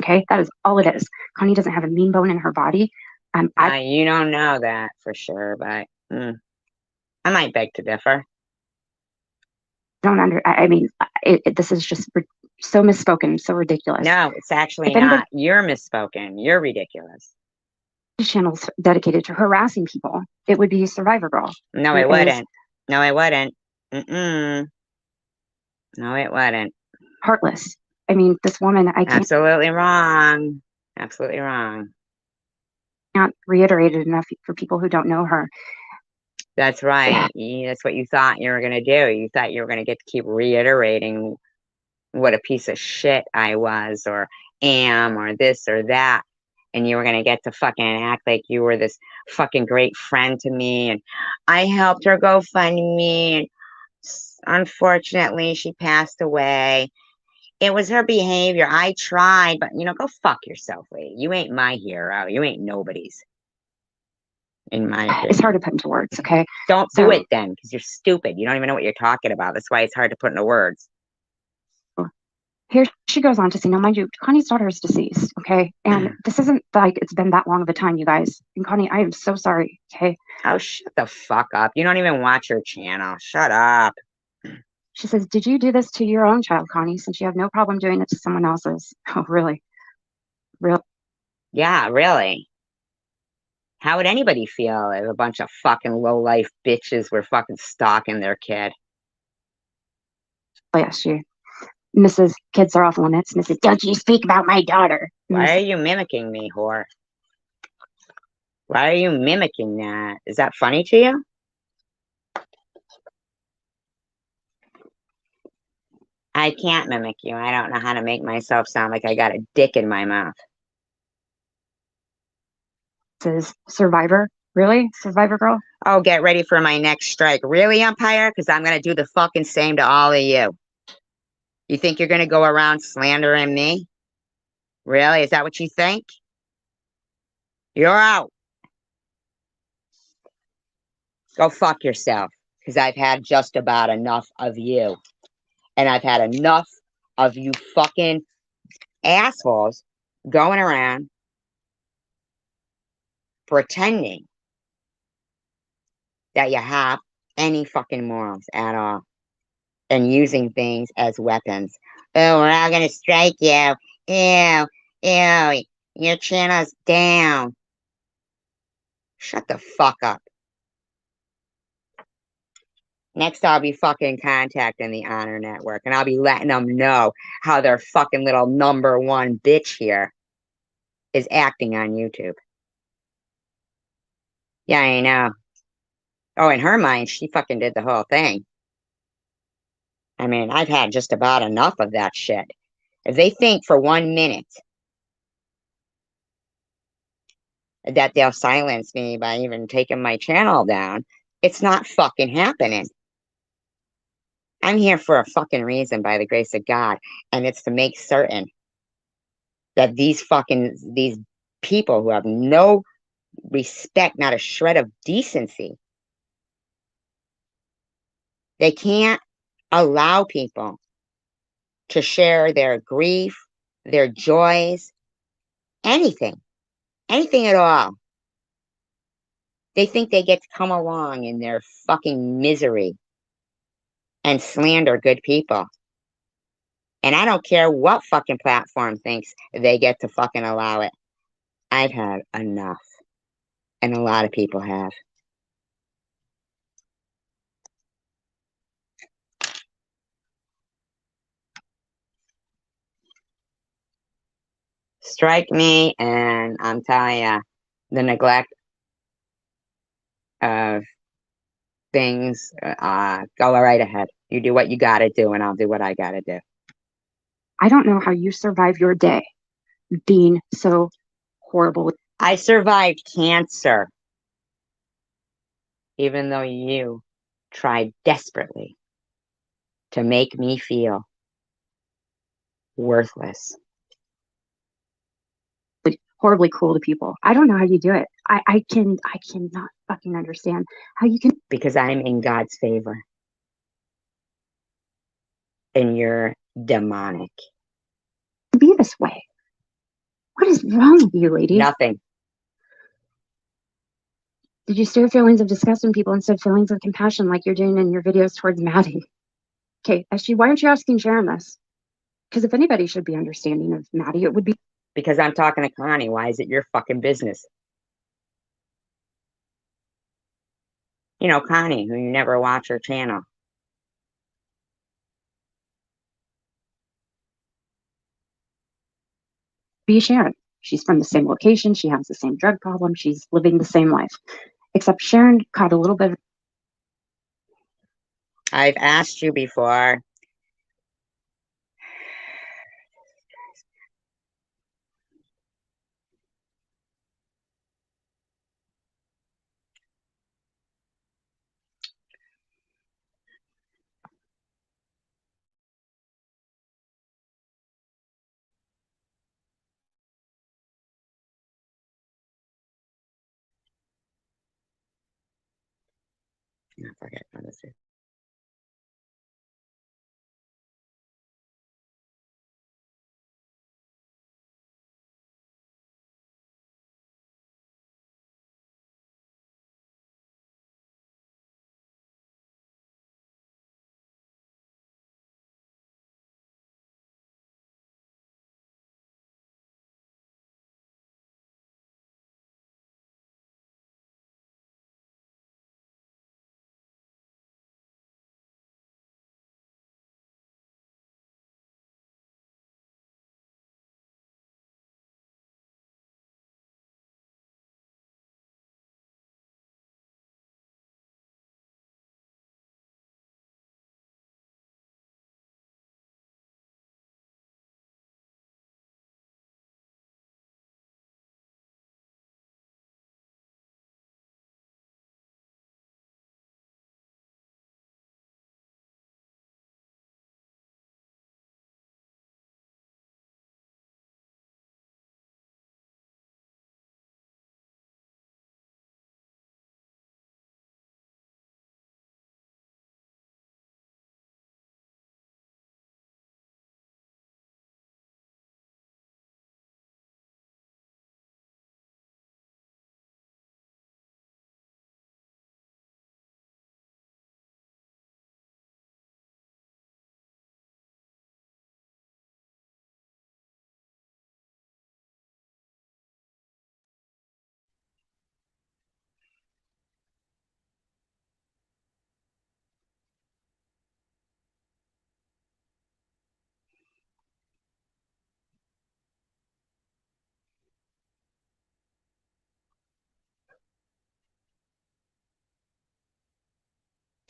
Okay, that is all it is. Connie doesn't have a mean bone in her body. You don't know that for sure, but I might beg to differ. I mean, this is just so misspoken, so ridiculous. No, it's actually not. You're misspoken. You're ridiculous. This channel's dedicated to harassing people. It would be Survivor Girl. No, it wouldn't. No, it wouldn't. No, it wouldn't. Heartless. I mean, this woman, I can't. Absolutely wrong. Absolutely wrong. Can't reiterate it enough for people who don't know her. That's right. That's what you thought you were going to do. You thought you were going to get to keep reiterating what a piece of shit I was or am or this or that. And you were going to get to fucking act like you were this fucking great friend to me. And I helped her go fund me. And unfortunately, she passed away. It was her behavior. I tried, but, go fuck yourself, lady. You ain't my hero. You ain't nobody's. In my opinion. It's hard to put into words, okay? Don't do it then, because you're stupid. You don't even know what you're talking about. That's why it's hard to put into words. Here she goes on to say, now mind you, Connie's daughter is deceased, okay? And this isn't like it's been that long of a time, you guys. And Connie, I am so sorry, okay? Oh, shut the fuck up. You don't even watch her channel. Shut up. She says, did you do this to your own child, Connie, since you have no problem doing it to someone else's? Oh, really? Yeah, really. How would anybody feel if a bunch of fucking low-life bitches were fucking stalking their kid? Oh, yeah, Mrs. Kids are off limits. Mrs. Don't you speak about my daughter. Why are you mimicking me, whore? Why are you mimicking that? Is that funny to you? I can't mimic you. I don't know how to make myself sound like I got a dick in my mouth. Says Survivor. Really? Survivor Girl? Oh, get ready for my next strike. Really, umpire? Because I'm going to do the fucking same to all of you. You think you're going to go around slandering me? Really? Is that what you think? You're out. Go fuck yourself. Because I've had just about enough of you. And I've had enough of you fucking assholes going around pretending that you have any fucking morals at all. And using things as weapons. Oh, we're all going to strike you. Ew, ew, your channel's down. Shut the fuck up. Next, I'll be fucking contacting the Honor Network, and I'll be letting them know how their fucking little number one bitch here is acting on YouTube. Yeah, I know. Oh, in her mind, she fucking did the whole thing. I mean, I've had just about enough of that shit. If they think for 1 minute that they'll silence me by even taking my channel down, it's not fucking happening. I'm here for a fucking reason, by the grace of God, and it's to make certain that these people who have no respect, not a shred of decency, they can't allow people to share their grief, their joys, anything at all. They think they get to come along in their fucking misery and slander good people. And I don't care what fucking platform thinks they get to fucking allow it. I've had enough. And a lot of people have. Strike me, and I'm telling you, the neglect of things, go right ahead. You do what you gotta do, and I'll do what I gotta do. I don't know how you survive your day being so horrible. I survived cancer, even though you tried desperately to make me feel worthless. Horribly cruel to people. I don't know how you do it. I cannot fucking understand how you can Because I'm in God's favor. And you're demonic. be this way. What is wrong with you, lady? Nothing. Did you stir feelings of disgust in people instead of feelings of compassion like you're doing in your videos towards Maddie? Okay, SG, why aren't you asking Sharon this? Because if anybody should be understanding of Maddie, it would be Because I'm talking to Connie. Why is it your fucking business? You know, Connie, who you never watch her channel. Sharon. She's from the same location. She has the same drug problem. She's living the same life. Except Sharon caught a little bit of I've asked you before. I forget what this is.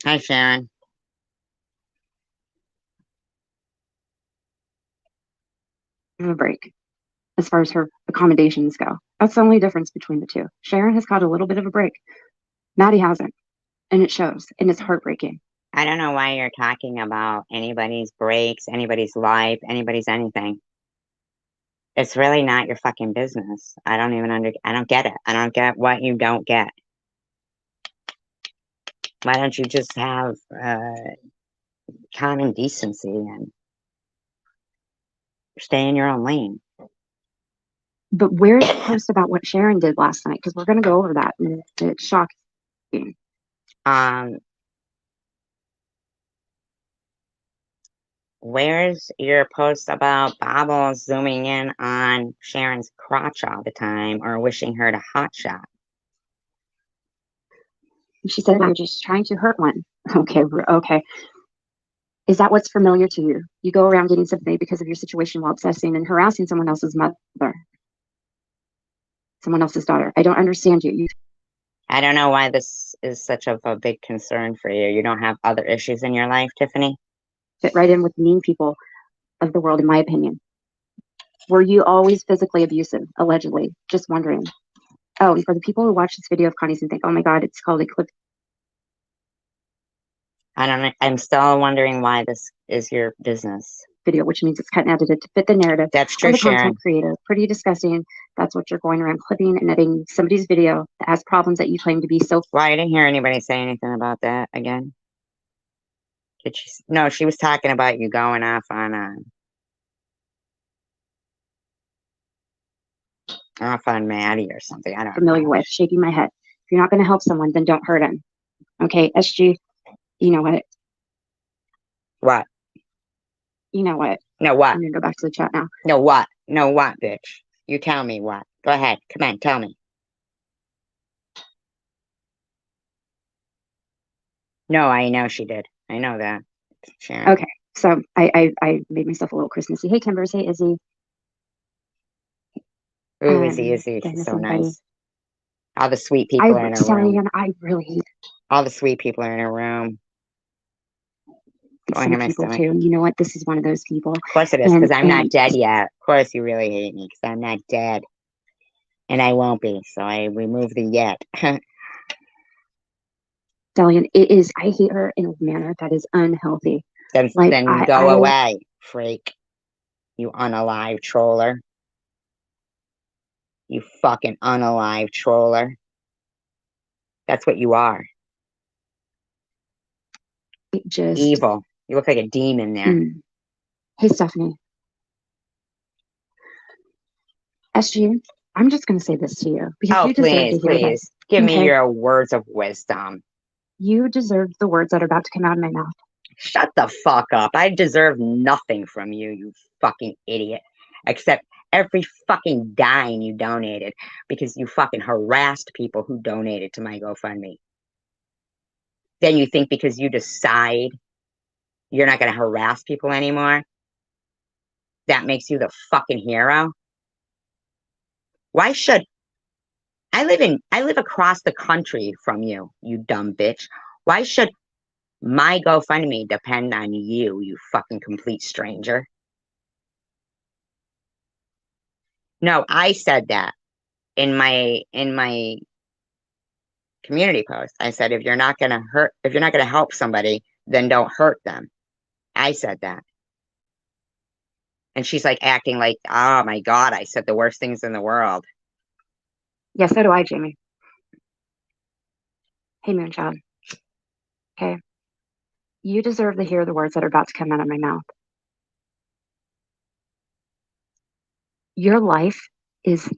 Hi, Sharon. A break as far as her accommodations go. That's the only difference between the two. Sharon has got a little bit of a break. Maddie hasn't, and it shows, and it's heartbreaking. I don't know why you're talking about anybody's breaks, anybody's life, anybody's anything. It's really not your fucking business. I don't get it. I don't get what you don't get. Why don't you just have common decency and stay in your own lane? But where's the post about what Sharon did last night? Because we're going to go over that, and it's shocking. Where's your post about Bobble zooming in on Sharon's crotch all the time or wishing her to hotshot? She said you're just trying to hurt one. Okay. Is that what's familiar to you? You go around getting sympathy because of your situation while obsessing and harassing someone else's mother, someone else's daughter. I don't understand you. I don't know why this is such of a big concern for you. You don't have other issues in your life, Tiffany? Fit right in with the mean people of the world, in my opinion. Were you always physically abusive, allegedly? Just wondering. Oh, and for the people who watch this video of Connie's and think, oh my God, it's called Eclipse. I'm still wondering why this is your business. Video, which means it's cut and edited to fit the narrative. That's true, of the Sharon. content creator. Pretty disgusting. That's what you're going around clipping and editing somebody's video that has problems that you claim to be so. Well, I didn't hear anybody say anything about that again. Did she? No, she was talking about you going off on Maddie or something. I don't familiar know. with, shaking my head. If you're not going to help someone, then don't hurt him. Okay, SG, you know what? What? You know what? No, what? I'm going to go back to the chat now. No, what? No, what, bitch? You tell me what. Go ahead. Come on, tell me. No, I know she did. I know that, Sharon. Okay, so I made myself a little Christmassy. Hey, Timbers. Hey, Izzy. Ooh, Izzy. She's so nice. All the sweet people are in her room. I really hate all the sweet people are in her room. some people too. And you know what? This is one of those people. Of course it is, because I'm not dead yet. Of course you really hate me, because I'm not dead. And I won't be, so I remove the yet. Delian, it is, I hate her in a manner that is unhealthy. Then go away, freak. You unalive troller. You fucking unalive troller. That's what you are. Just evil. You look like a demon there. Hey, Stephanie. SG, I'm just going to say this to you. Because you please, please. Give me your words of wisdom. You deserve the words that are about to come out of my mouth. Shut the fuck up. I deserve nothing from you, you fucking idiot. Except every fucking dime you donated because you fucking harassed people who donated to my GoFundMe. Then you think because you decide you're not going to harass people anymore, that makes you the fucking hero? Why should I live across the country from you, you dumb bitch. Why should my GoFundMe depend on you, you fucking complete stranger? No, I said that in my community post. I said if you're not gonna help somebody, then don't hurt them. I said that. And she's like acting like, oh my God, I said the worst things in the world. Yeah, so do I, Jamie. Hey, Moonchild. Okay. You deserve to hear the words that are about to come out of my mouth. Your life is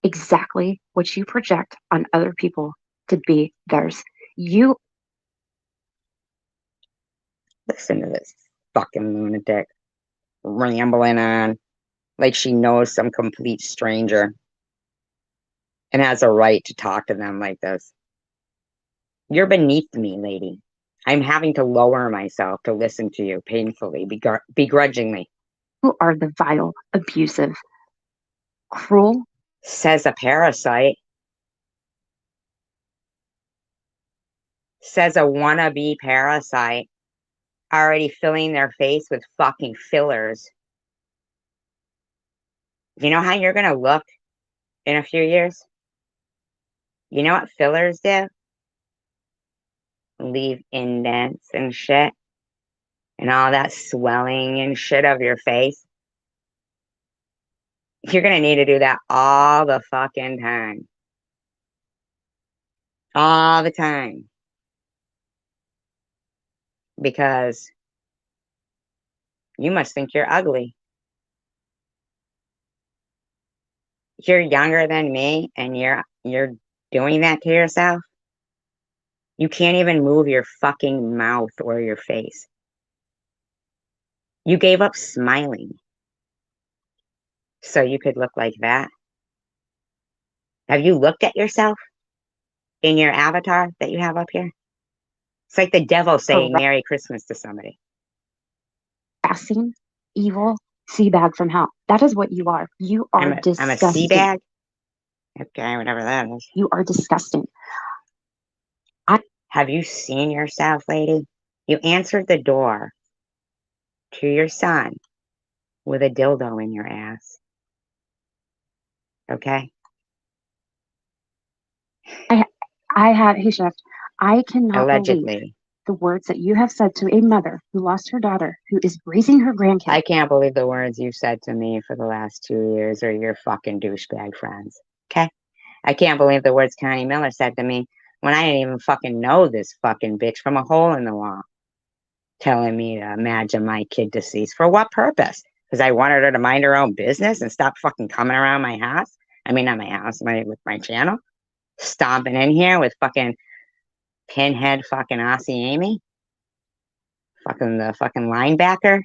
exactly what you project on other people to be theirs. You listen to this fucking lunatic rambling on like she knows some complete stranger and has a right to talk to them like this. You're beneath me, lady. I'm having to lower myself to listen to you painfully, begrudgingly. You are the vile, abusive, cruel. Says a parasite. Says a wannabe parasite already filling their face with fucking fillers. You know how you're gonna look in a few years? You know what fillers do? Leave indents and shit. And all that swelling and shit of your face. You're gonna need to do that all the fucking time. All the time. Because you must think you're ugly. You're younger than me and you're doing that to yourself. You can't even move your fucking mouth or your face. You gave up smiling so you could look like that. Have you looked at yourself in your avatar that you have up here? It's like the devil saying Merry Christmas to somebody. Harassing, evil, sea bag from hell. That is what you are. You are disgusting. I'm a sea bag? Okay, whatever that is. You are disgusting. Have you seen yourself, lady? You answered the door to your son with a dildo in your ass. Okay? Hey, Chef, I cannot Allegedly. believe the words that you have said to a mother who lost her daughter, who is raising her grandkids. I can't believe the words you said to me for the last 2 years or your fucking douchebag friends. Okay? I can't believe the words Connie Miller said to me when I didn't even fucking know this fucking bitch from a hole in the wall. Telling me to imagine my kid deceased. For what purpose? Because I wanted her to mind her own business and stop fucking coming around my house. I mean, not my house, with my channel. Stomping in here with fucking pinhead fucking Aussie Amy. Fucking the fucking linebacker.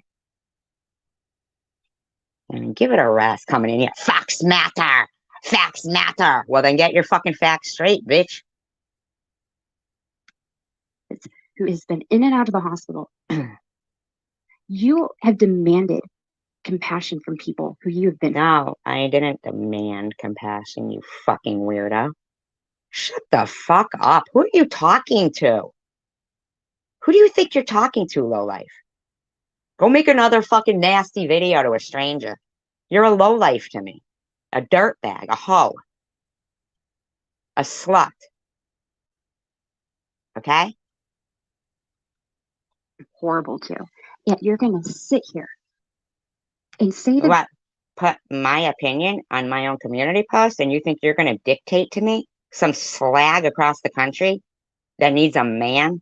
I mean, give it a rest coming in here. Facts matter. Facts matter. Well, then get your fucking facts straight, bitch. Who has been in and out of the hospital. You have demanded compassion from people who you have been. No, I didn't demand compassion, you fucking weirdo. Shut the fuck up. Who are you talking to? Who do you think you're talking to, lowlife? Go make another fucking nasty video to a stranger. You're a lowlife to me. A dirtbag, a hoe. A slut. Okay? Horrible too. Yet you're gonna sit here and say that What? Put my opinion on my own community post and you think you're gonna dictate to me? Some slag across the country that needs a man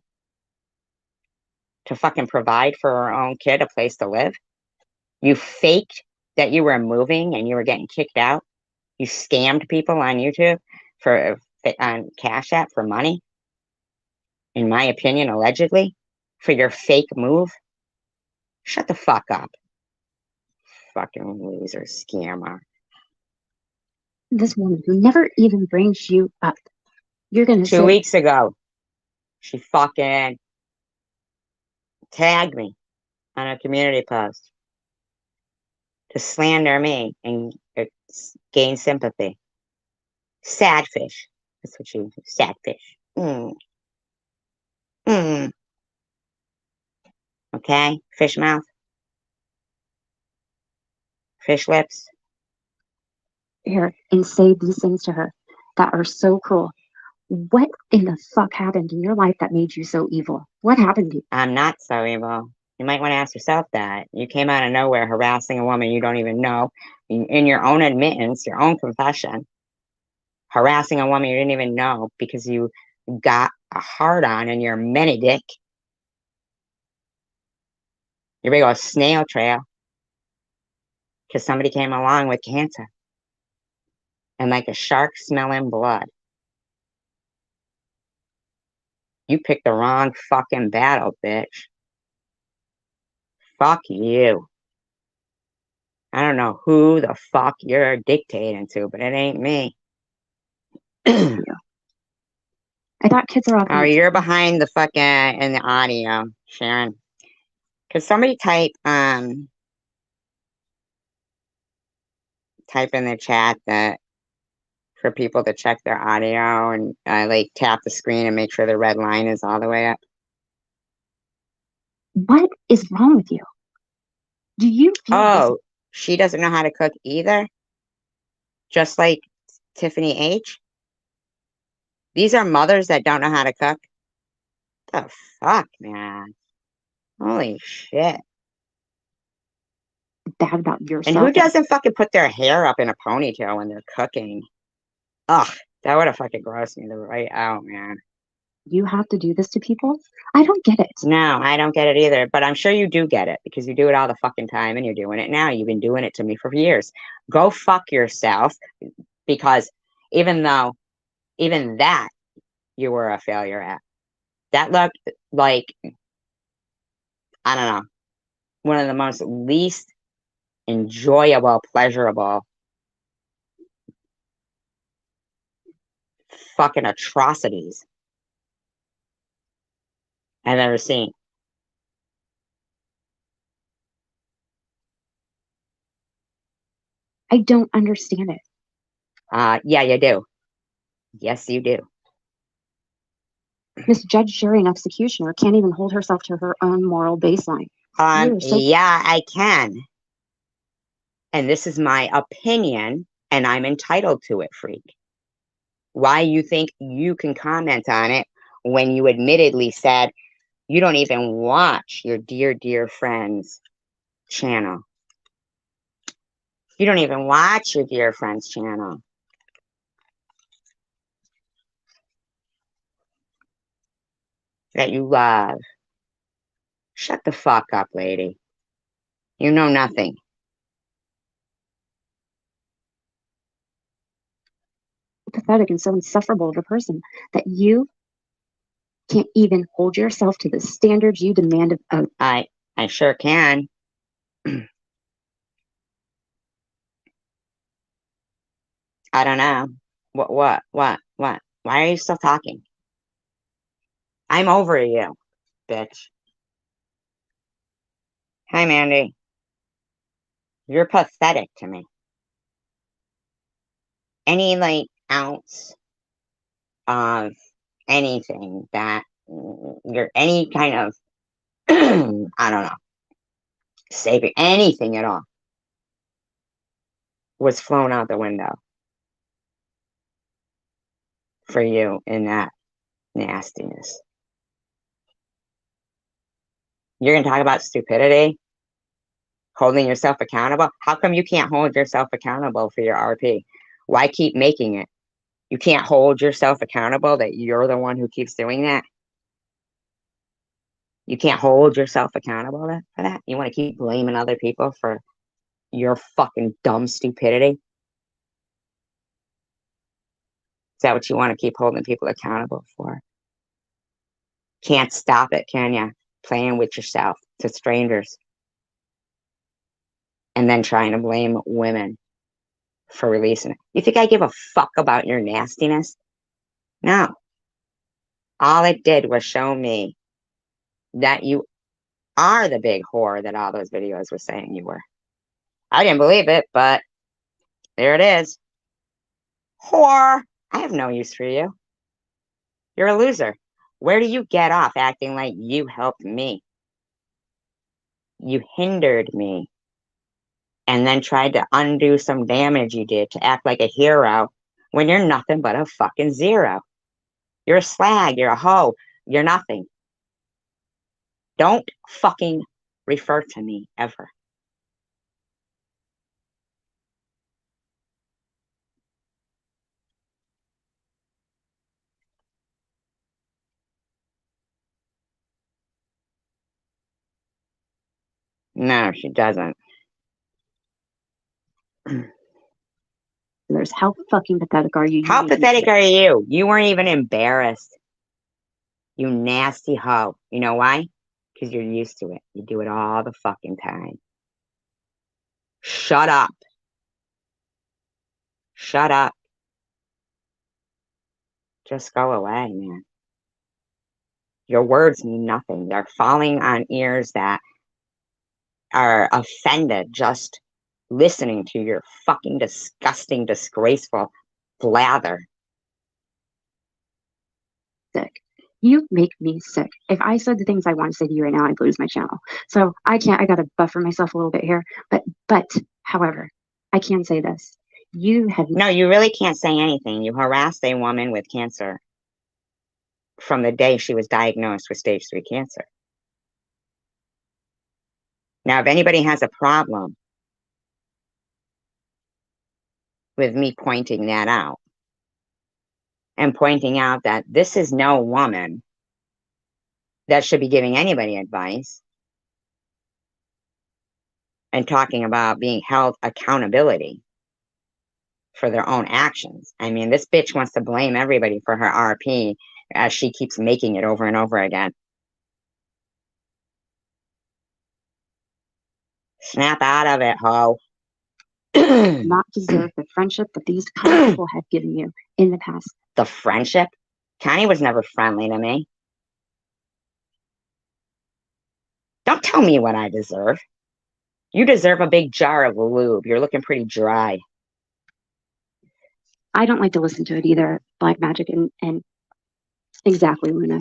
to fucking provide for her own kid a place to live? You faked that you were moving and you were getting kicked out. You scammed people on YouTube on Cash App for money. In my opinion, allegedly, for your fake move. Shut the fuck up. Fucking loser scammer. this woman who never even brings you up, you're gonna say 2 weeks ago, she fucking tagged me on a community post to slander me and gain sympathy. Sad fish. That's what you do. Sad fish. Okay? Fish mouth. Fish lips. here and say these things to her that are so cruel. What in the fuck happened in your life that made you so evil? What happened to you? I'm not so evil. You might want to ask yourself that. You came out of nowhere harassing a woman you don't even know in your own admittance, your own confession. Harassing a woman you didn't even know because you got a hard on and you're a mini dick. You're big old snail trail because somebody came along with cancer and like a shark smelling blood. You picked the wrong fucking battle, bitch. Fuck you. I don't know who the fuck you're dictating to, but it ain't me. I thought kids are off. Oh, you're behind the fucking in the audio, Sharon. Could somebody type in the chat that for people to check their audio, and I like tap the screen and make sure the red line is all the way up. What is wrong with you? Do you feel Oh, she doesn't know how to cook either? Just like Tiffany H? These are mothers that don't know how to cook? The fuck, man? Holy shit. bad about yourself? And who doesn't fucking put their hair up in a ponytail when they're cooking? Ugh, that would have fucking grossed me right out, man. You have to do this to people? I don't get it. No, I don't get it either, but I'm sure you do get it because you do it all the fucking time and you're doing it now. You've been doing it to me for years. Go fuck yourself, because even that you were a failure at. That looked like, I don't know, one of the most least enjoyable, pleasurable fucking atrocities I've ever seen. I don't understand it. Yeah, you do. Yes, you do. Miss Judge Sharon, executioner, can't even hold herself to her own moral baseline. Yeah, I can. And this is my opinion, and I'm entitled to it, freak. Why you think you can comment on it when you admittedly said you don't even watch your dear friend's channel? You don't even watch your dear friend's channel. That you love. Shut the fuck up, lady. You know nothing. Pathetic and so insufferable of a person that you can't even hold yourself to the standards you demand of. I sure can. I don't know. What? Why are you still talking? I'm over you, bitch. Hi, Mandy. You're pathetic to me. Any, like, ounce of anything that you're any kind of, I don't know, saving anything at all was flown out the window for you in that nastiness. You're going to talk about stupidity, holding yourself accountable. How come you can't hold yourself accountable for your RP? Why keep making it? You can't hold yourself accountable that you're the one who keeps doing that? You can't hold yourself accountable for that? You want to keep blaming other people for your fucking dumb stupidity? Is that what you want to keep holding people accountable for? Can't stop it, can ya? Playing with yourself to strangers. And then trying to blame women for releasing it. You think I give a fuck about your nastiness? No. All it did was show me that you are the big whore that all those videos were saying you were. I didn't believe it, but there it is. Whore! I have no use for you. You're a loser. Where do you get off acting like you helped me? You hindered me and then tried to undo some damage you did to act like a hero when you're nothing but a fucking zero. You're a slag. You're a hoe. You're nothing. Don't fucking refer to me ever. No, she doesn't. There's how fucking pathetic are you? How pathetic are you? You weren't even embarrassed. You nasty hoe. You know why? Because you're used to it. You do it all the fucking time. Shut up. Shut up. Just go away, man. Your words mean nothing. They're falling on ears that are offended just listening to your fucking disgusting, disgraceful, blather. Sick. You make me sick. If I said the things I want to say to you right now, I'd lose my channel. So I gotta buffer myself a little bit here. But, however, I can say this. You have No, you really can't say anything. You harassed a woman with cancer from the day she was diagnosed with stage 3 cancer. Now, if anybody has a problem with me pointing that out and pointing out that this is no woman that should be giving anybody advice and talking about being held accountability for their own actions. I mean, this bitch wants to blame everybody for her RP as she keeps making it over and over again. Snap out of it, ho. not deserve the friendship that these kind of people have given you in the past. The friendship? Connie was never friendly to me. Don't tell me what I deserve. You deserve a big jar of lube. You're looking pretty dry. I don't like to listen to it either, Black Magic, and exactly, Luna.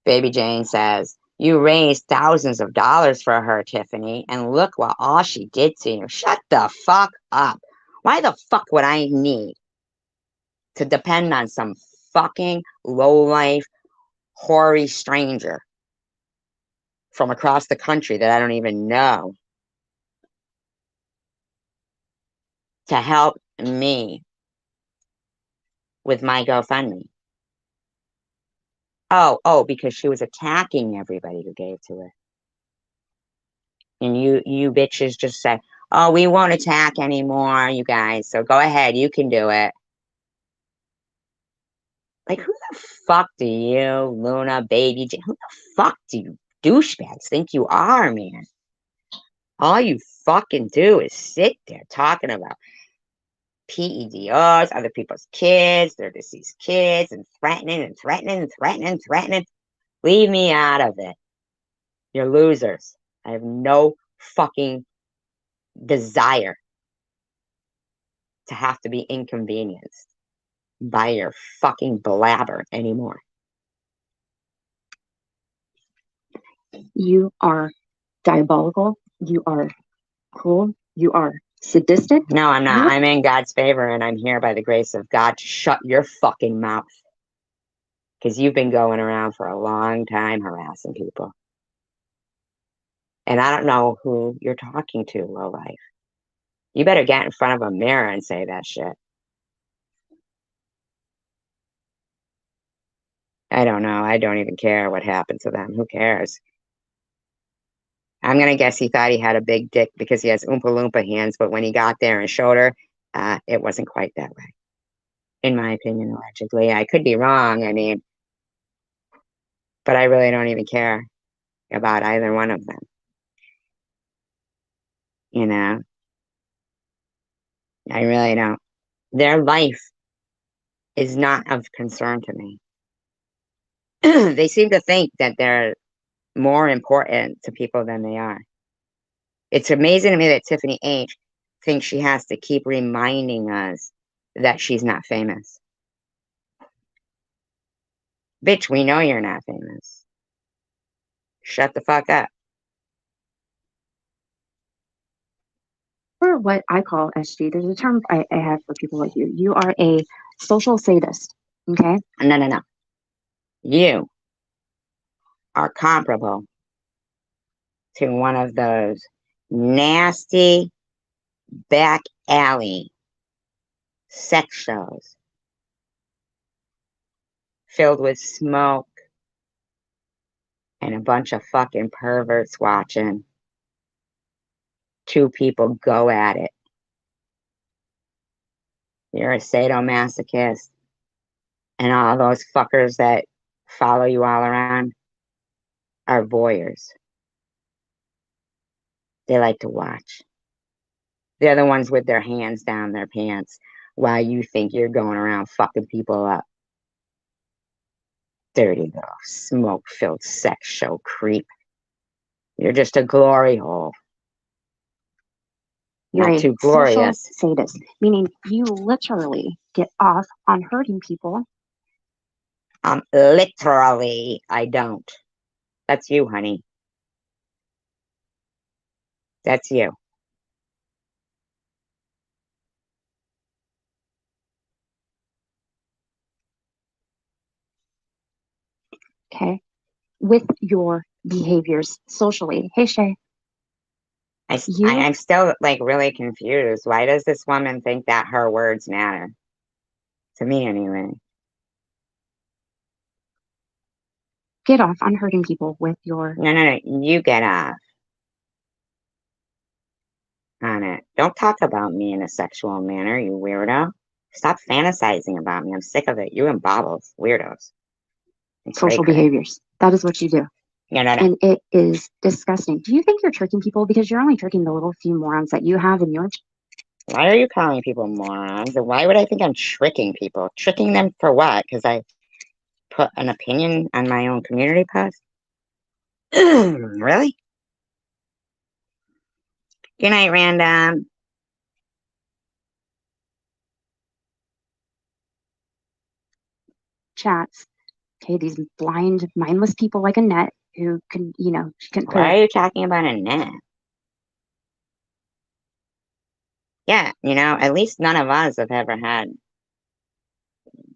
Baby Jane says, you raised thousands of dollars for her, Tiffany, and look what all she did to you. Shut the fuck up. Why the fuck would I need to depend on some fucking low-life, hoary stranger from across the country that I don't even know to help me with my GoFundMe? Oh, because she was attacking everybody who gave to her. And you bitches just said, oh, we won't attack anymore, you guys. So go ahead, you can do it. Like, who the fuck do you, Luna, Baby Jane, who the fuck do you douchebags think you are, man? All you fucking do is sit there talking about PEDRs, other people's kids, their deceased kids, and threatening and threatening and threatening and threatening. Leave me out of it. You're losers. I have no fucking desire to have to be inconvenienced by your fucking blabber anymore. You are diabolical. You are cruel. You are sadistic. No, I'm not. I'm in God's favor, and I'm here by the grace of God to shut your fucking mouth. Because you've been going around for a long time harassing people. And I don't know who you're talking to, lowlife. You better get in front of a mirror and say that shit. I don't know. I don't even care what happened to them. Who cares? I'm going to guess he thought he had a big dick because he has Oompa Loompa hands, but when he got there and showed her, it wasn't quite that way. In my opinion, allegedly. I could be wrong, I mean, but I really don't even care about either one of them. You know? I really don't. Their life is not of concern to me. They seem to think that they're more important to people than they are. It's amazing to me that Tiffany H. thinks she has to keep reminding us that she's not famous. Bitch, we know you're not famous. Shut the fuck up. For what I call SG, there's a term I have for people like you. You are a social sadist, okay? No. You are comparable to one of those nasty back alley sex shows filled with smoke and a bunch of fucking perverts watching two people go at it. You're a sadomasochist, and all those fuckers that follow you all around are voyeurs. They like to watch. They're the ones with their hands down their pants while you think you're going around fucking people up. Dirty little smoke-filled sex show creep. You're just a glory hole. You're Not a too social glorious. sadist, meaning you literally get off on hurting people. Literally, I don't. That's you, honey. That's you. Okay. With your behaviors socially. Hey, Shay, I'm still like really confused. Why does this woman think that her words matter? To me, anyway. get off on hurting people with your. No. You get off on it. Don't talk about me in a sexual manner, you weirdo. Stop fantasizing about me. I'm sick of it. You and Bobbles, weirdos. Social behaviors. That is what you do. No. And it is disgusting. Do you think you're tricking people? Because you're only tricking the little few morons that you have in your. Why are you calling people morons? And why would I think I'm tricking people? Tricking them for what? Because I put an opinion on my own community post? Really? Good night, Random. Chats. Okay, these blind, mindless people like Annette who can, she can. Why are you talking about Annette? Yeah, at least none of us have ever had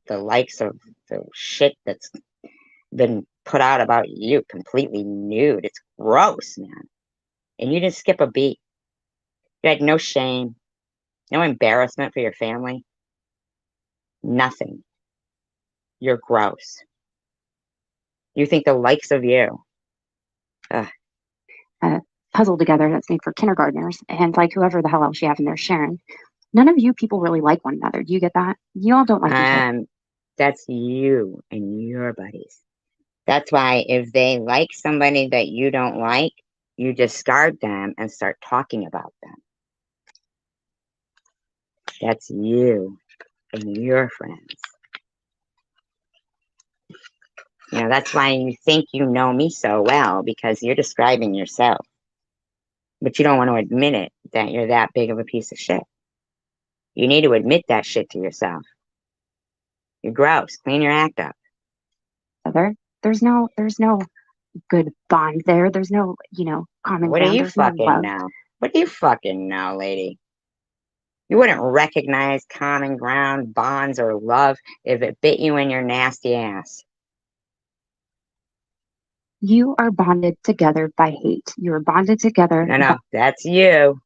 the likes of the shit that's been put out about you completely nude. It's gross, man. And you didn't skip a beat. You had no shame, no embarrassment for your family. Nothing. You're gross. You think the likes of you. Puzzle together that's made for kindergartners and like whoever the hell else you have in there, Sharon. None of you people really like one another. Do you get that? You all don't like each other. That's you and your buddies. That's why if they like somebody that you don't like, you discard them and start talking about them. That's you and your friends. That's why you think you know me so well, because you're describing yourself. But you don't want to admit it, that you're that big of a piece of shit. You need to admit that shit to yourself. You're gross. Clean your act up. There's no good bond there. There's no, common What ground. do you There's no fucking love. know? What do you fucking know, lady? You wouldn't recognize common ground, bonds, or love if it bit you in your nasty ass. You are bonded together by hate. You are bonded together. No, that's you.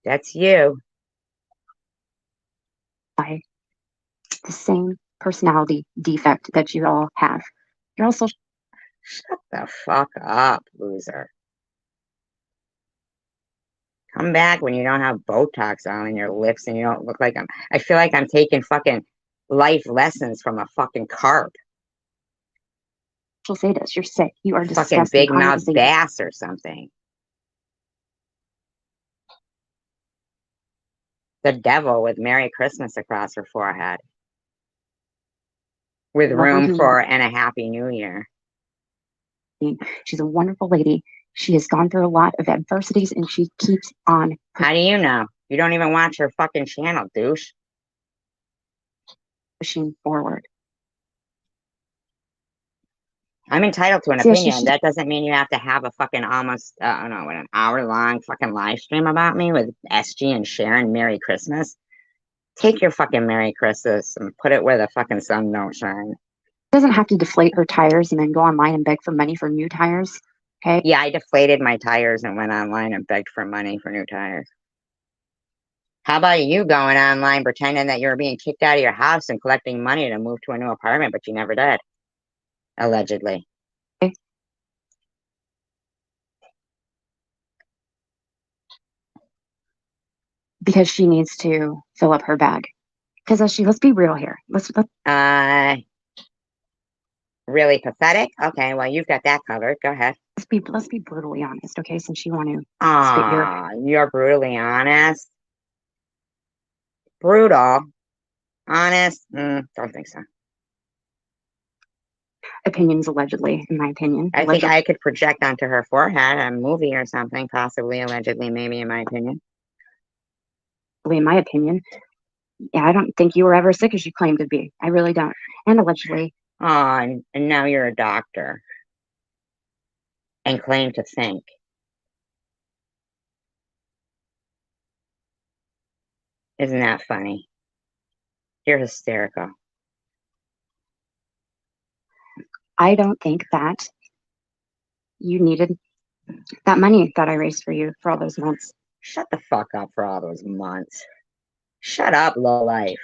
That's you. By the same personality defect that you all have. You're also. Shut the fuck up, loser. Come back when you don't have Botox on your lips and you don't look like I feel like I'm taking fucking life lessons from a fucking carp. She'll say this. You're sick. You are disgusting. Fucking big mouth bass or something. The devil with Merry Christmas across her forehead. With room for and a Happy New Year. She's a wonderful lady. She has gone through a lot of adversities and she keeps on. How do you know? You don't even watch her fucking channel, douche. Pushing forward. I'm entitled to an opinion. That doesn't mean you have to have a fucking almost, an hour-long fucking live stream about me with SG and Sharon Merry Christmas. Take your fucking Merry Christmas and put it where the fucking sun don't shine. Doesn't have to deflate her tires and then go online and beg for money for new tires. Okay. Yeah, I deflated my tires and went online and begged for money for new tires. How about you going online pretending that you're being kicked out of your house and collecting money to move to a new apartment, but you never did? Allegedly. Okay. Because she needs to fill up her bag. Because let's be real here. Let's really pathetic? Okay, well, you've got that covered. Go ahead. Let's be brutally honest, okay? Since you want to spit you're brutally honest. Brutal. Honest? Don't think so. opinions, allegedly, in my opinion. I think I could project onto her forehead a movie or something, possibly, allegedly, maybe, in my opinion. In my opinion. Yeah, I don't think you were ever as sick as you claimed to be. I really don't. And allegedly. Oh, and now you're a doctor. And claim to think. Isn't that funny? You're hysterical. I don't think that you needed that money that I raised for you for all those months. Shut the fuck up for all those months. Shut up, lowlife.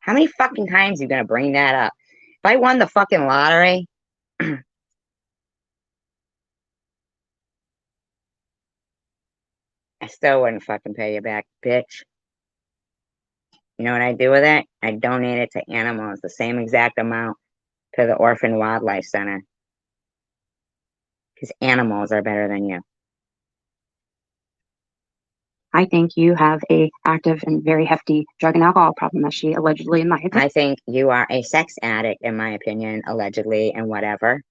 How many fucking times are you gonna bring that up? If I won the fucking lottery, I still wouldn't fucking pay you back, bitch. You know what I do with it? I donate it to animals, the same exact amount to the Orphan Wildlife Center. Because animals are better than you. I think you have a active and very hefty drug and alcohol problem, as she allegedly, in my opinion. I think you are a sex addict, in my opinion, allegedly, and whatever.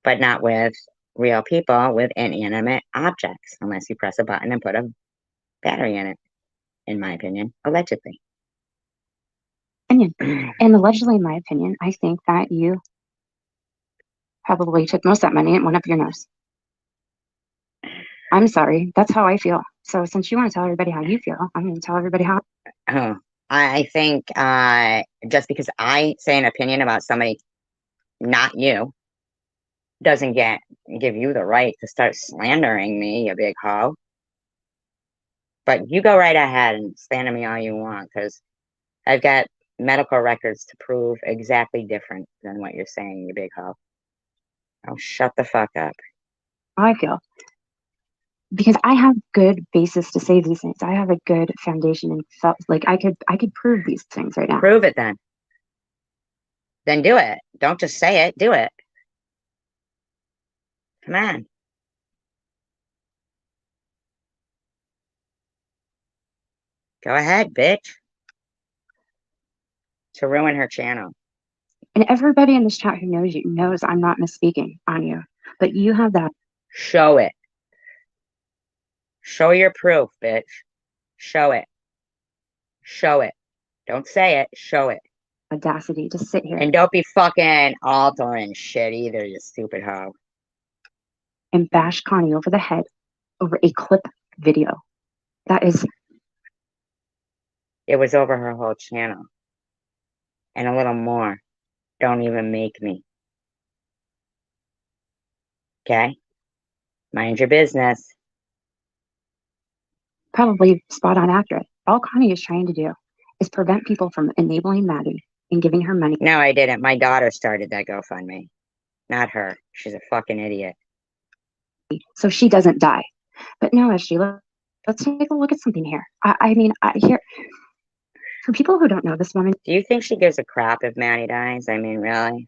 But not with real people, with inanimate objects, unless you press a button and put a battery in it, in my opinion, allegedly. And allegedly, in my opinion, I think that you probably took most of that money and went up your nose. I'm sorry. That's how I feel. So since you want to tell everybody how you feel, I'm going to tell everybody how. Oh, I think just because I say an opinion about somebody, not you, doesn't give you the right to start slandering me, you big hoe. But you go right ahead and slander me all you want, because I've got medical records to prove exactly different than what you're saying, you big hoe. Oh, shut the fuck up. How I feel. Because I have good basis to say these things. I have a good foundation and felt like I could prove these things right now. Prove it then. Then do it. Don't just say it, do it. Come on. Go ahead, bitch. To ruin her channel. And everybody in this chat who knows you knows I'm not misspeaking on you. But you have that. Show it. Show your proof, bitch. Show it. Show it. Don't say it. Show it. Audacity to sit here And don't be fucking altering shit either, you stupid hoe. and bash Connie over the head over a clip video. That is. It was over her whole channel. And a little more. Don't even make me. Okay? Mind your business. Probably spot on accurate. All Connie is trying to do is prevent people from enabling Maddie and giving her money. No, I didn't. My daughter started that GoFundMe. Not her. She's a fucking idiot. So she doesn't die. But no, Sheila, let's take a look at something here. I mean, here, for people who don't know this woman. Do you think she gives a crap if Maddie dies? I mean, really?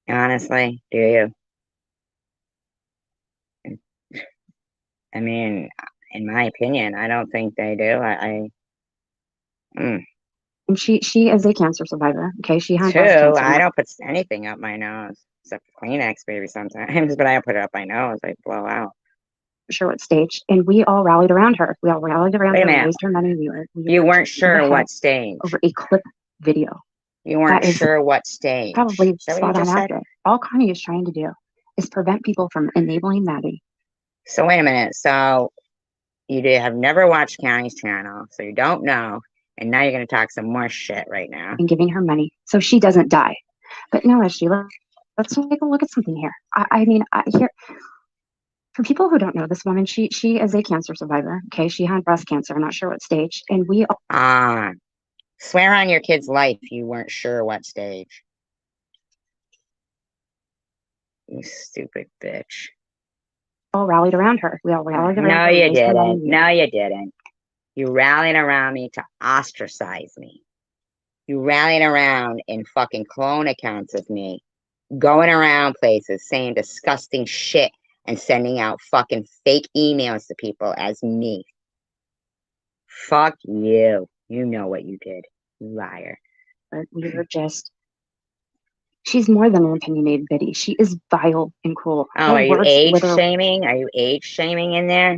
Honestly, do you? I mean, in my opinion, I don't think they do. And she is a cancer survivor. Okay, she had Two, breast cancer. I don't put anything up my nose except for Kleenex, maybe sometimes, but I don't put it up my nose. I blow out. Sure what stage, and we all rallied around her. We all rallied around her. Wait a Raised her money. You weren't sure what stage. Over a clip video. You weren't sure what stage. Probably spot on accurate. All Connie is trying to do is prevent people from enabling Maddie. So wait a minute. So you have never watched Connie's channel, so you don't know, and now you're going to talk some more shit right now. And giving her money so she doesn't die. But no, Sheila, let's take a look at something here. I mean, here. For people who don't know this woman, she is a cancer survivor. Okay, she had breast cancer. I'm not sure what stage, and we. Swear on your kid's life you weren't sure what stage. You stupid bitch. All rallied around her. We all rallied around her. No, you didn't. No, you didn't. You rallied around me to ostracize me. You rallied around in fucking clone accounts of me, going around places saying disgusting shit and sending out fucking fake emails to people as me. Fuck you. You know what you did, you liar. But you're just, she's more than an opinionated biddy. She is vile and cruel. Oh, Her are you words age literally shaming? Are you age shaming in there?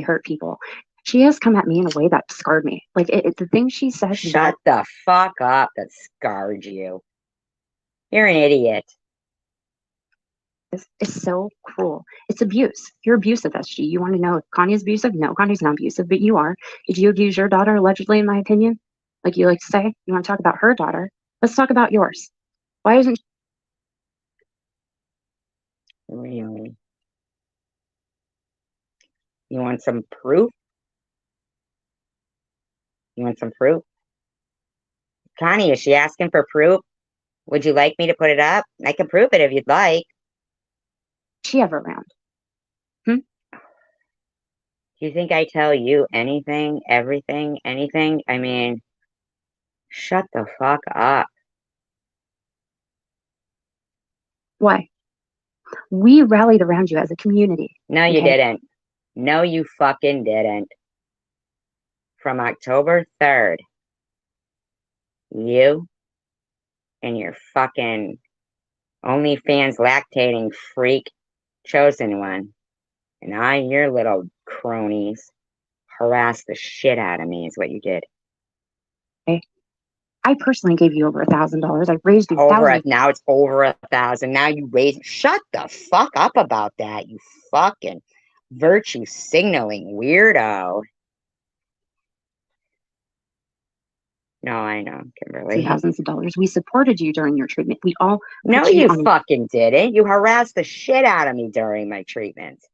hurt people. She has come at me in a way that scarred me. Like the things she says Shut the fuck up. That scarred you. You're an idiot. is so cruel. It's abuse. You're abusive, SG. You want to know if Kanye's abusive? No, Kanye's not abusive, but you are. Did you abuse your daughter, allegedly, in my opinion? Like you like to say? You want to talk about her daughter? Let's talk about yours. Why isn't Really? You want some proof? You want some proof? Connie, is she asking for proof? Would you like me to put it up? I can prove it if you'd like. she ever around? Do you think I tell you anything, everything, anything? I mean, shut the fuck up. Why? We rallied around you as a community. No, you Okay. didn't. No, you fucking didn't. From October 3rd, you and your fucking OnlyFans lactating freak chosen one, and your little cronies, harassed the shit out of me is what you did. I personally gave you over $1,000. I raised you thousands. Now it's over 1,000. Now you raise. Shut the fuck up about that, you fucking virtue signaling weirdo. No, I know, Kimberly. Thousands of dollars. We supported you during your treatment. We all No, put you on fucking didn't. You harassed the shit out of me during my treatment.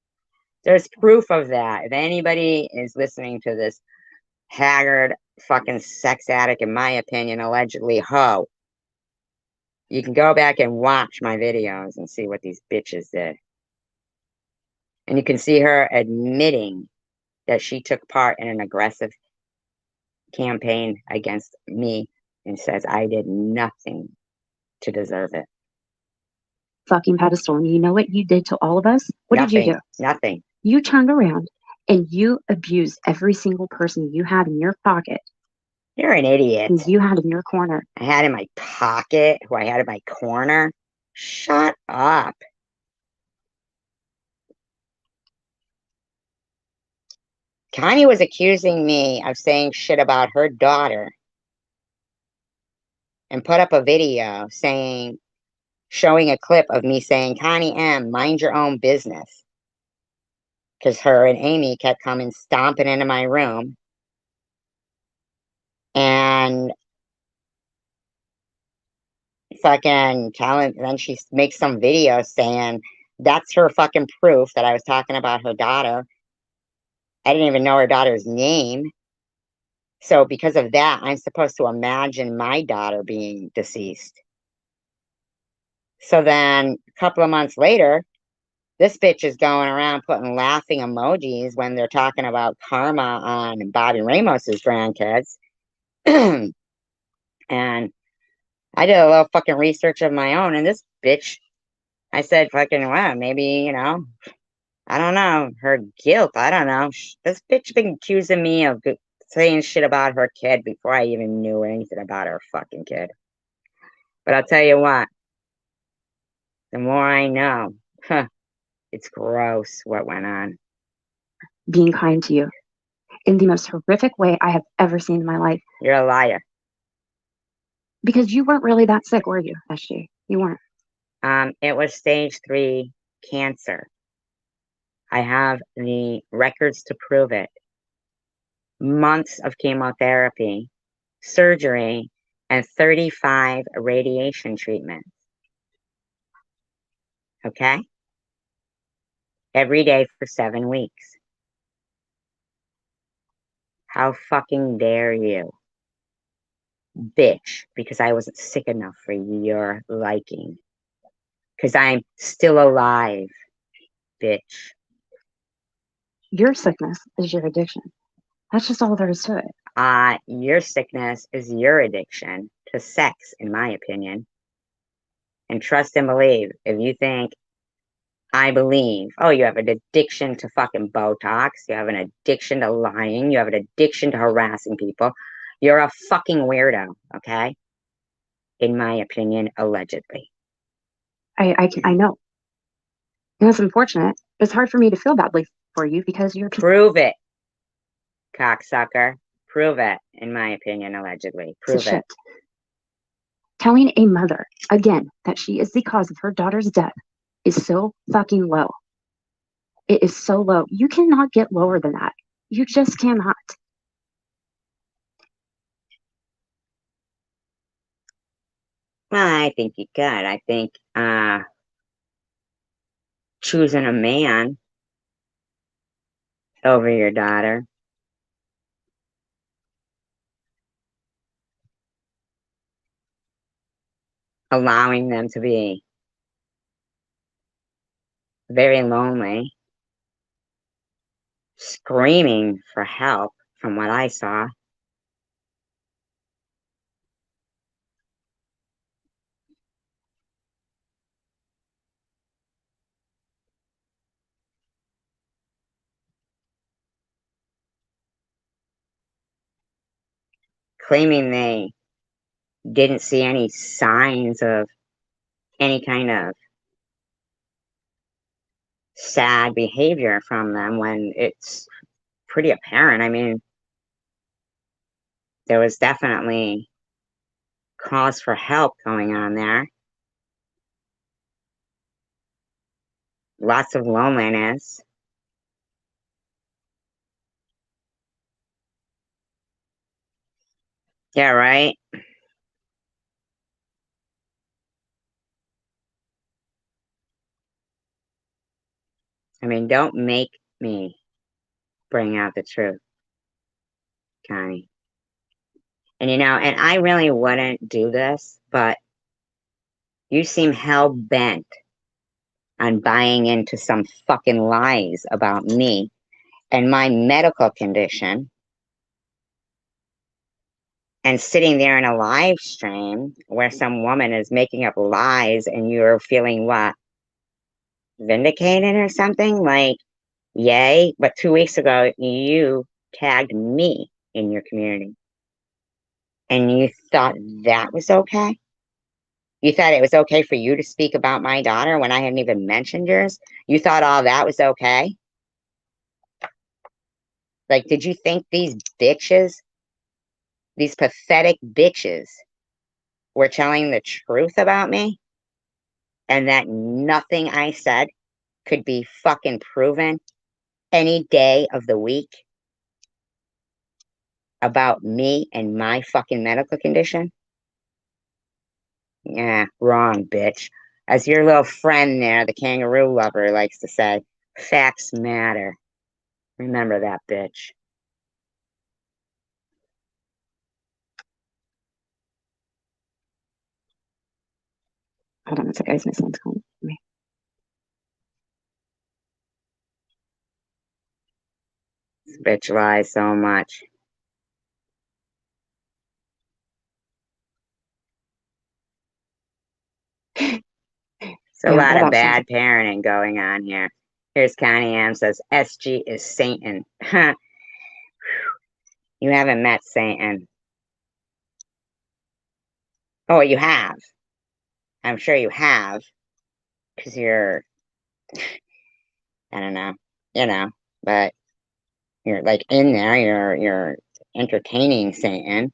There's proof of that. If anybody is listening to this haggard fucking sex addict, in my opinion, allegedly hoe, you can go back and watch my videos and see what these bitches did. And you can see her admitting that she took part in an aggressive campaign against me and says I did nothing to deserve it. fucking pedestal. And you know what you did to all of us? What did you do? Nothing. You turned around and you abused every single person you had in your pocket. You're an idiot. Who you had in your corner. I had in my pocket, who I had in my corner. Shut up. Kanye was accusing me of saying shit about her daughter and put up a video showing a clip of me saying, Connie M, mind your own business. Because her and Amy kept coming stomping into my room. And fucking telling, then she makes some video saying that's her fucking proof that I was talking about her daughter. I didn't even know her daughter's name. So because of that, I'm supposed to imagine my daughter being deceased. So then a couple of months later, this bitch is going around putting laughing emojis when they're talking about karma on Bobby Ramos's grandkids. And I did a little fucking research of my own, and this bitch, I said, fucking, well, maybe, I don't know, her guilt, I don't know. This bitch been accusing me of saying shit about her kid before I even knew anything about her fucking kid. But I'll tell you what, the more I know, it's gross what went on. Being kind to you in the most horrific way I have ever seen in my life. You're a liar. Because you weren't really that sick, were you, SG? You weren't. It was stage 3 cancer. I have the records to prove it. Months of chemotherapy, surgery, and 35 radiation treatments. Okay? Every day for 7 weeks. How fucking dare you? Bitch, because I wasn't sick enough for your liking. Because I'm still alive, bitch. Your sickness is your addiction. That's just all there is to it. Your sickness is your addiction to sex, in my opinion. And trust and believe, if you think I believe. Oh, you have an addiction to fucking Botox. You have an addiction to lying. You have an addiction to harassing people. You're a fucking weirdo, okay? In my opinion, allegedly. I know. And it's unfortunate. It's hard for me to feel badly for you because you're Prove it, cocksucker. Prove it, in my opinion, allegedly. a piece of Prove it. shit. Telling a mother, again, that she is the cause of her daughter's death is so fucking low. It is so low. You cannot get lower than that. You just cannot. Well, I think you could. I think choosing a man over your daughter, allowing them to be very lonely, screaming for help from what I saw. Claiming they didn't see any signs of any kind of sad behavior from them when it's pretty apparent. I mean, there was definitely cause for help going on there. Lots of loneliness. Yeah, right? I mean, don't make me bring out the truth, Connie. And and I really wouldn't do this, but you seem hell bent on buying into some fucking lies about me and my medical condition and sitting there in a live stream where some woman is making up lies and you're feeling what? Vindicated or something? Like, yay. But 2 weeks ago, you tagged me in your community and you thought that was okay? You thought it was okay for you to speak about my daughter when I hadn't even mentioned yours? You thought all that was okay? Like, did you think these bitches, these pathetic bitches, were telling the truth about me? And that nothing I said could be fucking proven any day of the week about me and my fucking medical condition? Yeah, wrong, bitch. As your little friend there, the kangaroo lover, likes to say, facts matter. Remember that, bitch. Hold on, it's a guy's missing. It's calling me. This bitch lies so much. It's a Yeah, lot that of option. bad parenting going on here. Here's Connie M says, SG is Satan. You haven't met Satan. Oh, you have. I'm sure you have. Because you're, I don't know, but you're like in there, you're entertaining Satan.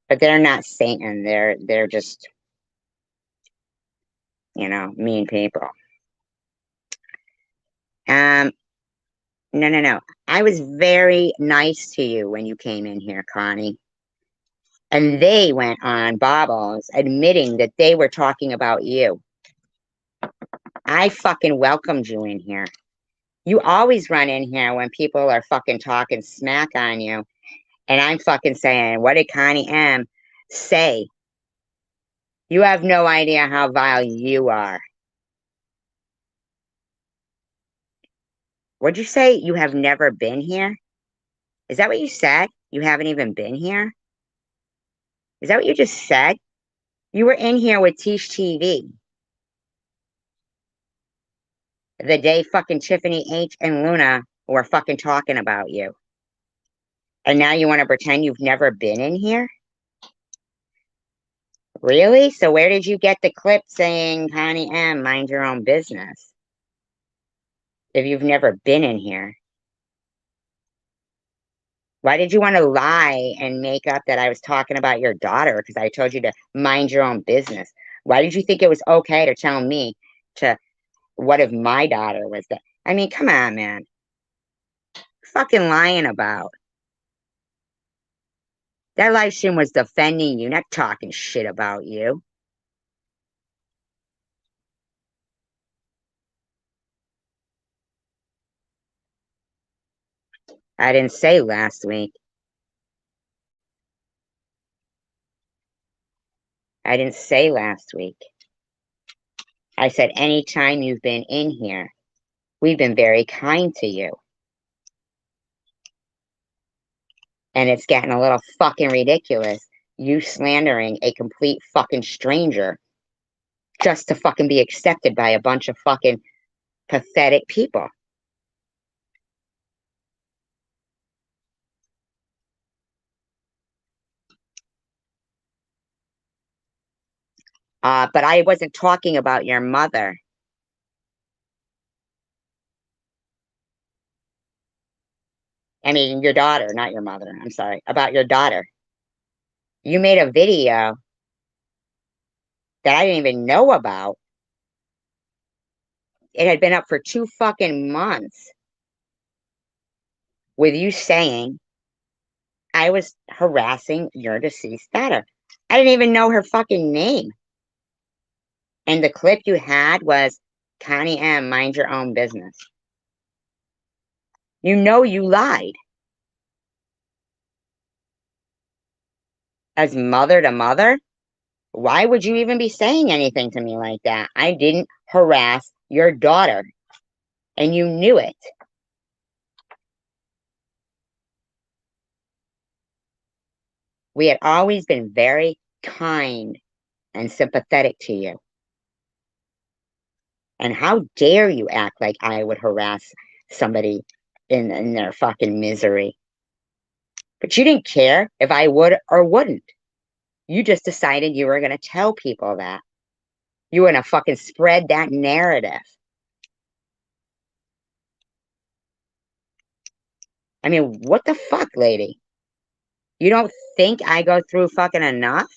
But they're not Satan. They're just, mean people. No. I was very nice to you when you came in here, Connie. And they went on Bobbles admitting that they were talking about you. I fucking welcomed you in here. You always run in here when people are fucking talking smack on you. And I'm fucking saying, what did Connie M say? You have no idea how vile you are. What'd you say? You have never been here? Is that what you said? You haven't even been here? Is that what you just said? You were in here with Tish TV. the day fucking Tiffany H and Luna were fucking talking about you. And now you want to pretend you've never been in here? Really? So where did you get the clip saying, Connie M, mind your own business? If you've never been in here. Why did you want to lie and make up that I was talking about your daughter because I told you to mind your own business? Why did you think it was okay to tell me to, what if my daughter was that? I mean, come on, man. Fucking lying about. That live stream was defending you, not talking shit about you. I didn't say last week. I didn't say last week. I said anytime you've been in here, we've been very kind to you. And it's getting a little fucking ridiculous. You slandering a complete fucking stranger just to fucking be accepted by a bunch of fucking pathetic people. But I wasn't talking about your mother. I mean, your daughter, not your mother. I'm sorry. About your daughter. You made a video that I didn't even know about. It had been up for 2 fucking months with you saying I was harassing your deceased daughter. I didn't even know her fucking name. And the clip you had was, Connie M, mind your own business. You know you lied. As mother to mother, why would you even be saying anything to me like that? I didn't harass your daughter, and you knew it. We had always been very kind and sympathetic to you. And how dare you act like I would harass somebody in their fucking misery? But you didn't care if I would or wouldn't. You just decided you were going to tell people that. You were going to fucking spread that narrative. I mean, what the fuck, lady? You don't think I go through fucking enough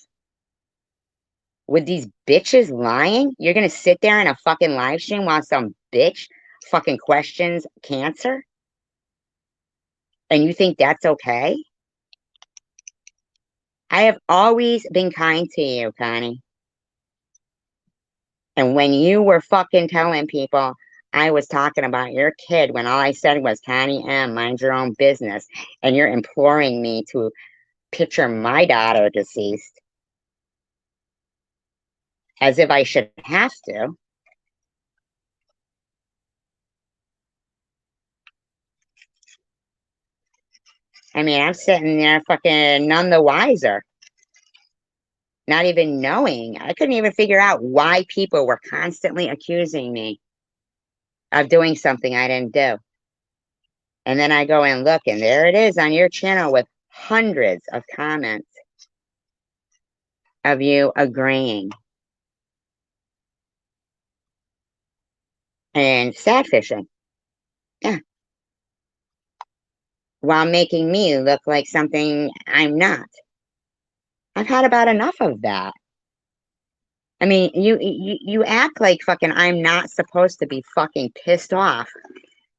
with these bitches lying? You're going to sit there in a fucking live stream while some bitch fucking questions cancer? And you think that's okay? I have always been kind to you, Connie. And when you were fucking telling people I was talking about your kid when all I said was, Connie M, mind your own business, and you're imploring me to picture my daughter deceased as if I should have to. I mean, I'm sitting there fucking none the wiser. Not even knowing. I couldn't even figure out why people were constantly accusing me of doing something I didn't do. And then I go and look, and there it is on your channel with hundreds of comments of you agreeing. And sad fishing. Yeah. While making me look like something I'm not. I've had about enough of that. I mean, you act like fucking I'm not supposed to be fucking pissed off.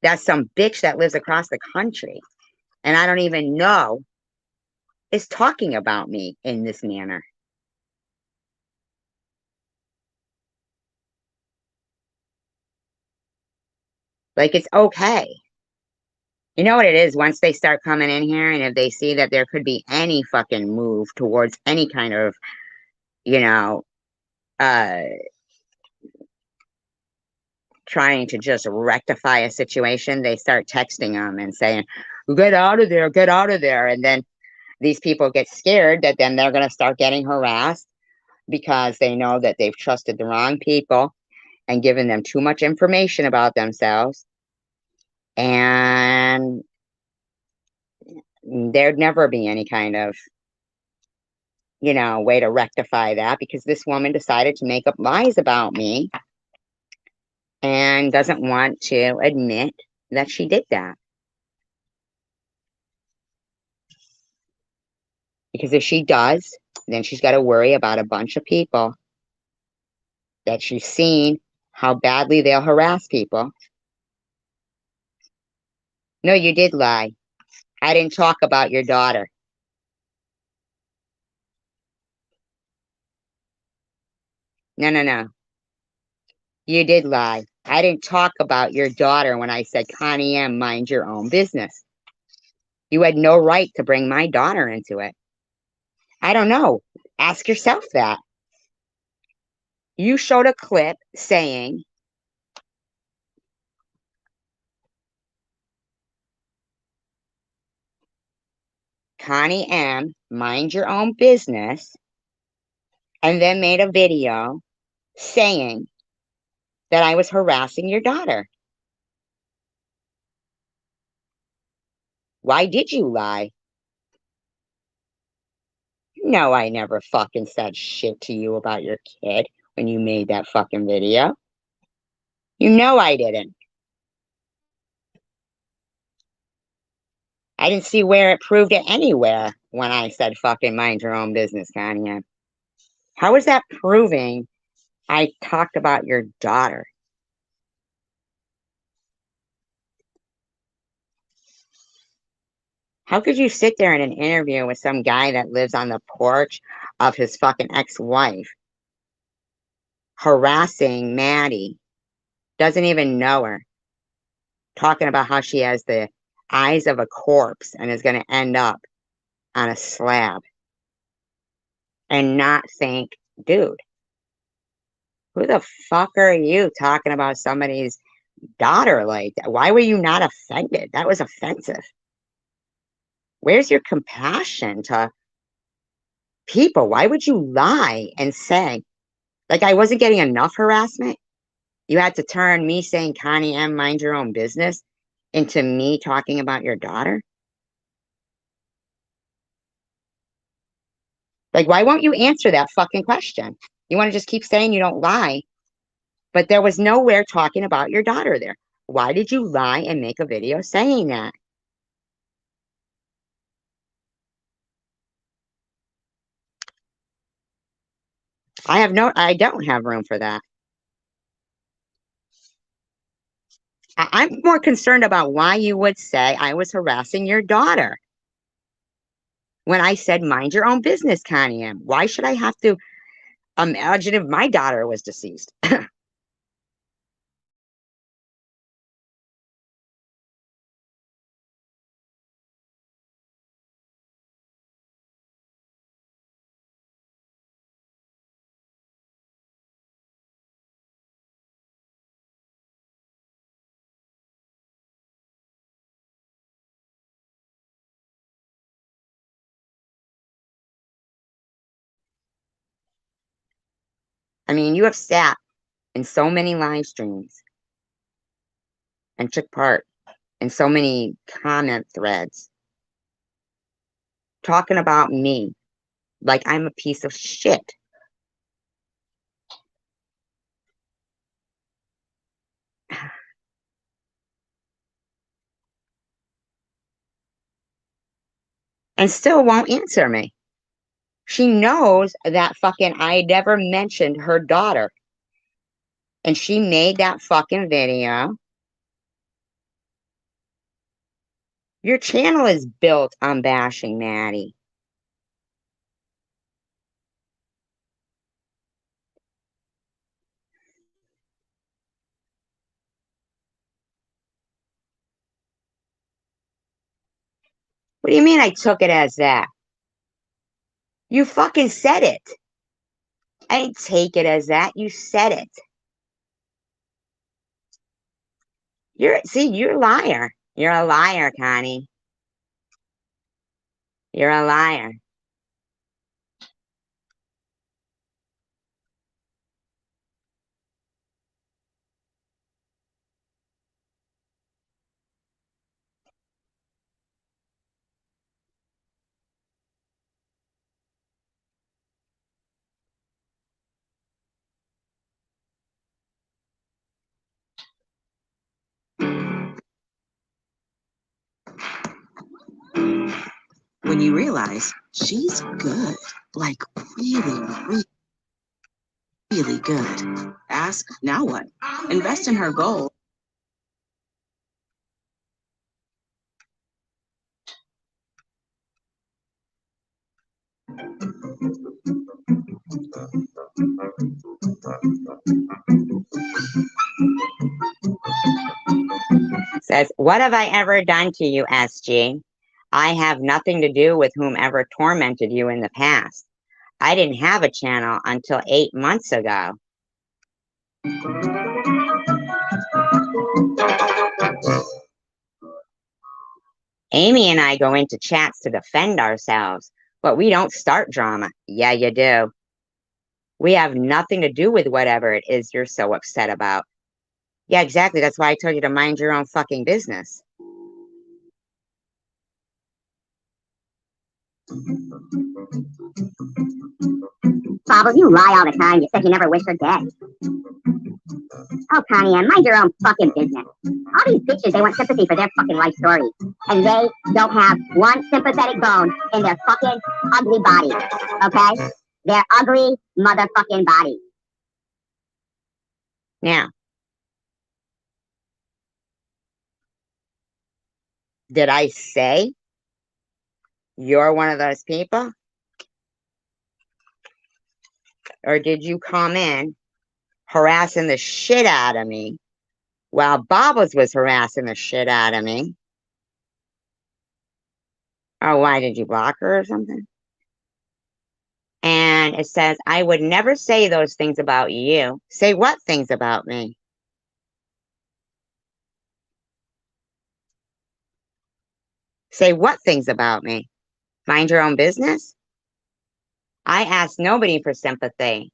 That's some bitch that lives across the country and I don't even know is talking about me in this manner. Like, it's okay. You know what it is? Once they start coming in here and if they see that there could be any fucking move towards any kind of, you know, trying to just rectify a situation, they start texting them and saying, get out of there, get out of there. And then these people get scared that then they're going to start getting harassed because they know that they've trusted the wrong people and giving them too much information about themselves. And there'd never be any kind of, way to rectify that because this woman decided to make up lies about me and doesn't want to admit that she did that. Because if she does, then she's got to worry about a bunch of people that she's seen how badly they'll harass people. No, you did lie. I didn't talk about your daughter. No, no, no. You did lie. I didn't talk about your daughter when I said, Connie M, mind your own business. You had no right to bring my daughter into it. I don't know. Ask yourself that. You showed a clip saying, Connie M, mind your own business, and then made a video saying that I was harassing your daughter. Why did you lie? No, I never fucking said shit to you about your kid when you made that fucking video. You know I didn't. I didn't see where it proved it anywhere when I said fucking mind your own business, Kanye. How is that proving I talked about your daughter? How could you sit there in an interview with some guy that lives on the porch of his fucking ex-wife, harassing Maddie, doesn't even know her, talking about how she has the eyes of a corpse and is going to end up on a slab, and not think, dude, who the fuck are you talking about somebody's daughter like that? Why were you not offended? That was offensive. Where's your compassion to people? Why would you lie and say, like, I wasn't getting enough harassment? You had to turn me saying, Connie M, mind your own business, into me talking about your daughter? Like, why won't you answer that fucking question? You want to just keep saying you don't lie, but there was nowhere talking about your daughter there. Why did you lie and make a video saying that? I don't have room for that. I'm more concerned about why you would say I was harassing your daughter when I said, mind your own business, Connie M. Why should I have to imagine if my daughter was deceased? I mean, you have sat in so many live streams and took part in so many comment threads talking about me like I'm a piece of shit. And still won't answer me. She knows that fucking I never mentioned her daughter. And she made that fucking video. Your channel is built on bashing Maddie. What do you mean I took it as that? You fucking said it. I didn't take it as that. You said it. You're a liar. You're a liar, Connie. You're a liar. you realize she's good, like really, really good. Ask, now what? Invest in her goal. Says, what have I ever done to you, SG? I have nothing to do with whomever tormented you in the past. I didn't have a channel until 8 months ago. Amy and I go into chats to defend ourselves, but we don't start drama. Yeah, you do. We have nothing to do with whatever it is you're so upset about. Yeah, exactly. That's why I told you to mind your own fucking business. Bobbles, you lie all the time. You said you never wished her dead. Oh, Connie, and mind your own fucking business. All these bitches, they want sympathy for their fucking life story. And they don't have one sympathetic bone in their fucking ugly body. Okay? Their ugly motherfucking body. Now, did I say you're one of those people? Or did you come in harassing the shit out of me while Bobbles was harassing the shit out of me? Oh, why did you block her or something? And it says, I would never say those things about you. Say what things about me? Say what things about me? Mind your own business? I asked nobody for sympathy.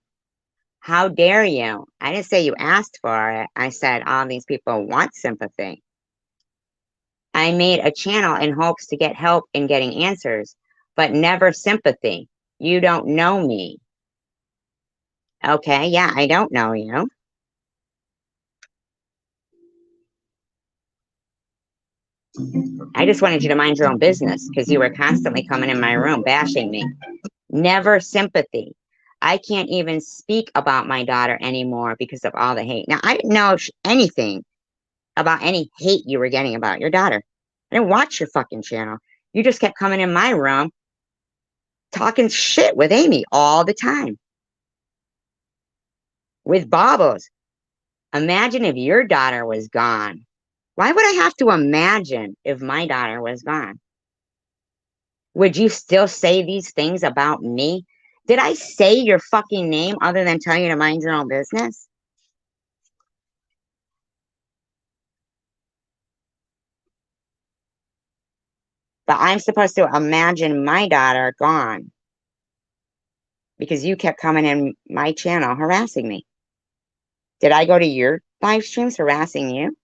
How dare you? I didn't say you asked for it. I said all these people want sympathy. I made a channel in hopes to get help in getting answers, but never sympathy. You don't know me. Okay, yeah, I don't know you. I just wanted you to mind your own business because you were constantly coming in my room bashing me. Never sympathy. I can't even speak about my daughter anymore because of all the hate. Now, I didn't know anything about any hate you were getting about your daughter. I didn't watch your fucking channel. You just kept coming in my room talking shit with Amy all the time. With Bobbles. Imagine if your daughter was gone. Why would I have to imagine if my daughter was gone? Would you still say these things about me? Did I say your fucking name other than tell you to mind your own business? But I'm supposed to imagine my daughter gone because you kept coming in my channel harassing me. Did I go to your live streams harassing you?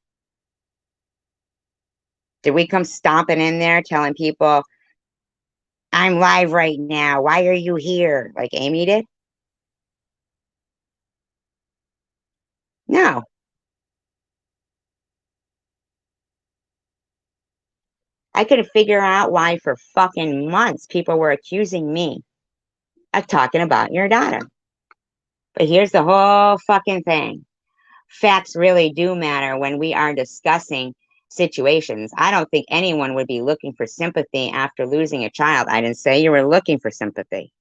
Did we come stomping in there telling people, I'm live right now. Why are you here? Like Amy did? No. I couldn't figure out why for fucking months people were accusing me of talking about your daughter. But here's the whole fucking thing. Facts really do matter when we are discussing situations. I don't think anyone would be looking for sympathy after losing a child. I didn't say you were looking for sympathy.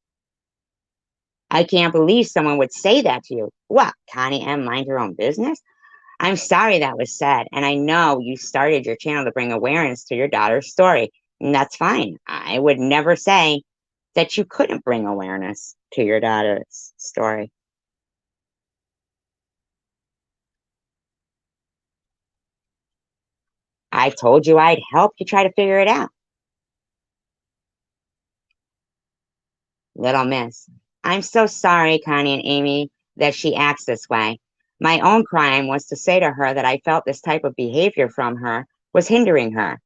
I can't believe someone would say that to you. What, Connie M, mind your own business? I'm sorry that was said, and I know you started your channel to bring awareness to your daughter's story, and that's fine. I would never say that you couldn't bring awareness to your daughter's story. I told you I'd help you try to figure it out. Little Miss, I'm so sorry, Connie and Amy, that she acts this way. My own crime was to say to her that I felt this type of behavior from her was hindering her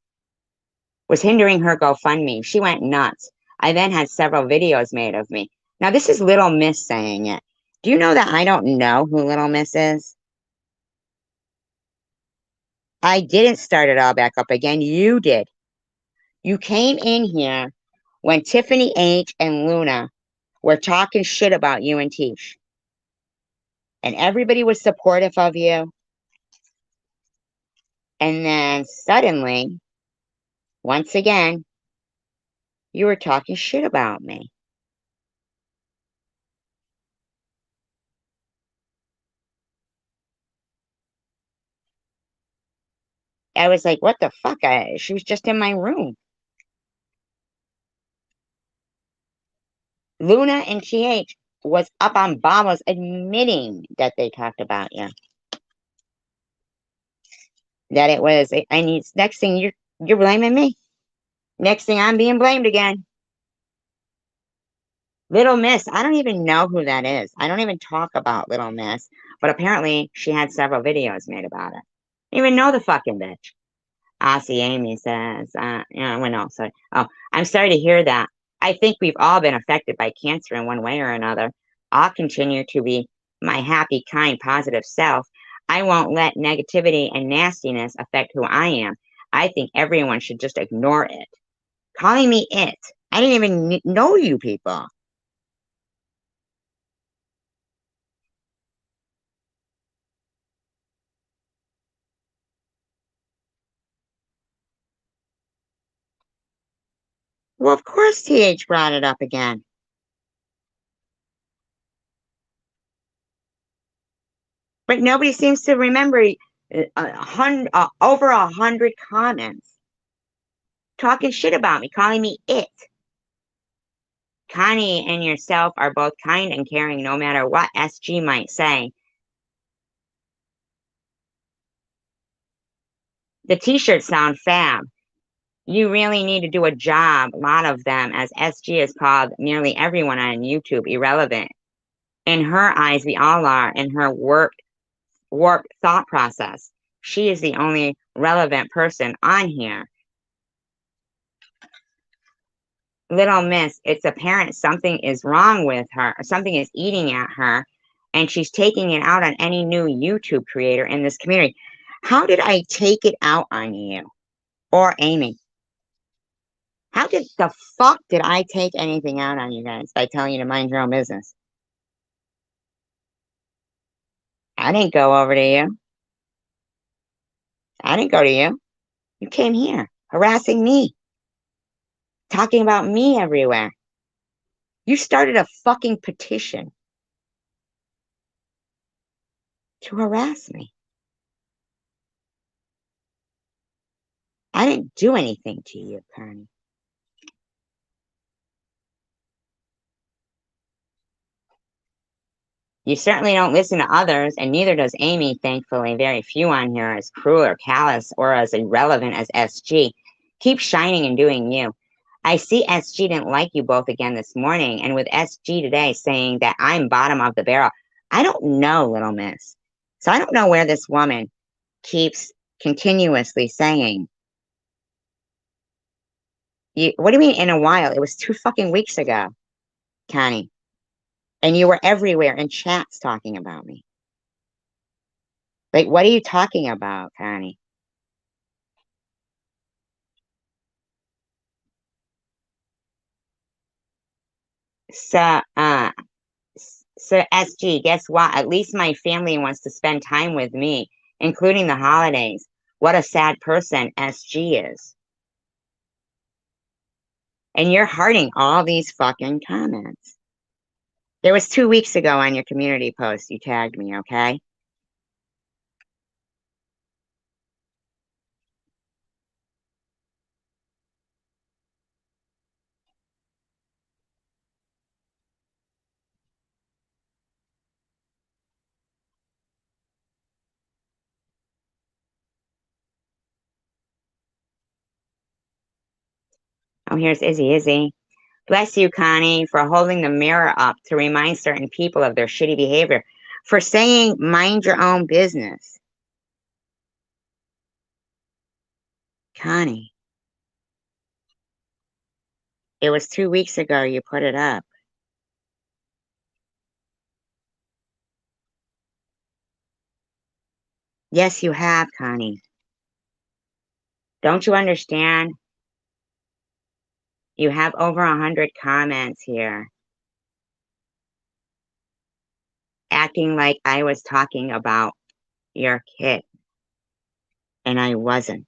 GoFundMe. She went nuts. I then had several videos made of me. Now, this is Little Miss saying it. Do you know that I don't know who Little Miss is? I didn't start it all back up again. You did. You came in here when Tiffany H. and Luna were talking shit about you and Tish. And everybody was supportive of you. And then suddenly, once again, you were talking shit about me. I was like, what the fuck? She was just in my room. Luna and TH was up on Bombas admitting that they talked about you. That it was, I need, next thing you're blaming me. Next thing I'm being blamed again. Little Miss, I don't even know who that is. I don't even talk about Little Miss, but apparently she had several videos made about it. I don't even know the fucking bitch. Aussie Amy says, well, no, sorry. Oh, I'm sorry to hear that. I think we've all been affected by cancer in one way or another. I'll continue to be my happy, kind, positive self. I won't let negativity and nastiness affect who I am. I think everyone should just ignore it. Calling me it. I didn't even know you people. Well, of course TH brought it up again. But nobody seems to remember over 100 comments talking shit about me, calling me it. Connie and yourself are both kind and caring no matter what SG might say. The t-shirts sound fab. You really need to do a job, a lot of them, as SG has called nearly everyone on YouTube irrelevant. In her eyes, we all are, in her warped thought process. She is the only relevant person on here. Little Miss, it's apparent something is wrong with her, something is eating at her, and she's taking it out on any new YouTube creator in this community. How did I take it out on you? Or Amy? How did the fuck did I take anything out on you guys by telling you to mind your own business? I didn't go over to you. I didn't go to you. You came here, harassing me, talking about me everywhere. You started a fucking petition to harass me. I didn't do anything to you, Connie. You certainly don't listen to others, and neither does Amy, thankfully. Very few on here are as cruel or callous or as irrelevant as SG. Keep shining and doing you. I see SG didn't like you both again this morning, and with SG today saying that I'm bottom of the barrel. I don't know, Little Miss. So I don't know where this woman keeps continuously saying. What do you mean in a while? It was 2 fucking weeks ago, Connie. And you were everywhere in chats talking about me. Like, what are you talking about, Connie? So, so SG, guess what? At least my family wants to spend time with me, including the holidays. What a sad person SG is. And you're hearting all these fucking comments. There was 2 weeks ago on your community post, you tagged me, okay? Oh, here's Izzy. Bless you, Connie, for holding the mirror up to remind certain people of their shitty behavior, for saying mind your own business. Connie, it was 2 weeks ago you put it up. Yes, you have, Connie. Don't you understand? You have over 100 comments here. Acting like I was talking about your kid. And I wasn't.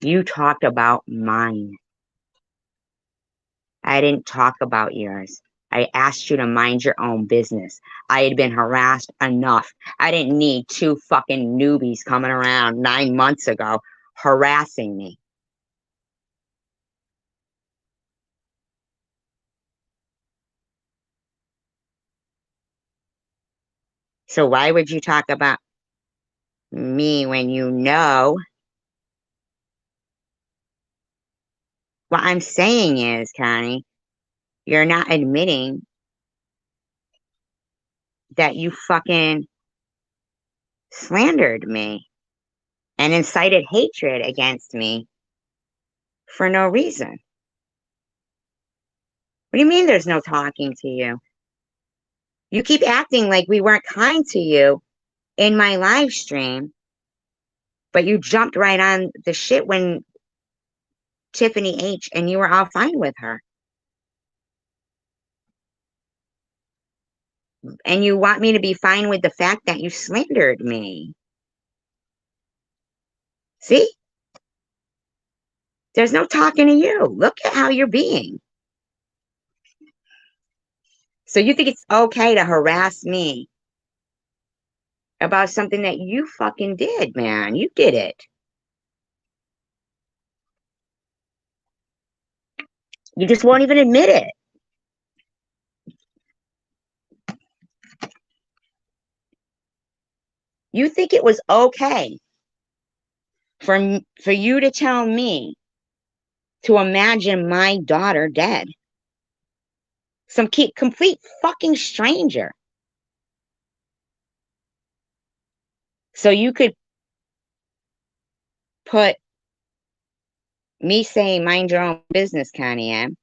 You talked about mine. I didn't talk about yours. I asked you to mind your own business. I had been harassed enough. I didn't need two fucking newbies coming around 9 months ago harassing me. So why would you talk about me when you know? What I'm saying is, Connie, you're not admitting that you fucking slandered me and incited hatred against me for no reason. What do you mean there's no talking to you? You keep acting like we weren't kind to you in my live stream, but you jumped right on the shit when Tiffany H and you were all fine with her. And you want me to be fine with the fact that you slandered me. See? There's no talking to you. Look at how you're being. So you think it's okay to harass me about something that you fucking did, man. You did it. You just won't even admit it. You think it was okay for you to tell me to imagine my daughter dead. Some complete fucking stranger. So you could put me saying mind your own business, Connie M,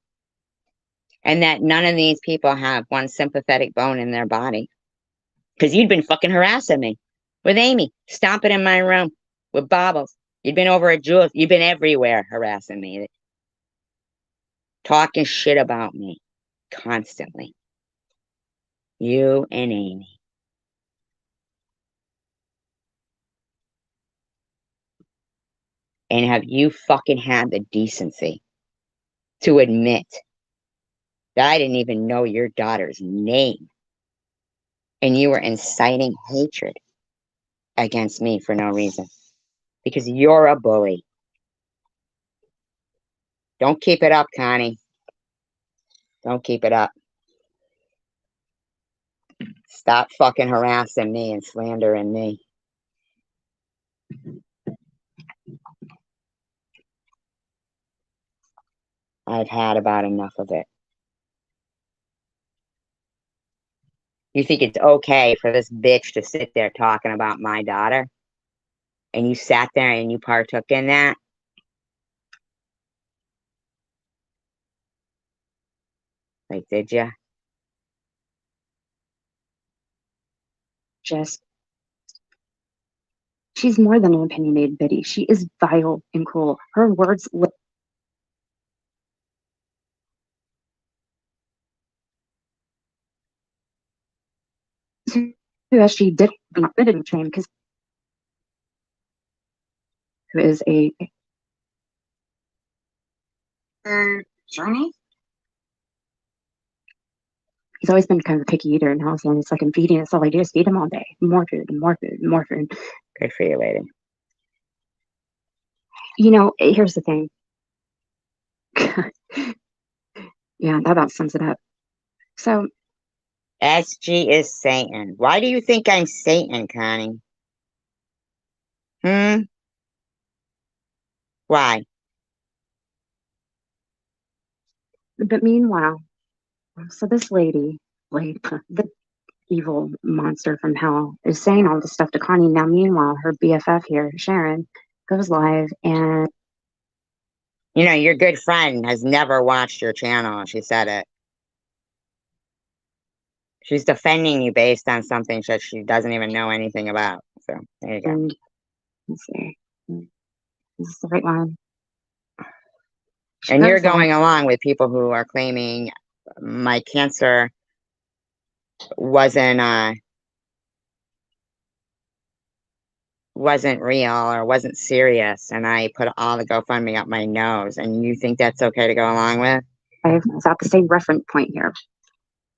and that none of these people have one sympathetic bone in their body. Because you'd been fucking harassing me with Amy, stomping in my room with Bobbles. You'd been over at Jules. You've been everywhere harassing me. Talking shit about me constantly. You and Amy. And have you fucking had the decency to admit that I didn't even know your daughter's name and you were inciting hatred against me for no reason? Because you're a bully. Don't keep it up, Connie. Don't keep it up. Stop fucking harassing me and slandering me. I've had about enough of it. You think it's okay for this bitch to sit there talking about my daughter? And you sat there and you partook in that? Like, did you? Just, she's more than an opinionated biddy. She is vile and cruel. Her words who she did not fit train because who is a Journey? he's always been kind of a picky eater in house, and it's like I'm feeding. That's all I do is feed him all day. More food, more food, more food. Good for you, lady. You know, here's the thing. Yeah, that about sums it up. So SG is Satan. Why do you think I'm Satan, Connie? Why? but meanwhile, so this lady, like the evil monster from hell, is saying all this stuff to Connie. Now, meanwhile, her BFF here, Sharon, goes live and You know, your good friend has never watched your channel. She said it. She's defending you based on something that she doesn't even know anything about. So there you go. and let's see, is this the right one? And you're going along with people who are claiming my cancer wasn't real or wasn't serious, and I put all the GoFundMe up my nose, and you think that's okay to go along with? I've got the same reference point here.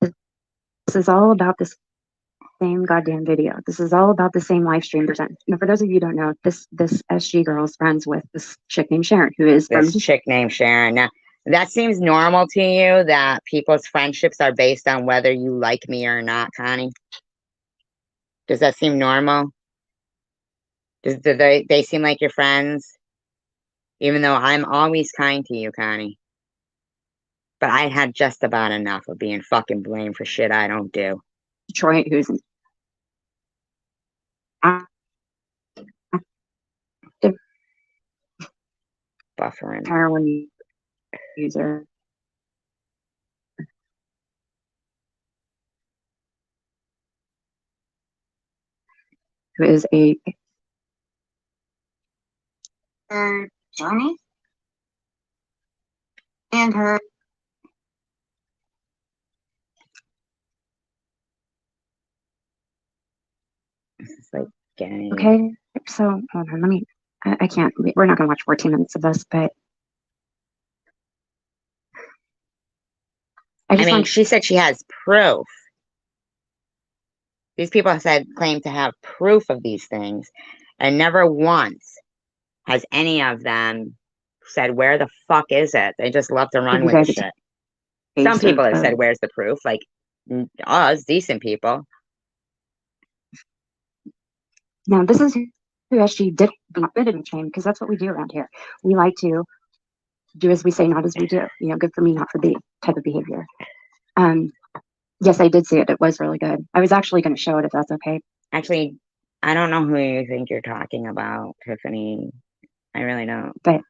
This is all about this same goddamn video. This is all about the same live stream present. Now, for those of you who don't know, this SG girl is friends with this chick named Sharon, who is this chick named Sharon. Now, that seems normal to you, that people's friendships are based on whether you like me or not, Connie? Does that seem normal? Do they seem like your friends? Even though I'm always kind to you, Connie. But I had just about enough of being fucking blamed for shit I don't do. Detroit, who's an active Buffering. heroin user. Who is a Her journey and her It's like gang. okay. So hold on, let me. I can't. We're not going to watch 14 minutes of this, but I mean, she said she has proof. These people claim to have proof of these things, and never once has any of them said, where the fuck is it? They just love to run with the shit. Some people have said, where's the proof? Like us, decent people. Now, this is who SG did not fit in shame, because that's what we do around here. We like to do as we say, not as we do. You know, good for me, not for thee type of behavior. Yes, I did see it. It was really good. I was actually going to show it if that's okay. Actually, I don't know who you think you're talking about, Tiffany. I really don't. But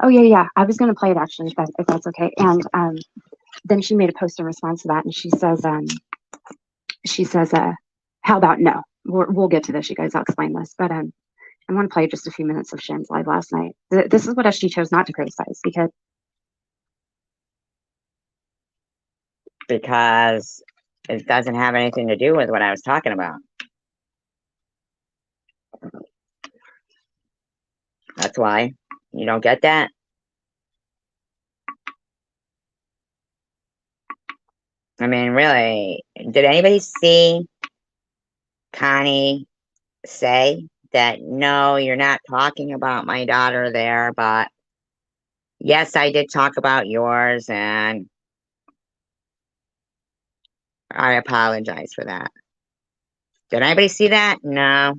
oh yeah, I was going to play it actually, if that's okay. And then she made a post in response to that, and she says, how about no? We'll get to this, you guys. I'll explain this, but I want to play just a few minutes of Shan's live last night. This is what SG chose not to criticize because it doesn't have anything to do with what I was talking about. That's why. You don't get that? I mean, really, did anybody see Connie say that, no, you're not talking about my daughter there, but yes, I did talk about yours, and I apologize for that. Did anybody see that? No.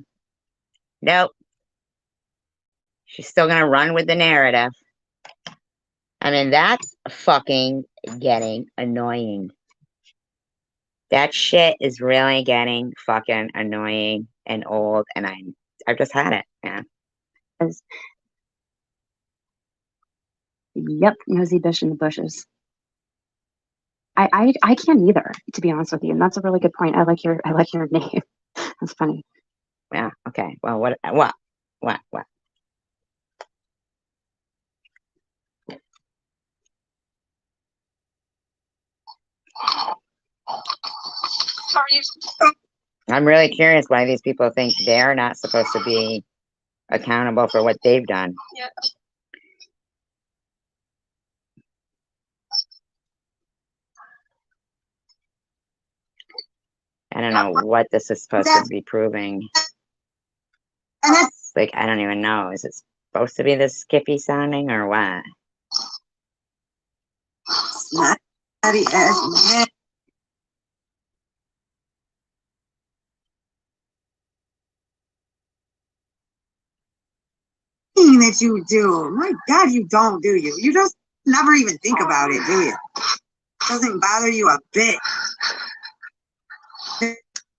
Nope. She's still gonna run with the narrative. I mean, that's fucking getting annoying. That shit is really getting fucking annoying and old, and I've just had it, yeah. Yep, nosy bitch in the bushes. I can't either, to be honest with you, and that's a really good point. I like your name. That's funny. Yeah. Okay. Well, what? I'm really curious why these people think they're not supposed to be accountable for what they've done. Yeah. I don't know what this is supposed to be proving. Like, I don't even know. Is it supposed to be this skippy sounding or what? That you do. My God, you don't, do you? You just never even think about it, do you? Doesn't bother you a bit.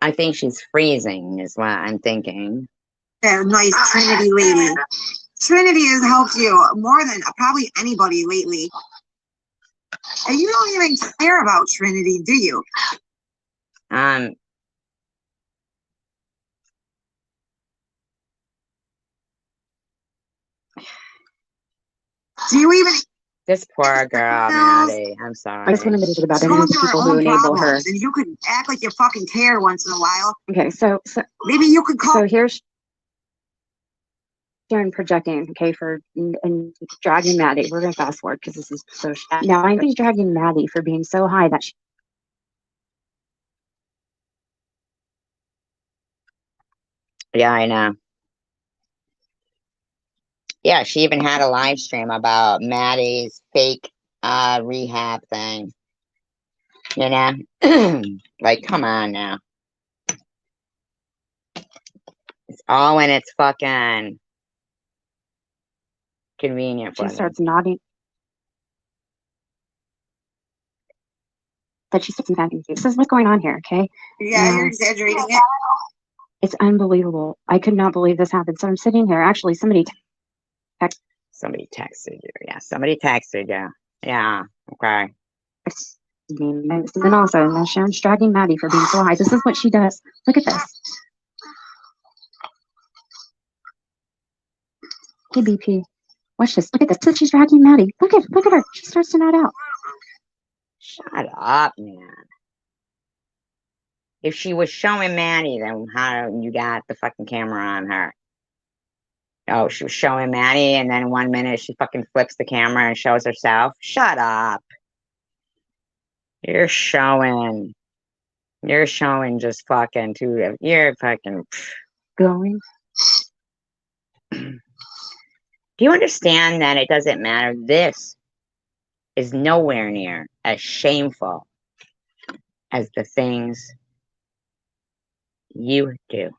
I think she's freezing is what I'm thinking. That nice Trinity lady. Trinity has helped you more than probably anybody lately. And you don't even care about Trinity, do you? Do you even This poor girl, Maddie. I'm I just sorry. want to admit it about any go of the through her people who own enable her. problems, and you could act like you fucking care once in a while? Okay, so Maybe you could call. so here's Sharon projecting, okay, and dragging Maddie. We're gonna fast forward because this is so now I know she's dragging Maddie for being so high that she Yeah, I know. Yeah, she even had a live stream about Maddie's fake rehab thing. You know? Like, come on now. It's all when it's fucking convenient for them. starts nodding. That she starts nagging. This is what's going on here, okay? Yeah, you're exaggerating it. It's unbelievable. I could not believe this happened. So I'm sitting here. Actually, somebody Somebody texted you. Yeah, somebody texted you. Yeah, okay. texted me. And then also, now Sharon's dragging Maddie for being so high. This is what she does. Look at this. Hey, BP. Watch this. Look at this. Look, she's dragging Maddie. Look at her. She starts to nod out. Shut up, man. If she was showing Maddie, then how you got the fucking camera on her? Oh, she was showing Maddie, and then 1 minute she fucking flips the camera and shows herself. Shut up. You're showing just fucking you're fucking. Going. Do you understand that it doesn't matter? This is nowhere near as shameful as the things you do.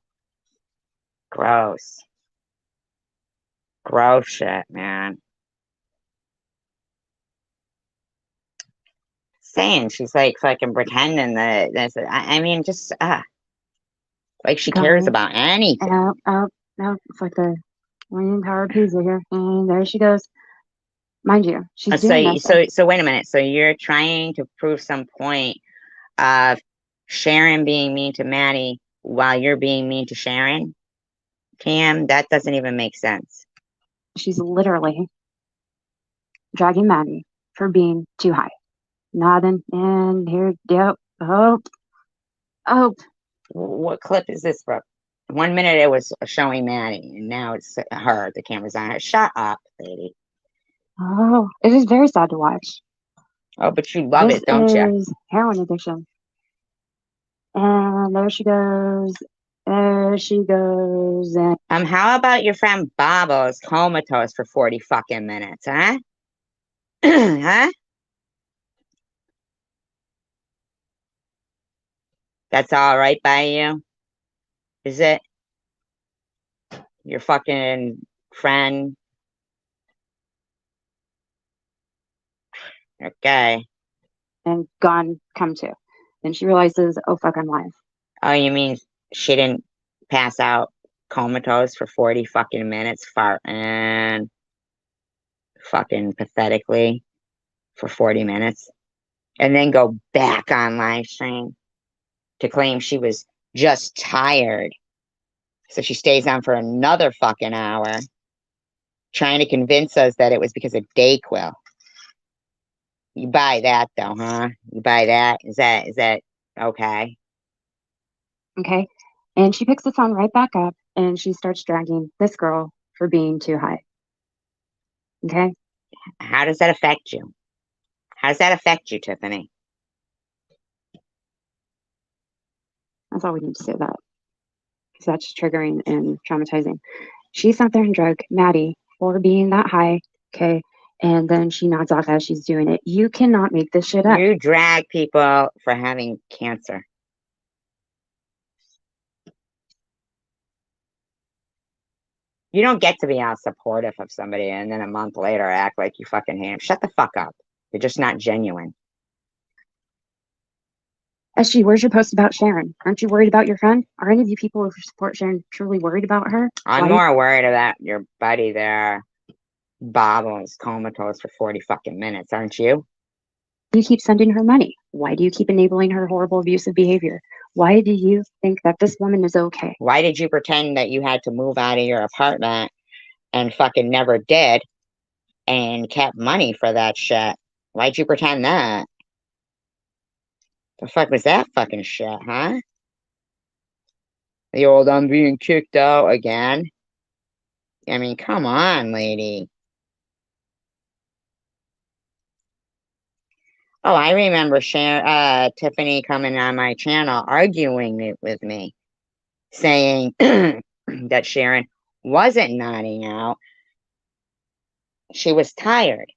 Gross. Gross shit, man. Saying she's like fucking pretending that this. I mean, just like she cares Going. about anything. Oh, it's like the winning power pizza here. And there she goes. Mind you, she's doing this. So wait a minute. So you're trying to prove some point of Sharon being mean to Maddie while you're being mean to Sharon? Cam, that doesn't even make sense. She's literally dragging Maddie for being too high. Nodding, and here, yep. Oh. What clip is this from? 1 minute it was showing Maddie, and now it's her. The camera's on her. Shut up, lady. Oh, it is very sad to watch. Oh, but you love it, don't you? This is heroin addiction. And there she goes. There she goes. And How about your friend Bobo's comatose for 40 fucking minutes, huh? Huh? That's all right by you? Is it? Your fucking friend? Okay. and gone, come to. Then she realizes, oh fuck, I'm live. Oh, you mean she didn't pass out comatose for 40 fucking minutes, and fucking pathetically for 40 minutes, and then go back on live stream to claim she was just tired. So she stays on for another fucking hour trying to convince us that it was because of Dayquil. You buy that though, huh? You buy that? Is that okay? Okay. And she picks the phone right back up and she starts dragging this girl for being too high. Okay. How does that affect you? How does that affect you, Tiffany? That's all we need to say that. Because that's triggering and traumatizing. She sat there and drugged Maddie for being that high. Okay. And then she nods off as she's doing it. You cannot make this shit up. You drag people for having cancer. You don't get to be all supportive of somebody and then a month later act like you fucking hate him. Shut the fuck up. You're just not genuine. SG, where's your post about Sharon? Aren't you worried about your friend? Are any of you people who support Sharon truly worried about her? I'm more worried about your buddy there, Bobble's comatose for 40 fucking minutes, aren't you? You keep sending her money. Why do you keep enabling her horrible abusive behavior? Why do you think that this woman is okay? Why did you pretend that you had to move out of your apartment and fucking never did and kept money for that shit. Why'd you pretend that? The fuck was that fucking shit, huh? The old I'm being kicked out again. I mean, come on, lady. Oh, I remember Tiffany coming on my channel arguing with me, saying that Sharon wasn't nodding out. She was tired.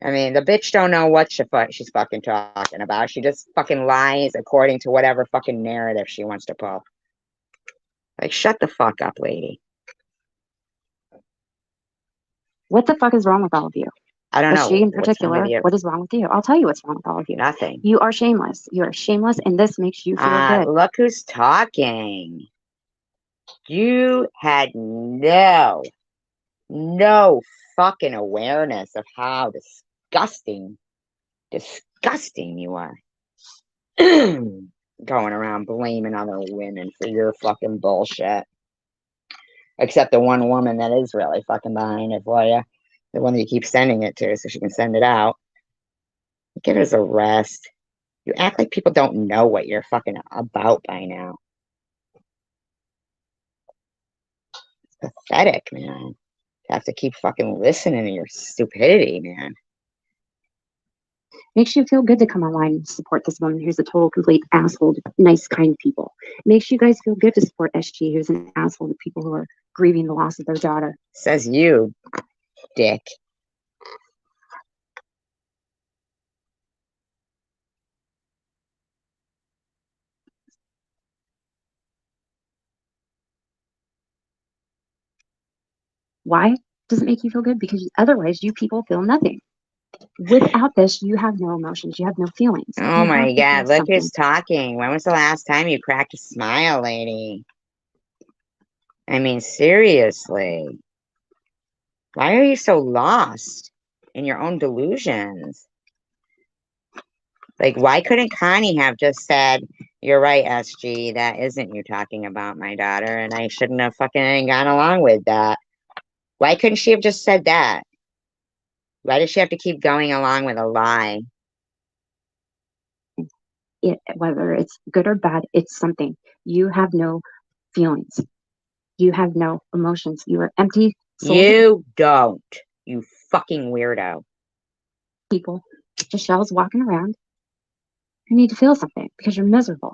I mean, the bitch don't know what she's fucking talking about. She just fucking lies according to whatever fucking narrative she wants to pull. Like, shut the fuck up, lady. What the fuck is wrong with all of you? I don't know. She in What's wrong particular, with you? what is wrong with you? I'll tell you what's wrong with all of you. Nothing. You are shameless. You are shameless, and this makes you feel good. Look who's talking. You had no fucking awareness of how disgusting you are. Going around blaming other women for your fucking bullshit. Except the one woman that is really fucking behind it for you. The one that you keep sending it to so she can send it out. Give us a rest. You act like people don't know what you're fucking about by now. It's pathetic, man. To have to keep fucking listening to your stupidity, man. Makes you feel good to come online and support this woman who's a total complete asshole to nice, kind people. It makes you guys feel good to support SG, who's an asshole to people who are grieving the loss of their daughter. Says you, dick. Why does it make you feel good? Because otherwise you people feel nothing. Without this, you have no emotions. You have no feelings. Oh You my have to God, feel look something. who's talking. When was the last time you cracked a smile, lady? I mean, seriously. Why are you so lost in your own delusions? Like, why couldn't Connie have just said, you're right, SG, that isn't you talking about my daughter, and I shouldn't have fucking gone along with that? Why couldn't she have just said that? Why does she have to keep going along with a lie? Whether it's good or bad, it's something. You have no feelings. You have no emotions. You are empty souled You don't, you fucking weirdo. people. Michelle's walking around. You need to feel something because you're miserable.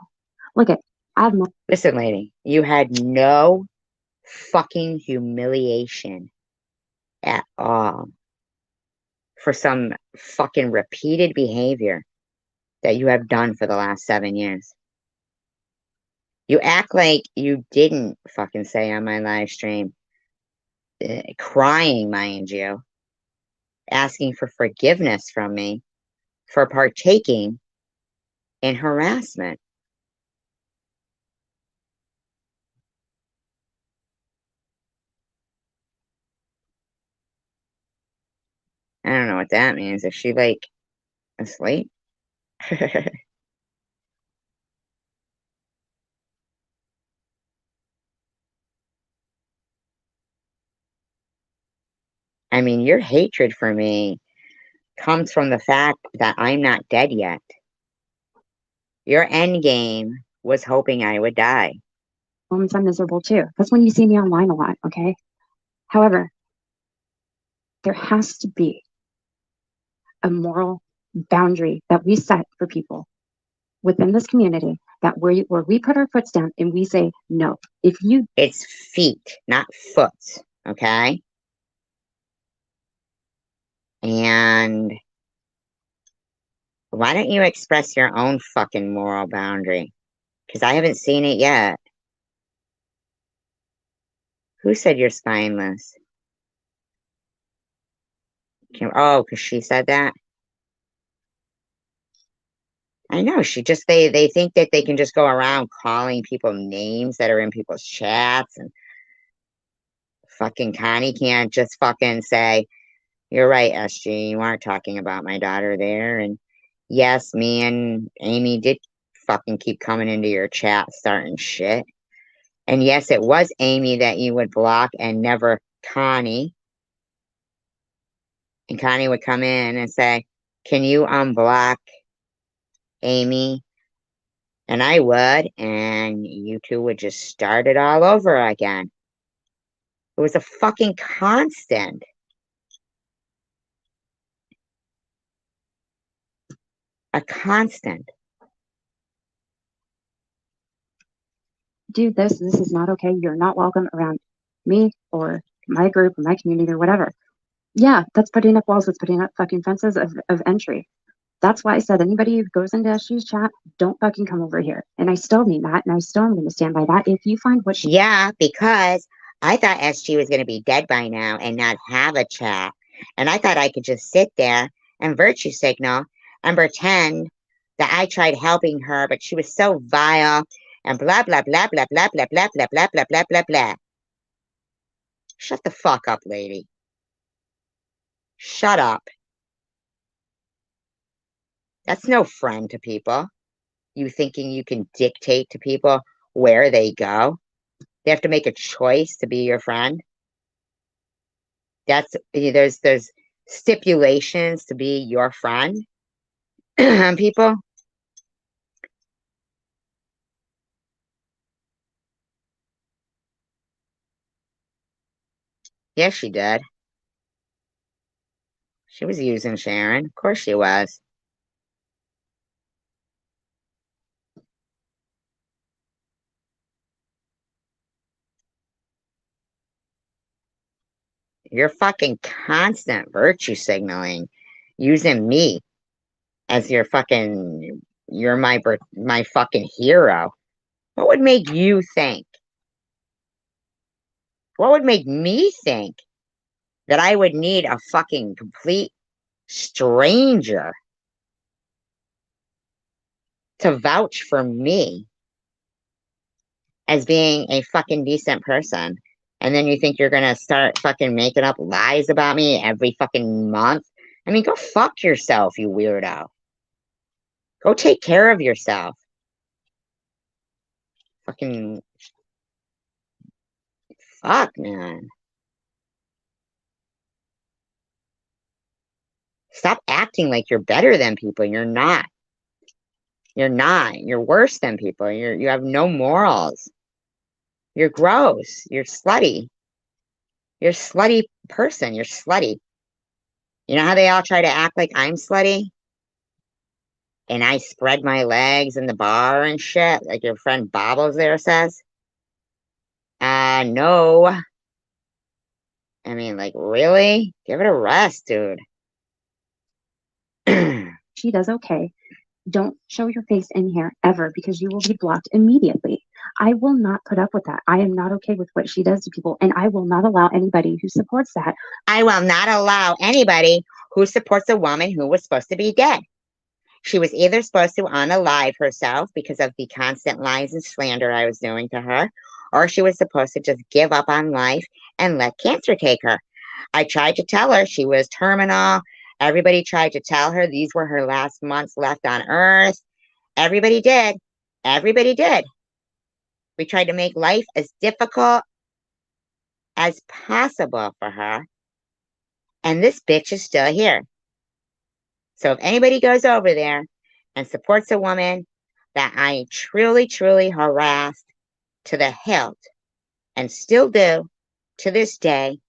Look at, I have no. Listen, lady, you had no fucking humiliation at all for some fucking repeated behavior that you have done for the last 7 years. You act like you didn't fucking say on my live stream, crying, mind you, asking for forgiveness from me for partaking in harassment. I don't know what that means. Is she like asleep? I mean, your hatred for me comes from the fact that I'm not dead yet. Your end game was hoping I would die. Moments I'm miserable too. That's when you see me online a lot, okay? However, there has to be a moral boundary that we set for people within this community that where we put our foots down and we say no. If you, It's feet, not foot, okay? And why don't you express your own fucking moral boundary? Because I haven't seen it yet. Who said you're spineless? Oh, because she said that? I know, they think that they can just go around calling people names that are in people's chats, and fucking Connie can't just fucking say, you're right, SG, you aren't talking about my daughter there, and yes, me and Amy did fucking keep coming into your chat starting shit. And yes, it was Amy that you would block and never Connie. And Connie would come in and say, can you unblock Amy? And I would, and you two would just start it all over again. It was a fucking constant. A constant. Dude, this is not okay. You're not welcome around me or my group or my community or whatever. Yeah, that's putting up walls. That's putting up fucking fences of entry. That's why I said anybody who goes into SG's chat, don't fucking come over here. And I still mean that, and I still am going to stand by that. If you find what Yeah, because I thought SG was going to be dead by now and not have a chat. And I thought I could just sit there and virtue signal and pretend that I tried helping her, but she was so vile and blah, blah, blah, blah, blah, blah, blah, blah, blah, blah, blah, blah, blah. Shut the fuck up, lady. Shut up. That's no friend to people. You thinking you can dictate to people where they go? They have to make a choice to be your friend. There's stipulations to be your friend. People. Yes, she did. She was using Sharon. Of course she was. You're fucking constant virtue signaling, using me as your fucking, you're my fucking hero. What would make you think? What would make me think that I would need a fucking complete stranger to vouch for me as being a fucking decent person? And then you think you're gonna start fucking making up lies about me every fucking month? I mean, go fuck yourself, you weirdo. Go take care of yourself. Fucking fuck, man. Stop acting like you're better than people. You're not. You're not. You're worse than people. You have no morals. You're gross. You're slutty. You're a slutty person. You're slutty. You know how they all try to act like I'm slutty? And I spread my legs in the bar and shit, like your friend Bobbles there says? No. I mean, like, really? Give it a rest, dude. she does, okay. Don't show your face in here ever because you will be blocked immediately. I will not put up with that. I am not okay with what she does to people, and I will not allow anybody who supports that. I will not allow anybody who supports a woman who was supposed to be dead. She was either supposed to unalive herself because of the constant lies and slander I was doing to her, or she was supposed to just give up on life and let cancer take her. I tried to tell her she was terminal. Everybody tried to tell her these were her last months left on Earth. Everybody did. Everybody did. We tried to make life as difficult as possible for her. And this bitch is still here. So if anybody goes over there and supports a woman that I truly, truly harassed to the hilt and still do to this day,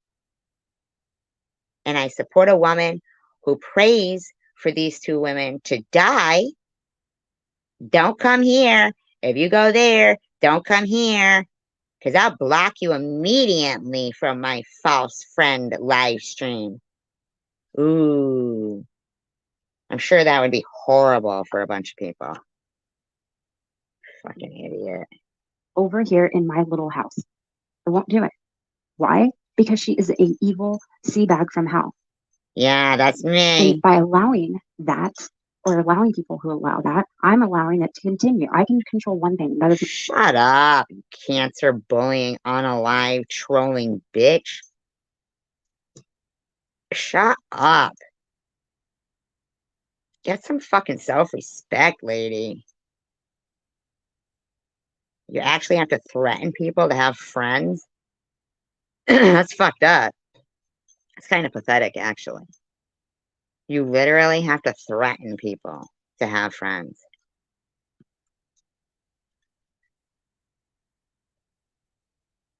and I support a woman who prays for these two women to die, don't come here. If you go there, don't come here, because I'll block you immediately from my false friend live stream. Ooh. I'm sure that would be horrible for a bunch of people. Fucking idiot. Over here in my little house. I won't do it. Why? Because she is a evil sea bag from hell. Yeah, that's me. And by allowing that, or allowing people who allow that, I'm allowing it to continue. I can control one thing. That is, shut up, you cancer bullying, unalive, trolling bitch. Shut up. Get some fucking self-respect, lady. You actually have to threaten people to have friends? That's fucked up. It's kind of pathetic, actually. You literally have to threaten people to have friends.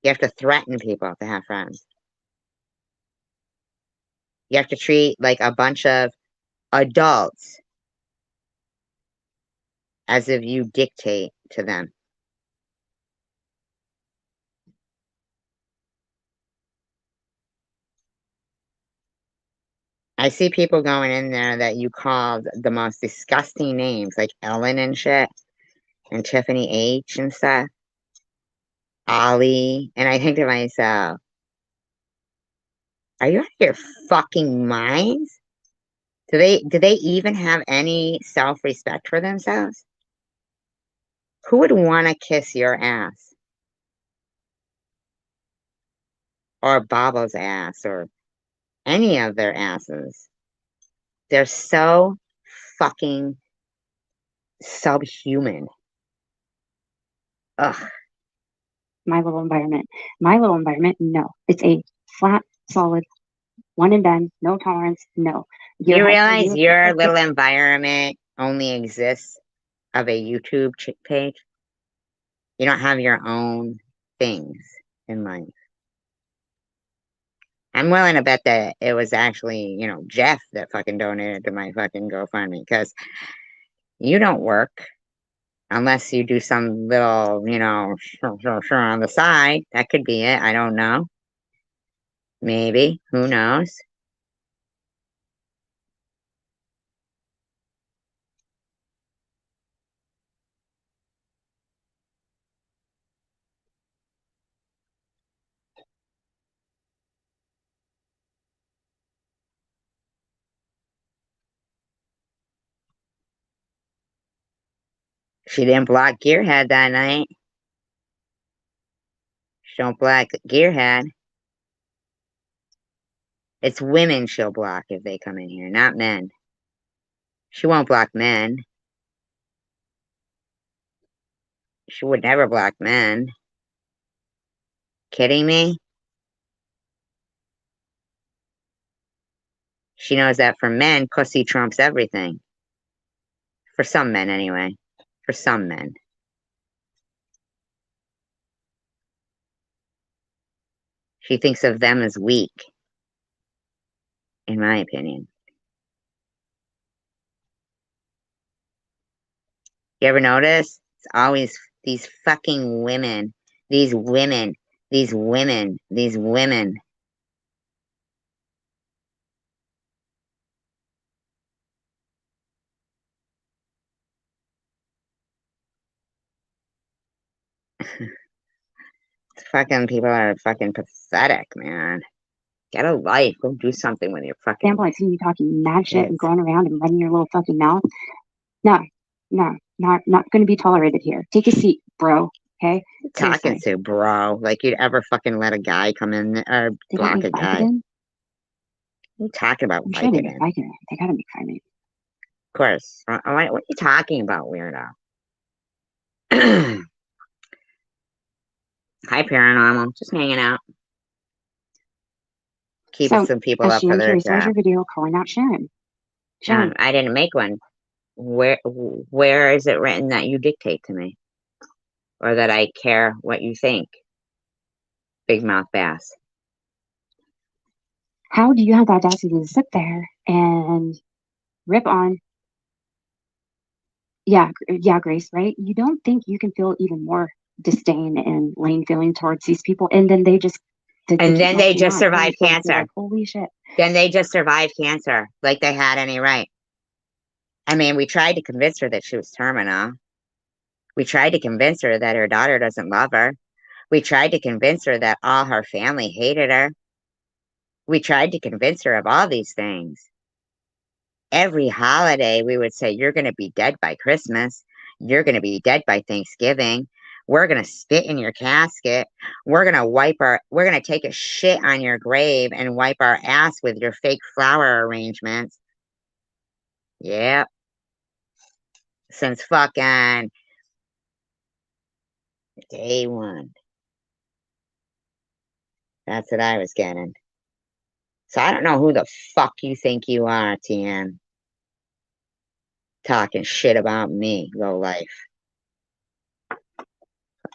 You have to threaten people to have friends. You have to treat like a bunch of adults as if you dictate to them. I see people going in there that you called the most disgusting names, like Ellen and shit, and Tiffany H and stuff, Ollie, and I think to myself, are you out of your fucking minds? Do they even have any self-respect for themselves? Who would want to kiss your ass? Or Baba's ass or any of their asses? They're so fucking subhuman. Ugh. My little environment. My little environment, no. It's a flat, solid, one and done, no tolerance, no. You realize your little environment only exists of a YouTube page? You don't have your own things in life. I'm willing to bet that it was actually, Jeff that fucking donated to my fucking GoFundMe because you don't work unless you do some little, on the side. That could be it. I don't know. Maybe. Who knows? She didn't block Gearhead that night. She don't block Gearhead. It's women she'll block if they come in here, not men. She won't block men. She would never block men. Kidding me? She knows that for men, pussy trumps everything. For some men, anyway. For some men. She thinks of them as weak, in my opinion. You ever notice? It's always these fucking women. These women. These women. These women. Fucking people are fucking pathetic, man. Get a life. Go do something with your fucking. Example, I see you talking mad shit and going around and running your little fucking mouth. No, not going to be tolerated here. Take a seat, bro. Okay. Talking to, bro. Like you'd ever fucking let a guy come in or block a guy. You talking about I'm sure they make Vicodin. They gotta make Vicodin. Of course. What are you talking about, weirdo? Hi, paranormal. Just hanging out. Keeping some people up for their job. Your video calling out Sharon. Sharon. I didn't make one. Where is it written that you dictate to me? Or that I care what you think? Big mouth bass. How do you have the audacity to sit there and rip on? Yeah, Grace, right? You don't think you can feel even more disdain and lame feeling towards these people, and then they just survive cancer. Like, holy shit! Then they just survived cancer, like they had any right. I mean, we tried to convince her that she was terminal. We tried to convince her that her daughter doesn't love her. We tried to convince her that all her family hated her. We tried to convince her of all these things. Every holiday, we would say, you're going to be dead by Christmas. You're going to be dead by Thanksgiving. We're going to spit in your casket. We're going to take a shit on your grave and wipe our ass with your fake flower arrangements. Yep. Since fucking day one. That's what I was getting. So I don't know who the fuck you think you are, TN. Talking shit about me, low life.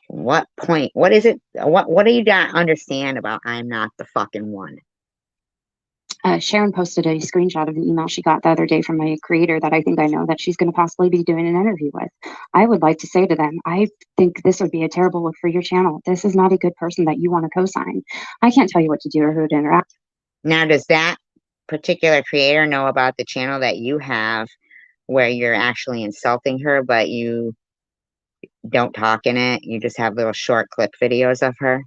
What point? What is it? What do you not understand about I'm not the fucking one? Sharon posted a screenshot of an email she got the other day from a creator that I think I know that she's going to possibly be doing an interview with. I would like to say to them, I think this would be a terrible look for your channel. This is not a good person that you want to co-sign. I can't tell you what to do or who to interact. Now, does that particular creator know about the channel that you have where you're actually insulting her, but you don't talk in it? You just have little short clip videos of her?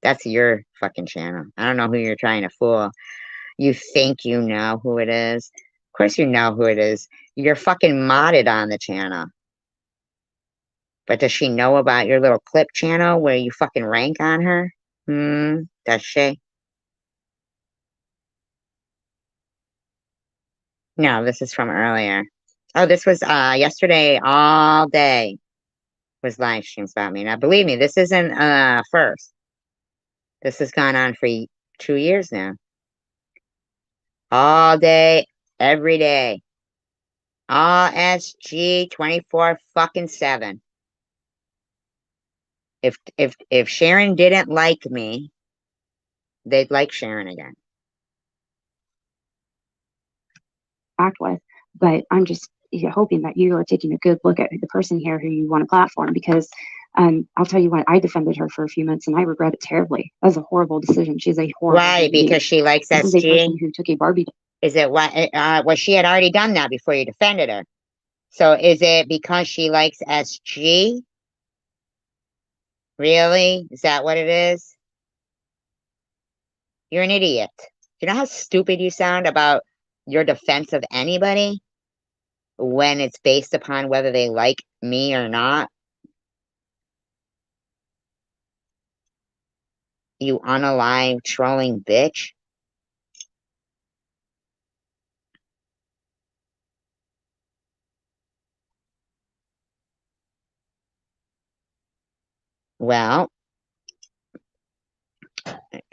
That's your fucking channel. I don't know who you're trying to fool. You think you know who it is. Of course you know who it is. You're fucking modded on the channel. But does she know about your little clip channel where you fucking rank on her? Does she? No, this is from earlier. Oh, this was yesterday all day was live streams about me. Now believe me, this isn't first. This has gone on for 2 years now. All day, every day. All SG 24 fucking 7. If Sharon didn't like me, they'd like Sharon again. Act with, but I'm just hoping that you are taking a good look at the person here who you want to platform, because I'll tell you what, I defended her for a few months and I regret it terribly. That was a horrible decision. She's a horrible Why? human being. Because she likes This is a person SG? who took a Barbie. Is it what? Well, she had already done that before you defended her. So is it because she likes SG? Really? Is that what it is? You're an idiot. You know how stupid you sound about your defense of anybody when it's based upon whether they like me or not? You unalive trolling bitch. Well,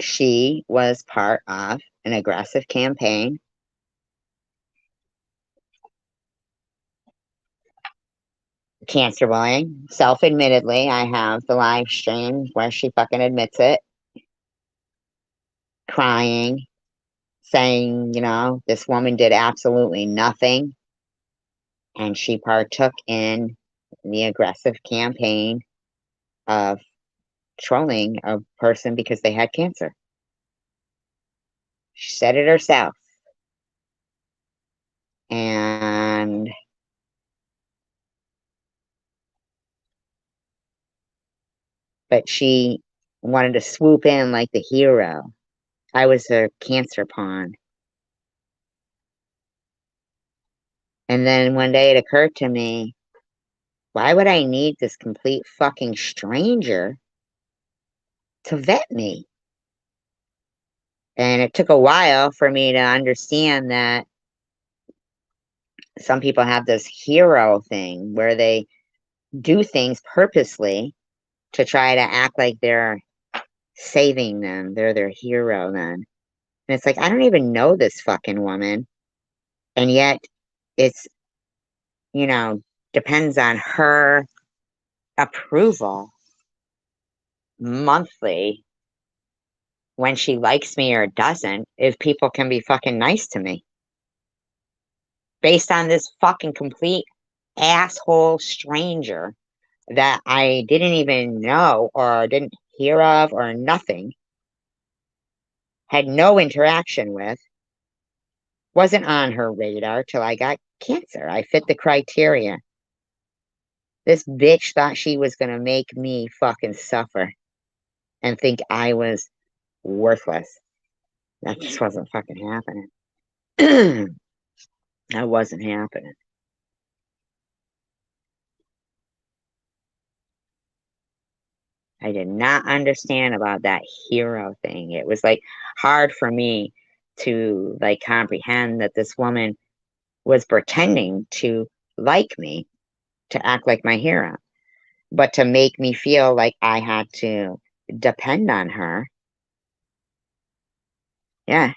she was part of an aggressive campaign cancer bullying. Self-admittedly, I have the live stream where she fucking admits it, crying, saying, you know, this woman did absolutely nothing, and she partook in the aggressive campaign of trolling a person because they had cancer. She said it herself. And but she wanted to swoop in like the hero. I was a cancer pawn. And then one day it occurred to me, why would I need this complete fucking stranger to vet me? And it took a while for me to understand that some people have this hero thing where they do things purposely to try to act like they're saving them. They're their hero then. And it's like, I don't even know this fucking woman. And yet it's, you know, depends on her approval monthly when she likes me or doesn't, if people can be fucking nice to me. Based on this fucking complete asshole stranger that I didn't even know or didn't hear of or nothing, had no interaction with, wasn't on her radar till I got cancer. I fit the criteria. This bitch thought she was going to make me fucking suffer and think I was worthless. That just wasn't fucking happening. That wasn't happening. I did not understand about that hero thing. It was like hard for me to like comprehend that this woman was pretending to like me, to act like my hero, but to make me feel like I had to depend on her Yeah.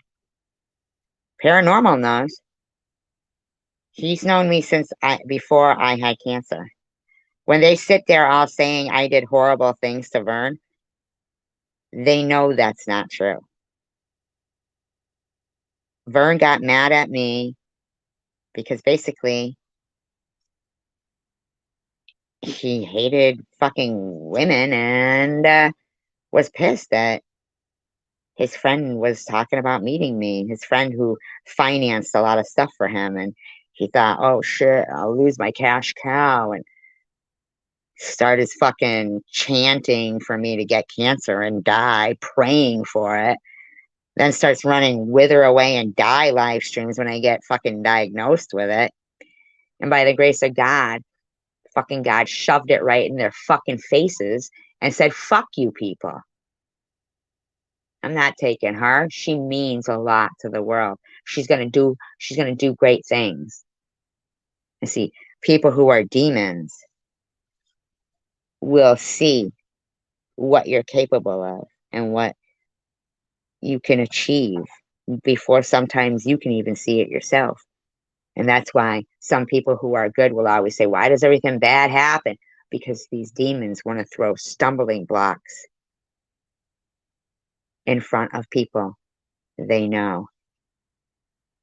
Paranormal knows. He's known me since before I had cancer. When they sit there all saying I did horrible things to Vern, they know that's not true. Vern got mad at me because basically he hated fucking women and was pissed that his friend was talking about meeting me. His friend who financed a lot of stuff for him, and he thought, oh shit, I'll lose my cash cow, and started fucking chanting for me to get cancer and die, praying for it. Then starts running wither away and die live streams when I get fucking diagnosed with it. And by the grace of God, fucking God shoved it right in their fucking faces and said, fuck you people. I'm not taking her. She means a lot to the world. She's gonna do great things. And see, people who are demons will see what you're capable of and what you can achieve before sometimes you can even see it yourself. And that's why some people who are good will always say, why does everything bad happen? Because these demons want to throw stumbling blocks in front of people they know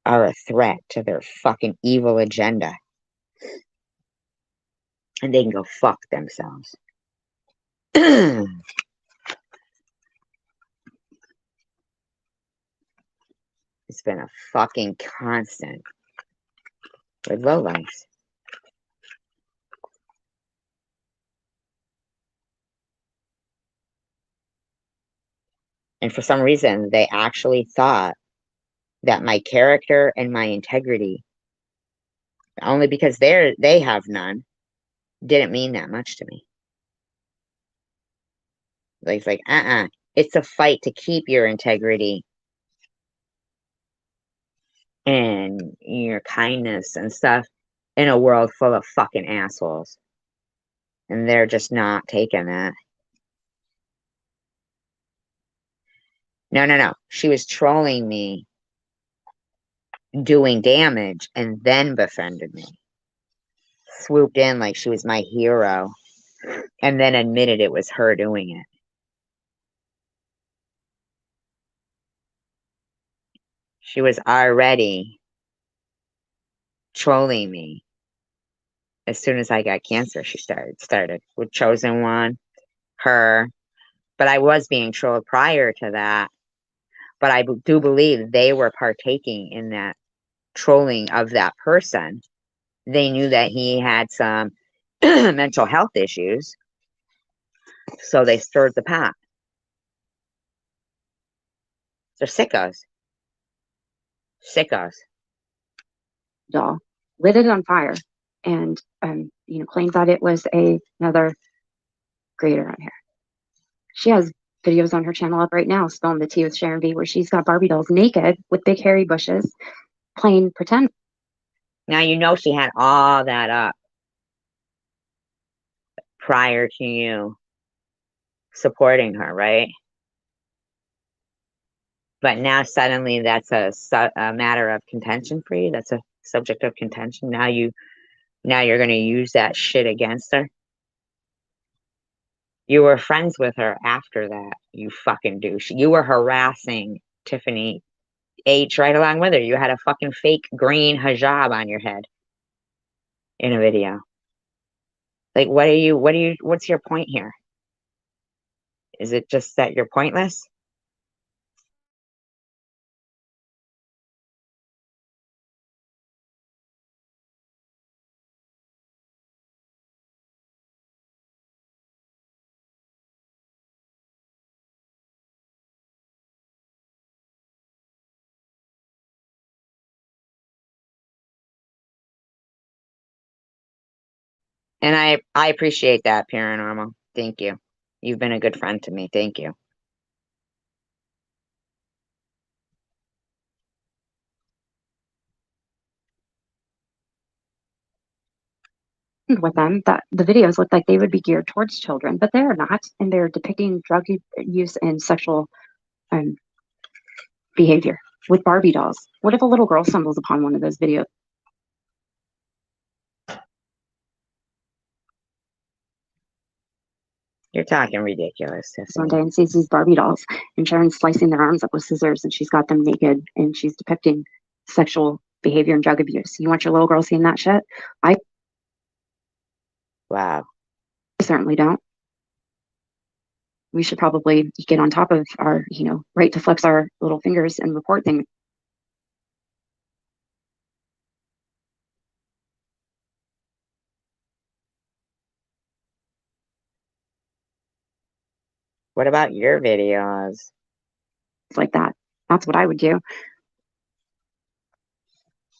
are a threat to their fucking evil agenda. And they can go fuck themselves. It's been a fucking constant with lowlifes. And for some reason, they actually thought that my character and my integrity, only because they have none, didn't mean that much to me. Like, it's like, it's a fight to keep your integrity and your kindness and stuff in a world full of fucking assholes. And they're just not taking that. No. She was trolling me, doing damage, and then befriended me. Swooped in like she was my hero, and then admitted it was her doing it. She was already trolling me. As soon as I got cancer, she started with Chosen One, her. But I was being trolled prior to that. But I do believe they were partaking in that trolling of that person. They knew that he had some mental health issues, so they stirred the pot. They're sickos. Sickos. Doll lit it on fire and claimed that it was another creator on here. She has videos on her channel up right now, spilling the tea with Sharon B, where she's got Barbie dolls naked with big hairy bushes playing pretend. Now you know she had all that up prior to you supporting her, right? But now suddenly that's a matter of contention for you. That's a subject of contention. Now you're going to use that shit against her. You were friends with her after that, you fucking douche. You were harassing Tiffany H right along with her. You had a fucking fake green hijab on your head in a video. Like, what's your point here? Is it just that you're pointless? And I appreciate that, Paranormal. Thank you. You've been a good friend to me. Thank you. With them, that the videos look like they would be geared towards children, but they are not, and they're depicting drug use and sexual behavior with Barbie dolls. What if a little girl stumbles upon one of those videos You're talking ridiculous, one Tiffany. day and sees these Barbie dolls and Sharon's slicing their arms up with scissors and she's got them naked and she's depicting sexual behavior and drug abuse? You want your little girl seeing that shit? I Wow. certainly don't. We should probably get on top of our, right to flex our little fingers and report things. What about your videos? Like that. That's what I would do.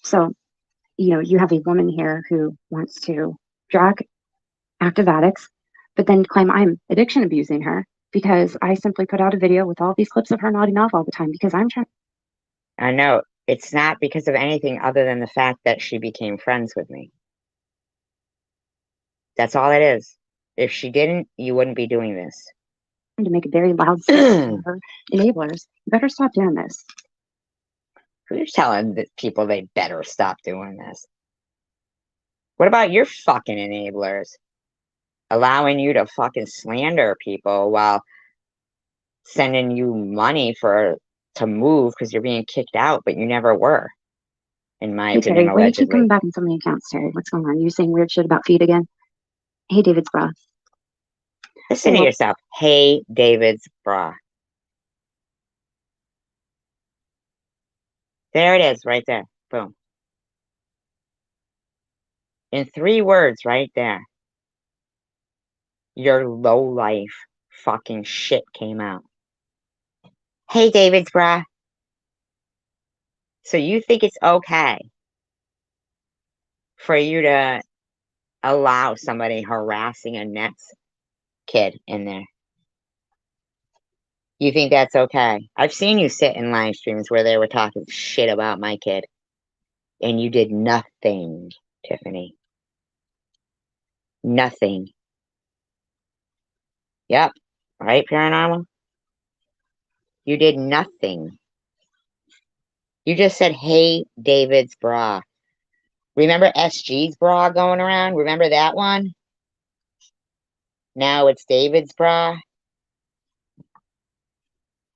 So, you have a woman here who wants to drag active addicts, but then claim I'm addiction abusing her because I simply put out a video with all these clips of her nodding off all the time because I'm trying. I know it's not because of anything other than the fact that she became friends with me. That's all it is. If she didn't, you wouldn't be doing this. To make a very loud statement to her enablers. You better stop doing this. Who's telling the people they better stop doing this? What about your fucking enablers? Allowing you to fucking slander people while sending you money to move because you're being kicked out, but you never were, in my Hey, opinion, Terry, why do you keep coming allegedly. back in so many accounts, Terry? What's going on? You saying weird shit about feet again? Hey, David's bra. Listen to yourself. Hey, David's bra. There it is, right there. Boom. In 3 words, right there. Your low life fucking shit came out. Hey, David's bra. So you think it's okay for you to allow somebody harassing a Nets kid in there? You think that's okay? I've seen you sit in live streams where they were talking shit about my kid, and you did nothing, Tiffany. Nothing. Yep. Right, Paranormal? You did nothing. You just said, hey, David's bra. Remember SG's bra going around? Remember that one? Now it's David's bra.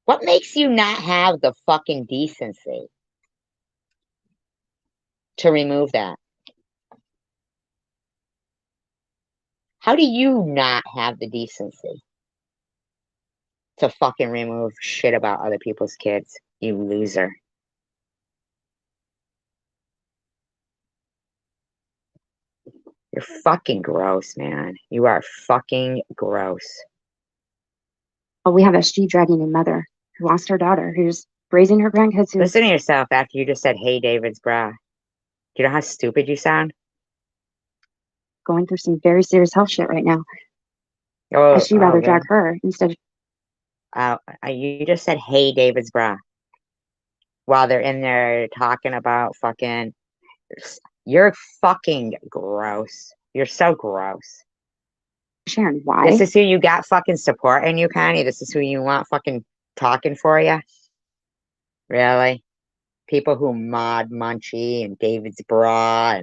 What makes you not have the fucking decency to remove that? How do you not have the decency to fucking remove shit about other people's kids, you loser? You're fucking gross, man. You are fucking gross. Oh, we have SG dragging a mother who lost her daughter, who's raising her grandkids. Listen to yourself after you just said, hey, David's bra. Do you know how stupid you sound? Going through some very serious health shit right now. Oh, SG rather drag her instead of. You just said, hey, David's bra. While they're in there talking about fucking. You're fucking gross. You're so gross. Sharon, why? This is who you got fucking supporting you, Connie? This is who you want fucking talking for you? Really? People who mod Munchie and David's bra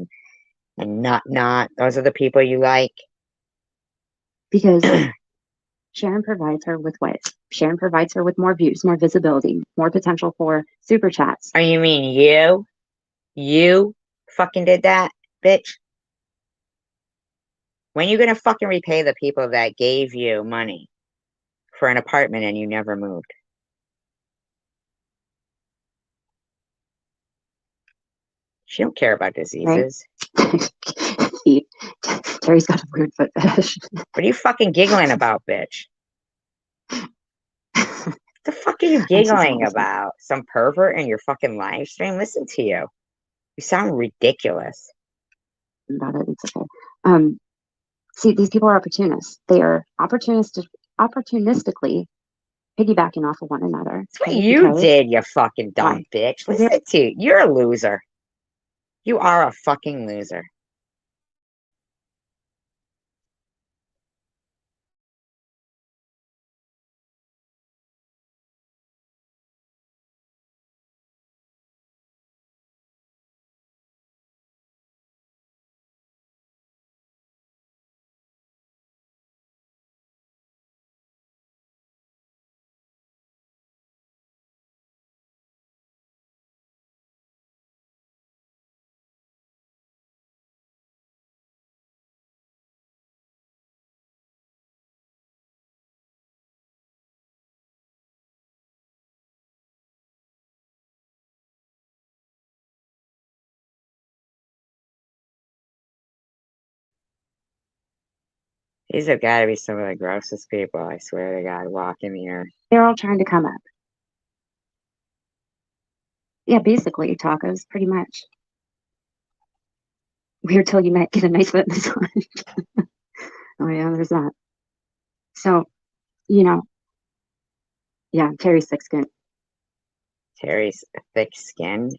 and Not. Those are the people you like? Because Sharon provides her with what? Sharon provides her with more views, more visibility, more potential for super chats. Oh, you mean you? You fucking did that, bitch? When you gonna fucking repay the people that gave you money for an apartment and you never moved? She don't care about diseases. Right? Terry's got a weird foot fetish. What are you fucking giggling about, bitch? What the fuck are you giggling about? Some pervert in your fucking live stream? Listen to you. You sound ridiculous. About it, it's okay. See, these people are opportunists. They are opportunistically piggybacking off of one another. That's what you did, you fucking dumb bitch. Listen to you. You're a loser. You are a fucking loser. These have got to be some of the grossest people, I swear to God, walking here. They're all trying to come up. Yeah, basically, tacos, pretty much. Weird till you might get a nice foot massage. Oh, yeah, there's that. So, you know, yeah, Terry's thick skin. Terry's thick-skinned.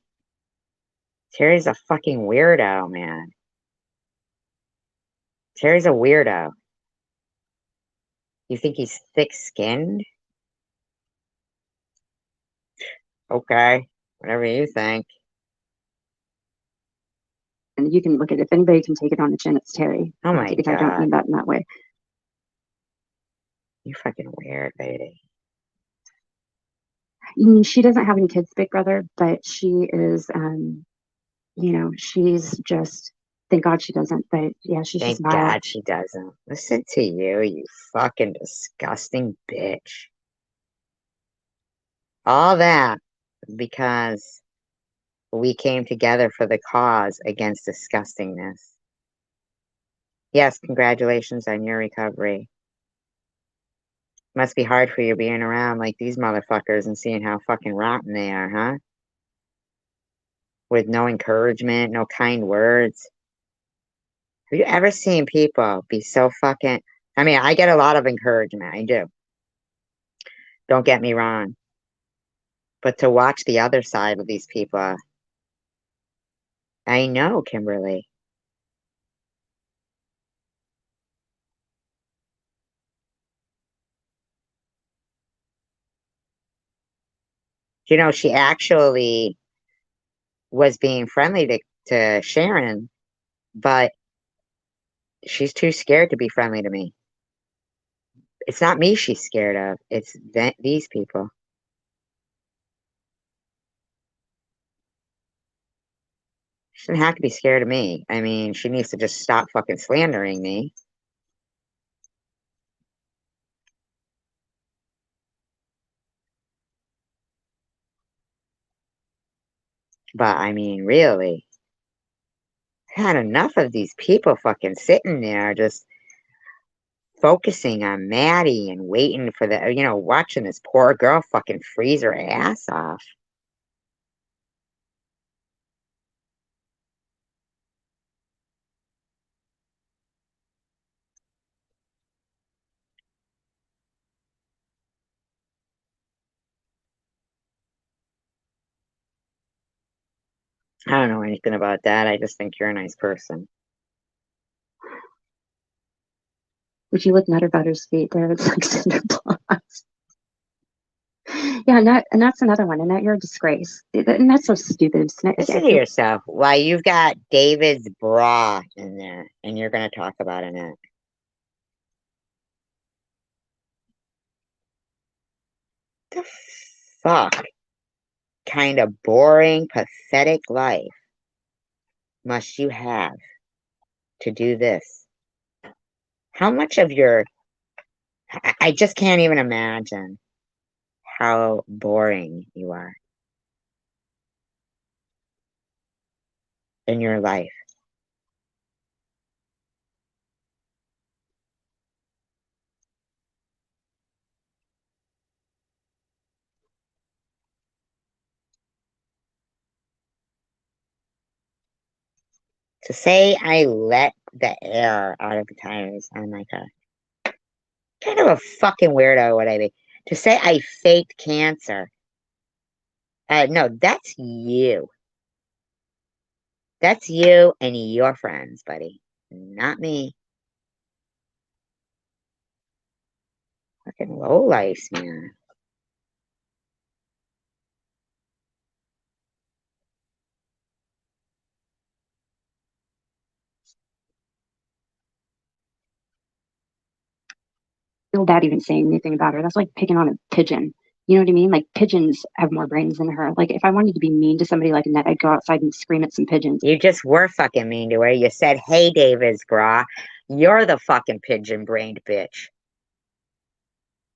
Terry's a fucking weirdo, man. Terry's a weirdo. You think he's thick-skinned? Okay, whatever you think. And you can look at it. If anybody can take it on the chin, it's Terry. Oh my If I don't God. mean that in that way. You're fucking weird, lady. I mean, she doesn't have any kids, big brother, but she is, you know, she's just, thank God she doesn't, but yeah, she's Thank just vile. God she doesn't. Listen to you, you fucking disgusting bitch. All that because we came together for the cause against disgustingness. Yes, congratulations on your recovery. Must be hard for you being around like these motherfuckers and seeing how fucking rotten they are, huh? With no encouragement, no kind words. Have you ever seen people be so fucking... I mean, I get a lot of encouragement. I do. Don't get me wrong. But to watch the other side of these people, I know, Kimberly. You know, she actually was being friendly to Sharon, but she's too scared to be friendly to me. It's not me she's scared of. It's these people. She doesn't have to be scared of me. I mean, she needs to just stop fucking slandering me. But I mean, really, I had enough of these people fucking sitting there just focusing on Maddie and waiting for the, you know, watching this poor girl fucking freeze her ass off. I don't know anything about that. I just think you're a nice person. Would you look Nutter Butter's feet there? It's like cinder blocks. Yeah, and that's another one. And that you're a disgrace. And that's so stupid. Listen to yourself. Why, you've got David's bra in there, and you're going to talk about it now. The fuck kind of boring, pathetic life must you have to do this? How much of your... I just can't even imagine how boring you are in your life. To say I let the air out of the tires on my car. Kind of a fucking weirdo would I be? To say I faked cancer. No, that's you. That's you and your friends, buddy. Not me. Fucking lowlifes, man. Feel bad even saying anything about her. That's like picking on a pigeon. You know what I mean? Like pigeons have more brains than her. Like if I wanted to be mean to somebody like Annette, I'd go outside and scream at some pigeons. You just were fucking mean to her. You said, hey, David's bra. You're the fucking pigeon-brained bitch.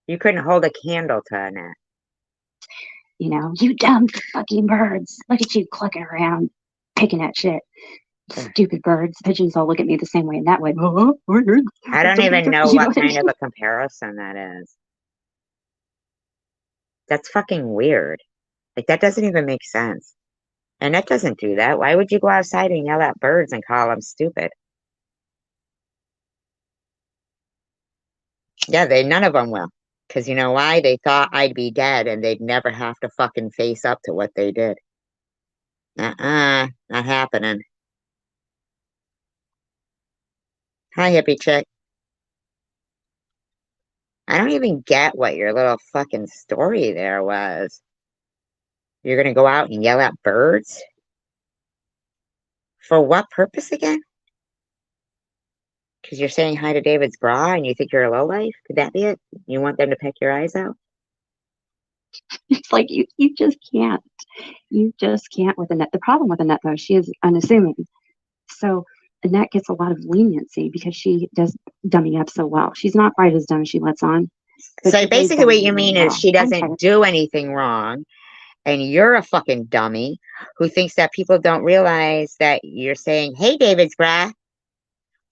You couldn't hold a candle to Annette. You know, you dumb fucking birds. Look at you clucking around, picking at shit. Stupid birds. Pigeons all look at me the same way in that way. I don't even know You know what what I kind of mean? a comparison that is. That's fucking weird. Like, that doesn't even make sense. And that doesn't do that. Why would you go outside and yell at birds and call them stupid? Yeah, none of them will. Because you know why? They thought I'd be dead and they'd never have to fucking face up to what they did. Not happening. Hi, hippie chick. I don't even get what your little fucking story there was. You're gonna go out and yell at birds? For what purpose again? Because you're saying hi to David's bra and you think you're a lowlife? Could that be it? You want them to peck your eyes out? It's like you just can't. You just can't with Annette. The problem with Annette, though, she is unassuming. So Annette gets a lot of leniency because she does dummy up so well. She's not quite as dumb as she lets on. So basically what you really mean well. is she I'm doesn't tired. do anything wrong, and you're a fucking dummy who thinks that people don't realize that you're saying, hey, David's bra,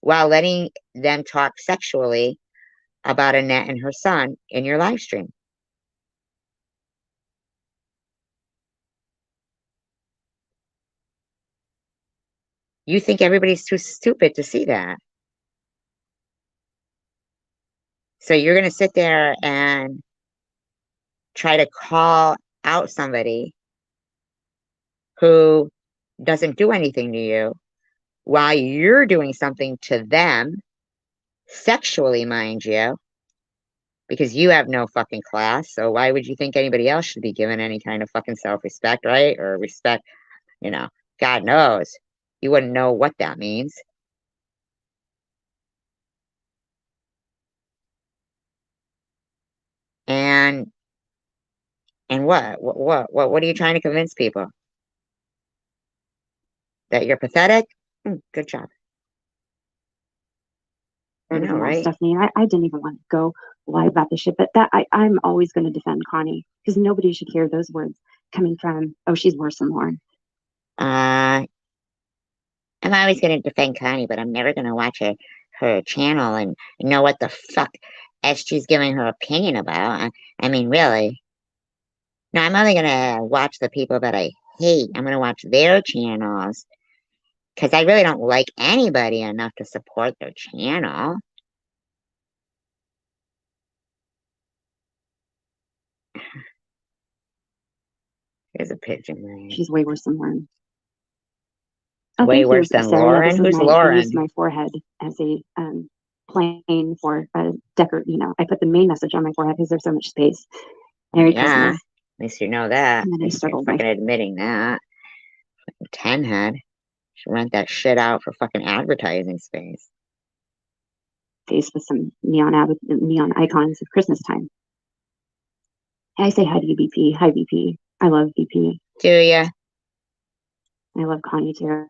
while letting them talk sexually about Annette and her son in your live stream. You think everybody's too stupid to see that. So you're going to sit there and try to call out somebody who doesn't do anything to you while you're doing something to them, sexually, mind you, because you have no fucking class. So why would you think anybody else should be given any kind of fucking self-respect, right? Or respect, God knows. You wouldn't know what that means. And what are you trying to convince people? That you're pathetic? Good job. I know, right? Stephanie, I didn't even want to go lie about this shit, but I'm always going to defend Connie because nobody should hear those words coming from, oh, she's worse than Lauren. I'm always going to defend Connie, but I'm never going to watch her channel and know what the fuck she's giving her opinion about. I mean, really. No, I'm only going to watch the people that I hate. I'm going to watch their channels because I really don't like anybody enough to support their channel. Here's a pigeon. Right? She's way worse than Lauren. Oh, way thank worse you, than Sarah. Lauren? Who's Lauren? I used my forehead as a plane for a decor. I put the main message on my forehead because there's so much space. Merry Christmas. At least you know that. And then I startled fucking admitting that. 10 head. Should rent that shit out for fucking advertising space. Face with some neon icons of Christmas time. I say hi to you, BP. Hi, BP. I love BP. Do ya? I love Connie too.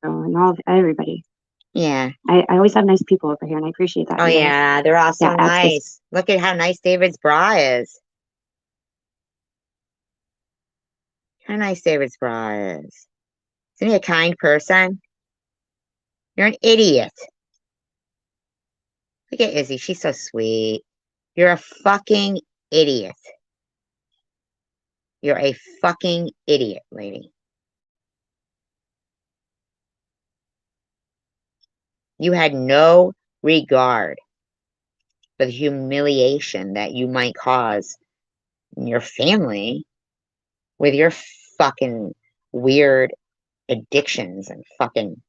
And everybody. Yeah. I always have nice people over here, and I appreciate that. Oh, yeah. They're all so nice. Look at how nice David's bra is. How nice David's bra is. Isn't he a kind person? You're an idiot. Look at Izzy. She's so sweet. You're a fucking idiot. You're a fucking idiot, lady. You had no regard for the humiliation that you might cause in your family with your fucking weird addictions and fucking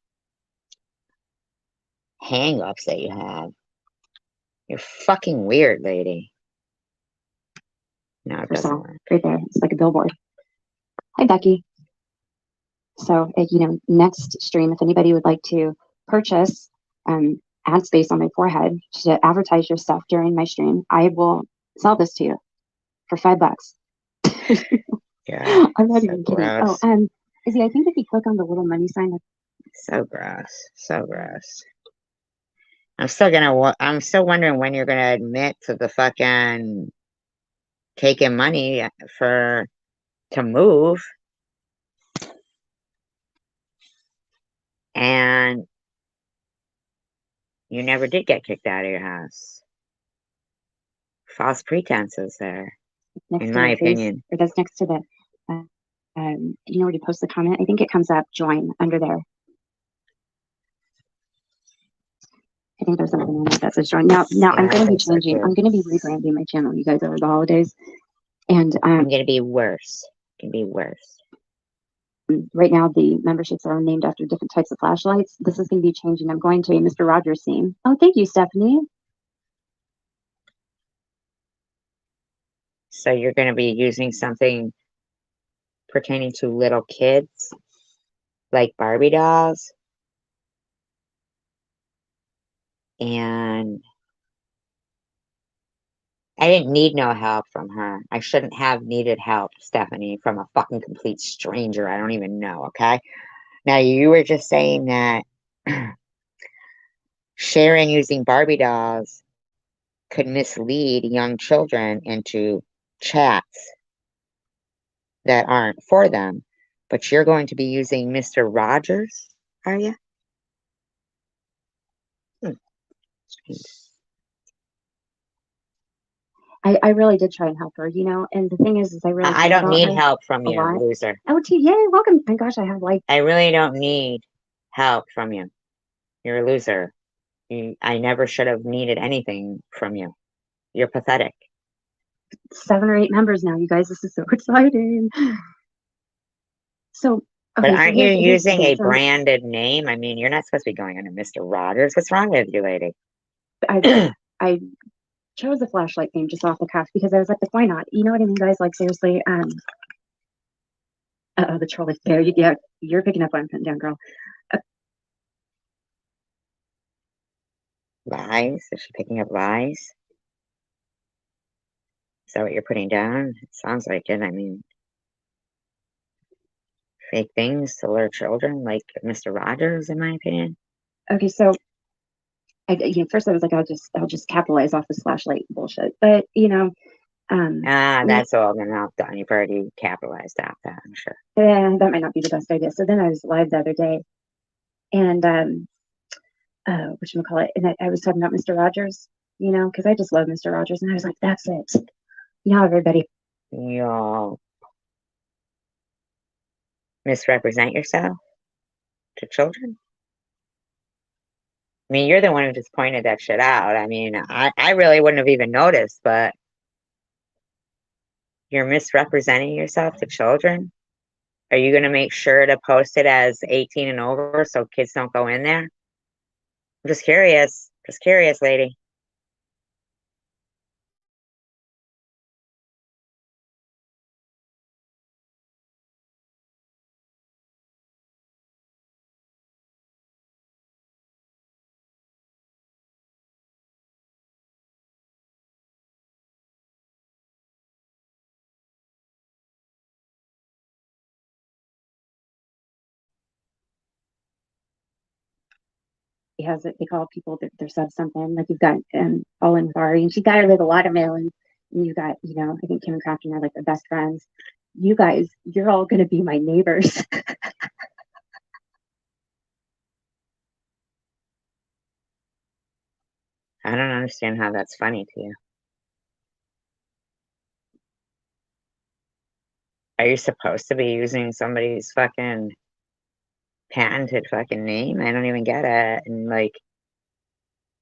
hang-ups that you have. You're fucking weird, lady. No, it doesn't work. Right there. It's like a billboard. Hi, Becky. So, next stream, if anybody would like to purchase ad space on my forehead to advertise your stuff during my stream, I will sell this to you for $5. Yeah, I'm not even kidding. Oh, Izzy, I think if you click on the little money sign. So gross. So gross. I'm still wondering when you're gonna admit to the fucking taking money to move. And you never did get kicked out of your house. False pretenses there, Next in to my the face, opinion. or that's next to the, you know where you post the comment? I think it comes up, join, under there. I think there's something in there that says join. Now Yeah, I'm I going to be think so changing. too. I'm going to be rebranding my channel, you guys, over the holidays. And I'm going to be worse. It can be worse. right now, the memberships are named after different types of flashlights. This is going to be changing. I'm going to a Mr. Rogers theme. Oh, thank you, Stephanie. So you're going to be using something pertaining to little kids, like Barbie dolls. And I didn't need no help from her. I shouldn't have needed help, Stephanie, from a fucking complete stranger I don't even know, okay? Now, you were just saying that Sharon using Barbie dolls could mislead young children into chats that aren't for them. But you're going to be using Mr. Rogers, are you? I really did try and help her, you know, and the thing is I really I think don't about need her help from a you, lot. loser. Oh, yay, welcome. My gosh, I have like, I really don't need help from you. You're a loser. I never should have needed anything from you. You're pathetic. 7 or 8 members now, you guys. This is so exciting. So, But okay, so aren't you here's the using thing. a So branded name? I mean, you're not supposed to be going under Mr. Rogers. What's wrong with you, lady? I chose the flashlight theme just off the cuff because I was like, why not? You know what I mean, guys? Like, seriously. The troll is there. Yeah, you're picking up what I'm putting down, girl. Lies? Is she picking up lies? Is that what you're putting down? It sounds like it. I mean, fake things to lure children, like Mr. Rogers, in my opinion. Okay, so first I was like, I'll just capitalize off this flashlight bullshit, but you know, That's all been done. You've already capitalized off that, I'm sure. that might not be the best idea. So then I was live the other day, and whatchamacallit, and I was talking about Mr. Rogers, you know, because I just love Mr. Rogers, and I was like, that's it. You know, everybody. You'll misrepresent yourself to children? I mean, you're the one who just pointed that shit out. I mean, I really wouldn't have even noticed, but you're misrepresenting yourself to children? Are you going to make sure to post it as 18 and over so kids don't go in there? I'm just curious. Just curious, lady. He has it. They call people their sub something. Like you've got all in with Ari, and she got her with a lot of mail, and you got, you know, I think Kim and Crafton are like the best friends. You guys, you're all gonna be my neighbors. I don't understand how that's funny to you. Are you supposed to be using somebody's fucking patented fucking name? I don't even get it. And like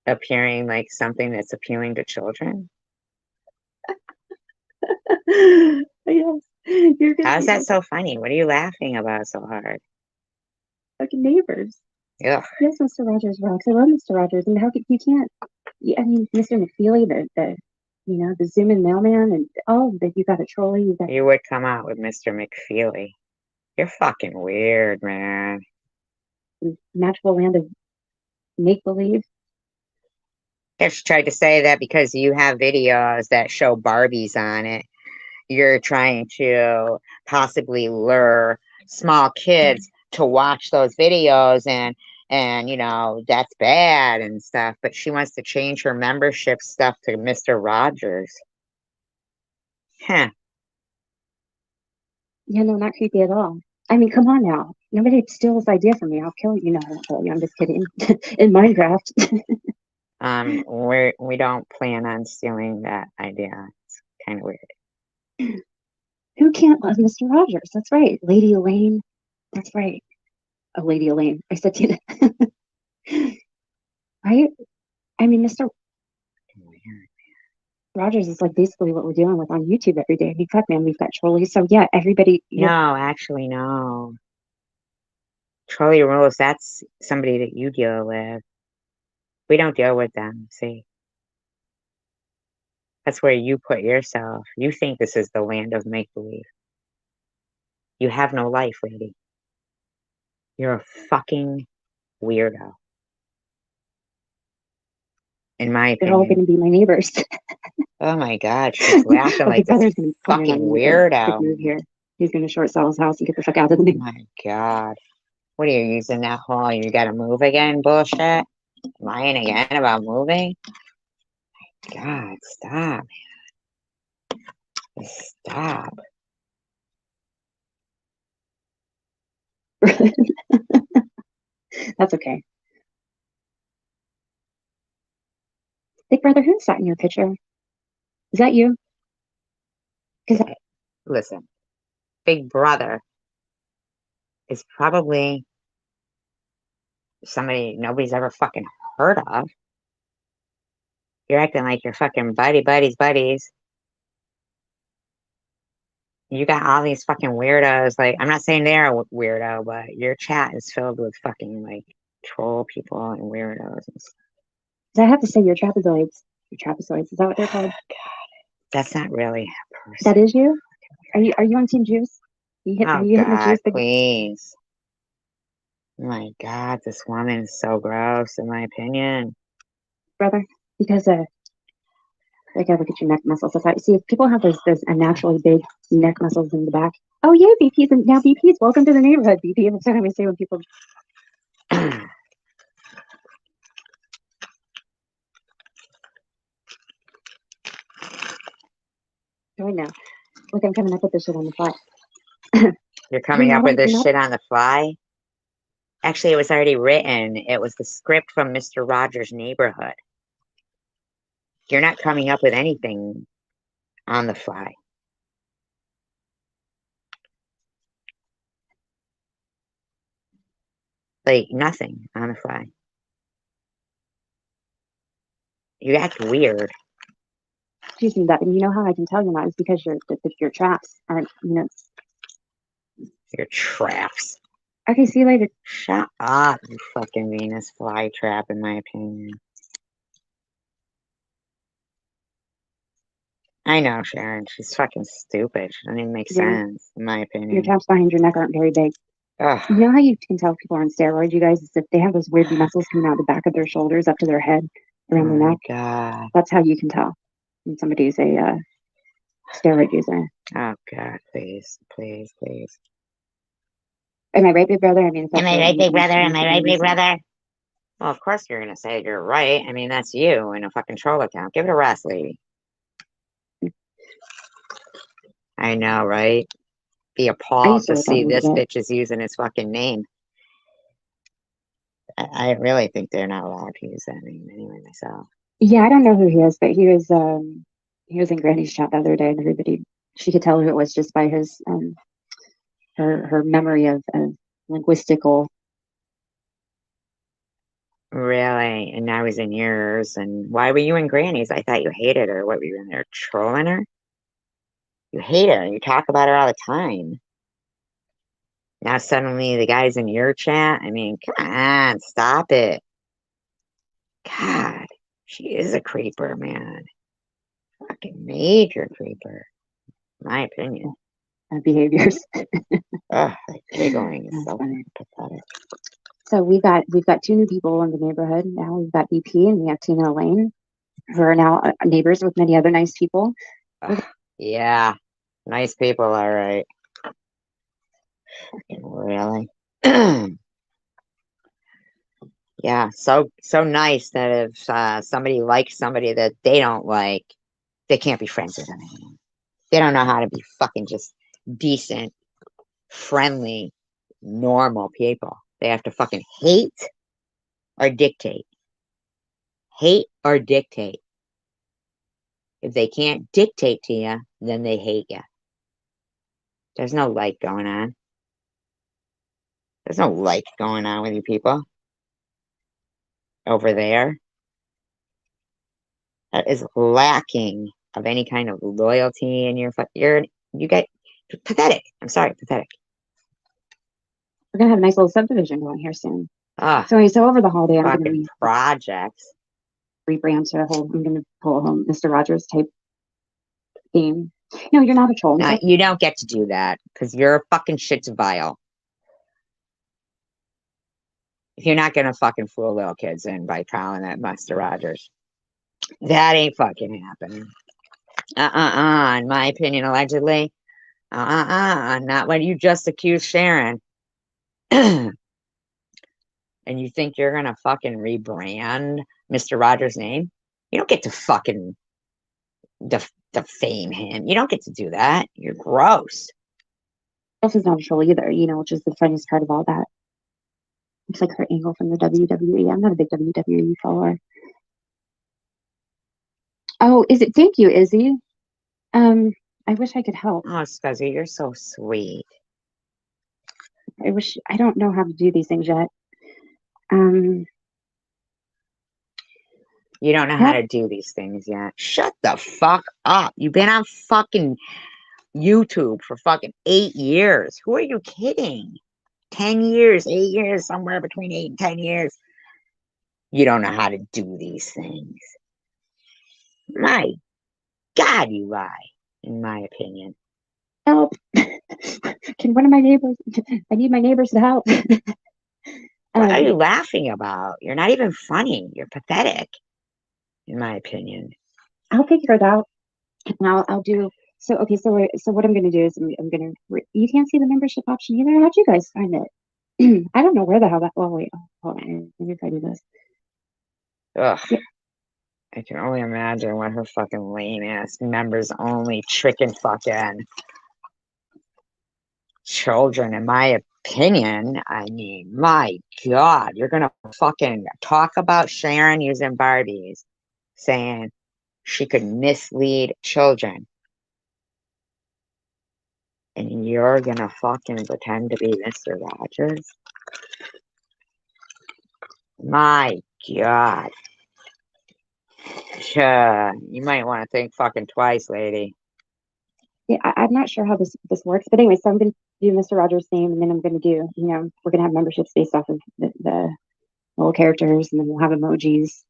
appearing like something that's appealing to children? Yes, you're gonna How's be that so funny? What are you laughing about so hard? fucking neighbors. Ugh. Yes, Mr. Rogers rocks. I love Mr. Rogers, and how could you can't? I mean, Mr. McFeely, the you know, the Zoom in mailman, and oh, that you got a trolley, you got You would come out with Mr. McFeely. You're fucking weird, man. the magical land of make believe. I just tried to say that because you have videos that show Barbies on it. You're trying to possibly lure small kids to watch those videos and you know that's bad and stuff, but she wants to change her membership stuff to Mr. Rogers. Huh. Yeah, no, not creepy at all. I mean, come on now. Nobody steals the idea from me. I'll kill you. No, I won't kill you. I'm just kidding. In Minecraft. We don't plan on stealing that idea. It's kind of weird. Who can't love Mr. Rogers? That's right. Lady Elaine. That's right. Oh, Lady Elaine. I said to you. Right? I mean, Mr. Rogers is like basically what we're dealing with on YouTube every day. I mean, fuck, man, we've got trolleys. So yeah, everybody. No, actually, no. Trolley rules, that's somebody that you deal with. We don't deal with them, see? That's where you put yourself. You think this is the land of make-believe. You have no life, lady. You're a fucking weirdo. In my They're all opinion. going to be my neighbors. Oh my God, she's laughing like this fucking weirdo. Move here. He's going to short sell his house and get the fuck out of the Oh my God. What are you using that hall? You gotta move again, bullshit? Lying again about moving? God, stop, man. Stop. That's okay. Big brother, who's that in your picture? Is that you? Because Listen, Big Brother is probably somebody nobody's ever fucking heard of. You're acting like you're fucking buddies. You got all these fucking weirdos. Like, I'm not saying they're a weirdo, but your chat is filled with fucking, like, troll people and weirdos and stuff. I have to say, you're trapezoids. You're trapezoids. Is that what they're called? God, that's not really a person. That is you? Are you on Team Juice? Oh, hitting the God, juice? please. Oh my God, this woman is so gross, in my opinion. Brother, because I gotta look at your neck muscles. That's how, see, if people have those unnaturally big neck muscles in the back. Oh yeah, BP's and now BP's welcome to the neighborhood. BP. That's what I say when people. Right now, look, I'm coming up with this shit on the fly. You're coming up with this shit on the fly? Actually, it was already written. It was the script from Mr. Rogers' Neighborhood. You're not coming up with anything on the fly. Like, nothing on the fly. You act weird. Excuse me, that, and you know how I can tell you're not is because your traps aren't, Your traps. Okay, see you later. Shut up, you fucking Venus flytrap, in my opinion. I know, Sharon. She's fucking stupid. She doesn't even make sense, in my opinion. Your traps behind your neck aren't very big. Ugh. You know how you can tell people are on steroids, you guys, is that they have those weird muscles coming out the back of their shoulders up to their head, around their neck. God. That's how you can tell when somebody's a steroid user. Oh God, please. Am I right, big brother? I mean, am I right, big brother? Am I right, big brother? Well, of course you're gonna say you're right. I mean, that's you in a fucking troll account. Give it a rest, lady. I know, right? Be appalled to see this bitch is using his fucking name. I really think they're not allowed to use that name anyway myself. Yeah, I don't know who he is, but he was in Granny's chat the other day, and everybody, she could tell who it was just by his her memory of linguistical. Really? And I was in yours. And why were you in Granny's? I thought you hated her. What, were you in there trolling her? You hate her. You talk about her all the time. Now suddenly the guy's in your chat. I mean, come on, stop it. God, she is a creeper, man. Fucking major creeper. My opinion. Behaviors. Ugh, like giggling is so pathetic. So we've got 2 new people in the neighborhood now. We've got BP and we have Tina and Elaine, who are now neighbors with many other nice people. Yeah, nice people, all right. Fucking really. Yeah, so nice that if somebody likes somebody that they don't like, they can't be friends with them anymore. They don't know how to be fucking just decent, friendly, normal people. They have to fucking hate or dictate. Hate or dictate. If they can't dictate to you, then they hate you. There's no like going on. There's no like going on with you people over there. That is lacking of any kind of loyalty in you get pathetic. I'm sorry, pathetic. We're gonna have a nice little subdivision going here soon. Ah, So over the holiday, I'm fucking gonna projects. rebrand to a whole. I'm gonna pull a whole Mr. Rogers type theme. No, you're not a troll. No, you don't get to do that because you're a fucking shit's vile. You're not gonna fucking fool little kids in by calling that Mr. Rogers. That ain't fucking happening. In my opinion, allegedly. Not when you just accused Sharon. And you think you're gonna fucking rebrand Mr. Rogers' name? You don't get to fucking defame him. You don't get to do that. You're gross. Elf is not a troll either, which is the funniest part of all that. It's like her angle from the WWE. I'm not a big WWE follower. Oh, is it? Thank you, Izzy. I wish I could help. Oh, Scuzzy, you're so sweet. I don't know how to do these things yet. You don't know how to do these things yet. Shut the fuck up. You've been on fucking YouTube for fucking 8 years. Who are you kidding? 10 years, 8 years, somewhere between 8 and 10 years. You don't know how to do these things. My God, you lie, in my opinion. Help. Can one of my neighbors, I need my neighbors to help. What are you laughing about? You're not even funny. You're pathetic, in my opinion. I'll figure it out. And I'll do. So, okay, so what I'm going to do is I'm going to, you can't see the membership option either. How'd you guys find it? I don't know where the hell that, well, wait, hold on. Maybe if I do this. Ugh. Yeah. I can only imagine what her fucking lame ass members only tricking fucking children, in my opinion. I mean, my God, you're gonna fucking talk about Sharon using Barbies, saying she could mislead children. And you're gonna fucking pretend to be Mr. Rogers? My God. You might want to think fucking twice, lady. Yeah, I'm not sure how this works, but anyway, so I'm going to do Mr. Rogers' name, and then I'm going to do, we're going to have memberships based off of the little characters, and then we'll have emojis.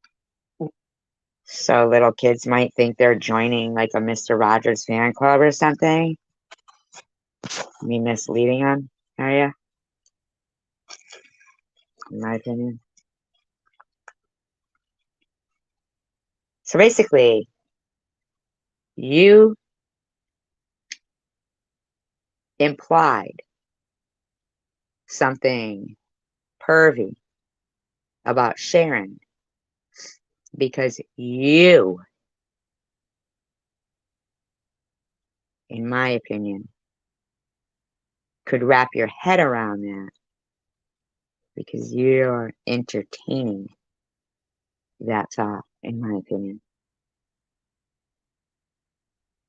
So little kids might think they're joining like a Mr. Rogers fan club or something. You mean misleading them, are you? In my opinion. So basically, you implied something pervy about Sharon because you, in my opinion, could wrap your head around that because you're entertaining that thought, in my opinion.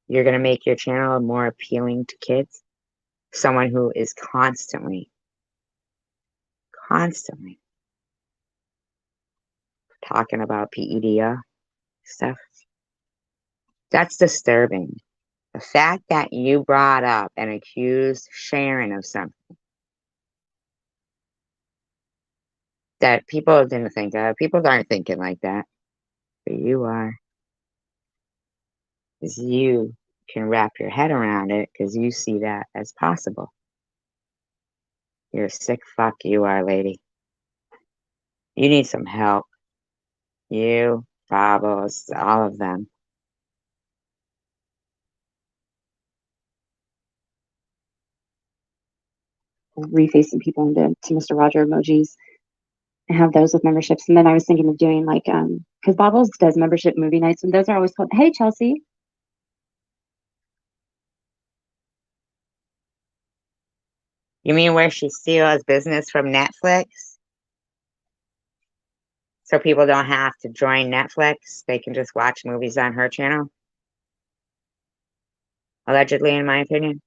You're going to make your channel more appealing to kids. Someone who is constantly talking about PEDR stuff. That's disturbing. The fact that you brought up and accused Sharon of something that people didn't think of. People aren't thinking like that. But you are. Because you can wrap your head around it because you see that as possible. You're a sick fuck, you are, lady. You need some help. You, Bobbles, all of them. Refacing people into Mr. Roger emojis and have those with memberships. And then I was thinking of doing like, because Bobbles does membership movie nights, and those are always called, hey, Chelsea. You mean where she steals business from Netflix? So people don't have to join Netflix. They can just watch movies on her channel? Allegedly, in my opinion.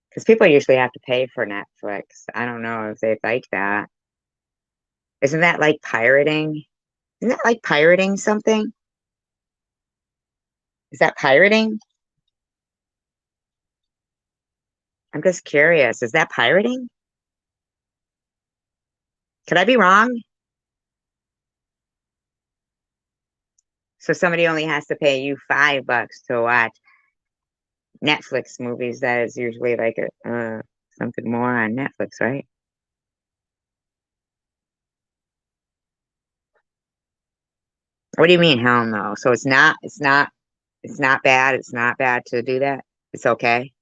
Because people usually have to pay for Netflix. I don't know if they like that. Isn't that like pirating? Isn't that like pirating something? Is that pirating? I'm just curious. Is that pirating? Could I be wrong? So somebody only has to pay you $5 to watch Netflix movies. That is usually like something more on Netflix, right? What do you mean, hell no? So it's not bad. It's not bad to do that. It's okay.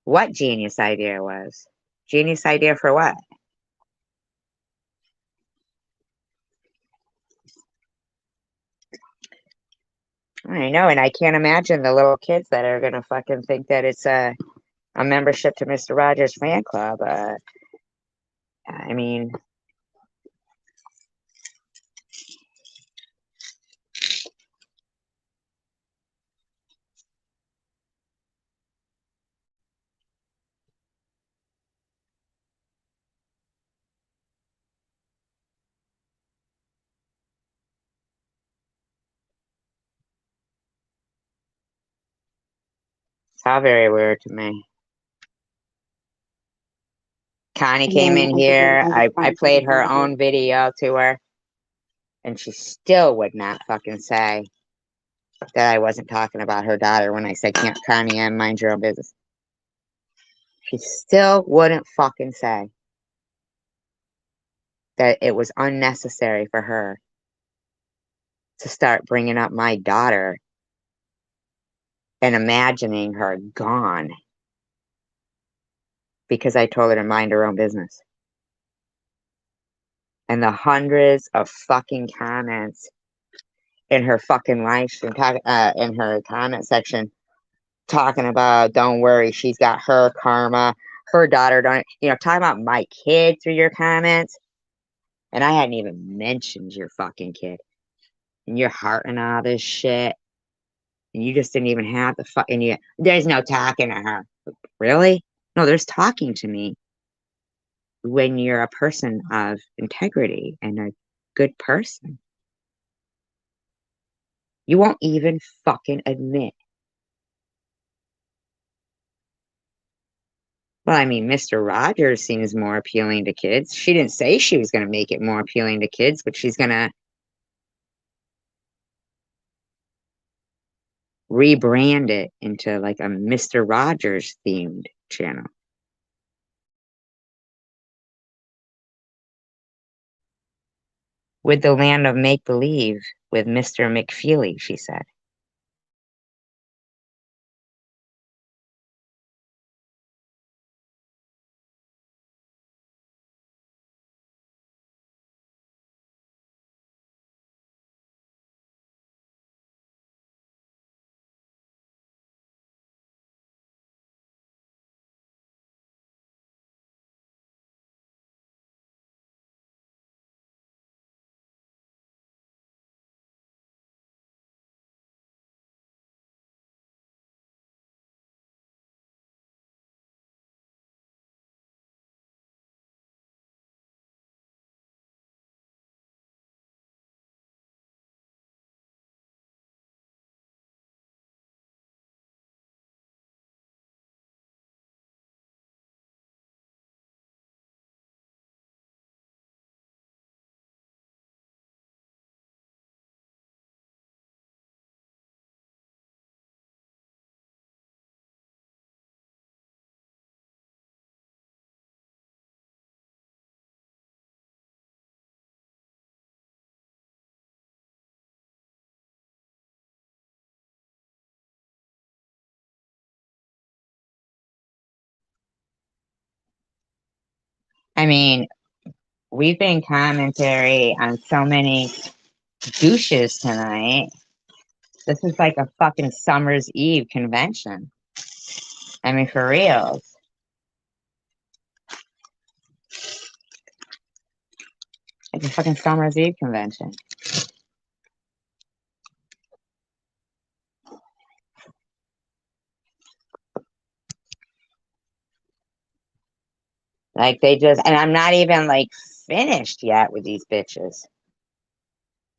What genius idea was? Genius idea for what? I know, and I can't imagine the little kids that are gonna fucking think that it's a membership to Mr. Rogers fan club. I mean, it's all very weird to me. Connie came in here. I played her own video to her, and she still would not fucking say that I wasn't talking about her daughter when I said, "Can't Connie and mind your own business." She still wouldn't fucking say that it was unnecessary for her to start bringing up my daughter and imagining her gone because I told her to mind her own business. And the hundreds of fucking comments in her fucking live stream, in her comment section, talking about, don't worry, she's got her karma, her daughter don't, talking about my kid through your comments. And I hadn't even mentioned your fucking kid. And your heart and all this shit. And you just didn't even have the fucking, there's no talking to her. Really? No, there's talking to me when you're a person of integrity and a good person. You won't even fucking admit. Well, I mean, Mr. Rogers seems more appealing to kids. She didn't say she was going to make it more appealing to kids, but she's going to rebrand it into like a Mr. Rogers themed channel. With the land of make-believe with Mr. McFeely, she said. I mean, we've been commentary on so many douches tonight. This is like a fucking Summer's Eve convention. I mean, for reals. It's a fucking Summer's Eve convention. Like they just, and I'm not even like finished yet with these bitches.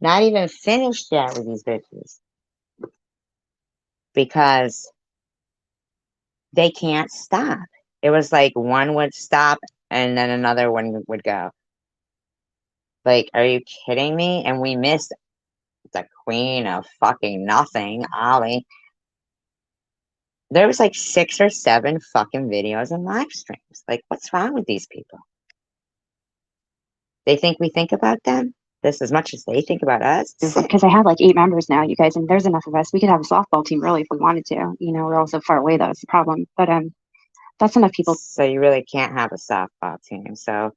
Not even finished yet with these bitches. Because they can't stop. It was like one would stop and then another one would go. Like, are you kidding me? And we missed the queen of fucking nothing, Ollie. There was like 6 or 7 fucking videos and live streams. Like, what's wrong with these people? They think we think about them just as much as they think about us. Because I have like 8 members now, you guys, and there's enough of us. We could have a softball team really if we wanted to. You know, we're all so far away though. It's the problem. But that's enough people. So you really can't have a softball team. So,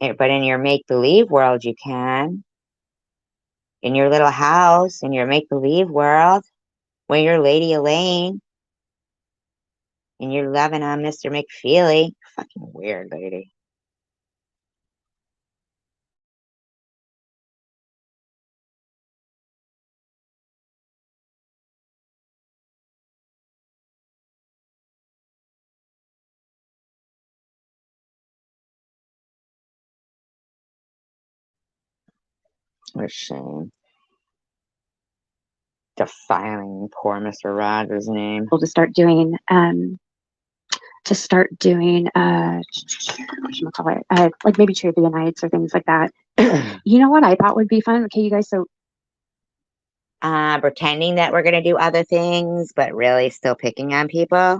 but in your make-believe world, you can. In your little house, in your make-believe world, when you're Lady Elaine, and you're loving on Mr. McFeely. Fucking weird, lady. What a shame. Defiling poor Mr. Rogers' name. To start doing whatchamacallit, like maybe trivia nights or things like that. You know what I thought would be fun? Okay, you guys, so pretending that we're gonna do other things, but really still picking on people.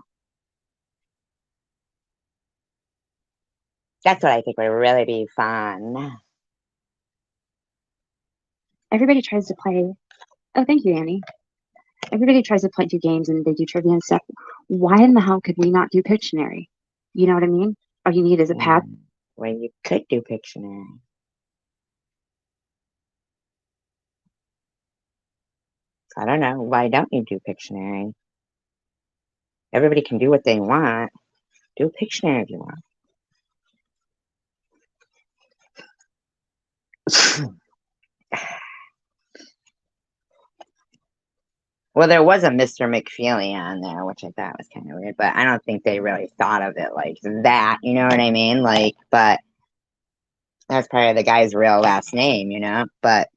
That's what I think would really be fun. everybody tries to play. Oh, thank you, Annie. Everybody tries to play 2 games and they do trivia and stuff. Why in the hell could we not do Pictionary? You know what I mean? All you need is a pad. Well, you could do Pictionary. I don't know. Why don't you do Pictionary? Everybody can do what they want. Do Pictionary if you want. Well, there was a Mr. McFeely on there, which I thought was kind of weird, but I don't think they really thought of it like that, you know what I mean? Like, but that's probably the guy's real last name, you know? But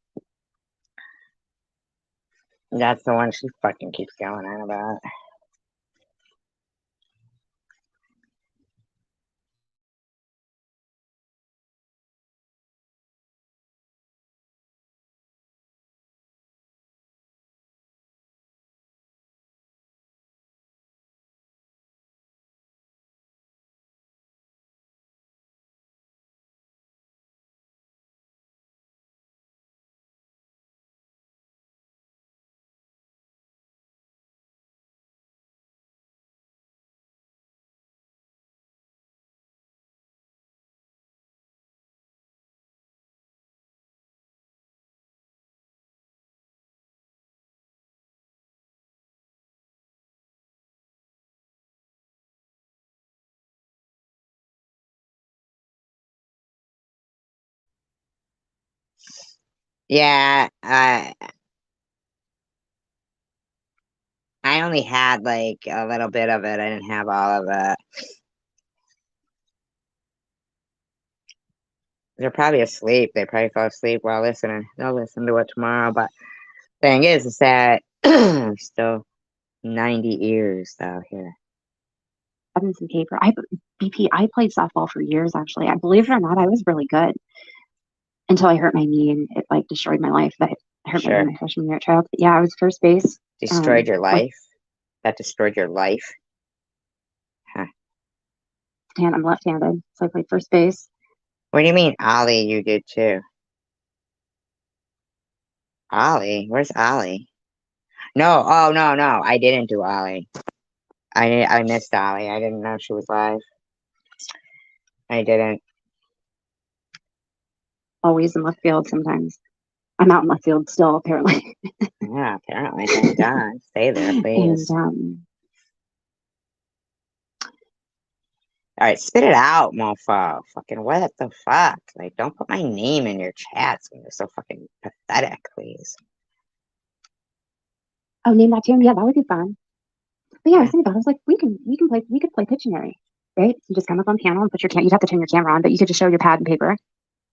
that's the one she fucking keeps going on about. Yeah, I only had like a little bit of it. I didn't have all of it. They're probably asleep. They probably fell asleep while listening. They'll listen to it tomorrow. But thing is that still 90 ears out here. Some paper. I played softball for years actually. I believe it or not, I was really good until I hurt my knee and it like destroyed my life. But I hurt my knee my freshman year at trial. But yeah, I was first base. Destroyed your life? That destroyed your life? Huh. And I'm left-handed, so I played first base. What do you mean, Ollie? You did too. Ollie? Where's Ollie? No, oh no, I didn't do Ollie. I missed Ollie. I didn't know she was live. I didn't. Always in left field sometimes. I'm out in left field still, apparently. Yeah, apparently. Thank God. Stay there, And please. All right, spit it out, mofo. Fucking what the fuck? Like, don't put my name in your chats when you're so fucking pathetic, please. oh, name that tune? Yeah, that would be fun. But yeah, I was Yeah. thinking about it. I was like, we could play Pictionary, right? You just come up on panel and put your you'd have to turn your camera on, but you could just show your pad and paper.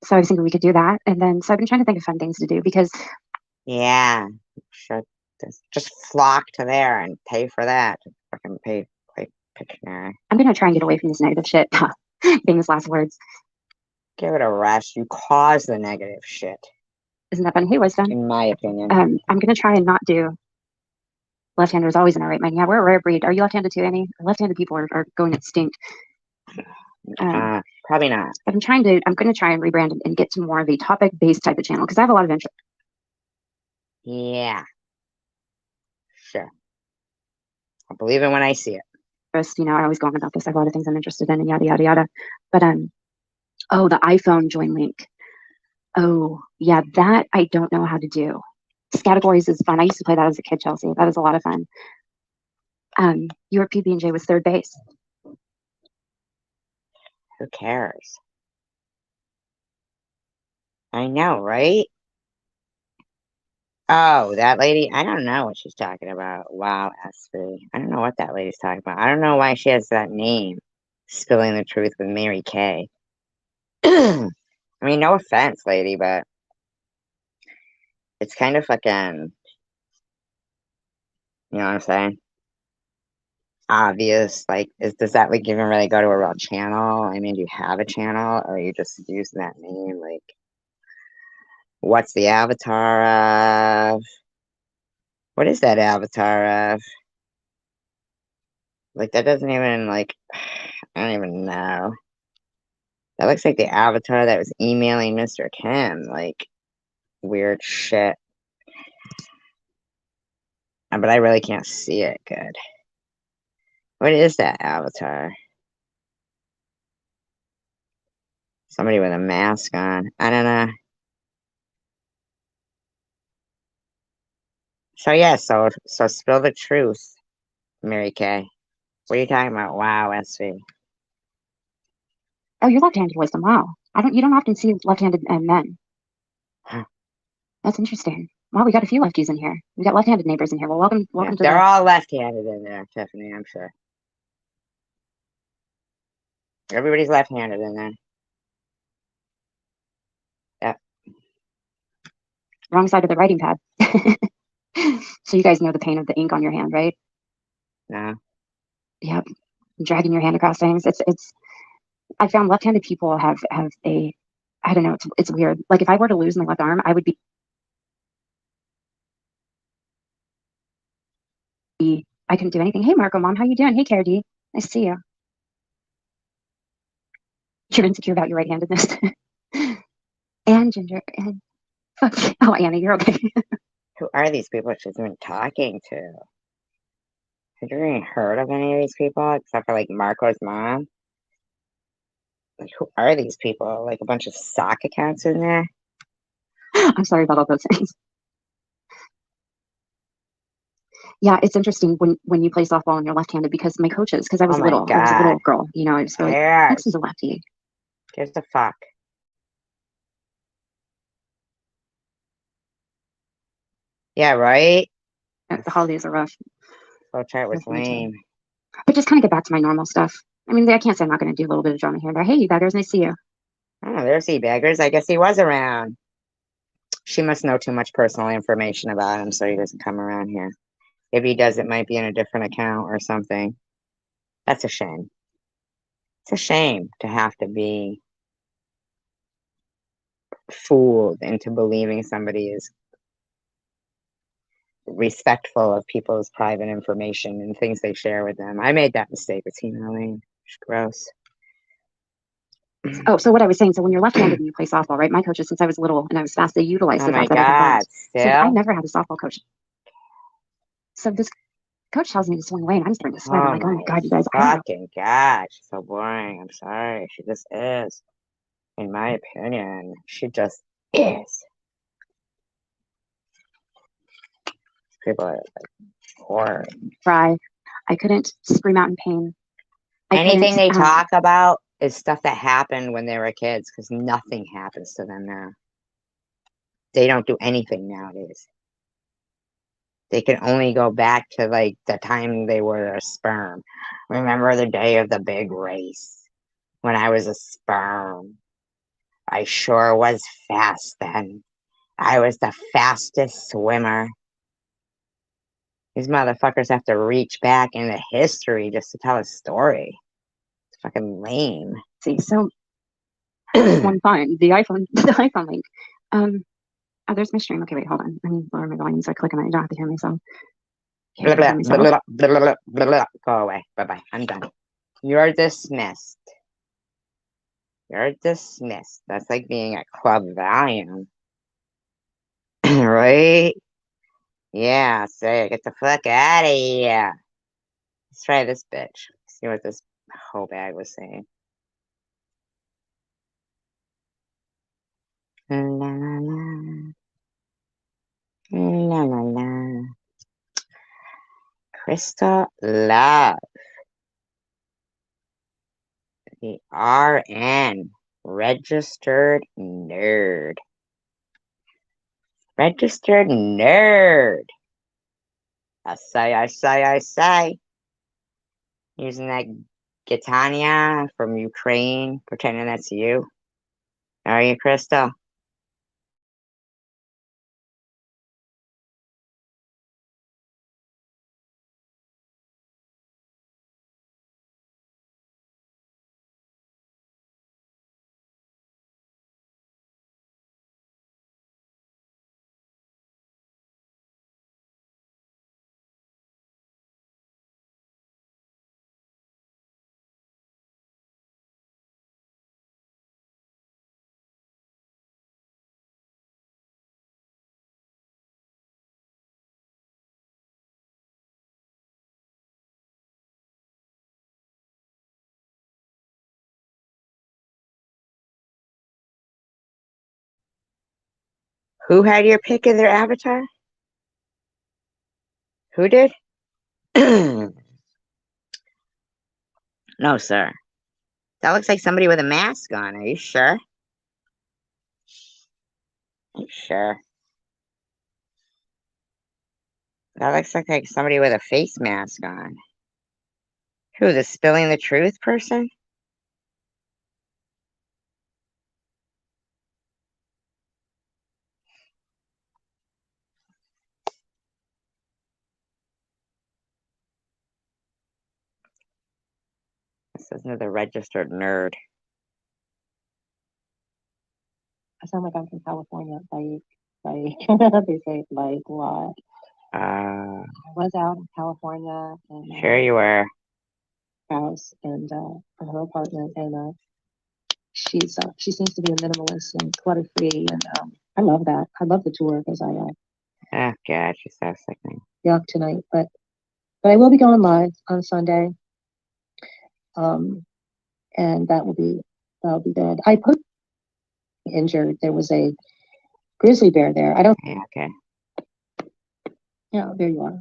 So I was thinking we could do that. And then, so I've been trying to think of fun things to do because Yeah. Should just flock to there and pay for that. Fucking play Pictionary. I'm going to try and get away from this negative shit. Famous last words. Give it a rest. You cause the negative shit, Isn't that funny? Hey, Wisdom. in my opinion. I'm going to try and not do left-handers always in our right mind. Yeah, we're a rare breed. Are you left-handed too, Annie? Left-handed people are going extinct. Probably not. I'm going to try and rebrand and get to more of a topic-based type of channel because I have a lot of interest. Yeah. Sure. I'll believe it when I see it. You know, I always go on about this. I have a lot of things I'm interested in and yada, yada, yada. But, oh, the iPhone join link. Oh, yeah, that I don't know how to do. Categories is fun. I used to play that as a kid, Chelsea. That was a lot of fun. Your PB&J was third base. Who cares? I know, right? Oh, that lady? I don't know what she's talking about. Wow, SV. I don't know what that lady's talking about. I don't know why she has that name. Spilling the Truth with Mary Kay. I mean, no offense, lady, but it's kind of fucking, you know what I'm saying? Obvious. Like, does that like even really go to a real channel? I mean, do you have a channel or are you just using that name? Like, what's the avatar of? What is that avatar of? Like, that doesn't even, like, I don't even know. That looks like the avatar that was emailing Mr. Kim. Like, weird shit. But I really can't see it good. What is that avatar? Somebody with a mask on. I don't know. So, yeah, so spill the truth, Mary Kay. What are you talking about? Wow, SV. Oh, you're left-handed, Wisdom. Wow. You don't often see left-handed men. Huh. That's interesting. Wow, we got a few lefties in here. We got left-handed neighbors in here. Well, welcome Yeah, to they're all left-handed in there, Tiffany, I'm sure. Everybody's left-handed in there. Yep. Wrong side of the writing pad. So you guys know the pain of the ink on your hand, right? No. Yep. Dragging your hand across things. I found left-handed people have a, I don't know, it's weird. Like if I were to lose my left arm, I would be, I couldn't do anything. Hey, Marco, Mom, how you doing? Hey, Cara D. Nice to see you. You're insecure about your right-handedness. And Ginger. And fuck. Oh, Annie, you're okay. Who are these people she's been talking to? Have you even heard of any of these people except for like Marco's mom? Like, who are these people? Like a bunch of sock accounts in there? I'm sorry about all those things. Yeah, it's interesting when you play softball and you're left-handed because my coaches, because I was Oh my I was a little God. girl, you know, I was really, Cares. Max is a lefty. Gives a fuck. Yeah, right? The holidays are rough. Flow chart was lame. But just kind of get back to my normal stuff. I mean, I can't say I'm not going to do a little bit of drama here, but hey, you beggars, nice to see you. Oh, there's E-Baggers. I guess he was around. She must know too much personal information about him, so he doesn't come around here. If he does, it might be in a different account or something. That's a shame. It's a shame to have to be fooled into believing somebody is respectful of people's private information and things they share with them. I made that mistake with Tina Lane. It's gross. Oh, so what I was saying, so when you're left-handed and you play softball, right? My coaches, since I was little and I was fast, they utilized Oh the my fact that I could God, bunt. So I never had a softball coach. So this coach tells me to swing away and I'm starting to sweat. I'm like, oh my God, you guys, fucking God, she's so boring. I'm sorry. She just is. In my opinion, she just is. People are horror. Cry. I couldn't scream out in pain. Anything they couldn't, talk about is stuff that happened when they were kids, because nothing happens to them now. They don't do anything nowadays. They can only go back to like the time they were a sperm. Remember the day of the big race when I was a sperm? I sure was fast then. I was the fastest swimmer. These motherfuckers have to reach back into history just to tell a story. It's fucking lame. See, so one fine. The iPhone link. Oh, there's my stream. Okay, wait, hold on. Let me lower my volume so I click on it. I don't have to hear myself. Blah, blah, blah, blah, blah, blah, blah, blah. Go away. Bye-bye. I'm done. You're dismissed. You're dismissed. That's like being at Club Valium. Right? Yeah, say, get the fuck out of here. Let's try this bitch. See what this whole bag was saying. La la la. La la la. Crystal Love. The RN. Registered nerd. Registered nerd. I say. Using that Gitania from Ukraine, pretending that's you. Are you, Crystal? Who had your pick in their avatar? Who did? No, sir. That looks like somebody with a mask on. Are you sure? Are you sure? That looks like somebody with a face mask on. Who, the spilling the truth person? This is another registered nerd. I sound like I'm from California, like they say like a lot. I was out in California and Sure you were. house and in her apartment, and she seems to be a minimalist and clutter free, and I love that. I love the tour because Oh God, she's so sickening. yuck tonight, but I will be going live on Sunday, and that'll be good. I put injured. There was a grizzly bear there. I don't. Yeah, okay. Yeah, there you are.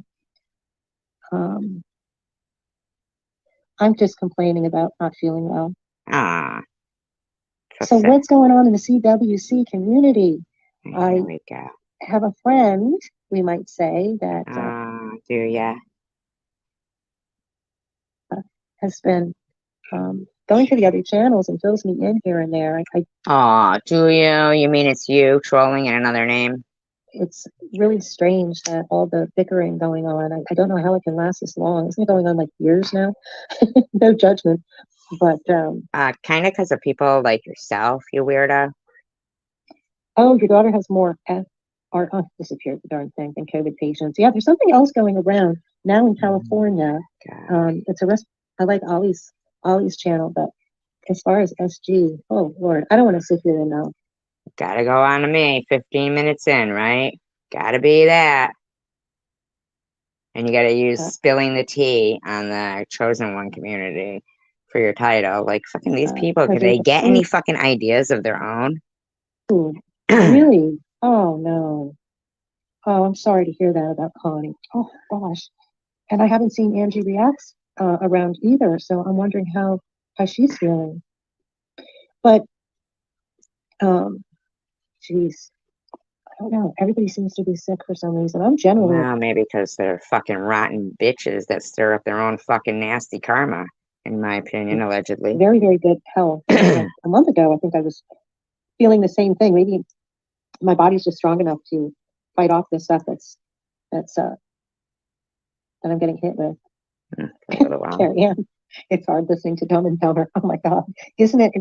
I'm just complaining about not feeling well. Ah. So what's going on in the CWC community? Here we go. Have a friend, we might say, that do ya? has been going to the other channels and fills me in here and there. Do you? You mean it's you trolling in another name? It's really strange that all the bickering going on. I don't know how it can last this long. Isn't it going on like years now? No judgment, but kind of because of people like yourself, you weirdo. Oh, your daughter has more disappeared the darn thing than COVID patients. Yeah, there's something else going around now in California. It's I like Ollie's channel, but as far as SG, oh Lord, I don't want to sit here and know. Gotta go on to me. 15 minutes in, right? Gotta be that. And you gotta use spilling the tea on the chosen one community for your title. Like fucking these people, could they get any fucking ideas of their own? Really? Oh no. Oh, I'm sorry to hear that about Connie. Oh gosh. And I haven't seen Angie Reacts around either, so I'm wondering how she's feeling. But geez, I don't know. Everybody seems to be sick for some reason. I'm generally Well, maybe because they're fucking rotten bitches that stir up their own fucking nasty karma, in my opinion, allegedly. very, very good health. A month ago, I think I was feeling the same thing. Maybe my body's just strong enough to fight off the stuff that I'm getting hit with. For a little while. Carrie Ann, it's hard listening to Dumb and Dumber. Oh my God, isn't it?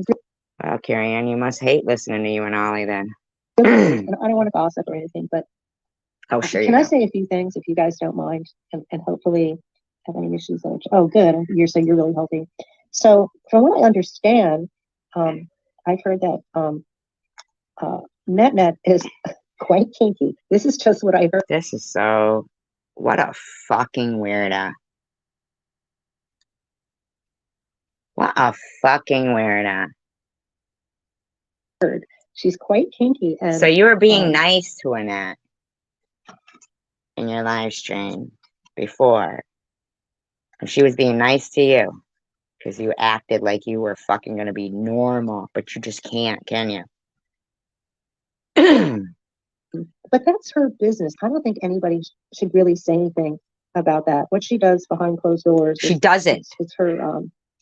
Well, Carrie Ann, you must hate listening to you and Ollie then. And I don't want to gossip or anything, but Oh, sure. can I say a few things if you guys don't mind, and hopefully have any issues? Oh, good. You're saying you're really healthy. So, from what I understand, I've heard that Net is quite kinky. This is just what I heard. This is so. What a fucking weirdo. What a fucking weirdo. She's quite kinky, and so you were being nice to Annette in your live stream before, and she was being nice to you because you acted like you were fucking gonna be normal, but you just can't, can you? But that's her business. I don't think anybody should really say anything about that. What she does behind closed doors. She doesn't. It's her.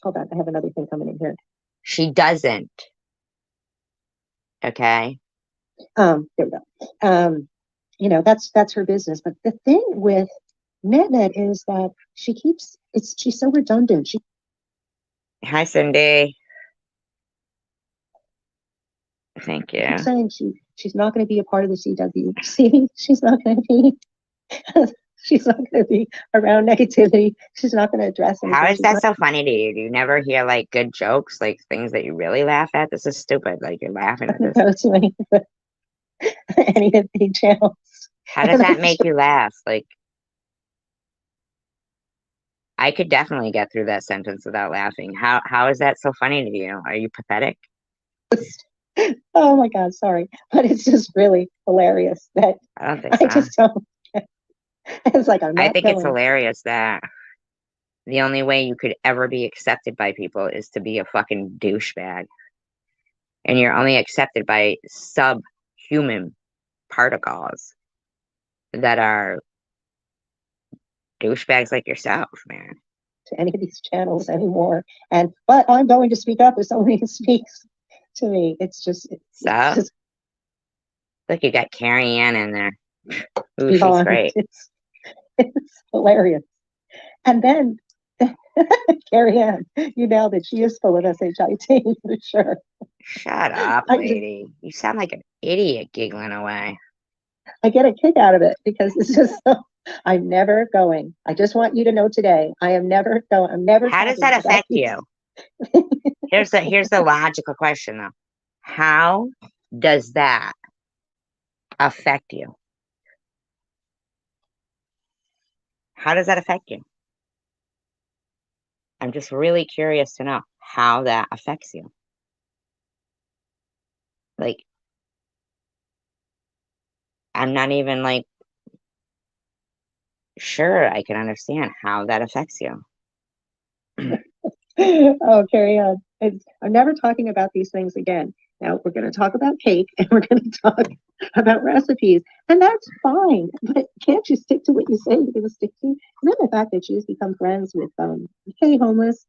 Hold on, I have another thing coming in here. She doesn't. Okay. There we go. You know, that's her business. But the thing with Net is that she's so redundant. Hi, Cindy. Thank you. Keeps saying she's not going to be a part of the CWC. She's not going to be. She's not going to be around negativity. She's not going to address anything. How is that so funny to you? Do you never hear like good jokes, like things that you really laugh at? This is stupid. Like you're laughing at this. Go to any of the channels. How does that make you laugh? Like, I could definitely get through that sentence without laughing. How is that so funny to you? Are you pathetic? Oh my God, sorry, but it's just really hilarious that I don't think so. I just don't. It's like I'm not I think going. it's hilarious that the only way you could ever be accepted by people is to be a fucking douchebag, and you're only accepted by subhuman particles that are douchebags like yourself, man. To any of these channels anymore, but I'm going to speak up if somebody speaks to me. It's just look, you got Carrie Ann in there. Ooh, she's great. It's hilarious. And then Carrie Ann, you nailed it. She is full of shit for sure. Shut up, lady. You sound like an idiot giggling away. I get a kick out of it because it's just so. I'm never going. I just want you to know today. I am never going. I'm never. How does that affect you? Here's the logical question though. How does that affect you? How does that affect you? I'm just really curious to know how that affects you. Like, I'm not even like sure I can understand how that affects you. Oh, Carrie Ann. I'm never talking about these things again. Now we're going to talk about cake and we're going to talk about recipes, and that's fine. But can't you stick to what you say you're going to stick to? And then the fact that she's become friends with homeless.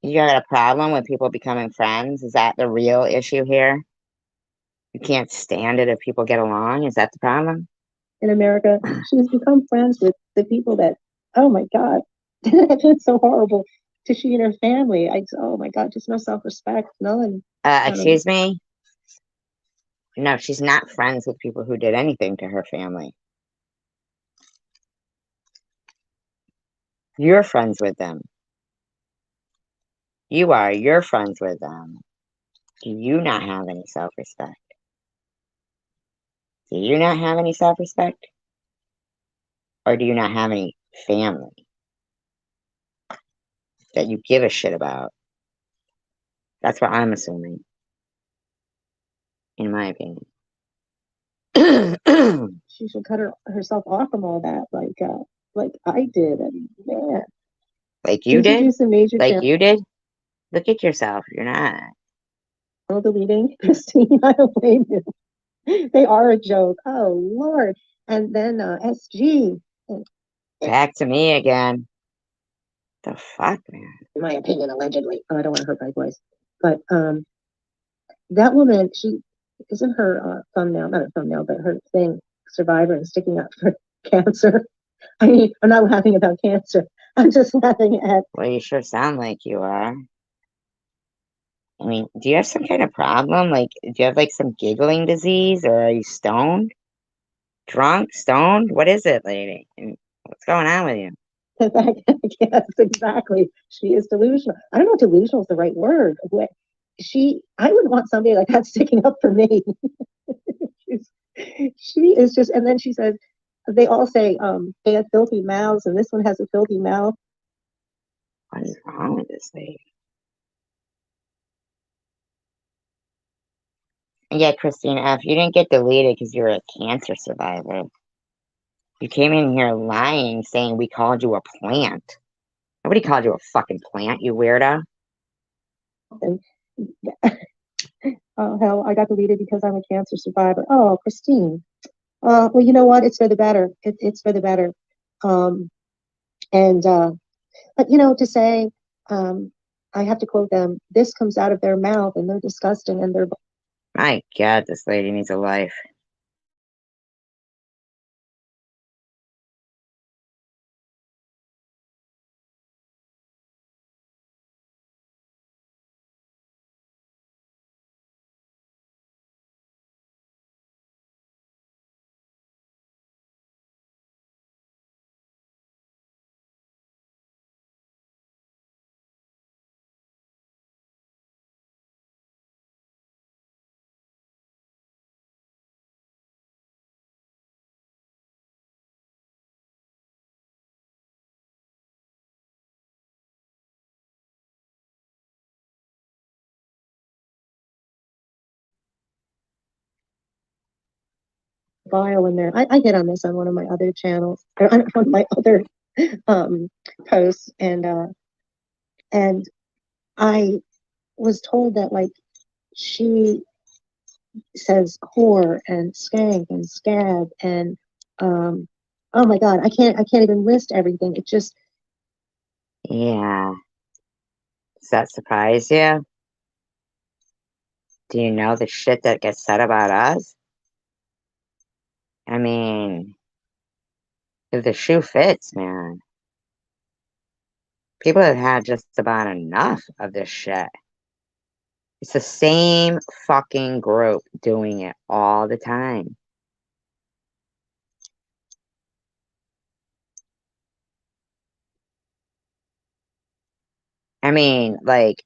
You got a problem with people becoming friends? Is that the real issue here? You can't stand it if people get along? Is that the problem? In America, she's become friends with the people that, oh my God, it's so horrible to she and her family. Oh my God, just no self-respect, none. Excuse me? No, she's not friends with people who did anything to her family. You're friends with them. You're friends with them. Do you not have any self-respect? Do you not have any self-respect? Or do you not have any family that you give a shit about? That's what I'm assuming, in my opinion. She should cut herself off from all that, like I did. And man, Like you did? introduce a major Like channel you did? Look at yourself. You're not. deleting. Christine, I don't blame you. They are a joke. Oh Lord. And then SG. Back to me again. The fuck, man? In my opinion, allegedly. I don't want to hurt my voice. But that woman, she isn't her thumbnail, not a thumbnail, but her thing, survivor and sticking up for cancer. I mean, I'm not laughing about cancer. I'm just laughing at. Well, you sure sound like you are. I mean, do you have some kind of problem? Like, do you have like some giggling disease, or are you stoned? Drunk? Stoned? What is it, lady? And what's going on with you? Yes, exactly. She is delusional. I don't know if delusional is the right word. I wouldn't want somebody like that sticking up for me. She is just, and then she says, they all say they have filthy mouths, and this one has a filthy mouth. What is wrong with this lady? And yeah, Christine F., you didn't get deleted because you're a cancer survivor. You came in here lying, saying we called you a plant. Nobody called you a fucking plant, you weirdo. And oh hell, I got deleted because I'm a cancer survivor. Oh, Christine. Well, you know what? It's for the better. It's for the better. And but you know, to say, I have to quote them. This comes out of their mouth, and they're disgusting, and they're. My God, this lady needs a life. Vile in there. I hit on this on one of my other channels, or on my other posts, and I was told that like she says whore and skank and scab and oh my god, I can't even list everything. It just Yeah. Does that surprise you? Do you know the shit that gets said about us? I mean, if the shoe fits, man. People have had just about enough of this shit. It's the same fucking group doing it all the time. I mean, like,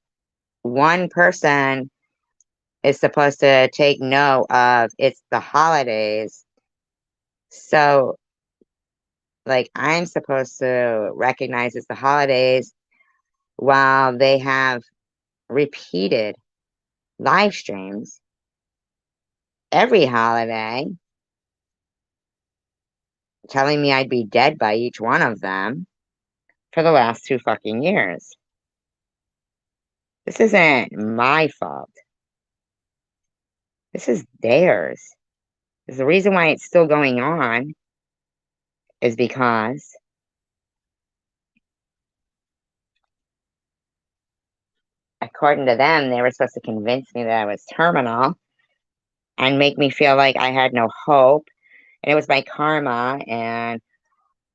one person is supposed to take note of it's the holidays. So, like, I'm supposed to recognize it's the holidays while they have repeated live streams every holiday telling me I'd be dead by each one of them for the last 2 fucking years. This isn't my fault. This is theirs. The reason why it's still going on is because according to them, they were supposed to convince me that I was terminal and make me feel like I had no hope. And it was my karma. And,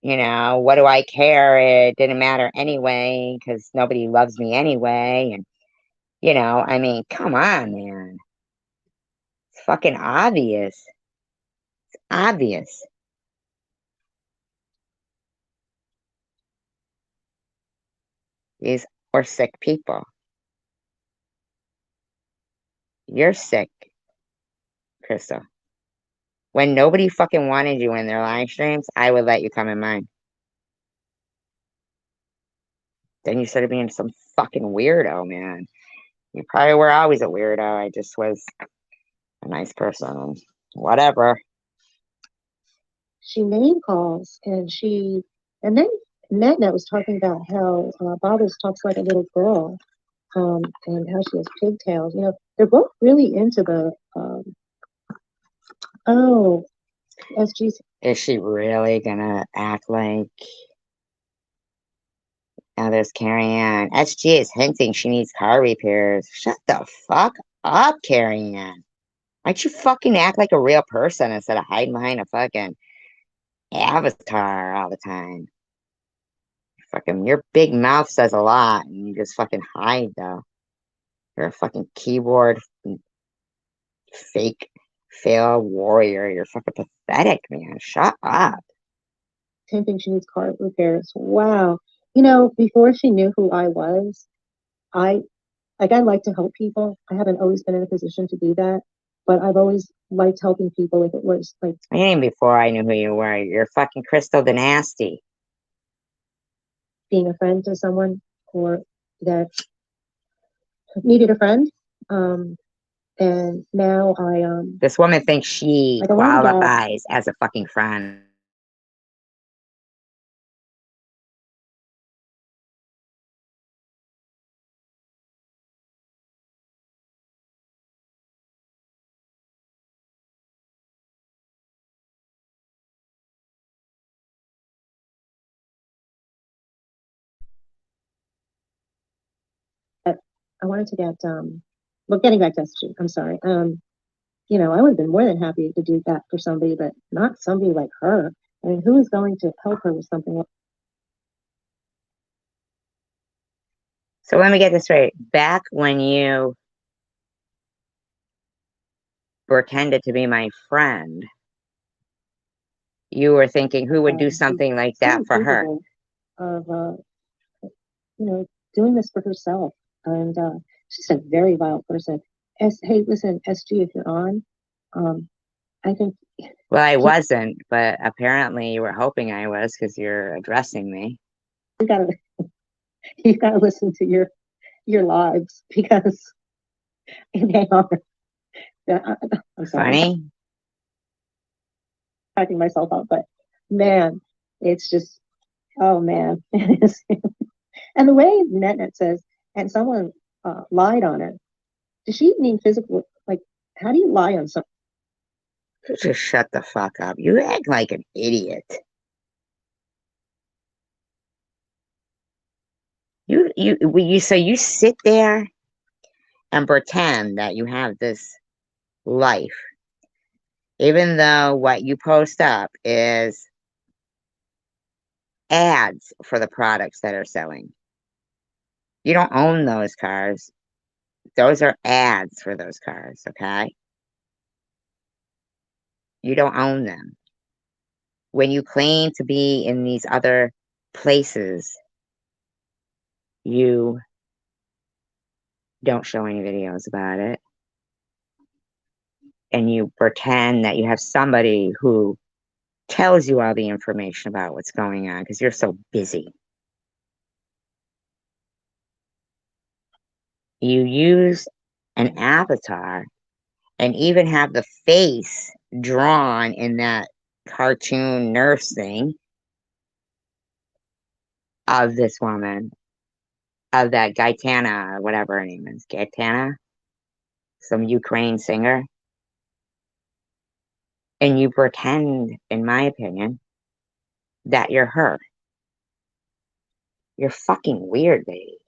you know, what do I care? It didn't matter anyway because nobody loves me anyway. And, you know, I mean, come on, man. It's fucking obvious. It's obvious. These are sick people. You're sick, Crystal. When nobody fucking wanted you in their live streams, I would let you come in mine. Then you started being some fucking weirdo, man. You probably were always a weirdo. I just was a nice person. Whatever. she name calls, and then Net was talking about how Bobbles talks like a little girl, and how she has pigtails. You know, they're both really into the oh, SG's. Is she really gonna act like? Now there's Carrie Ann. SG is hinting she needs car repairs. Shut the fuck up, Carrie Ann. Why'd you fucking act like a real person instead of hiding behind a fucking avatar all the time? Fucking your big mouth says a lot, and you just fucking hide though. You're a fucking keyboard fake fail warrior. You're fucking pathetic, man. Shut up. Hinting she needs car repairs. Wow. You know, before she knew who I was, I like to help people. I haven't always been in a position to do that, but I've always liked helping people if it was like. Even before I knew who you were, you're fucking Crystal the Nasty. Being a friend to someone or that needed a friend. And now This woman thinks she like a lot of guys. qualifies as a fucking friend. I wanted to get well, getting back to SG, I'm sorry. You know, I would have been more than happy to do that for somebody, but not somebody like her. I mean, who is going to help her with something like? So let me get this straight. Back when you pretended to be my friend, you were thinking who would do something like that for her? Of you know, doing this for herself, and she's a very vile person. Hey, listen, SG, if you're on, I think. Well, I wasn't, but apparently you were hoping I was because you're addressing me. You gotta listen to your lives because they are. I'm sorry. Funny. Cracking myself up, but man, it's just, oh man. And the way Net says, and someone lied on her. Does she mean physical? Like, how do you lie on something? Just shut the fuck up. You act like an idiot. So you sit there and pretend that you have this life, even though what you post up is ads for the products that are selling. You don't own those cars. Those are ads for those cars, okay? You don't own them. When you claim to be in these other places, you don't show any videos about it. And you pretend that you have somebody who tells you all the information about what's going on because you're so busy. You use an avatar and even have the face drawn in that cartoon nurse thing of this woman, of that Gaetana, or whatever her name is, Gaetana, some Ukraine singer. And you pretend, in my opinion, that you're her. You're fucking weird, lady.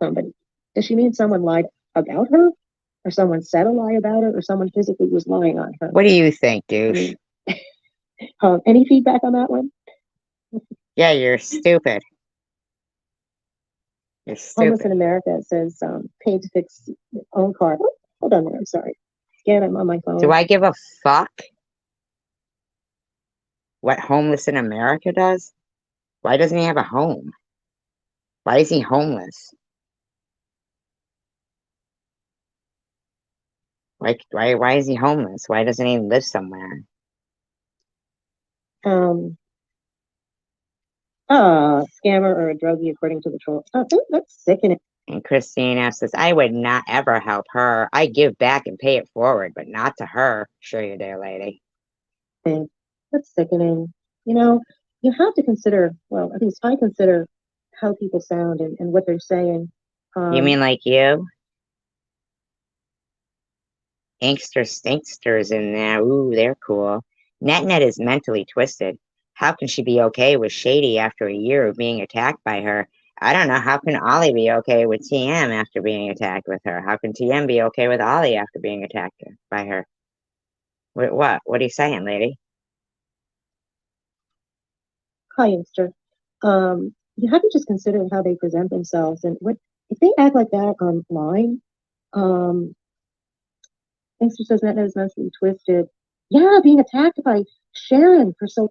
Somebody. Does she mean someone lied about her? Or someone said a lie about her? Or someone physically was lying on her? What do you think, douche? Any feedback on that one? Yeah, you're stupid. You're Homeless in stupid. America says paid to fix own car. Oh, hold on there, I'm sorry. Again, I'm on my phone. Do I give a fuck what Homeless in America does? Why doesn't he have a home? Why is he homeless? Why is he homeless? Why doesn't he live somewhere? Scammer or a druggie according to the troll. Oh, that's sickening. And Christina says, I would not ever help her. I give back and pay it forward, but not to her. Sure you do, lady. That's sickening. You know, you have to consider, well, at least I consider how people sound and what they're saying. You mean like you? Inkster stinksters in there. Ooh, they're cool. Net is mentally twisted. How can she be okay with Shady after a year of being attacked by her? I don't know. How can Ollie be okay with TM after being attacked with her? How can TM be okay with Ollie after being attacked by her? What? What are you saying, lady? Hi, youngster. You have to just consider how they present themselves and what if they act like that online. Um, Youngster says that is mentally twisted. Yeah, being attacked by Sharon for so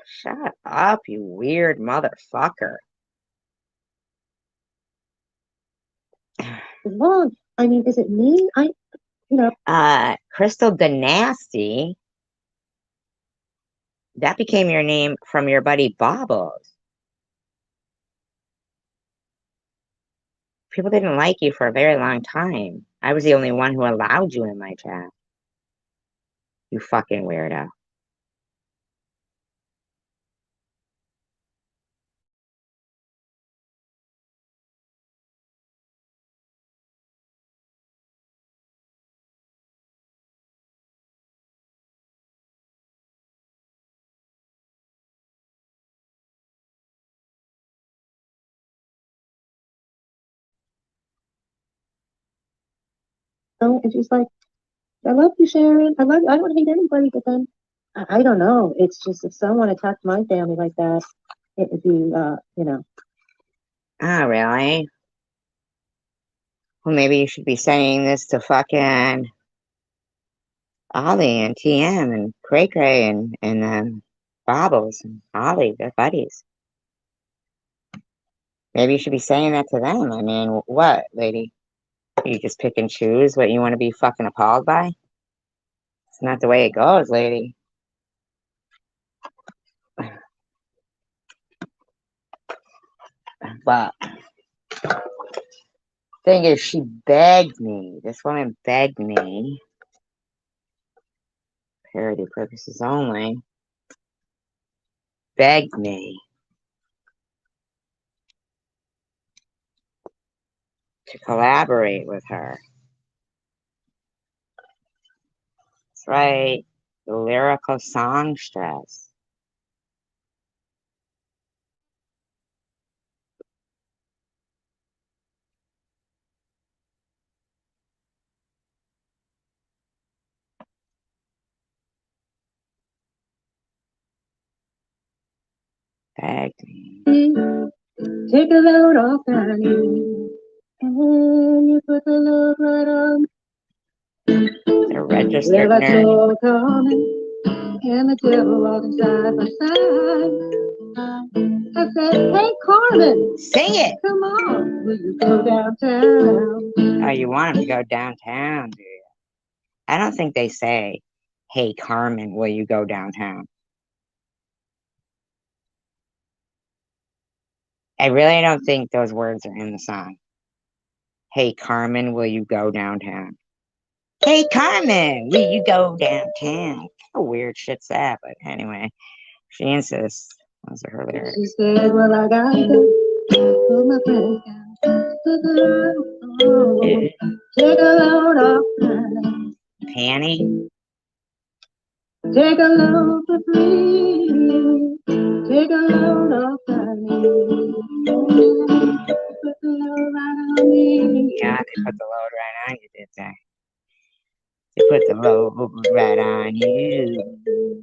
Shut up, you weird motherfucker. long. I mean, is it me? Crystal the Nasty. That became your name from your buddy Bobbles. People didn't like you for a very long time. I was the only one who allowed you in my chat. You fucking weirdo. And she's like, I love you, Sharon. I don't hate anybody, but then I don't know. It's just if someone attacked my family like that, it would be, Oh, really? Well, maybe you should be saying this to fucking Ollie and TM and Cray Cray and Bobbles and Ollie, they're buddies. Maybe you should be saying that to them. I mean, what, lady? You just pick and choose what you want to be fucking appalled by? It's not the way it goes, lady. But thing is, she begged me. This woman begged me. Parody purposes only. Begged me to collaborate with her. That's right. The lyrical songstress. Begged me. take a load off me, and you put the load right on. They're registered Well, I nurse. saw coming, and the devil walking side by side. I said, hey, Carmen. Sing it! Come on, will you go downtown? Oh, you want him to go downtown, do you? I don't think they say, hey, Carmen, will you go downtown? I really don't think those words are in the song. Hey, Carmen, will you go downtown? Hey, Carmen, will you go downtown? Kind of weird shit's that, but anyway, she insists. Those are her lyrics. She said, well, I got to put my friends down. Put the load, take a load off mine. Panty? Take a load for free. Take a load off mine. Put the load right on me. Yeah, they put the load right on you, did they? They put the load right on you.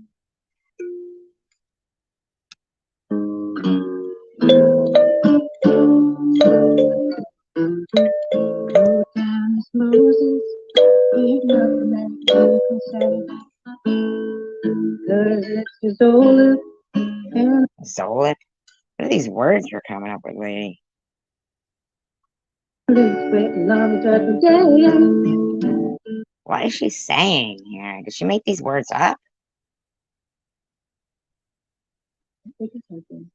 Oh, times Moses, there's nothing that you can say. 'Cause it's just older and Zolip? What are these words you're coming up with, lady? waiting on the judgment day. What is she saying here? Did she make these words up? Think of something.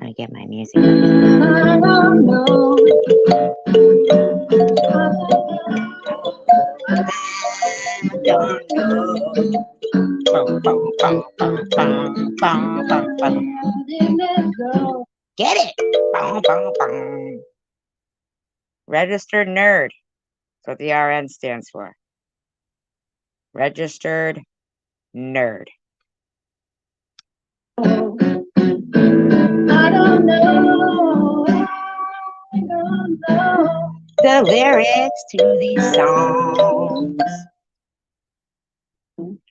Oh, me get my music. I don't know. Get it. Bum, bum, bum. Registered nerd. That's what the RN stands for. Registered nerd. I don't know. I don't know. The lyrics to these songs.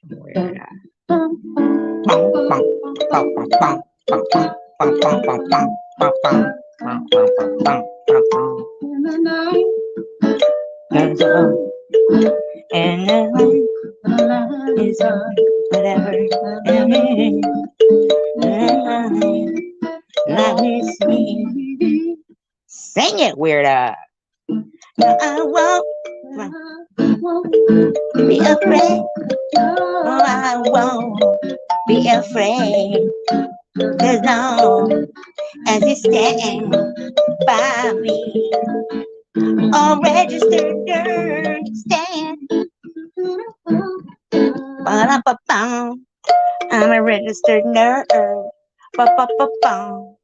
Weird. Bum, bum, bum, bum, bum, bum, bum, bum, bum, bum, bum, bum, bum, bum, bum, bum, bum, bum. In the night, And the light is on, whatever. Let me see. Sing it, weirdo. No, I won't be afraid. Oh, I won't be afraid. As long as you stand by me. Oh, registered nerd, stand. Ba-da-ba-bum. I'm a registered nerd. Ba-ba-ba-bum.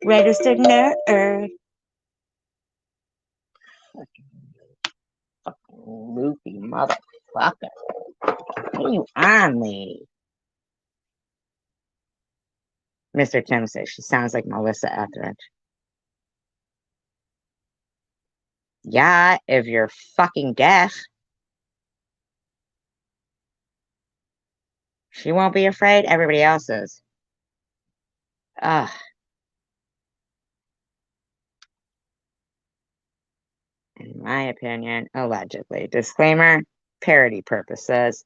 Registered nerd. Fucking loopy motherfucker. What are you on, lady? Mr. Tim says she sounds like Melissa Etheridge. Yeah, if you're fucking deaf. She won't be afraid. Everybody else is. Ugh. In my opinion, allegedly. Disclaimer, parody purposes.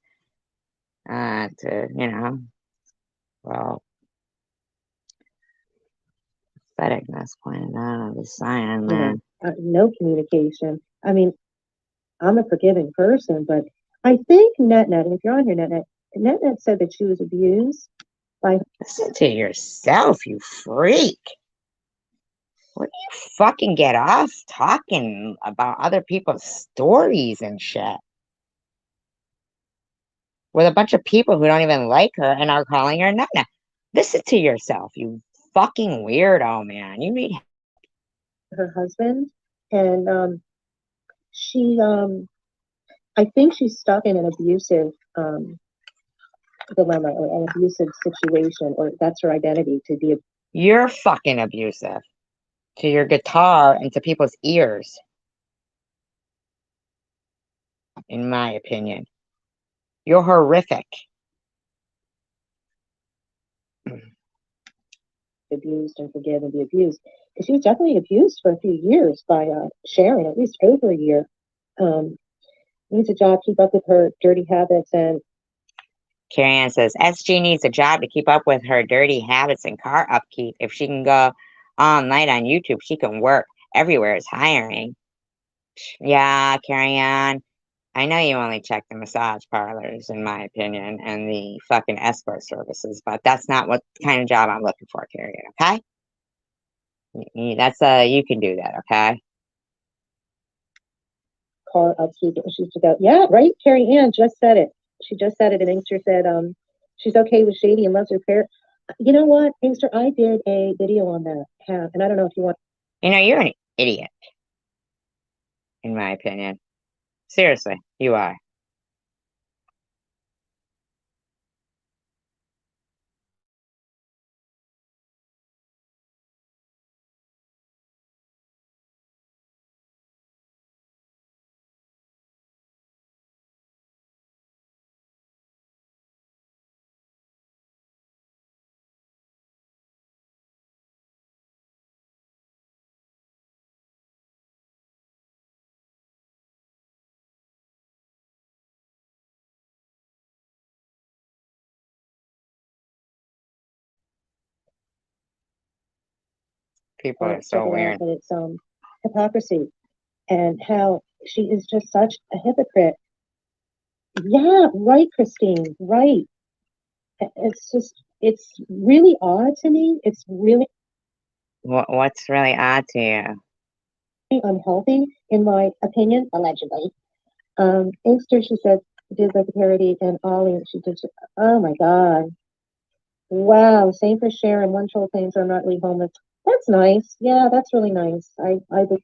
Well, patheticness pointed out of the sign, man. no communication. I mean, I'm a forgiving person, but I think NetNet, and if you're on here, NetNet said that she was abused by. Listen to yourself, you freak. Where do you fucking get off talking about other people's stories and shit? With a bunch of people who don't even like her and are calling her Nana. Listen to yourself, you fucking weirdo, man. You need her husband, and she, I think she's stuck in an abusive dilemma or an abusive situation, or that's her identity to be. You're fucking abusive to your guitar and to people's ears, in my opinion. You're horrific. Abused and forgive and be abused, because she was definitely abused for a few years by Sharon, at least over a year. Needs a job, keep up with her dirty habits, and Carrie Ann says SG needs a job to keep up with her dirty habits and car upkeep. If she can go all night on YouTube, she can work. Everywhere is hiring. Yeah, Carrie Ann. I know you only check the massage parlors, in my opinion, and the fucking escort services, but that's not what kind of job I'm looking for, Carrie Ann, okay? That's you can do that, okay? car upkeep. She's to go. Yeah, right. Carrie Ann just said it. She just said it, and Inkster said she's okay with Shady and loves her pair. You know what, Inkster? I did a video on that, and I don't know if you want. You're an idiot, in my opinion. Seriously, you are. People are so weird. And it's hypocrisy, and how she is just such a hypocrite. Yeah, right, Christine. Right. It's really odd to me. It's really What's really odd to you? Unhealthy, in my opinion, allegedly. Inkster, she said, did like a parody, and Ollie, she did. Oh my God. Wow. Same for Sharon. One troll claims I'm not really homeless. That's nice. Yeah, that's really nice. I would.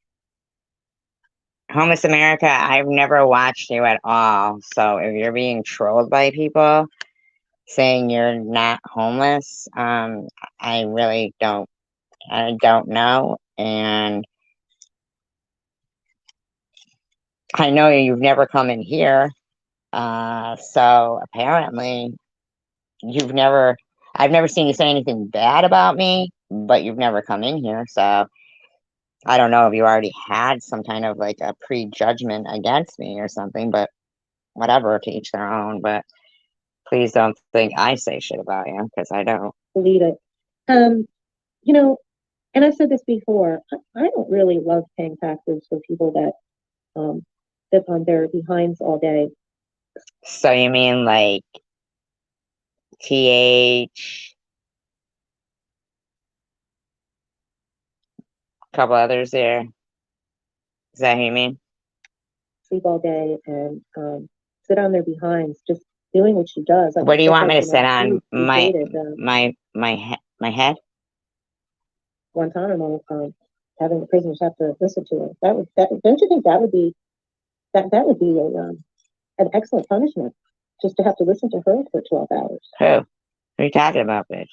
Homeless America, I've never watched you at all. So if you're being trolled by people saying you're not homeless, I really I don't know. And I know you've never come in here. So apparently I've never seen you say anything bad about me, but you've never come in here. So I don't know if you already had some kind of like a prejudgment against me or something, but whatever, to each their own. But please don't think I say shit about you, because I don't. Believe it. Um, you know, and I've said this before, I don't really love paying taxes for people that sit on their behinds all day. So you mean like TH, a couple others there? Is that who you mean? Sleep all day and sit on their behinds, just doing what she does. Like, What do you just want like, me to sit on? we dated, My head? Guantanamo, having the prisoners have to listen to her. Don't you think that would be an excellent punishment, just to have to listen to her for 12 hours? Who? Who are you talking about, bitch?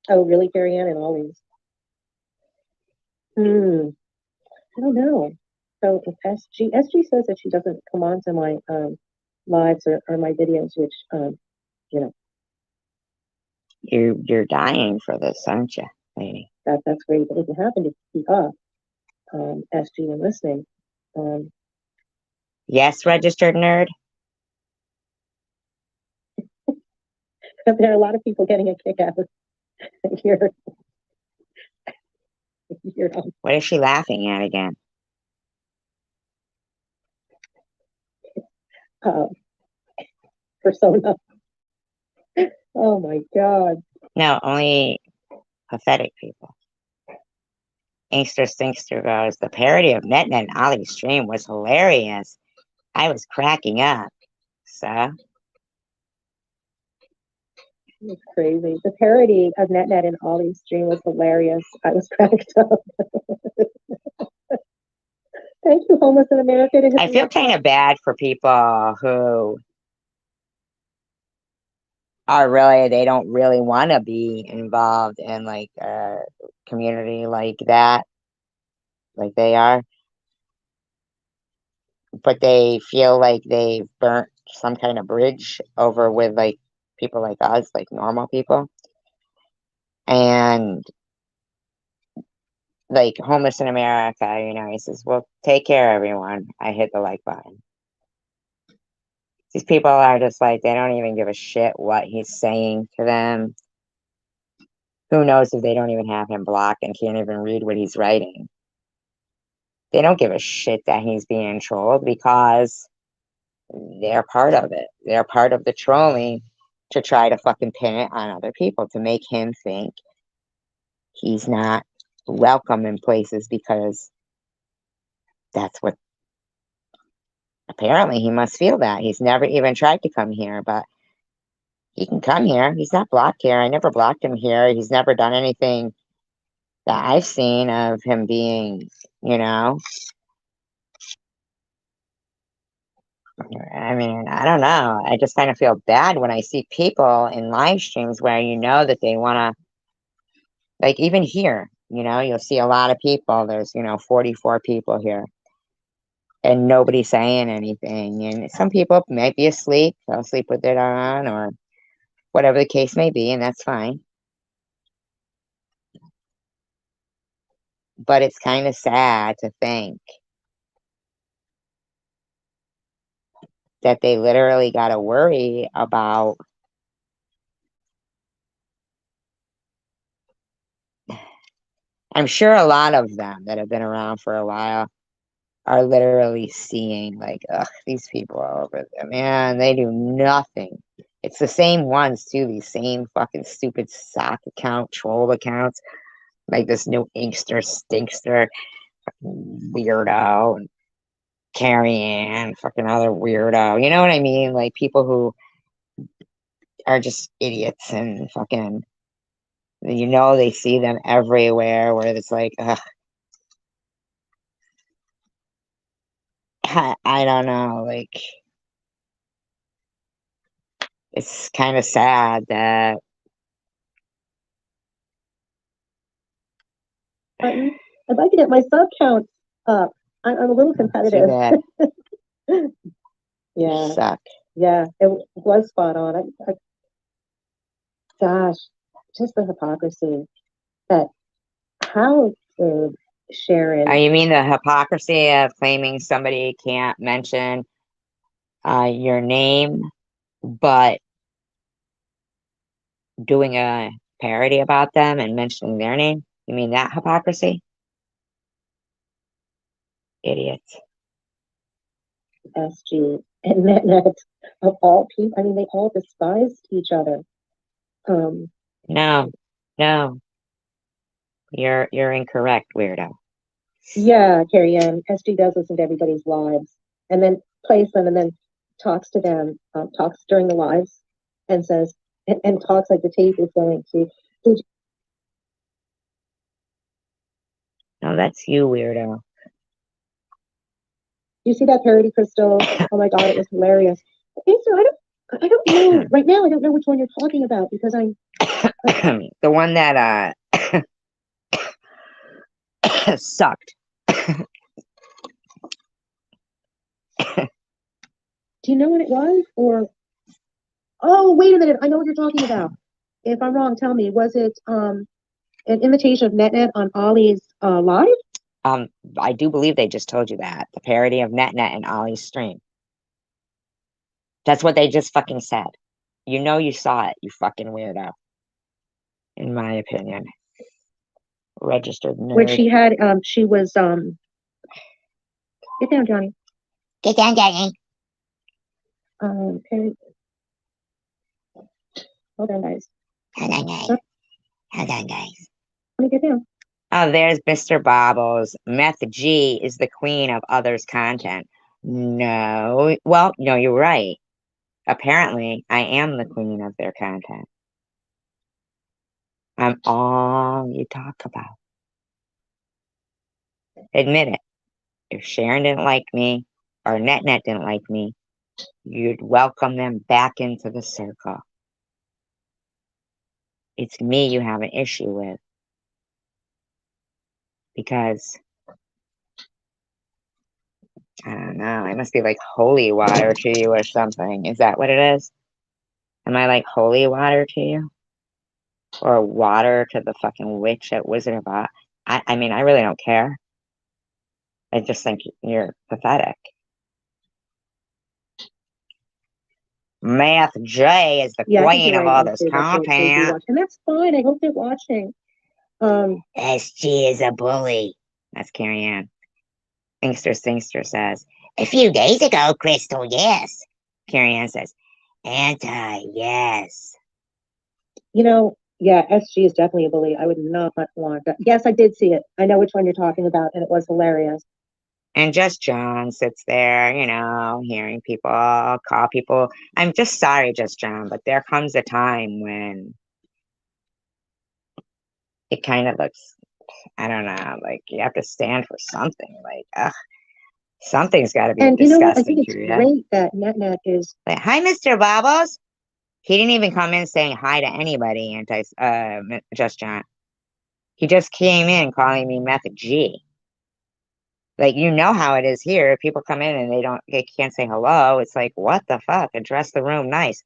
Oh, really, Carrie Ann and Ollie's? I don't know. So if SG says that she doesn't come on to my lives or my videos, which you know, You're dying for this, aren't you, lady? that's great. But if you happen to keep up, SG and listening, Yes, registered nerd. there are a lot of people getting a kick out of your What is she laughing at again? persona. Oh my God. No, only pathetic people. Inkster Stinkster goes, the parody of Net and Ollie's stream was hilarious. I was cracking up. So It's crazy. The parody of Net and Ollie's stream was hilarious. I was cracked up. Thank you, Homeless in America. I feel kind of bad for people who they don't really want to be involved in like a community like that, like they are, but they feel like they've burnt some kind of bridge over with like people like us, like normal people. And like Homeless in America, he says, well, take care, everyone. I hit the like button. These people are just like, they don't even give a shit what he's saying to them. Who knows if they don't even have him blocked and can't even read what he's writing. They don't give a shit that he's being trolled because they're part of it. They're part of the trolling to try to fucking pin it on other people, to make him think he's not welcome in places, because that's what apparently he must feel, that he's never even tried to come here, but he can come here. He's not blocked here. I never blocked him here. He's never done anything that I've seen of him being, I mean, I don't know. I just kind of feel bad when I see people in live streams where that they want to, like, even here, you'll see a lot of people. There's, 44 people here and nobody saying anything. And some people might be asleep. They'll sleep with it on or whatever the case may be, and that's fine. But it's kind of sad to think that they literally got to worry about I'm sure a lot of them that have been around for a while are literally seeing like, ugh, these people are over there, man, they do nothing It's the same ones too, these same fucking stupid sock account, troll accounts, like this new inkster, stinkster, weirdo, and Carrie Ann, fucking other weirdo. You know what I mean? Like people who are just idiots and fucking, they see them everywhere where it's like, ugh, I don't know, like, it's kind of sad that I'd like to get my sub counts up. I'm a little too competitive. bad. Yeah, Suck. yeah, it was spot on. Gosh, just the hypocrisy that how could Sharon, Oh, you mean the hypocrisy of claiming somebody can't mention your name, but doing a parody about them and mentioning their name? You mean that hypocrisy? Idiots. SG, and Net of all people, I mean, they all despised each other. No, no, you're incorrect, weirdo. Yeah, Carrie Ann, SG does listen to everybody's lives and then plays them and then talks to them, talks during the lives and says, and talks like the tape is going to. Did No, that's you, weirdo. you see that parody, Crystal? Oh my God, it was hilarious. Okay, so I don't know right now. I don't know which one you're talking about because I'm The one that sucked. Do you know what it was? Or oh, wait a minute, I know what you're talking about. If I'm wrong, tell me. Was it an imitation of Net on Ollie's live? I do believe they just told you that. The parody of Net and Ollie's stream. That's what they just fucking said. You know you saw it, you fucking weirdo. In my opinion. Registered nerd. Which she had, she was, get down, Johnny. Get down, Johnny. Okay. Hold on, guys. Hold on, guys. Hold on, guys. Let me get down. Oh, there's Mr. Bobbles. Meth G is the queen of others' content. No. Well, no, you're right. Apparently, I am the queen of their content. I'm all you talk about. Admit it. If Sharon didn't like me, or Net didn't like me, you'd welcome them back into the circle. It's me you have an issue with. Because, I don't know, I must be like holy water to you or something. Is that what it is? Am I like holy water to you? Or water to the fucking witch at Wizard of Oz? I mean, I really don't care. I just think you're pathetic. Math J is the queen of all this content. And that's fine. I hope they're watching. SG is a bully. That's Carrie Ann. Inkster Stinkster says, a few days ago, Crystal, yes. Carrie Ann says, anti, yes. You know, yeah, SG is definitely a bully. I would not want that. Yes, I did see it. I know which one you're talking about, and it was hilarious. And Just John sits there, hearing people, call people. I'm just sorry, Just John, but there comes a time when it kind of looks, I don't know, like you have to stand for something. Like, ugh, something's got to be and disgusting. You know what? I think it's great that Net is. Like, hi, Mr. Bobbles. He didn't even come in saying hi to anybody, Just John. He just came in calling me Method G. Like, you know how it is here. People come in and they can't say hello. It's like, what the fuck? Address the room nice.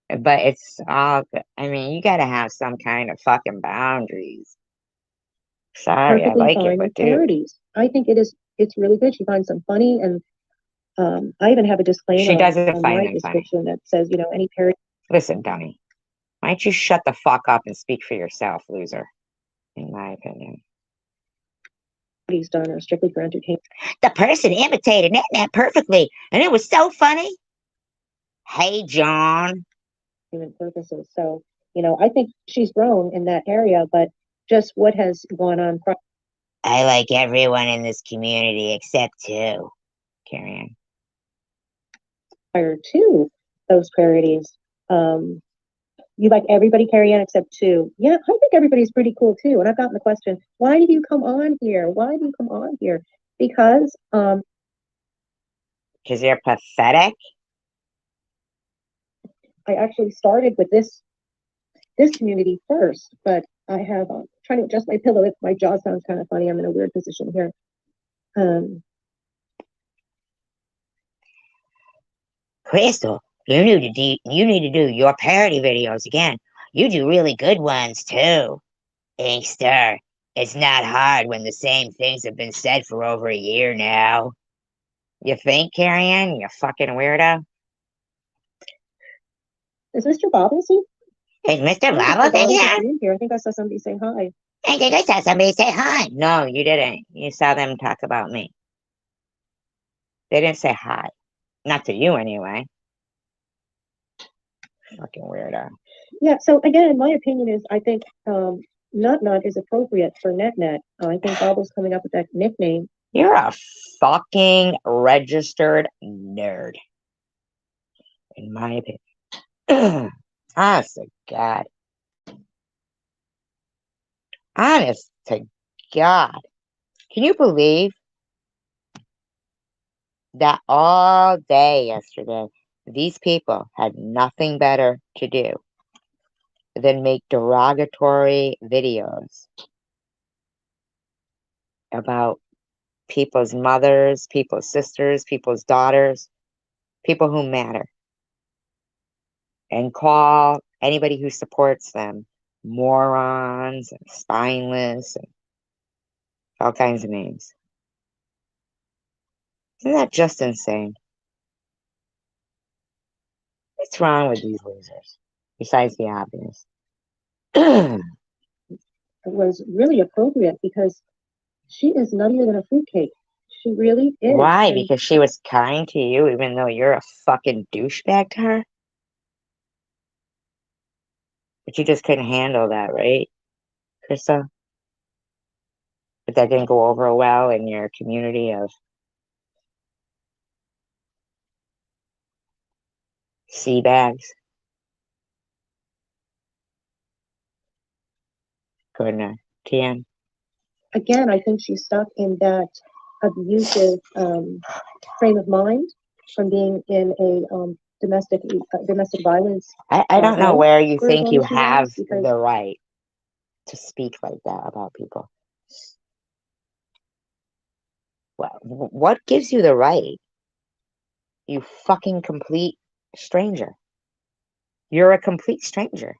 But it's all, I mean, you got to have some kind of fucking boundaries. Sorry, I like it, but dude. I think it's really good. She finds them funny, and I even have a disclaimer she doesn't on find my them description funny. that says, any parody. Listen, dummy. Why don't you shut the fuck up and speak for yourself, loser? In my opinion. He's done are strictly for entertainment. The person imitated Net perfectly, and it was so funny. Hey, John. entertainment purposes. So, I think she's grown in that area, but just what has gone on I like everyone in this community except two. Carry on. prior to those parodies. You like everybody, Carrie Ann, except two. Yeah, I think everybody's pretty cool too. And I've gotten the question, why did you come on here? Why do you come on here? Because you're pathetic. I actually started with this community first, but I have trying to adjust my pillow. My jaw sounds kind of funny. I'm in a weird position here. Crystal, you need to do your parody videos again. You do really good ones too. Inkster, it's not hard when the same things have been said for over a year now. You think, Carrie Ann, you fucking weirdo? Is Mr. Bobbles here? Is Mr. Oh, Bobbles in here? Here? I think I saw somebody say hi. I think I saw somebody say hi. No, you didn't. You saw them talk about me. They didn't say hi. Not to you, anyway. Fucking weirdo. Yeah, so again, my opinion is I think Nut is appropriate for Net. I think Bobbles coming up with that nickname. You're a fucking registered nerd. In my opinion. Honest to God. Honest to God. Can you believe that all day yesterday, these people had nothing better to do than make derogatory videos about people's mothers, people's sisters, people's daughters, people who matter, and call anybody who supports them morons and spineless and all kinds of names. Isn't that just insane? What's wrong with these losers? Besides the obvious. It was really appropriate because she is nuttier than a fruitcake. She really is. Why? Because she was kind to you, even though you're a fucking douchebag to her? But you just couldn't handle that, right, Krista? But that didn't go over well in your community of sea bags. Couldn't have. TN. Again, I think she's stuck in that abusive frame of mind from being in a domestic violence. I don't know where you think you she have was, because the right to speak like that about people. Well, what gives you the right? You fucking complete stranger. You're a complete stranger.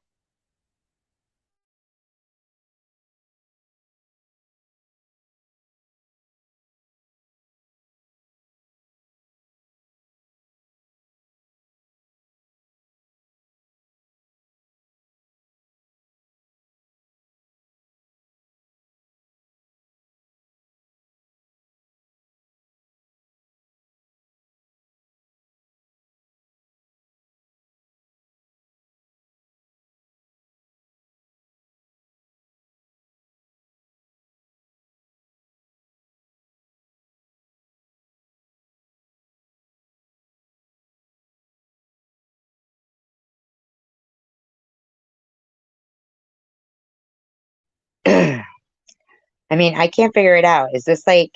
I mean, I can't figure it out. Is this like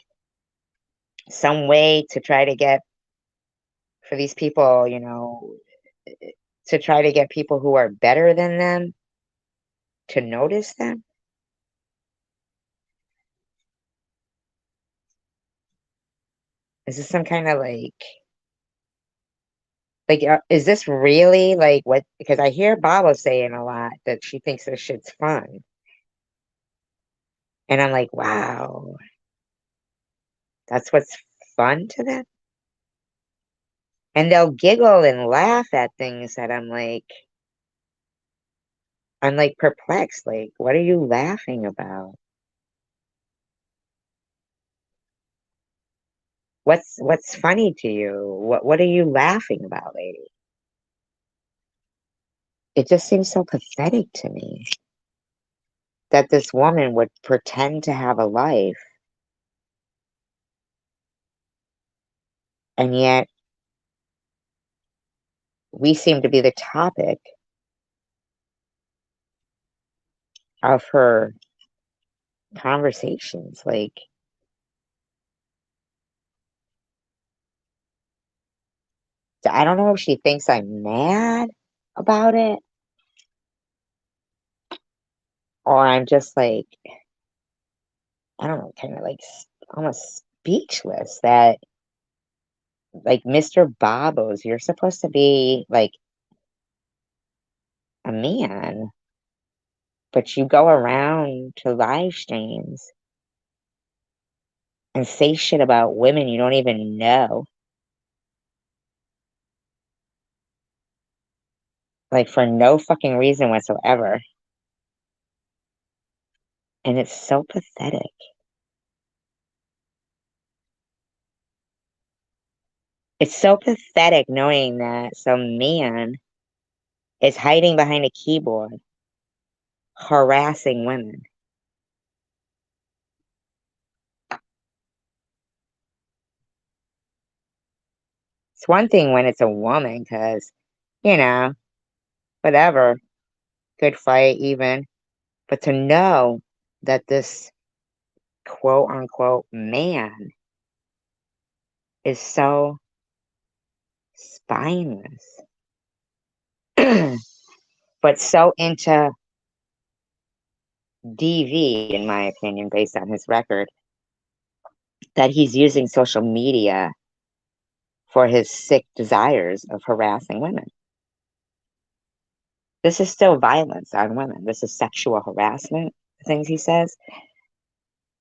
some way to try to get for these people, to try to get people who are better than them to notice them? Is this some kind of is this really like what? Because I hear Baba saying a lot that she thinks this shit's fun. And I'm like, wow, that's what's fun to them? And they'll giggle and laugh at things that I'm like perplexed. Like, what are you laughing about? What's funny to you? What are you laughing about, lady? it just seems so pathetic to me that this woman would pretend to have a life, and yet we seem to be the topic of her conversations. Like, I don't know if she thinks I'm mad about it, or I'm just like, I don't know, kind of like almost speechless that, like, Mr. Bobos, you're supposed to be like a man, but you go around to live streams and say shit about women you don't even know. Like, for no fucking reason whatsoever. And it's so pathetic. It's so pathetic knowing that some man is hiding behind a keyboard, harassing women. It's one thing when it's a woman, because, you know, whatever, good fight even. But to know that this quote unquote man is so spineless, but so into DV, in my opinion, based on his record, that he's using social media for his sick desires of harassing women. This is still violence on women. This is sexual harassment, the things he says.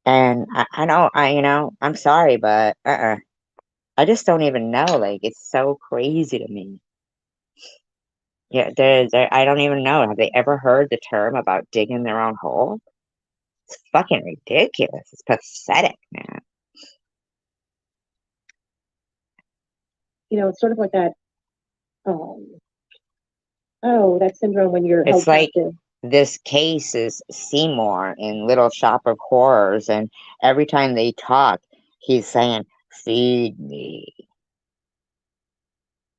And I know, I'm sorry, but I just don't even know. Like, it's so crazy to me. Yeah, I don't even know. Have they ever heard the term about digging their own hole? It's fucking ridiculous. It's pathetic, man. It's sort of like that, that syndrome when you're held It's like captive. this case is Seymour in Little Shop of Horrors, and every time they talk, he's saying, "Feed me."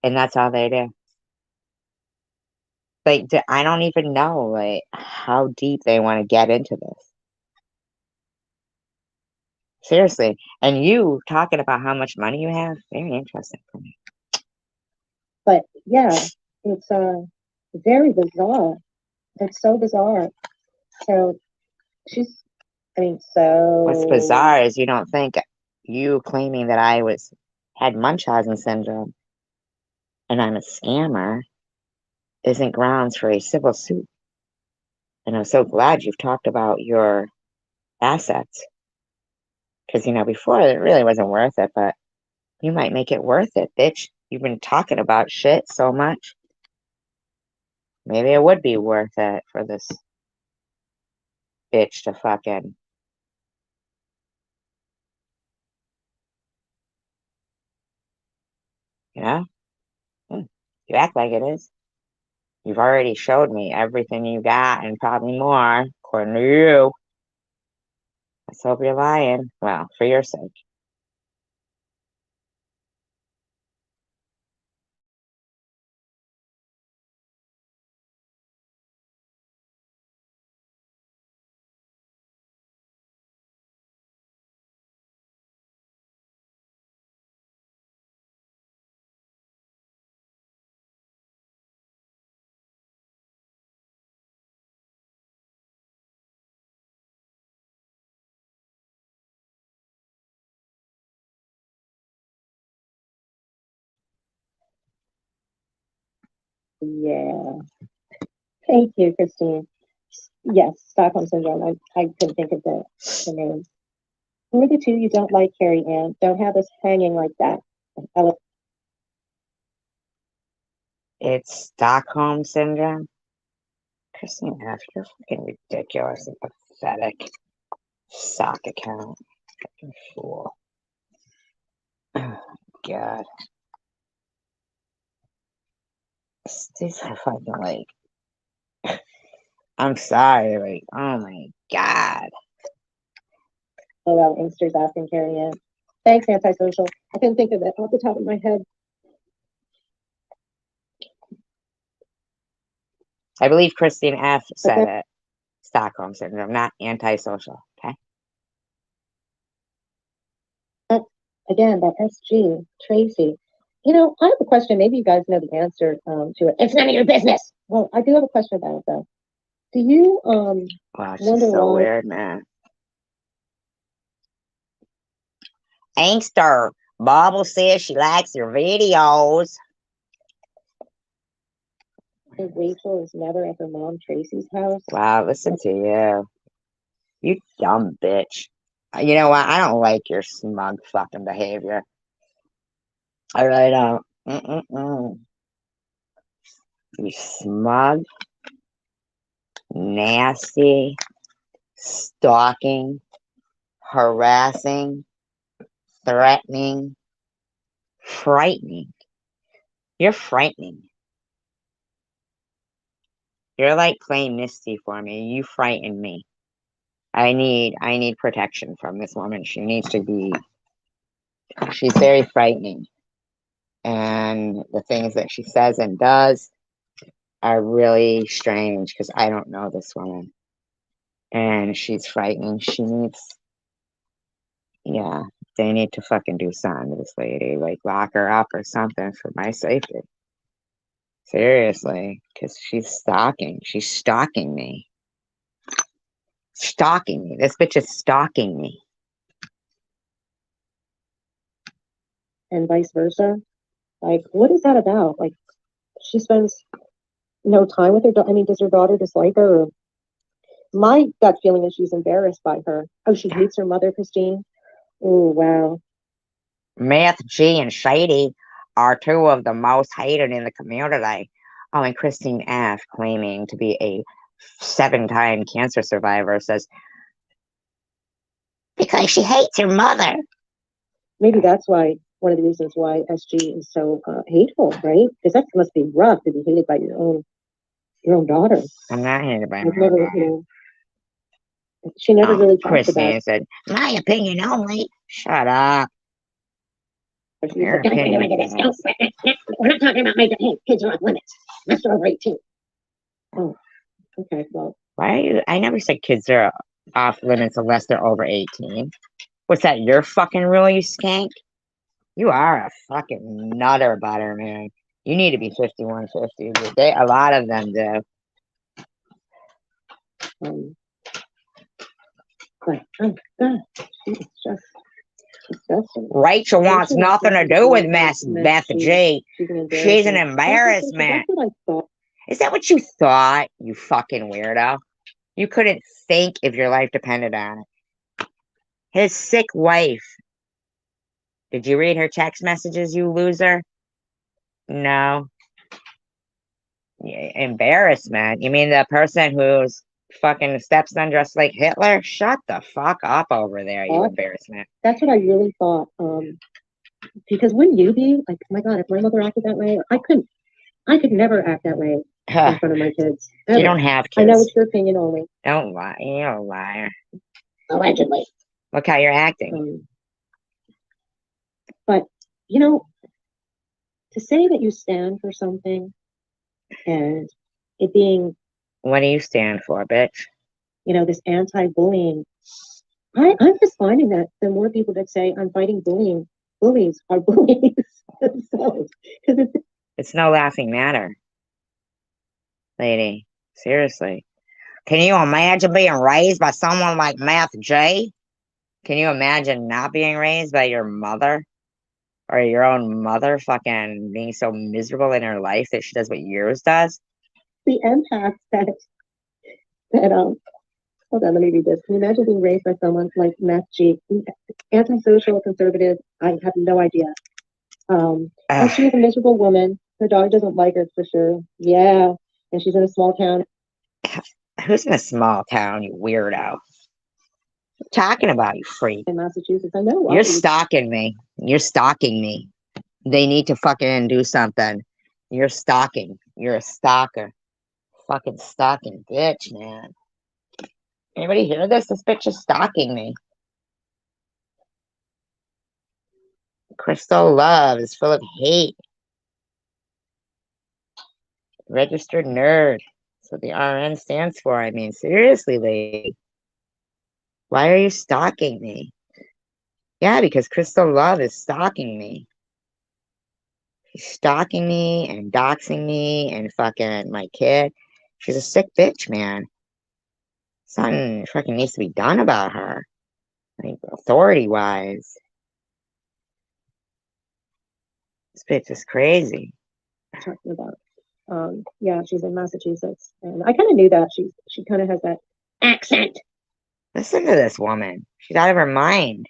And that's all they do. Like, I don't even know, like, how deep they want to get into this. Seriously. And you talking about how much money you have, very interesting for me. But yeah, it's very bizarre. It's so bizarre. So What's bizarre is you don't think you claiming that I had Munchausen syndrome and I'm a scammer isn't grounds for a civil suit. And I'm so glad you've talked about your assets. Because, before it really wasn't worth it, but you might make it worth it, bitch. You've been talking about shit so much. Maybe it would be worth it for this bitch to fucking, you know? You act like it is. You've already showed me everything you got and probably more, according to you. Let's hope you're lying. Well, for your sake. Yeah. Thank you, Christine. Yes, Stockholm Syndrome. I couldn't think of the name. Who are the two you don't like, Carrie Ann? Don't have us hanging like that. It's Stockholm Syndrome. Christine F., you're fucking ridiculous and pathetic. Sock account. Fucking fool. Oh, God. These are fucking like I'm sorry. Like, oh my God. Oh, well, Inkster's asking Carrie Ann. Thanks, antisocial. I couldn't think of it off the top of my head. I believe Christine F. said Okay. it. Stockholm syndrome, not antisocial. Okay. Again, that SG, Tracy. You know, I have a question. Maybe you guys know the answer to it. It's none of your business. Well, I do have a question about it though. Do you Wow, she's wonder so why weird, man. Inkster, Bobble says she likes your videos. Rachel is never at her mom Tracy's house? Wow, listen to you. You dumb bitch. You know what? I don't like your smug fucking behavior. I really don't. You smug, nasty, stalking, harassing, threatening, frightening. You're frightening. You're like playing Misty for me. You frighten me. I need protection from this woman. She needs to be, she's very frightening. And the things that she says and does are really strange because I don't know this woman. And she's frightening. She needs, yeah, they need to fucking do something to this lady. Like lock her up or something for my safety. Seriously, because she's stalking. She's stalking me. Stalking me. This bitch is stalking me. And vice versa? Like, what is that about? Like, she spends no time with her daughter. I mean, does her daughter dislike her? Or... My gut feeling is she's embarrassed by her. Oh, she hates her mother, Christine? Oh, wow. Meth, G, and Shady are two of the most hated in the community. Oh, and Christine F., claiming to be a 7-time cancer survivor, says, because she hates her mother. Maybe that's why, one of the reasons why SG is so hateful, right? Because that must be rough to be hated by your own daughter. I'm not hated by I've her. never, you know, she never really talked Christine about. said, my opinion only. Shut up. Your opinion. We're not talking about making kids are off limits. Unless they're over 18. Oh, okay. Well, why are you? I never said kids are off limits unless they're over 18. What's that? Your fucking rule, you skank? You are a fucking nutter butter, man. You need to be 5150. A lot of them do. But oh God, she's just disgusting. Rachel wants nothing to do with Beth G. She's an embarrassment. That's what I thought. Is that what you thought, you fucking weirdo? You couldn't think if your life depended on it. His sick wife. Did you read her text messages, you loser? No. Embarrassment? You mean the person who's fucking stepson dressed like Hitler? Shut the fuck up over there, you embarrassment. That's what I really thought. Because wouldn't you be like, oh my God, if my mother acted that way, I could never act that way in front of my kids. Ever. You don't have kids. I know it's your opinion only. Don't lie. You're a liar. Allegedly. Look how you're acting. But, you know, to say that you stand for something and it being... What do you stand for, bitch? You know, this anti-bullying. I'm just finding that the more people that say I'm fighting bullying, bullies are bullies themselves. It's no laughing matter. Lady, seriously. Can you imagine being raised by someone like Math J? Can you imagine not being raised by your mother? Or your own mother fucking being so miserable in her life that she does what yours does? The empath that hold on, let me read this. Can you imagine being raised by someone like Math G? Antisocial, conservative, I have no idea. And she is a miserable woman. Her daughter doesn't like her for sure. Yeah. And she's in a small town. Who's in a small town, you weirdo? What are you talking about, you freak? In Massachusetts, I know. You're stalking me. You're stalking me. They need to fucking do something. You're stalking. You're a stalker. Fucking stalking bitch, man. Anybody hear this? This bitch is stalking me. Crystal Love is full of hate. Registered nerd. That's what the RN stands for. I mean, seriously, lady. Why are you stalking me? Yeah, because Crystal Love is stalking me. She's stalking me and doxing me and fucking my kid. She's a sick bitch, man. Something fucking needs to be done about her. Like, authority-wise. This bitch is crazy. Talking about. Yeah, she's in Massachusetts, and I kind of knew that she kind of has that accent. Listen to this woman. She's out of her mind.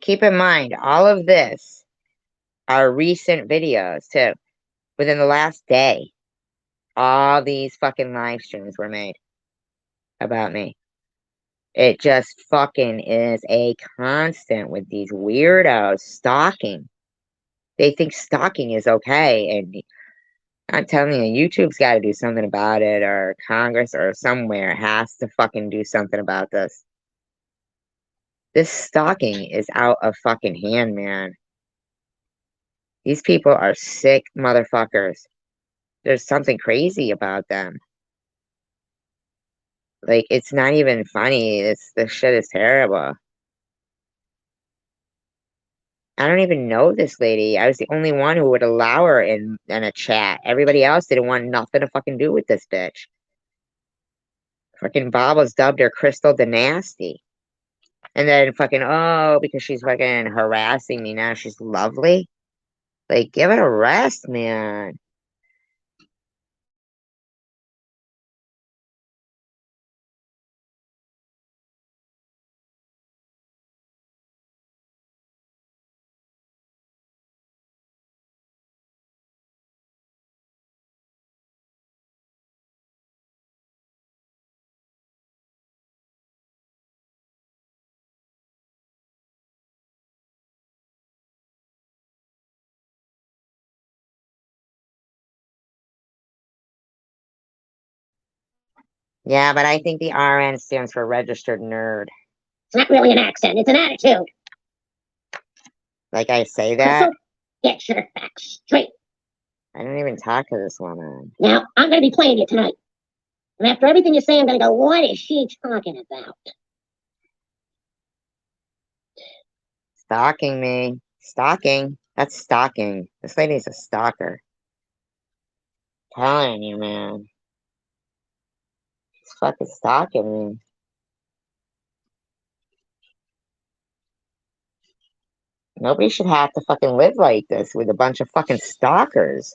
Keep in mind, all of this are recent videos, too. Within the last day, all these fucking live streams were made about me. It just fucking is a constant with these weirdos stalking. They think stalking is okay, and I'm telling you, YouTube's got to do something about it, or Congress or somewhere has to fucking do something about this. This stalking is out of fucking hand, man. These people are sick motherfuckers. There's something crazy about them. Like, it's not even funny. This shit is terrible. I don't even know this lady. I was the only one who would allow her in a chat. Everybody else didn't want nothing to fucking do with this bitch. Fucking Bob was dubbed her Crystal the Nasty. And then fucking, oh, because she's fucking harassing me now, she's lovely. Like, give it a rest, man. Yeah, but I think the RN stands for registered nerd. It's not really an accent, it's an attitude. Like I say that? Get your facts straight. I don't even talk to this woman. Now, I'm going to be playing you tonight. And after everything you say, I'm going to go, what is she talking about? Stalking me. Stalking? That's stalking. This lady's a stalker. Telling you, man. She's fucking stalking me. Nobody should have to fucking live like this with a bunch of fucking stalkers.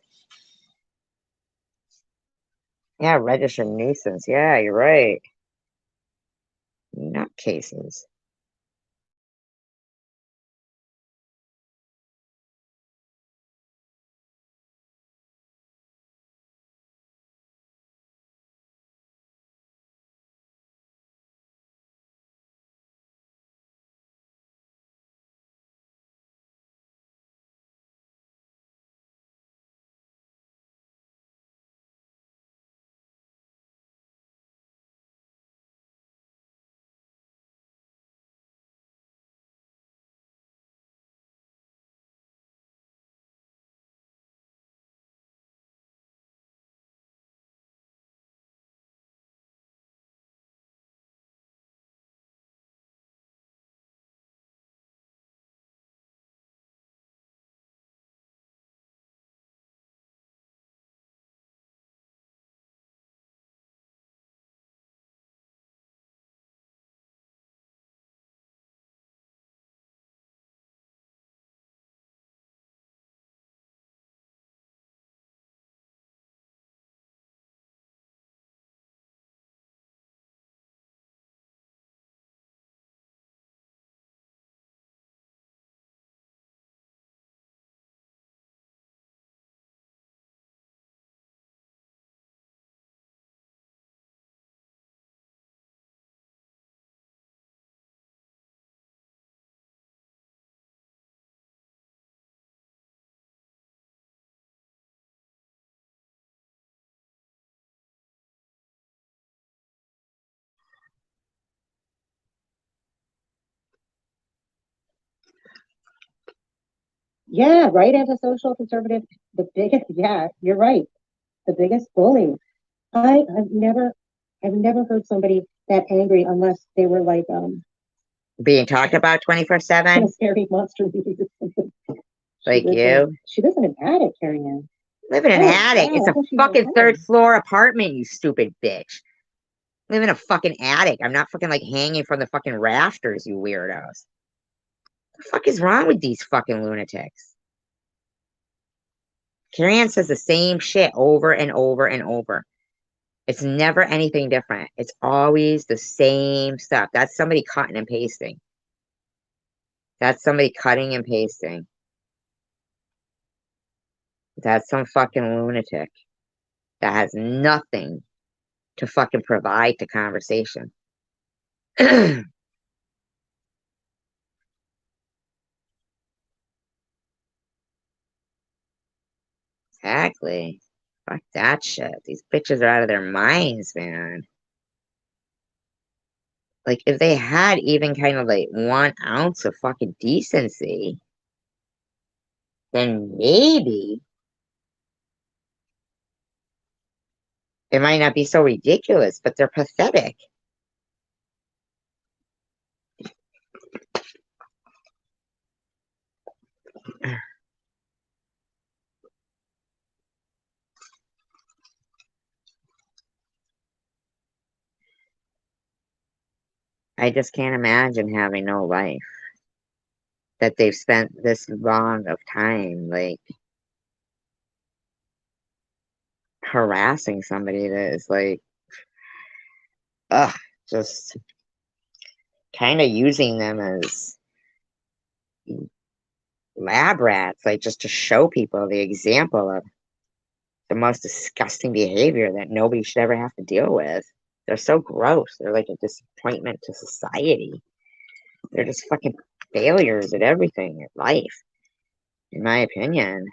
Yeah, registered nuisance. Yeah, you're right. Nutcases. Yeah, right, antisocial, conservative, the biggest, yeah, you're right. The biggest bully. I've never heard somebody that angry unless they were like, Being talked about in a 24/7, scary monster movie or something. like you. She lives in an attic, Carrie Ann. Live in an Oh, attic. wow, It's I a thought she had a fucking third home. floor apartment, you stupid bitch. Live in a fucking attic. I'm not fucking like hanging from the fucking rafters, you weirdos. What the fuck is wrong with these fucking lunatics? Carrie Ann says the same shit over and over and over. It's never anything different. It's always the same stuff. That's somebody cutting and pasting. That's somebody cutting and pasting. That's some fucking lunatic that has nothing to fucking provide to conversation. Exactly. Fuck that shit. These bitches are out of their minds, man. Like, if they had even kind of like 1 ounce of fucking decency, then maybe it might not be so ridiculous, but they're pathetic. I just can't imagine having no life that they've spent this long of time, like, harassing somebody that is like, ugh, just kind of using them as lab rats, like just to show people the example of the most disgusting behavior that nobody should ever have to deal with. They're so gross. They're like a disappointment to society. They're just fucking failures at everything in life, in my opinion.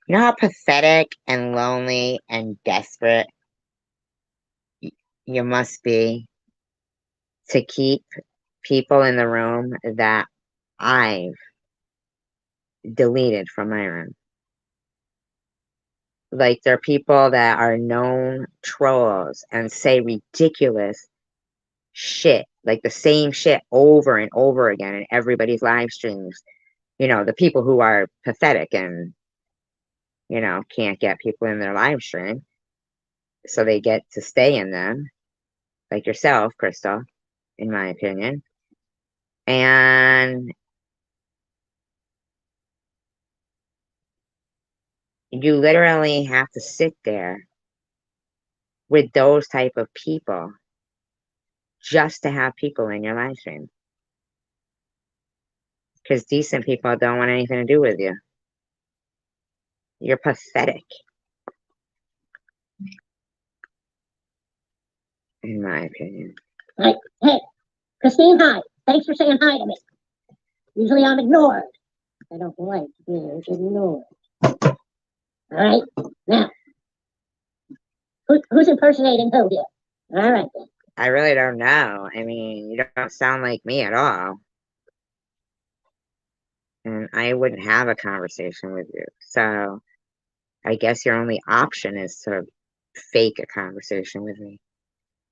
You know how pathetic and lonely and desperate you must be to keep people in the room that I've deleted from my room. Like, they're people that are known trolls and say ridiculous shit, like the same shit over and over again in everybody's live streams. You know, the people who are pathetic and, you know, can't get people in their live stream. So they get to stay in them, like yourself, Crystal, in my opinion. And you literally have to sit there with those type of people just to have people in your live stream. Because decent people don't want anything to do with you. You're pathetic, in my opinion. Like, hey, Christine, hi. Thanks for saying hi to me. Usually I'm ignored. I don't like being ignored. All right, now, who's impersonating who here? All right, then. I really don't know. I mean, you don't sound like me at all. And I wouldn't have a conversation with you. So I guess your only option is to fake a conversation with me.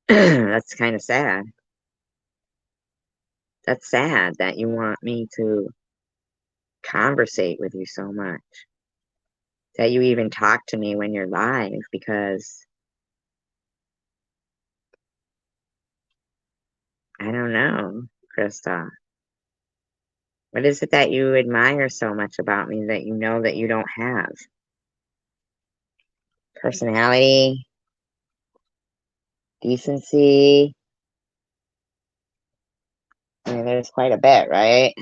That's kind of sad. That's sad that you want me to conversate with you so much. That you even talk to me when you're live, because I don't know, Krista. What is it that you admire so much about me that you know that you don't have? Personality, decency. I mean, there's quite a bit, right?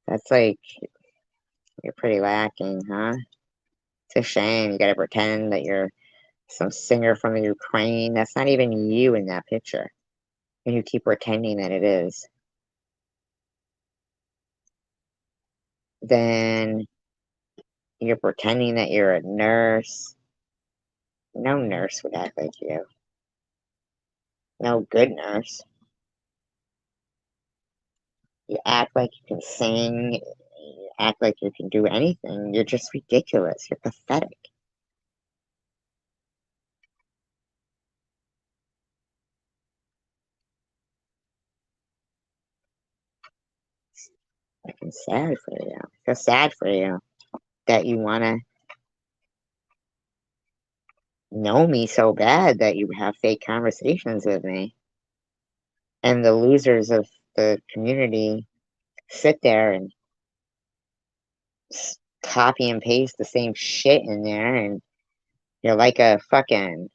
That's like, you're pretty lacking, huh? It's a shame. You gotta pretend that you're some singer from the Ukraine. That's not even you in that picture. And you keep pretending that it is. Then you're pretending that you're a nurse. No nurse would act like you. No good nurse. You act like you can sing. You act like you can do anything. You're just ridiculous. You're pathetic. I'm sad for you. I feel sad for you that you want to know me so bad that you have fake conversations with me. And the losers of the community sit there and copy and paste the same shit in there, and you're like a fucking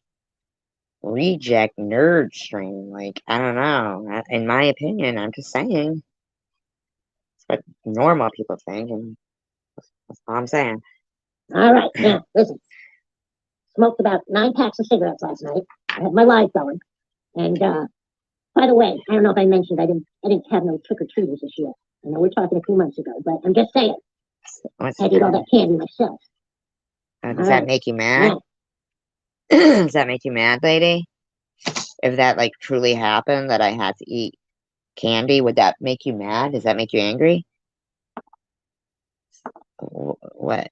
reject nerd stream. Like, I don't know. In my opinion, I'm just saying. It's what normal people think, and that's all I'm saying. All right, now, listen. Smoked about 9 packs of cigarettes last night. I had my live going. And, by the way, I don't know if I mentioned I didn't have no trick-or-treaters this year. I know we're talking a few months ago, but I'm just saying. What's I did all that candy myself. does that make you mad? Does that make you mad, lady? If that like truly happened, that I had to eat candy, would that make you mad? Does that make you angry? What?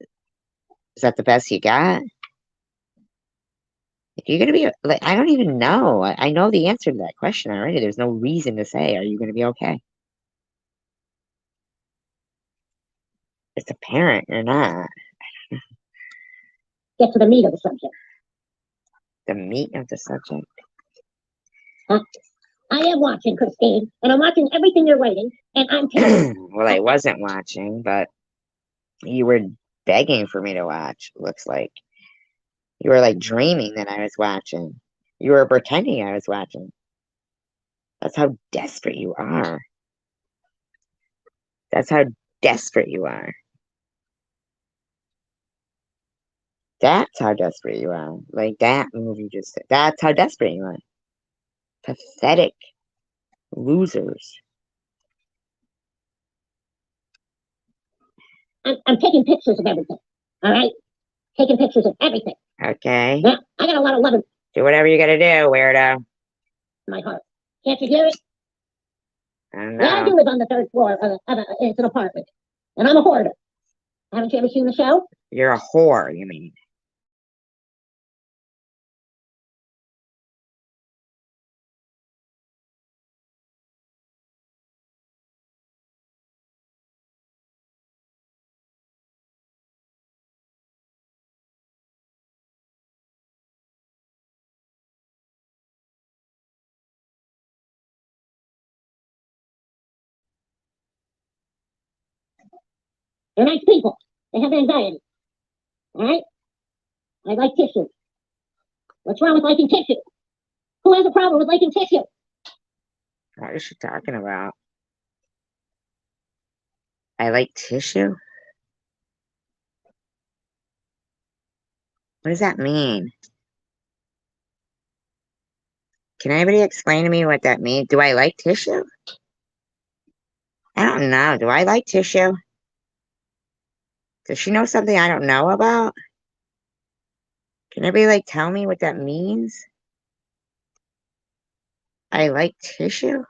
Is that the best you got? You're gonna be like, I don't even know. I know the answer to that question already. There's no reason to say, are you gonna be okay? It's apparent you're not. Get to the meat of the subject. The meat of the subject. Huh? I am watching, Christine, and I'm watching everything you're writing, and I'm Well, I wasn't watching, but you were begging for me to watch, looks like. You were like dreaming that I was watching. You were pretending I was watching. That's how desperate you are. That's how desperate you are. That's how desperate you are. Like that movie just said. That's how desperate you are. Pathetic losers. I'm taking pictures of everything. All right? Taking pictures of everything. Okay. Now, I got a lot of love in Do whatever you gotta do, weirdo. my heart. Can't you hear it? I don't Yeah, I do know. live on the 3rd floor it's an apartment. And I'm a hoarder. Haven't you ever seen the show? You're a whore, you mean. They're nice people. They have anxiety. All right? I like tissue. What's wrong with liking tissue? Who has a problem with liking tissue? What is she talking about? I like tissue? What does that mean? Can anybody explain to me what that means? Do I like tissue? I don't know. Do I like tissue? Does she know something I don't know about? Can anybody like tell me what that means? I like tissue?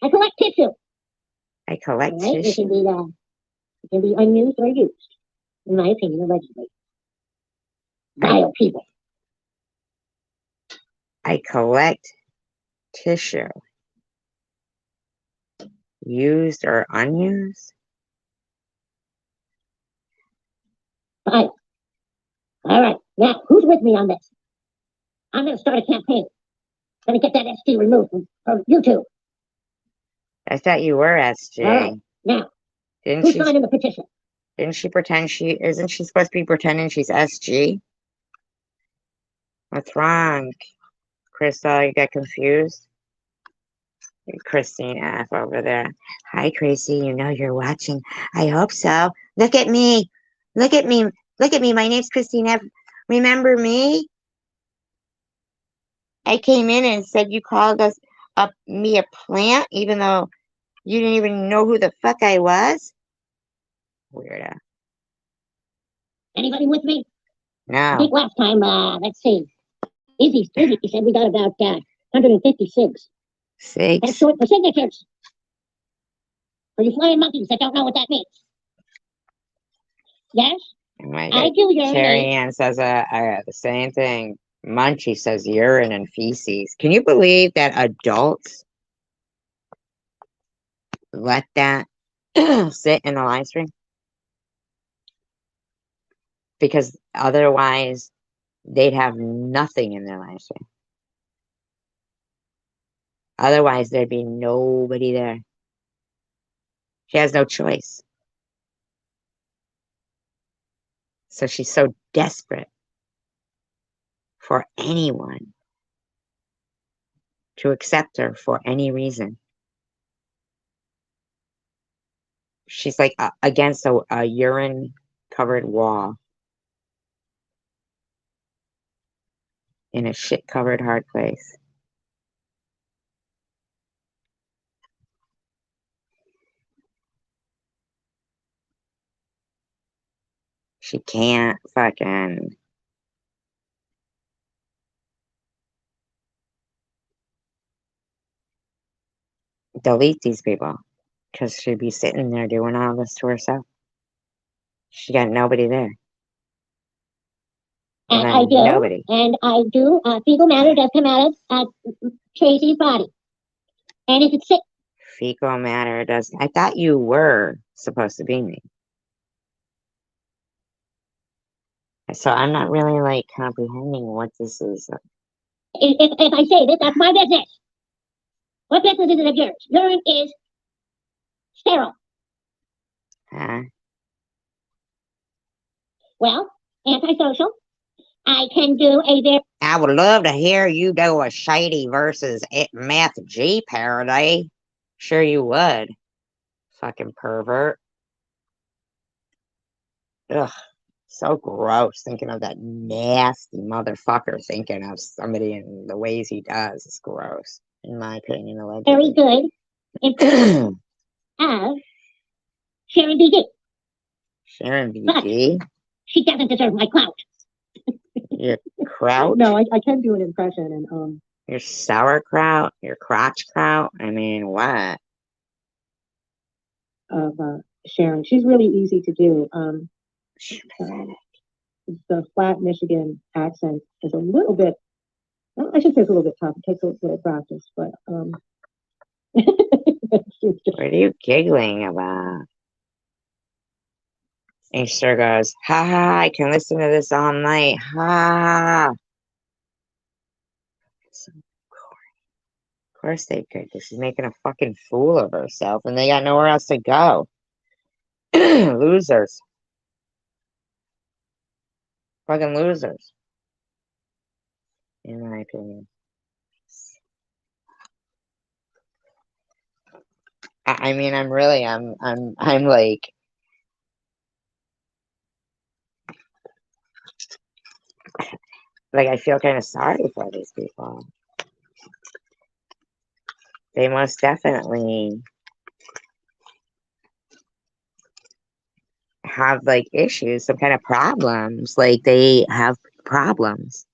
I collect tissue. I collect Right? It tissue. can be unused or used, in my opinion, allegedly. Vile people. I collect tissue. Used or unused? Vile. All right. Now, who's with me on this? I'm going to start a campaign. Going to get that ST removed from YouTube. I thought you were SG. All right. Now, who's signing the petition? Didn't she pretend isn't she supposed to be pretending she's SG? What's wrong? Crystal, you got confused? Christine F over there. Hi, Tracy. You know you're watching. I hope so. Look at me. Look at me. Look at me. My name's Christine F. Remember me? I came in and said you called me a plant, even though you didn't even know who the fuck I was. Weirdo. Anybody with me? I No. think last time, let's see. Izzy said we got about 156. That's 6. short for signatures. For you flying monkeys that don't know what that means. Yes? Oh my I God. do urinate. Carrie Ann says the same thing. Munchie says urine and feces. Can you believe that adults let that sit in the live stream? Because otherwise they'd have nothing in their live stream. Otherwise there'd be nobody there. She has no choice. So she's so desperate for anyone to accept her for any reason. She's like against a urine covered wall in a shit covered hard place. She can't fucking delete these people because she'd be sitting there doing all this to herself. She got nobody there. I do. Nobody. And I do. Fecal matter does come out of Tracy's body. And if it's sick. Fecal matter does. I thought you were supposed to be me. So I'm not really like comprehending what this is. If I say this, that's my business. What business is it of yours? Urine is sterile. Huh? Well, antisocial. I can do a very. I would love to hear you do a Shady versus Meth G parody. Sure you would. Fucking pervert. Ugh. So gross thinking of that nasty motherfucker thinking of somebody in the ways he does. It's gross, in my opinion. Very good. Of Sharon BD. Sharon BD? She doesn't deserve my clout. Your kraut? No, I can do an impression and your sauerkraut? Your crotch kraut? I mean, what? Of Sharon. She's really easy to do. The flat Michigan accent is a little bit, well, I should say it's a little bit tough. It takes a little practice, but what are you giggling about? Inkster goes, ha ha, I can listen to this all night. Ha. Of course they could, because she's making a fucking fool of herself, and they got nowhere else to go. Losers. Fucking losers. In my opinion. I mean, I'm like, I feel kind of sorry for these people. They most definitely have like issues, some kind of problems. Like they have problems.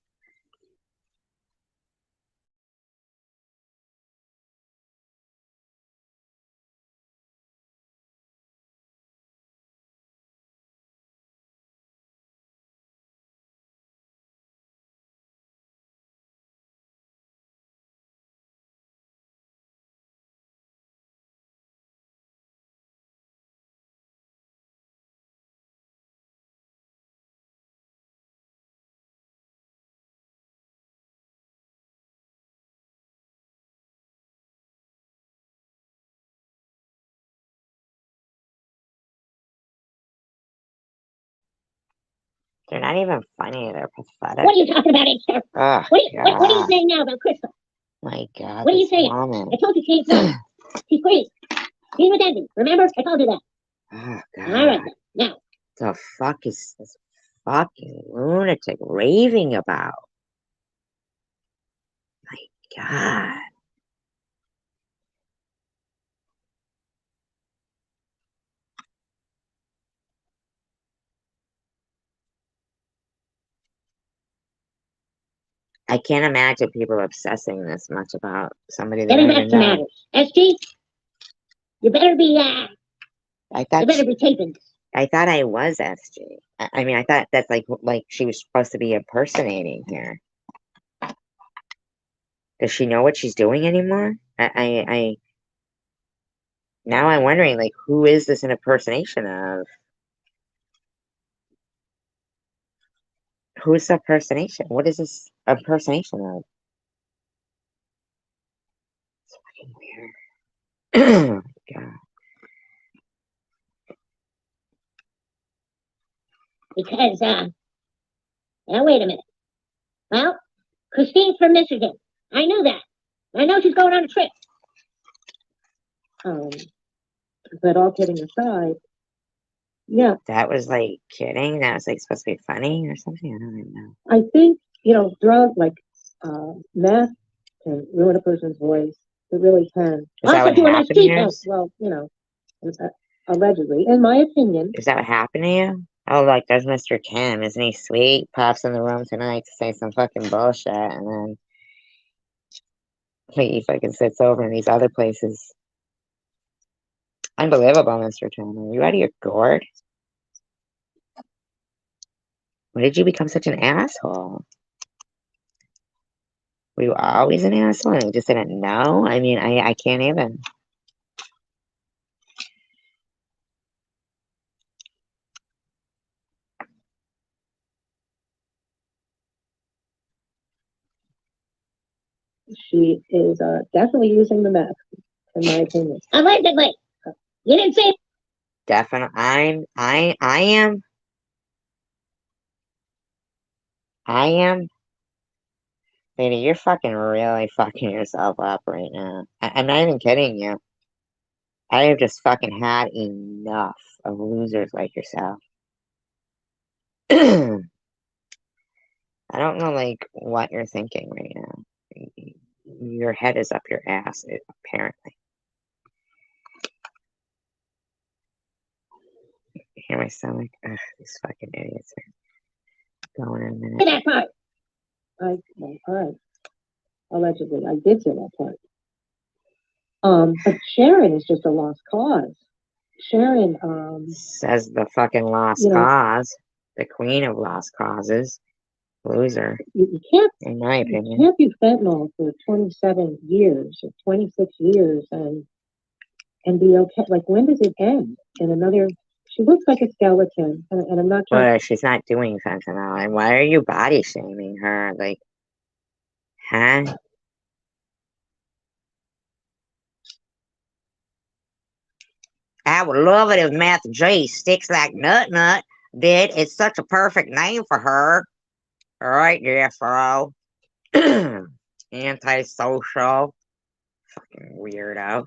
They're not even funny. They're pathetic. What are you talking about, Esther? Oh, What are you saying now about Crystal? my God. What are you this saying? woman. I told you she ain't pretty. She's pretty. She's with Envy. Remember? I told you that. Oh, God. All right, then. Now, The fuck is this fucking lunatic raving about? My God. I can't imagine people obsessing this much about somebody they getting don't back even to know. matters. SG, you better be, I you thought better be taping this. I thought I was SG. I mean, I thought that's like she was supposed to be impersonating here. Does she know what she's doing anymore? Now I'm wondering, like, who is this an impersonation of? Who's the impersonation? What is this impersonation of? It's fucking weird. Oh my God. Because, now wait a minute. Well, Christine's from Michigan. I knew that. I know she's going on a trip. But all kidding aside, yeah, That was like kidding. That was like supposed to be funny or something. I don't even know. I think, drugs like meth can ruin a person's voice. It really can. Is that what happened to you? Well, allegedly, in my opinion. Is that what happened to you? Oh, like there's Mr. Kim. Isn't he sweet? Pops in the room tonight to say some fucking bullshit, and then he fucking sits over in these other places. Unbelievable, Mr. Kim. Are you out of your gourd? When did you become such an asshole? Were you always an asshole and you just didn't know? I mean, I can't even. She is definitely using the meth, in my opinion. Allegedly. You didn't say it. Definitely. I am. Lady, you're fucking really fucking yourself up right now. I'm not even kidding you. I have just fucking had enough of losers like yourself. I don't know, like, what you're thinking right now. Your head is up your ass, apparently. Hear my stomach? Ugh, these fucking idiots are going in a minute. That part. All right. Allegedly, I did say that part. But Sharon is just a lost cause. Sharon, says the fucking lost cause, the queen of lost causes, loser. You can't, in my opinion. You can't do fentanyl for 27 years or 26 years and be okay. Like, when does it end? And another, she looks like a skeleton, and I'm not trying. But she's not doing fentanyl. And why are you body shaming her? Like, huh? I would love it if Meth J sticks like Nut did. It's such a perfect name for her. All right, Jeffro. Antisocial. Fucking weirdo.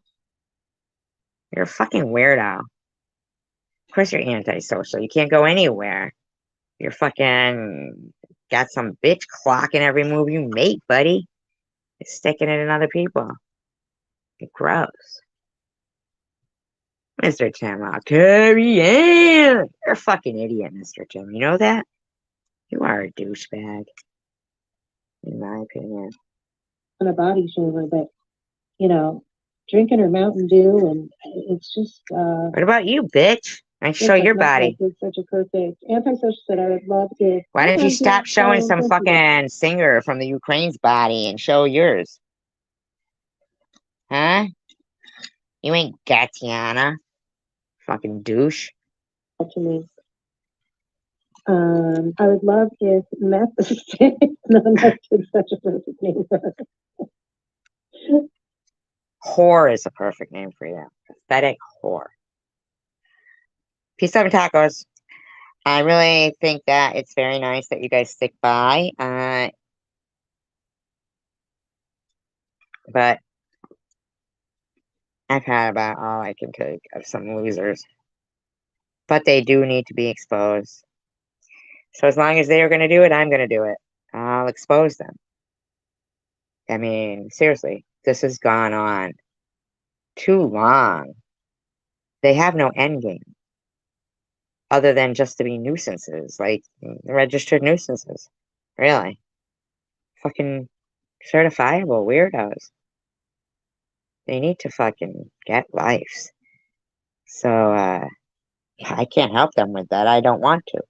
You're a fucking weirdo. Of course you're antisocial. You can't go anywhere. You're fucking got some bitch clocking every move you make, buddy. You're sticking it in other people. You're gross. Mr. Tim, I'll carry in. You're a fucking idiot, Mr. Tim. You know that? You are a douchebag. In my opinion. On a body shamer, but, drinking her Mountain Dew, and it's just, What about you, bitch? I show your body. It's such a perfect antisocial that I would love to. Why don't you stop showing some fucking singer from the Ukraine's body and show yours? Huh? You ain't Gatiana. Fucking douche. To me. I would love if Meth was such a perfect name for her. Whore is a perfect name for you. Pathetic whore. Peace out, tacos. I really think that it's very nice that you guys stick by. But I've had about all I can take of some losers. But they do need to be exposed. So as long as they are going to do it, I'm going to do it. I'll expose them. I mean, seriously, this has gone on too long. They have no end game other than just to be nuisances, like registered nuisances. Really. Fucking certifiable weirdos. They need to fucking get lives. So, I can't help them with that. I don't want to.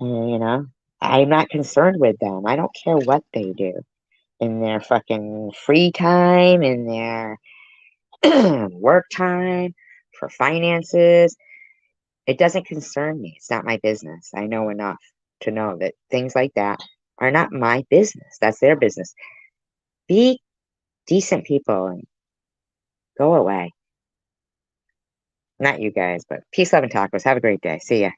You know? I'm not concerned with them. I don't care what they do in their fucking free time, in their work time, for finances. It doesn't concern me. It's not my business. I know enough to know that things like that are not my business. That's their business. Be decent people and go away. Not you guys, but peace, love, and tacos. Have a great day. See ya.